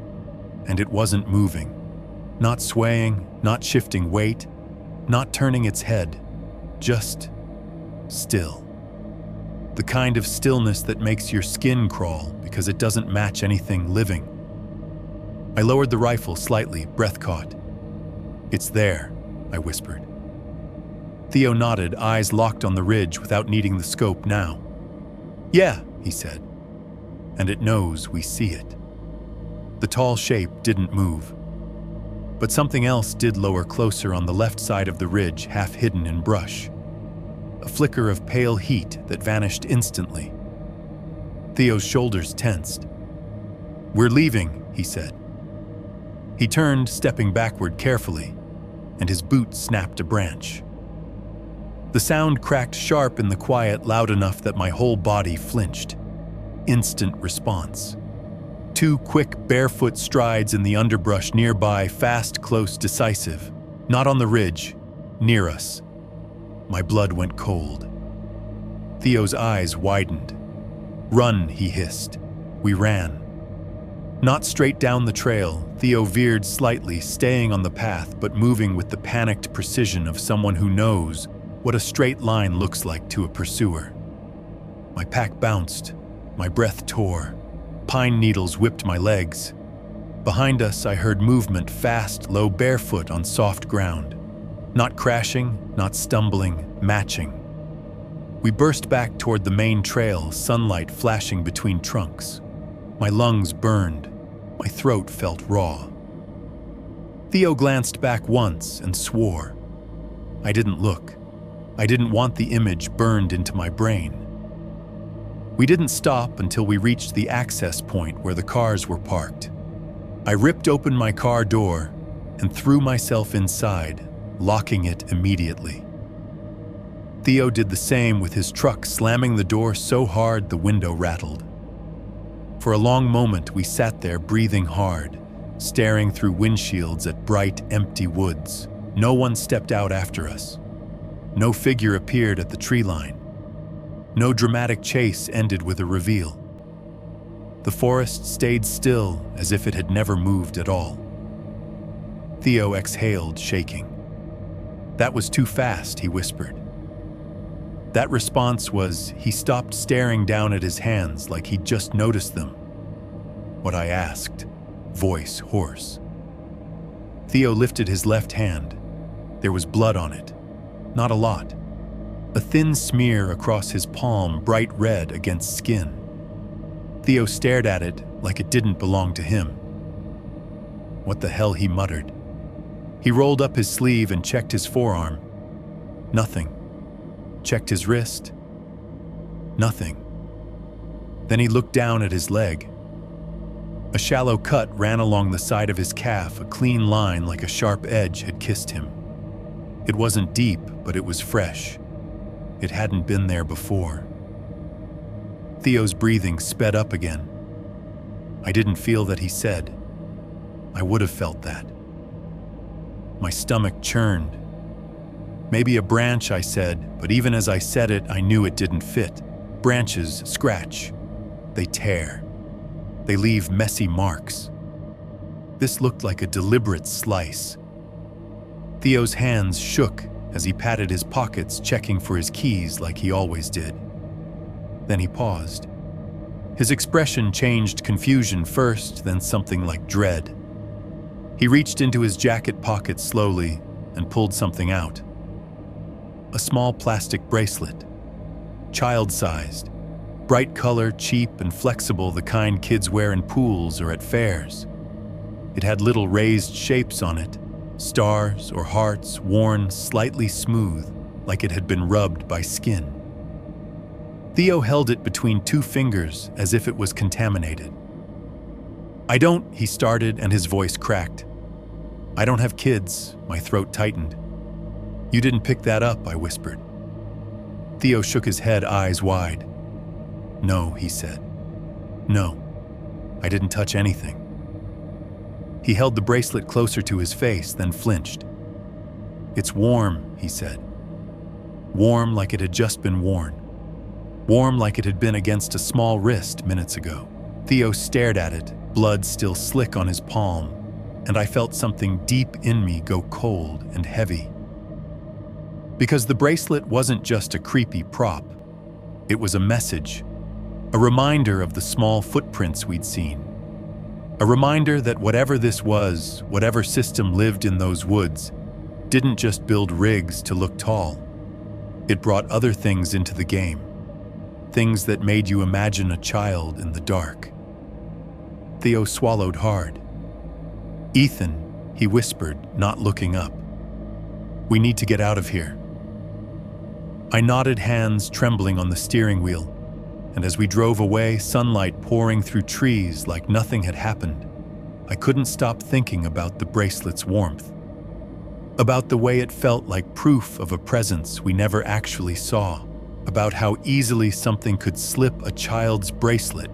And it wasn't moving. Not swaying, not shifting weight, not turning its head. Just still. The kind of stillness that makes your skin crawl because it doesn't match anything living. I lowered the rifle slightly, breath caught. "It's there," I whispered. Theo nodded, eyes locked on the ridge without needing the scope now. "Yeah," he said. "And it knows we see it." The tall shape didn't move. But something else did lower closer on the left side of the ridge, half hidden in brush. A flicker of pale heat that vanished instantly. Theo's shoulders tensed. "We're leaving," he said. He turned, stepping backward carefully, and his boot snapped a branch. The sound cracked sharp in the quiet, loud enough that my whole body flinched. Instant response. 2 quick, barefoot strides in the underbrush nearby, fast, close, decisive. Not on the ridge, near us. My blood went cold. Theo's eyes widened. "Run," he hissed. We ran. Not straight down the trail, Theo veered slightly, staying on the path but moving with the panicked precision of someone who knows what a straight line looks like to a pursuer. My pack bounced. My breath tore. Pine needles whipped my legs. Behind us, I heard movement, fast, low, barefoot on soft ground. Not crashing, not stumbling, matching. We burst back toward the main trail, sunlight flashing between trunks. My lungs burned. My throat felt raw. Theo glanced back once and swore. I didn't look. I didn't want the image burned into my brain. We didn't stop until we reached the access point where the cars were parked. I ripped open my car door and threw myself inside, locking it immediately. Theo did the same with his truck, slamming the door so hard the window rattled. For a long moment, we sat there breathing hard, staring through windshields at bright, empty woods. No one stepped out after us. No figure appeared at the tree line. No dramatic chase ended with a reveal. The forest stayed still as if it had never moved at all. Theo exhaled, shaking. "That was too fast," he whispered. That response was, he stopped staring down at his hands like he'd just noticed them. What I asked, voice hoarse. Theo lifted his left hand. There was blood on it. Not a lot. A thin smear across his palm, bright red against skin. Theo stared at it like it didn't belong to him. "What the hell?" he muttered. He rolled up his sleeve and checked his forearm. Nothing. Checked his wrist. Nothing. Then he looked down at his leg. A shallow cut ran along the side of his calf, a clean line like a sharp edge had kissed him. It wasn't deep, but it was fresh. It hadn't been there before. Theo's breathing sped up again. I didn't feel that he said. I would have felt that. My stomach churned. "Maybe a branch," I said, but even as I said it, I knew it didn't fit. Branches scratch. They tear. They leave messy marks. This looked like a deliberate slice. Theo's hands shook as he patted his pockets, checking for his keys like he always did. Then he paused. His expression changed, confusion first, then something like dread. He reached into his jacket pocket slowly and pulled something out. A small plastic bracelet. Child-sized. Bright color, cheap and flexible, the kind kids wear in pools or at fairs. It had little raised shapes on it. Stars or hearts, worn slightly smooth, like it had been rubbed by skin. Theo held it between two fingers as if it was contaminated. "I don't," he started, and his voice cracked. "I don't have kids." My throat tightened. "You didn't pick that up," I whispered. Theo shook his head, eyes wide. "No," he said. "No, I didn't touch anything." He held the bracelet closer to his face, then flinched. "It's warm," he said. Warm like it had just been worn. Warm like it had been against a small wrist minutes ago. Theo stared at it, blood still slick on his palm, and I felt something deep in me go cold and heavy. Because the bracelet wasn't just a creepy prop. It was a message, a reminder of the small footprints we'd seen. A reminder that whatever this was, whatever system lived in those woods, didn't just build rigs to look tall. It brought other things into the game. Things that made you imagine a child in the dark. Theo swallowed hard. "Ethan," he whispered, not looking up. "We need to get out of here." I nodded, hands trembling on the steering wheel, and as we drove away, sunlight pouring through trees like nothing had happened, I couldn't stop thinking about the bracelet's warmth. About the way it felt like proof of a presence we never actually saw. About how easily something could slip a child's bracelet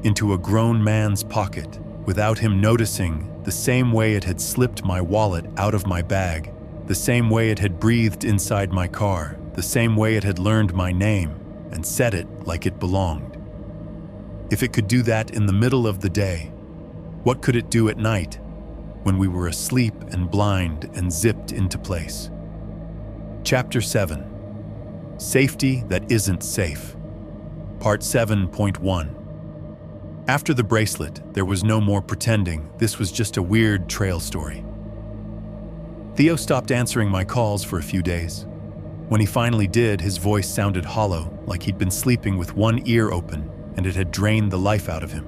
into a grown man's pocket without him noticing, the same way it had slipped my wallet out of my bag, the same way it had breathed inside my car, the same way it had learned my name and said it like it belonged. If it could do that in the middle of the day, what could it do at night when we were asleep and blind and zipped into place? Chapter 7. Safety that isn't safe. Part 7.1. After the bracelet, there was no more pretending. This was just a weird trail story. Theo stopped answering my calls for a few days. When he finally did, his voice sounded hollow, like he'd been sleeping with one ear open and it had drained the life out of him.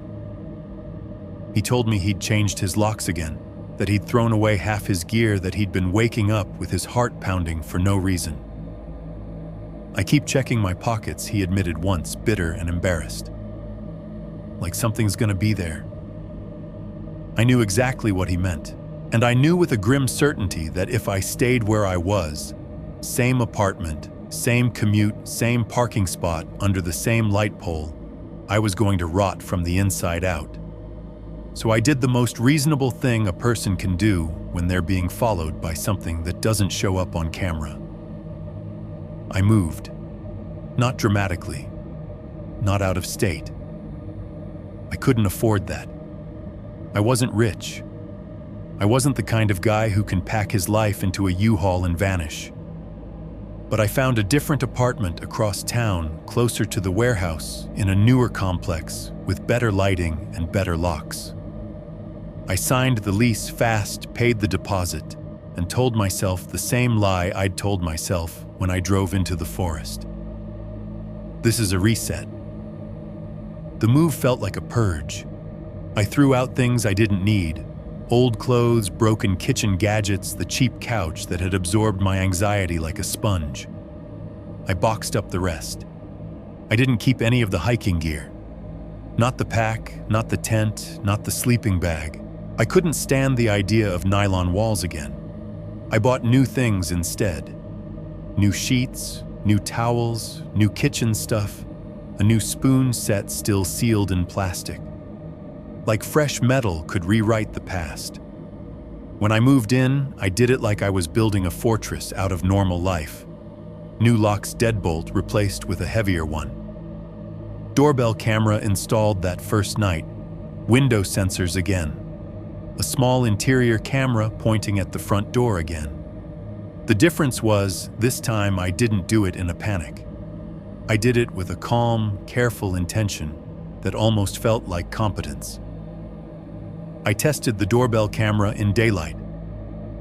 He told me he'd changed his locks again, that he'd thrown away half his gear, that he'd been waking up with his heart pounding for no reason. "I keep checking my pockets," he admitted once, bitter and embarrassed. "Like something's gonna be there." I knew exactly what he meant, and I knew with a grim certainty that if I stayed where I was, same apartment, same commute, same parking spot under the same light pole, I was going to rot from the inside out. So I did the most reasonable thing a person can do when they're being followed by something that doesn't show up on camera. I moved. Not dramatically. Not out of state. I couldn't afford that. I wasn't rich. I wasn't the kind of guy who can pack his life into a U-Haul and vanish. But I found a different apartment across town, closer to the warehouse, in a newer complex with better lighting and better locks. I signed the lease fast, paid the deposit, and told myself the same lie I'd told myself when I drove into the forest. This is a reset. The move felt like a purge. I threw out things I didn't need. Old clothes, broken kitchen gadgets, the cheap couch that had absorbed my anxiety like a sponge. I boxed up the rest. I didn't keep any of the hiking gear. Not the pack, not the tent, not the sleeping bag. I couldn't stand the idea of nylon walls again. I bought new things instead. New sheets, new towels, new kitchen stuff, a new spoon set still sealed in plastic. Like fresh metal could rewrite the past. When I moved in, I did it like I was building a fortress out of normal life. New lock's deadbolt replaced with a heavier one. Doorbell camera installed that first night. Window sensors again. A small interior camera pointing at the front door again. The difference was, this time I didn't do it in a panic. I did it with a calm, careful intention that almost felt like competence. I tested the doorbell camera in daylight.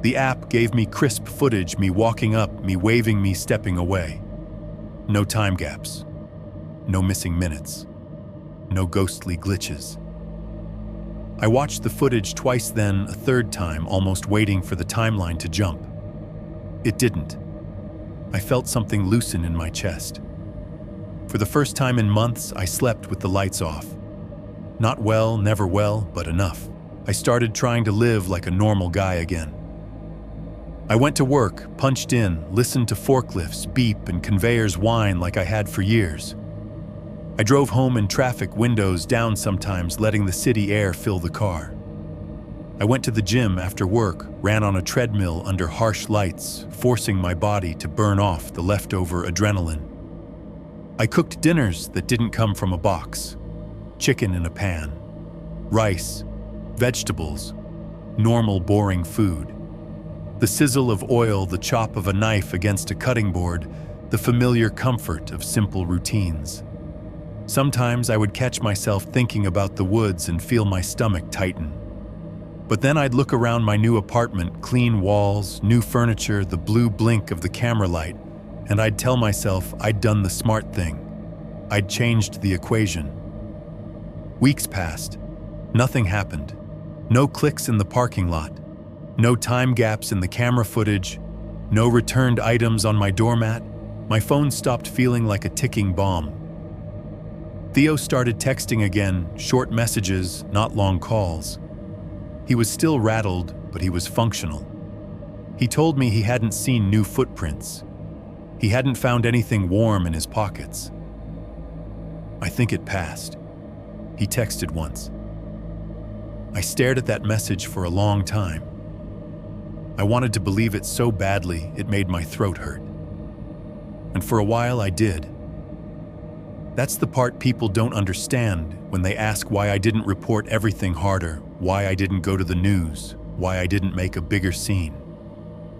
The app gave me crisp footage, me walking up, me waving, me stepping away. No time gaps. No missing minutes. No ghostly glitches. I watched the footage twice, then a third time, almost waiting for the timeline to jump. It didn't. I felt something loosen in my chest. For the first time in months, I slept with the lights off. Not well, never well, but enough. I started trying to live like a normal guy again. I went to work, punched in, listened to forklifts beep and conveyors whine like I had for years. I drove home in traffic, windows down sometimes, letting the city air fill the car. I went to the gym after work, ran on a treadmill under harsh lights, forcing my body to burn off the leftover adrenaline. I cooked dinners that didn't come from a box. Chicken in a pan. Rice. Vegetables. Normal, boring food. The sizzle of oil, the chop of a knife against a cutting board, the familiar comfort of simple routines. Sometimes I would catch myself thinking about the woods and feel my stomach tighten. But then I'd look around my new apartment, clean walls, new furniture, the blue blink of the camera light, and I'd tell myself I'd done the smart thing. I'd changed the equation. Weeks passed. Nothing happened. No clicks in the parking lot. No time gaps in the camera footage. No returned items on my doormat. My phone stopped feeling like a ticking bomb. Theo started texting again, short messages, not long calls. He was still rattled, but he was functional. He told me he hadn't seen new footprints. He hadn't found anything warm in his pockets. "I think it passed," he texted once. I stared at that message for a long time. I wanted to believe it so badly it made my throat hurt. And for a while I did. That's the part people don't understand when they ask why I didn't report everything harder, why I didn't go to the news, why I didn't make a bigger scene.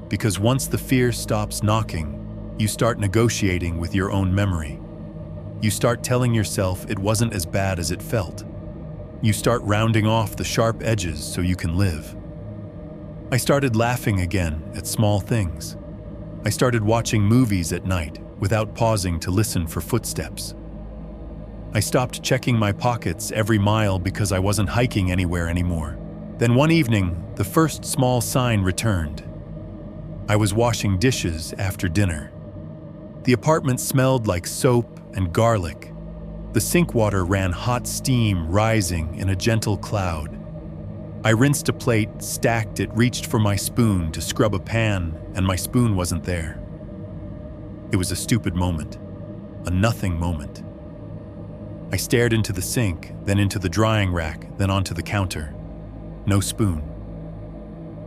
Because once the fear stops knocking, you start negotiating with your own memory. You start telling yourself it wasn't as bad as it felt. You start rounding off the sharp edges so you can live. I started laughing again at small things. I started watching movies at night without pausing to listen for footsteps. I stopped checking my pockets every mile because I wasn't hiking anywhere anymore. Then one evening, the first small sign returned. I was washing dishes after dinner. The apartment smelled like soap and garlic. The sink water ran hot steam rising in a gentle cloud. I rinsed a plate, stacked it, reached for my spoon to scrub a pan, and my spoon wasn't there. It was a stupid moment, a nothing moment. I stared into the sink, then into the drying rack, then onto the counter. No spoon.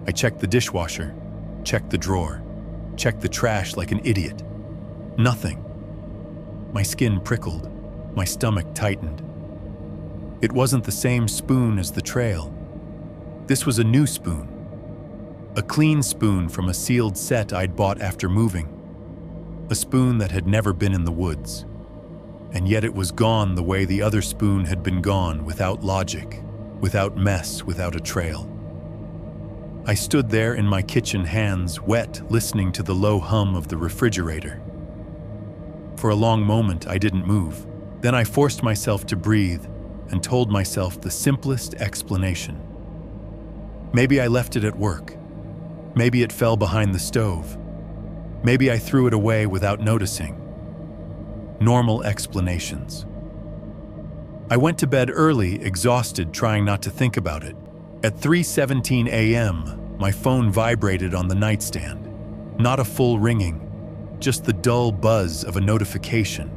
I checked the dishwasher, checked the drawer, checked the trash like an idiot. Nothing. My skin prickled, my stomach tightened. It wasn't the same spoon as the trail. This was a new spoon. A clean spoon from a sealed set I'd bought after moving. A spoon that had never been in the woods. And yet it was gone the way the other spoon had been gone, without logic, without mess, without a trail. I stood there in my kitchen, hands wet, listening to the low hum of the refrigerator. For a long moment, I didn't move. Then I forced myself to breathe and told myself the simplest explanation. Maybe I left it at work. Maybe it fell behind the stove. Maybe I threw it away without noticing. Normal explanations. I went to bed early, exhausted, trying not to think about it. At 3:17 a.m., my phone vibrated on the nightstand. Not a full ringing, just the dull buzz of a notification.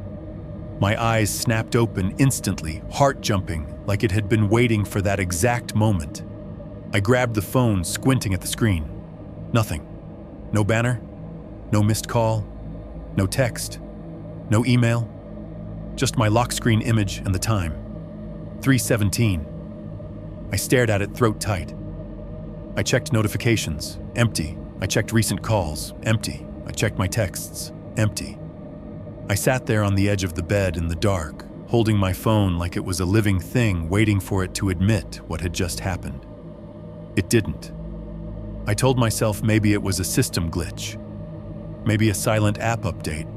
My eyes snapped open instantly, heart jumping like it had been waiting for that exact moment. I grabbed the phone, squinting at the screen. Nothing. No banner, no missed call, no text, no email, just my lock screen image and the time. 3:17. I stared at it, throat tight. I checked notifications, empty. I checked recent calls, empty. I checked my texts, empty. I sat there on the edge of the bed in the dark, holding my phone like it was a living thing, waiting for it to admit what had just happened. It didn't. I told myself maybe it was a system glitch, maybe a silent app update,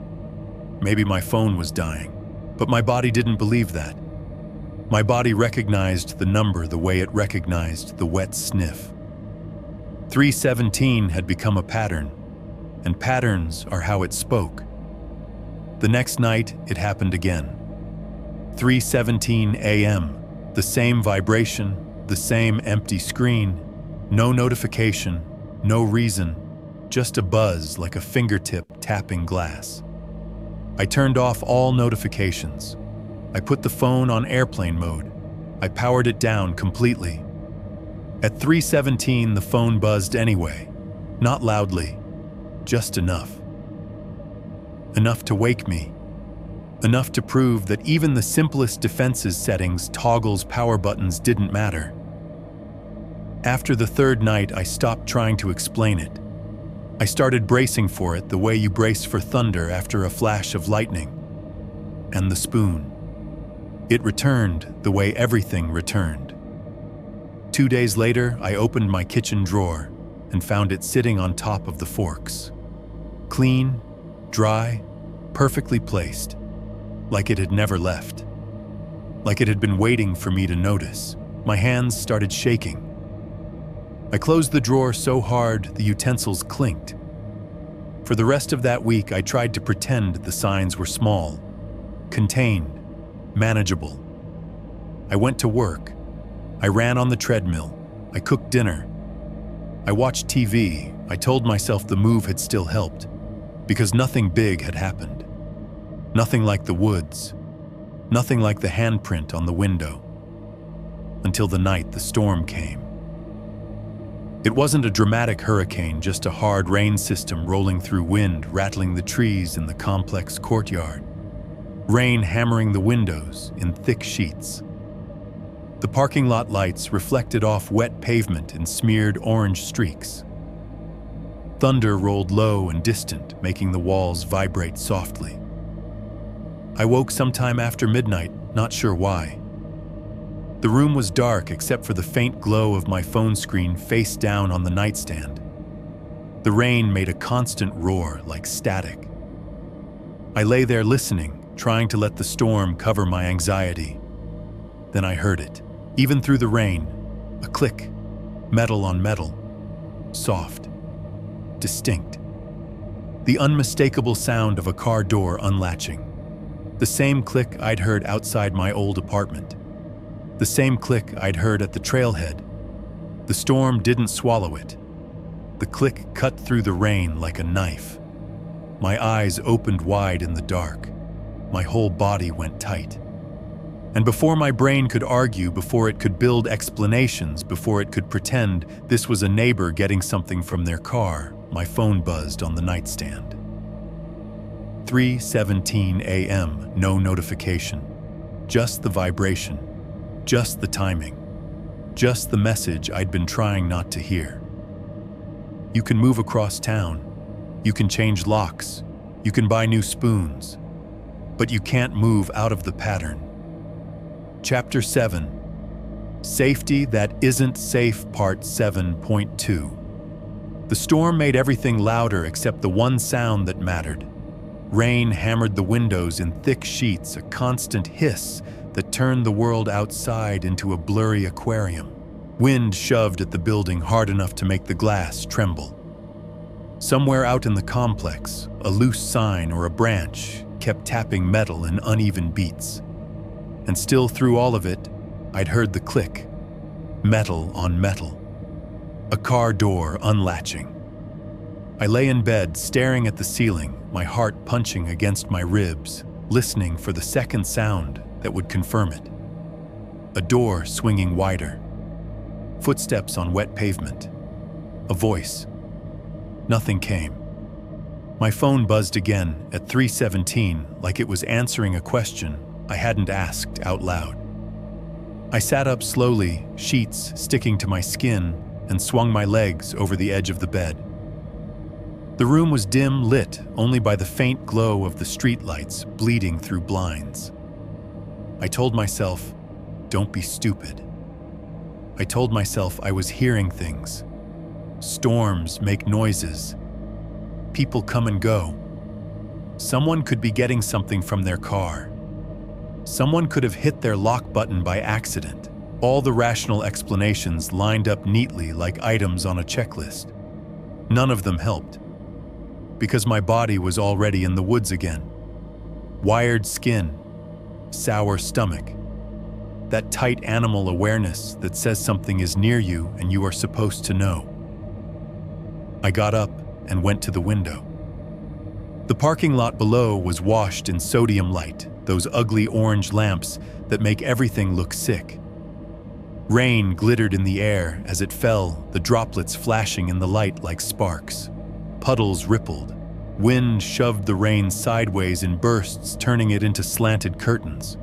maybe my phone was dying. But my body didn't believe that. My body recognized the number the way it recognized the wet sniff. 3:17 had become a pattern, and patterns are how it spoke. The next night, it happened again. 3:17 a.m., the same vibration, the same empty screen, no notification, no reason, just a buzz like a fingertip tapping glass. I turned off all notifications. I put the phone on airplane mode. I powered it down completely. At 3:17, the phone buzzed anyway, not loudly, just enough. Enough to wake me. Enough to prove that even the simplest defenses settings, toggles, power buttons didn't matter. After the third night, I stopped trying to explain it. I started bracing for it the way you brace for thunder after a flash of lightning. And the spoon. It returned the way everything returned. 2 days later, I opened my kitchen drawer and found it sitting on top of the forks. Clean, dry, perfectly placed, like it had never left. Like it had been waiting for me to notice. My hands started shaking. I closed the drawer so hard the utensils clinked. For the rest of that week, I tried to pretend the signs were small, contained, manageable. I went to work. I ran on the treadmill. I cooked dinner. I watched TV. I told myself the move had still helped, because nothing big had happened. Nothing like the woods. Nothing like the handprint on the window. Until the night the storm came. It wasn't a dramatic hurricane, just a hard rain system rolling through wind, rattling the trees in the complex courtyard. Rain hammering the windows in thick sheets. The parking lot lights reflected off wet pavement in smeared orange streaks. Thunder rolled low and distant, making the walls vibrate softly. I woke sometime after midnight, not sure why. The room was dark except for the faint glow of my phone screen face down on the nightstand. The rain made a constant roar like static. I lay there listening, trying to let the storm cover my anxiety. Then I heard it, even through the rain, a click, Metal on metal. Soft. Distinct. The unmistakable sound of a car door unlatching. The same click I'd heard outside my old apartment. The same click I'd heard at the trailhead. The storm didn't swallow it. The click cut through the rain like a knife. My eyes opened wide in the dark. My whole body went tight. And before my brain could argue, before it could build explanations, before it could pretend this was a neighbor getting something from their car, my phone buzzed on the nightstand. 3:17 a.m., no notification. Just the vibration. Just the timing. Just the message I'd been trying not to hear. You can move across town. You can change locks. You can buy new spoons. But you can't move out of the pattern. Chapter 7. Safety That Isn't Safe, Part 7.2. The storm made everything louder except the one sound that mattered. Rain hammered the windows in thick sheets, a constant hiss that turned the world outside into a blurry aquarium. Wind shoved at the building hard enough to make the glass tremble. Somewhere out in the complex, a loose sign or a branch kept tapping metal in uneven beats. And still through all of it, I'd heard the click. Metal on metal. A car door unlatching. I lay in bed, staring at the ceiling, my heart punching against my ribs, listening for the second sound that would confirm it. A door swinging wider. Footsteps on wet pavement. A voice. Nothing came. My phone buzzed again at 3:17, like it was answering a question I hadn't asked out loud. I sat up slowly, sheets sticking to my skin, and swung my legs over the edge of the bed. The room was dim lit only by the faint glow of the streetlights bleeding through blinds. I told myself, don't be stupid. I told myself I was hearing things. Storms make noises. People come and go. Someone could be getting something from their car. Someone could have hit their lock button by accident. All the rational explanations lined up neatly like items on a checklist. None of them helped, because my body was already in the woods again. Wired skin, sour stomach, that tight animal awareness that says something is near you and you are supposed to know. I got up and went to the window. The parking lot below was washed in sodium light, those ugly orange lamps that make everything look sick. Rain glittered in the air as it fell, the droplets flashing in the light like sparks. Puddles rippled. Wind shoved the rain sideways in bursts, turning it into slanted curtains.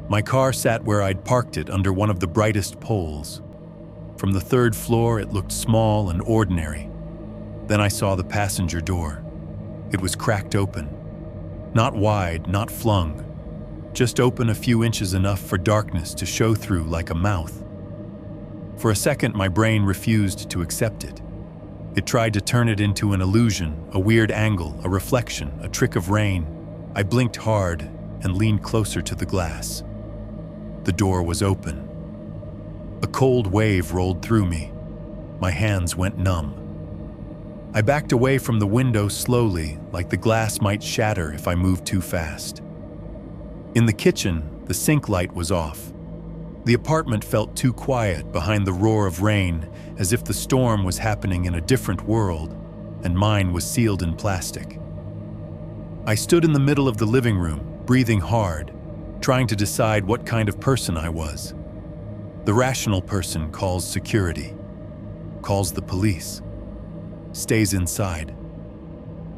My car sat where I'd parked it under one of the brightest poles. From the third floor, it looked small and ordinary. Then I saw the passenger door. It was cracked open. Not wide, not flung. Just open a few inches enough for darkness to show through like a mouth. For a second, my brain refused to accept it. It tried to turn it into an illusion, a weird angle, a reflection, a trick of rain. I blinked hard and leaned closer to the glass. The door was open. A cold wave rolled through me. My hands went numb. I backed away from the window slowly, like the glass might shatter if I moved too fast. In the kitchen, the sink light was off. The apartment felt too quiet behind the roar of rain, as if the storm was happening in a different world, and mine was sealed in plastic. I stood in the middle of the living room, breathing hard, trying to decide what kind of person I was. The rational person calls security, calls the police, stays inside.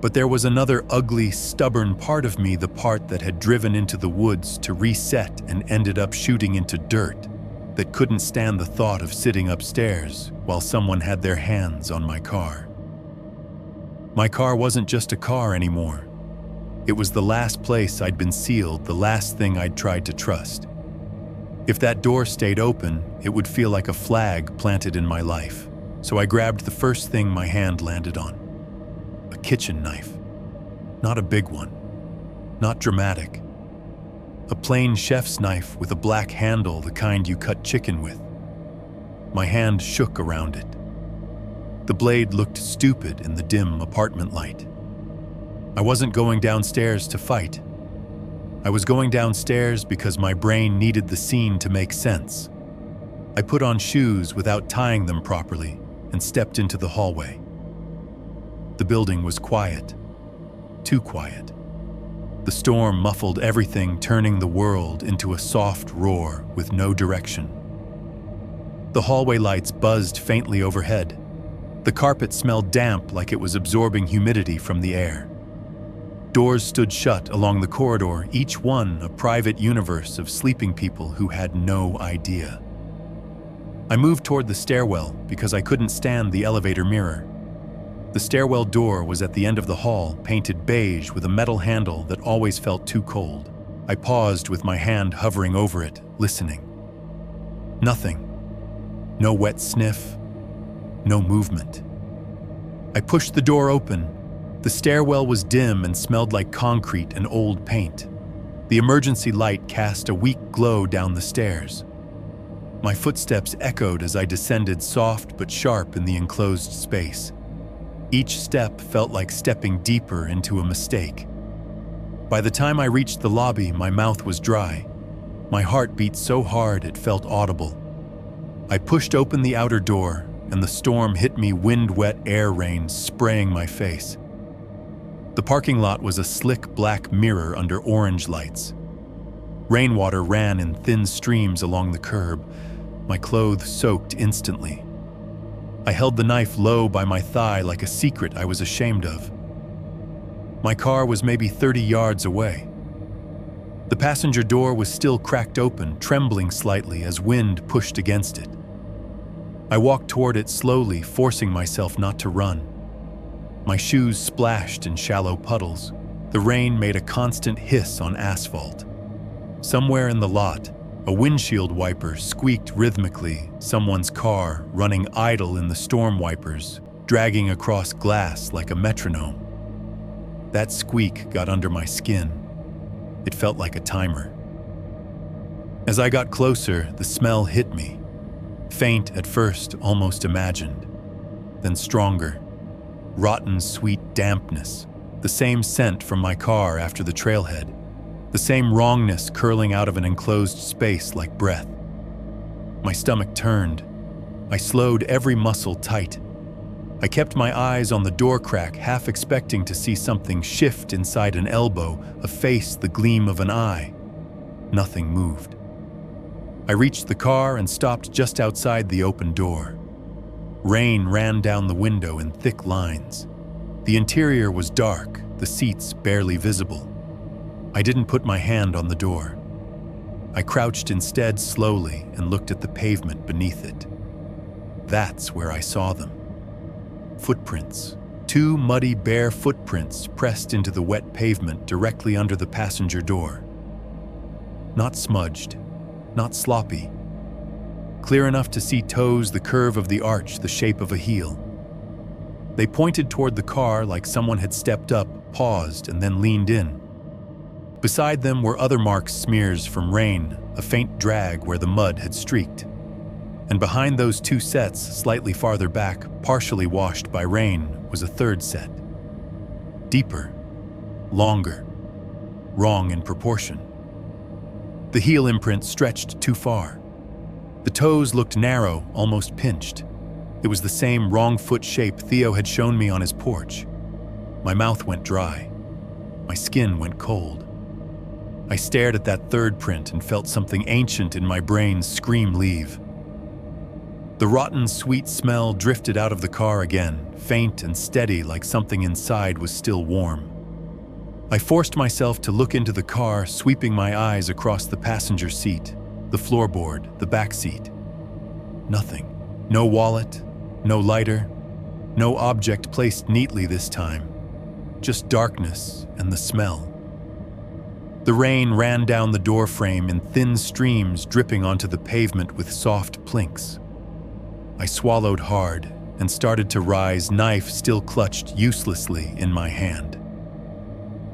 But there was another ugly, stubborn part of me, the part that had driven into the woods to reset and ended up shooting into dirt, that couldn't stand the thought of sitting upstairs while someone had their hands on my car. My car wasn't just a car anymore. It was the last place I'd been sealed, the last thing I'd tried to trust. If that door stayed open, it would feel like a flag planted in my life. So I grabbed the first thing my hand landed on. A kitchen knife. Not a big one. Not dramatic. A plain chef's knife with a black handle, the kind you cut chicken with. My hand shook around it. The blade looked stupid in the dim apartment light. I wasn't going downstairs to fight. I was going downstairs because my brain needed the scene to make sense. I put on shoes without tying them properly and stepped into the hallway. The building was quiet. Too quiet. The storm muffled everything, turning the world into a soft roar with no direction. The hallway lights buzzed faintly overhead. The carpet smelled damp, like it was absorbing humidity from the air. Doors stood shut along the corridor, each one a private universe of sleeping people who had no idea. I moved toward the stairwell because I couldn't stand the elevator mirror. The stairwell door was at the end of the hall, painted beige with a metal handle that always felt too cold. I paused with my hand hovering over it, listening. Nothing. No wet sniff. No movement. I pushed the door open. The stairwell was dim and smelled like concrete and old paint. The emergency light cast a weak glow down the stairs. My footsteps echoed as I descended, soft but sharp in the enclosed space. Each step felt like stepping deeper into a mistake. By the time I reached the lobby, my mouth was dry. My heart beat so hard it felt audible. I pushed open the outer door, and the storm hit me, wind-wet air rain spraying my face. The parking lot was a slick black mirror under orange lights. Rainwater ran in thin streams along the curb. My clothes soaked instantly. I held the knife low by my thigh like a secret I was ashamed of. My car was maybe 30 yards away. The passenger door was still cracked open, trembling slightly as wind pushed against it. I walked toward it slowly, forcing myself not to run. My shoes splashed in shallow puddles. The rain made a constant hiss on asphalt. Somewhere in the lot, a windshield wiper squeaked rhythmically, someone's car running idle in the storm wipers, dragging across glass like a metronome. That squeak got under my skin. It felt like a timer. As I got closer, the smell hit me. Faint at first, almost imagined. Then stronger. Rotten, sweet dampness. The same scent from my car after the trailhead. The same wrongness curling out of an enclosed space like breath. My stomach turned. I slowed every muscle tight. I kept my eyes on the door crack, half expecting to see something shift inside an elbow, a face, the gleam of an eye. Nothing moved. I reached the car and stopped just outside the open door. Rain ran down the window in thick lines. The interior was dark, the seats barely visible. I didn't put my hand on the door. I crouched instead slowly and looked at the pavement beneath it. That's where I saw them. Footprints. 2 muddy, bare footprints pressed into the wet pavement directly under the passenger door. Not smudged, not sloppy. Clear enough to see toes, the curve of the arch, the shape of a heel. They pointed toward the car like someone had stepped up, paused, and then leaned in. Beside them were other marks, smears from rain, a faint drag where the mud had streaked. And behind those 2 sets, slightly farther back, partially washed by rain, was a 3rd set. Deeper, longer, wrong in proportion. The heel imprint stretched too far. The toes looked narrow, almost pinched. It was the same wrong foot shape Theo had shown me on his porch. My mouth went dry. My skin went cold. I stared at that 3rd print and felt something ancient in my brain scream leave. The rotten, sweet smell drifted out of the car again, faint and steady like something inside was still warm. I forced myself to look into the car, sweeping my eyes across the passenger seat, the floorboard, the back seat. Nothing. No wallet, no lighter, no object placed neatly this time. Just darkness and the smell. The rain ran down the door frame in thin streams, dripping onto the pavement with soft plinks. I swallowed hard and started to rise, knife still clutched uselessly in my hand.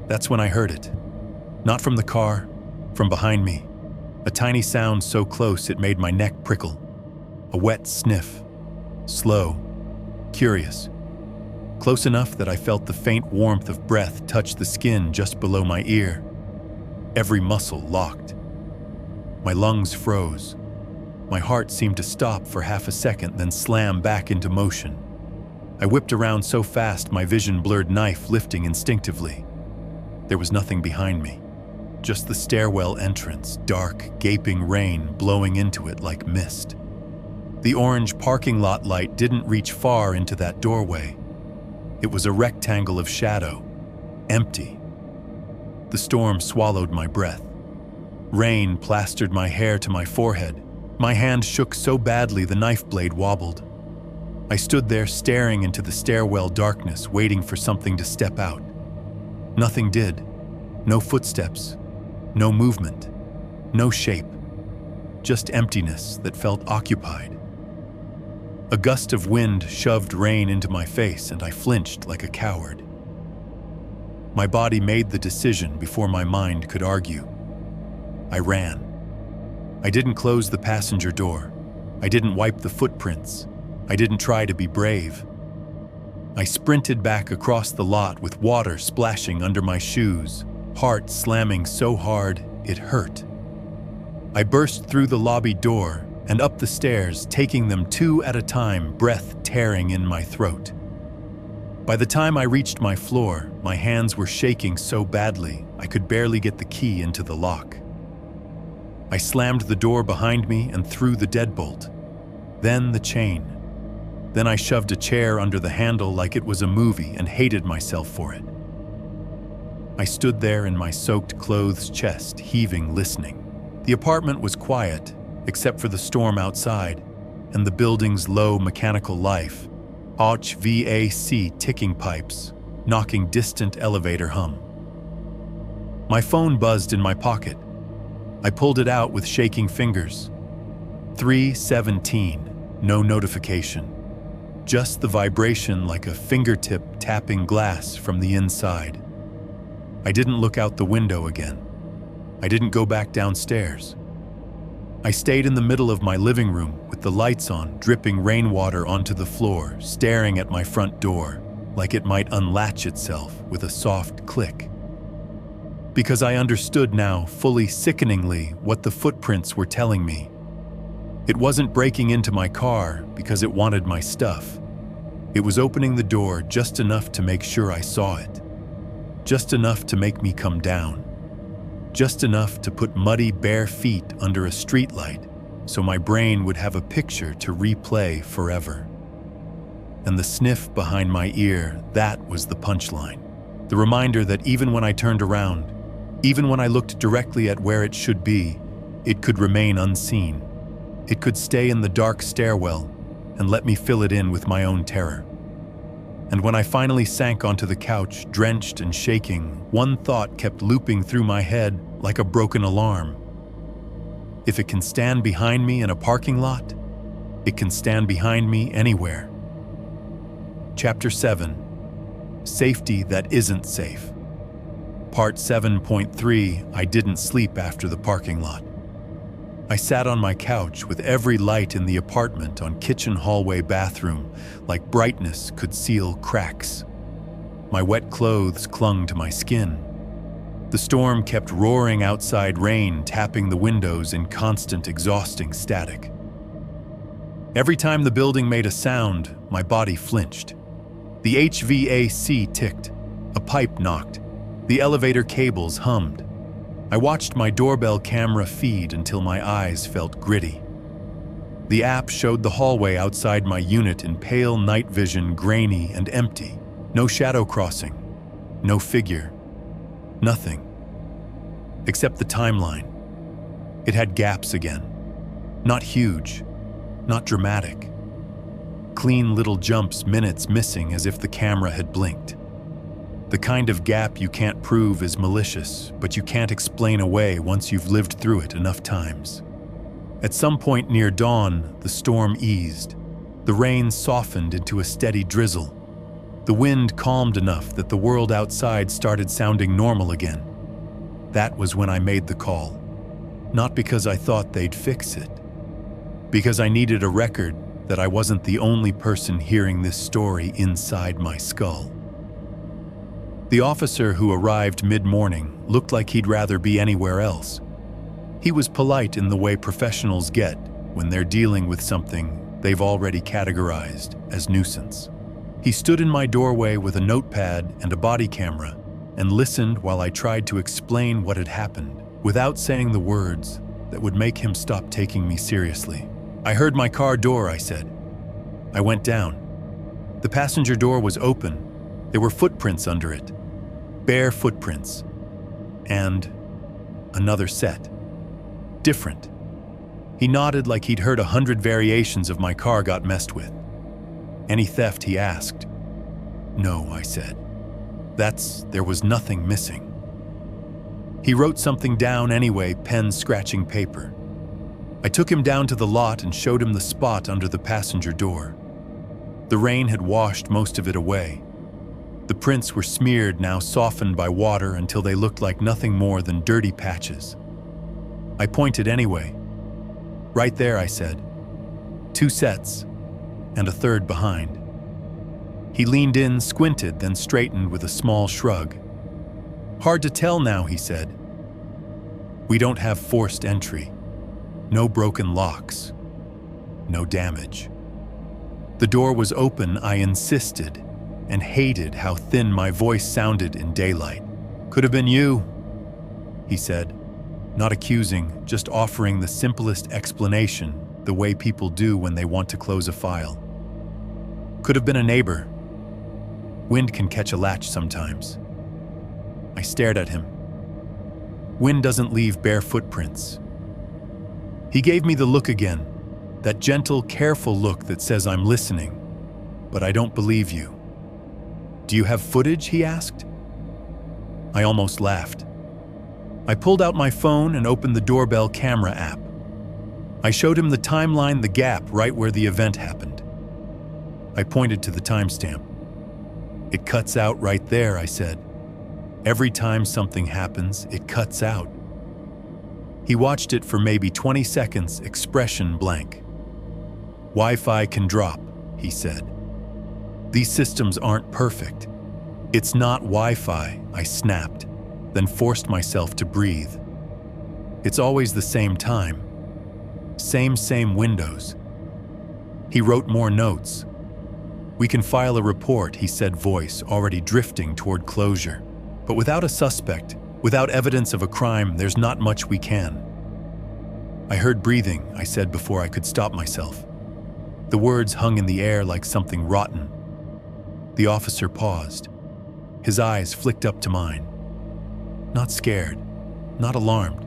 That's when I heard it. Not from the car, from behind me. A tiny sound so close it made my neck prickle. A wet sniff. Slow. Curious. Close enough that I felt the faint warmth of breath touch the skin just below my ear. Every muscle locked. My lungs froze. My heart seemed to stop for half a second, then slam back into motion. I whipped around so fast my vision blurred, knife lifting instinctively. There was nothing behind me. Just the stairwell entrance, dark, gaping rain blowing into it like mist. The orange parking lot light didn't reach far into that doorway. It was a rectangle of shadow, empty. The storm swallowed my breath. Rain plastered my hair to my forehead. My hand shook so badly the knife blade wobbled. I stood there staring into the stairwell darkness, waiting for something to step out. Nothing did. No footsteps. No movement. No shape. Just emptiness that felt occupied. A gust of wind shoved rain into my face, and I flinched like a coward. My body made the decision before my mind could argue. I ran. I didn't close the passenger door. I didn't wipe the footprints. I didn't try to be brave. I sprinted back across the lot with water splashing under my shoes, heart slamming so hard it hurt. I burst through the lobby door and up the stairs, taking them two at a time, breath tearing in my throat. By the time I reached my floor, my hands were shaking so badly I could barely get the key into the lock. I slammed the door behind me and threw the deadbolt. Then the chain. Then I shoved a chair under the handle like it was a movie and hated myself for it. I stood there in my soaked clothes chest, heaving, listening. The apartment was quiet, except for the storm outside and the building's low mechanical life. HVAC ticking pipes, knocking distant elevator hum. My phone buzzed in my pocket. I pulled it out with shaking fingers. 3:17, no notification. Just the vibration like a fingertip tapping glass from the inside. I didn't look out the window again. I didn't go back downstairs. I stayed in the middle of my living room with the lights on, dripping rainwater onto the floor, staring at my front door like it might unlatch itself with a soft click. Because I understood now, fully sickeningly, what the footprints were telling me. It wasn't breaking into my car because it wanted my stuff. It was opening the door just enough to make sure I saw it. Just enough to make me come down. Just enough to put muddy, bare feet under a streetlight so my brain would have a picture to replay forever. And the sniff behind my ear, that was the punchline. The reminder that even when I turned around, even when I looked directly at where it should be, it could remain unseen. It could stay in the dark stairwell and let me fill it in with my own terror. And when I finally sank onto the couch, drenched and shaking, one thought kept looping through my head like a broken alarm. If it can stand behind me in a parking lot, it can stand behind me anywhere. Chapter 7. Safety that isn't safe. Part 7.3. I didn't sleep after the parking lot. I sat on my couch with every light in the apartment on kitchen, hallway, bathroom, like brightness could seal cracks. My wet clothes clung to my skin. The storm kept roaring outside, rain tapping the windows in constant, exhausting static. Every time the building made a sound, my body flinched. The HVAC ticked, a pipe knocked, the elevator cables hummed. I watched my doorbell camera feed until my eyes felt gritty. The app showed the hallway outside my unit in pale night vision, grainy and empty. No shadow crossing, no figure, nothing. Except the timeline. It had gaps again. Not huge, not dramatic. Clean little jumps, minutes missing as if the camera had blinked. The kind of gap you can't prove is malicious, but you can't explain away once you've lived through it enough times. At some point near dawn, the storm eased. The rain softened into a steady drizzle. The wind calmed enough that the world outside started sounding normal again. That was when I made the call. Not because I thought they'd fix it. because I needed a record that I wasn't the only person hearing this story inside my skull. The officer who arrived mid-morning looked like he'd rather be anywhere else. He was polite in the way professionals get when they're dealing with something they've already categorized as nuisance. He stood in my doorway with a notepad and a body camera and listened while I tried to explain what had happened without saying the words that would make him stop taking me seriously. "I heard my car door," I said. I went down. The passenger door was open. There were footprints under it. Bare footprints. And another set. Different. He nodded like he'd heard 100 variations of my car got messed with. "Any theft?" he asked. "No," I said. There was nothing missing." He wrote something down anyway, pen scratching paper. I took him down to the lot and showed him the spot under the passenger door. The rain had washed most of it away. The prints were smeared, now softened by water until they looked like nothing more than dirty patches. I pointed anyway. "Right there," I said. "2 sets, and a third behind." He leaned in, squinted, then straightened with a small shrug. "Hard to tell now," he said. "We don't have forced entry. No broken locks. No damage." The door was open, I insisted, and hated how thin my voice sounded in daylight. "Could have been you," he said, not accusing, just offering the simplest explanation, the way people do when they want to close a file. "Could have been a neighbor. Wind can catch a latch sometimes." I stared at him. Wind doesn't leave bare footprints. He gave me the look again, that gentle, careful look that says I'm listening, but I don't believe you. "Do you have footage?" he asked. I almost laughed. I pulled out my phone and opened the doorbell camera app. I showed him the timeline, the gap right where the event happened. I pointed to the timestamp. "It cuts out right there," I said. "Every time something happens, it cuts out." He watched it for maybe 20 seconds, expression blank. "Wi-Fi can drop," he said. "These systems aren't perfect." "It's not Wi-Fi," I snapped, then forced myself to breathe. "It's always the same time. Same windows." He wrote more notes. "We can file a report," he said, voice already drifting toward closure. "But without a suspect, without evidence of a crime, there's not much we can." "I heard breathing," I said before I could stop myself. The words hung in the air like something rotten. The officer paused. His eyes flicked up to mine. Not scared, not alarmed,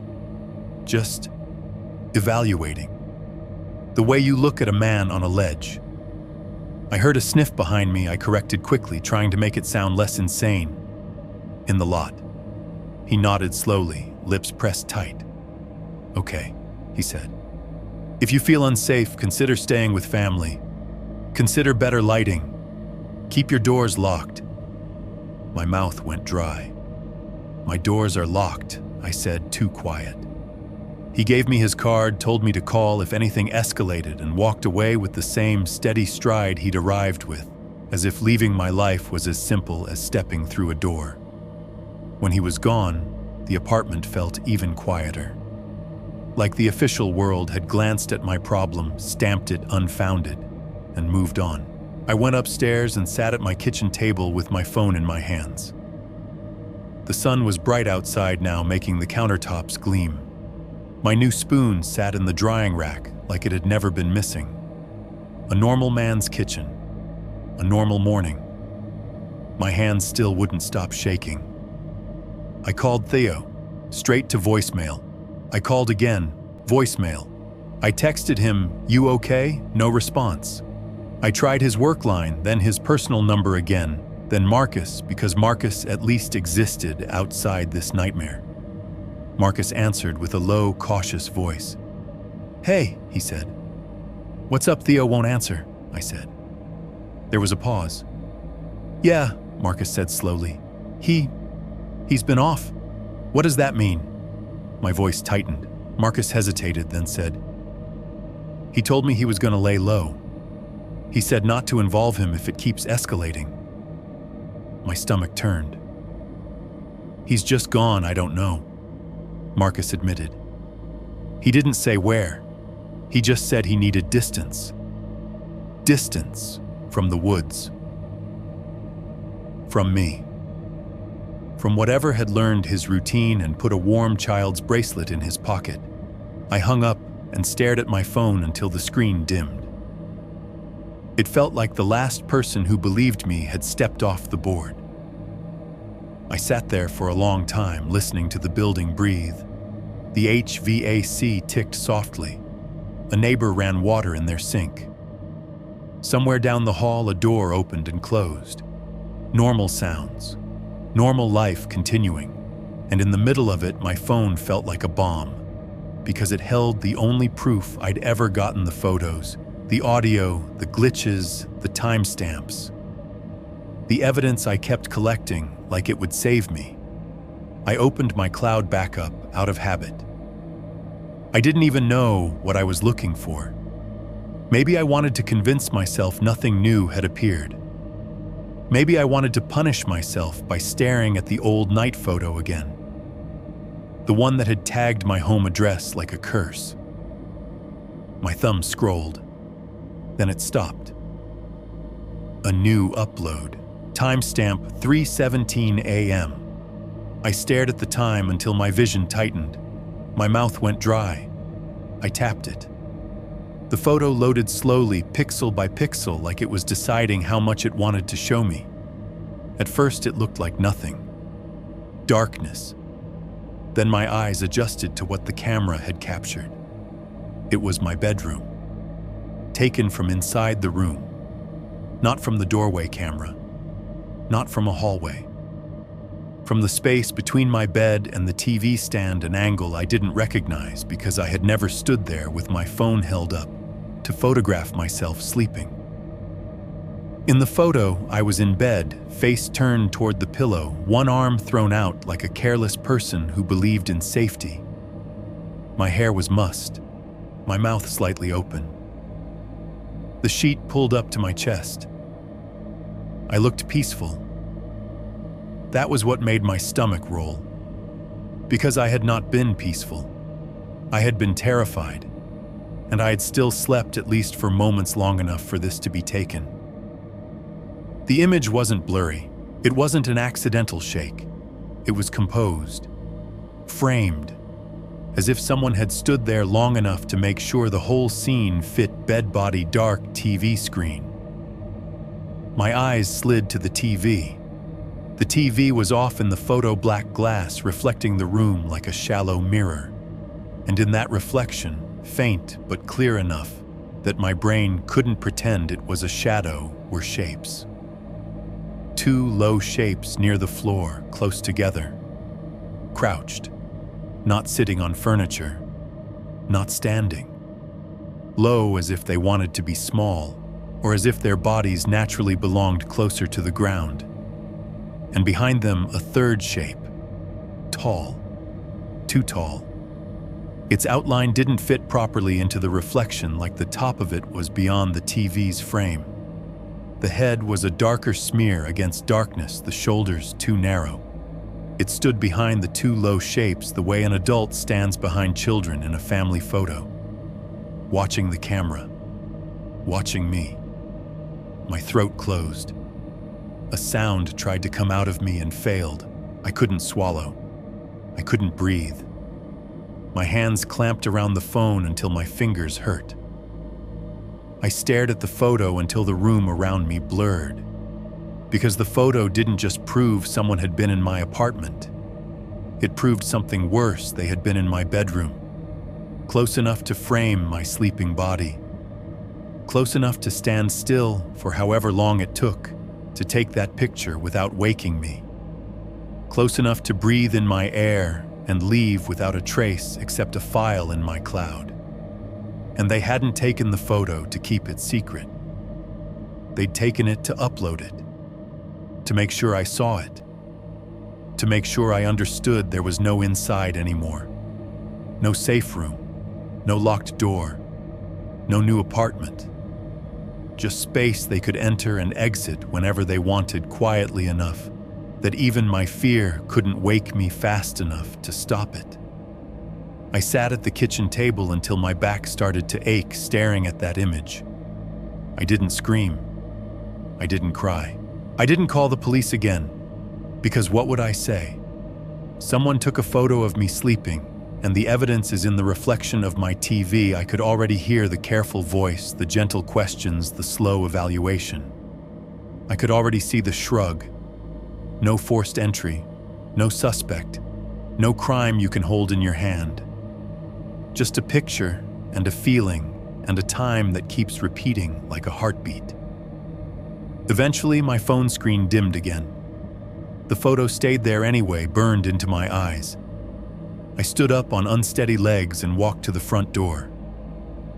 just evaluating. The way you look at a man on a ledge. I heard a sniff behind me. I corrected quickly, trying to make it sound less insane. "In the lot." He nodded slowly, lips pressed tight. "Okay," he said. "If you feel unsafe, consider staying with family. Consider better lighting. Keep your doors locked." My mouth went dry. "My doors are locked," I said, too quiet. He gave me his card, told me to call if anything escalated, and walked away with the same steady stride he'd arrived with, as if leaving my life was as simple as stepping through a door. When he was gone, the apartment felt even quieter. Like the official world had glanced at my problem, stamped it unfounded, and moved on. I went upstairs and sat at my kitchen table with my phone in my hands. The sun was bright outside now, making the countertops gleam. My new spoon sat in the drying rack like it had never been missing. A normal man's kitchen. A normal morning. My hands still wouldn't stop shaking. I called Theo, straight to voicemail. I called again, voicemail. I texted him, "You okay?" No response. I tried his work line, then his personal number again, then Marcus, because Marcus at least existed outside this nightmare. Marcus answered with a low, cautious voice. "Hey," he said. "What's up?" Theo won't answer, I said. There was a pause. "Yeah," Marcus said slowly. He's been off." "What does that mean?" My voice tightened. Marcus hesitated, then said, He told me he was going to lay low. He said not to involve him if it keeps escalating. My stomach turned. He's just gone, I don't know, Marcus admitted. He didn't say where. He just said he needed distance. Distance from the woods. From me. From whatever had learned his routine and put a warm child's bracelet in his pocket. I hung up and stared at my phone until the screen dimmed. It felt like the last person who believed me had stepped off the board. I sat there for a long time, listening to the building breathe. The HVAC ticked softly. A neighbor ran water in their sink. Somewhere down the hall, a door opened and closed. Normal sounds. Normal life continuing. And in the middle of it, my phone felt like a bomb, because it held the only proof I'd ever gotten: the photos, the audio, the glitches, the timestamps. The evidence I kept collecting like it would save me. I opened my cloud backup out of habit. I didn't even know what I was looking for. Maybe I wanted to convince myself nothing new had appeared. Maybe I wanted to punish myself by staring at the old night photo again. The one that had tagged my home address like a curse. My thumb scrolled. Then it stopped. A new upload. Timestamp 3:17 a.m. I stared at the time until my vision tightened. My mouth went dry. I tapped it. The photo loaded slowly, pixel by pixel, like it was deciding how much it wanted to show me. At first, it looked like nothing. Darkness. Then my eyes adjusted to what the camera had captured. It was my bedroom. Taken from inside the room. Not from the doorway camera. Not from a hallway. From the space between my bed and the TV stand, an angle I didn't recognize because I had never stood there with my phone held up to photograph myself sleeping. In the photo, I was in bed, face turned toward the pillow, one arm thrown out like a careless person who believed in safety. My hair was mussed, my mouth slightly open. The sheet pulled up to my chest. I looked peaceful. That was what made my stomach roll. Because I had not been peaceful. I had been terrified. And I had still slept, at least for moments long enough for this to be taken. The image wasn't blurry. It wasn't an accidental shake. It was composed. Framed. As if someone had stood there long enough to make sure the whole scene fit bed-body dark TV screen. My eyes slid to the TV. The TV was off in the photo black glass, reflecting the room like a shallow mirror. And in that reflection, faint but clear enough that my brain couldn't pretend it was a shadow, were shapes. Two low shapes near the floor, close together. Crouched. Not sitting on furniture. Not standing. Low, as if they wanted to be small, or as if their bodies naturally belonged closer to the ground. And behind them, a third shape. Tall. Too tall. Its outline didn't fit properly into the reflection, like the top of it was beyond the TV's frame. The head was a darker smear against darkness, the shoulders too narrow. It stood behind the two low shapes the way an adult stands behind children in a family photo. Watching the camera. Watching me. My throat closed. A sound tried to come out of me and failed. I couldn't swallow. I couldn't breathe. My hands clamped around the phone until my fingers hurt. I stared at the photo until the room around me blurred. Because the photo didn't just prove someone had been in my apartment. It proved something worse: they had been in my bedroom. Close enough to frame my sleeping body. Close enough to stand still for however long it took to take that picture without waking me. Close enough to breathe in my air and leave without a trace except a file in my cloud. And they hadn't taken the photo to keep it secret. They'd taken it to upload it. To make sure I saw it. To make sure I understood there was no inside anymore. No safe room. No locked door. no new apartment. Just space they could enter and exit whenever they wanted, quietly enough that even my fear couldn't wake me fast enough to stop it. I sat at the kitchen table until my back started to ache staring at that image. I didn't scream. I didn't cry. I didn't call the police again, because what would I say? Someone took a photo of me sleeping, and the evidence is in the reflection of my TV. I could already hear the careful voice, the gentle questions, the slow evaluation. I could already see the shrug. No forced entry, no suspect, no crime you can hold in your hand. Just a picture and a feeling and a time that keeps repeating like a heartbeat. Eventually, my phone screen dimmed again. The photo stayed there anyway, burned into my eyes. I stood up on unsteady legs and walked to the front door.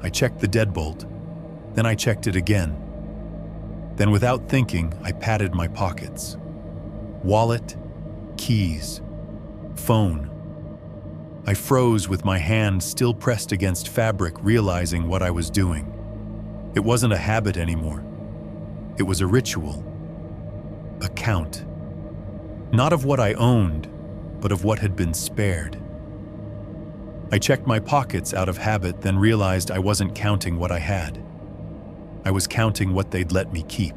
I checked the deadbolt, then I checked it again. Then without thinking, I patted my pockets. Wallet, keys, phone. I froze with my hand still pressed against fabric, realizing what I was doing. It wasn't a habit anymore. It was a ritual, a count. Not of what I owned, but of what had been spared. I checked my pockets out of habit, then realized I wasn't counting what I had. I was counting what they'd let me keep.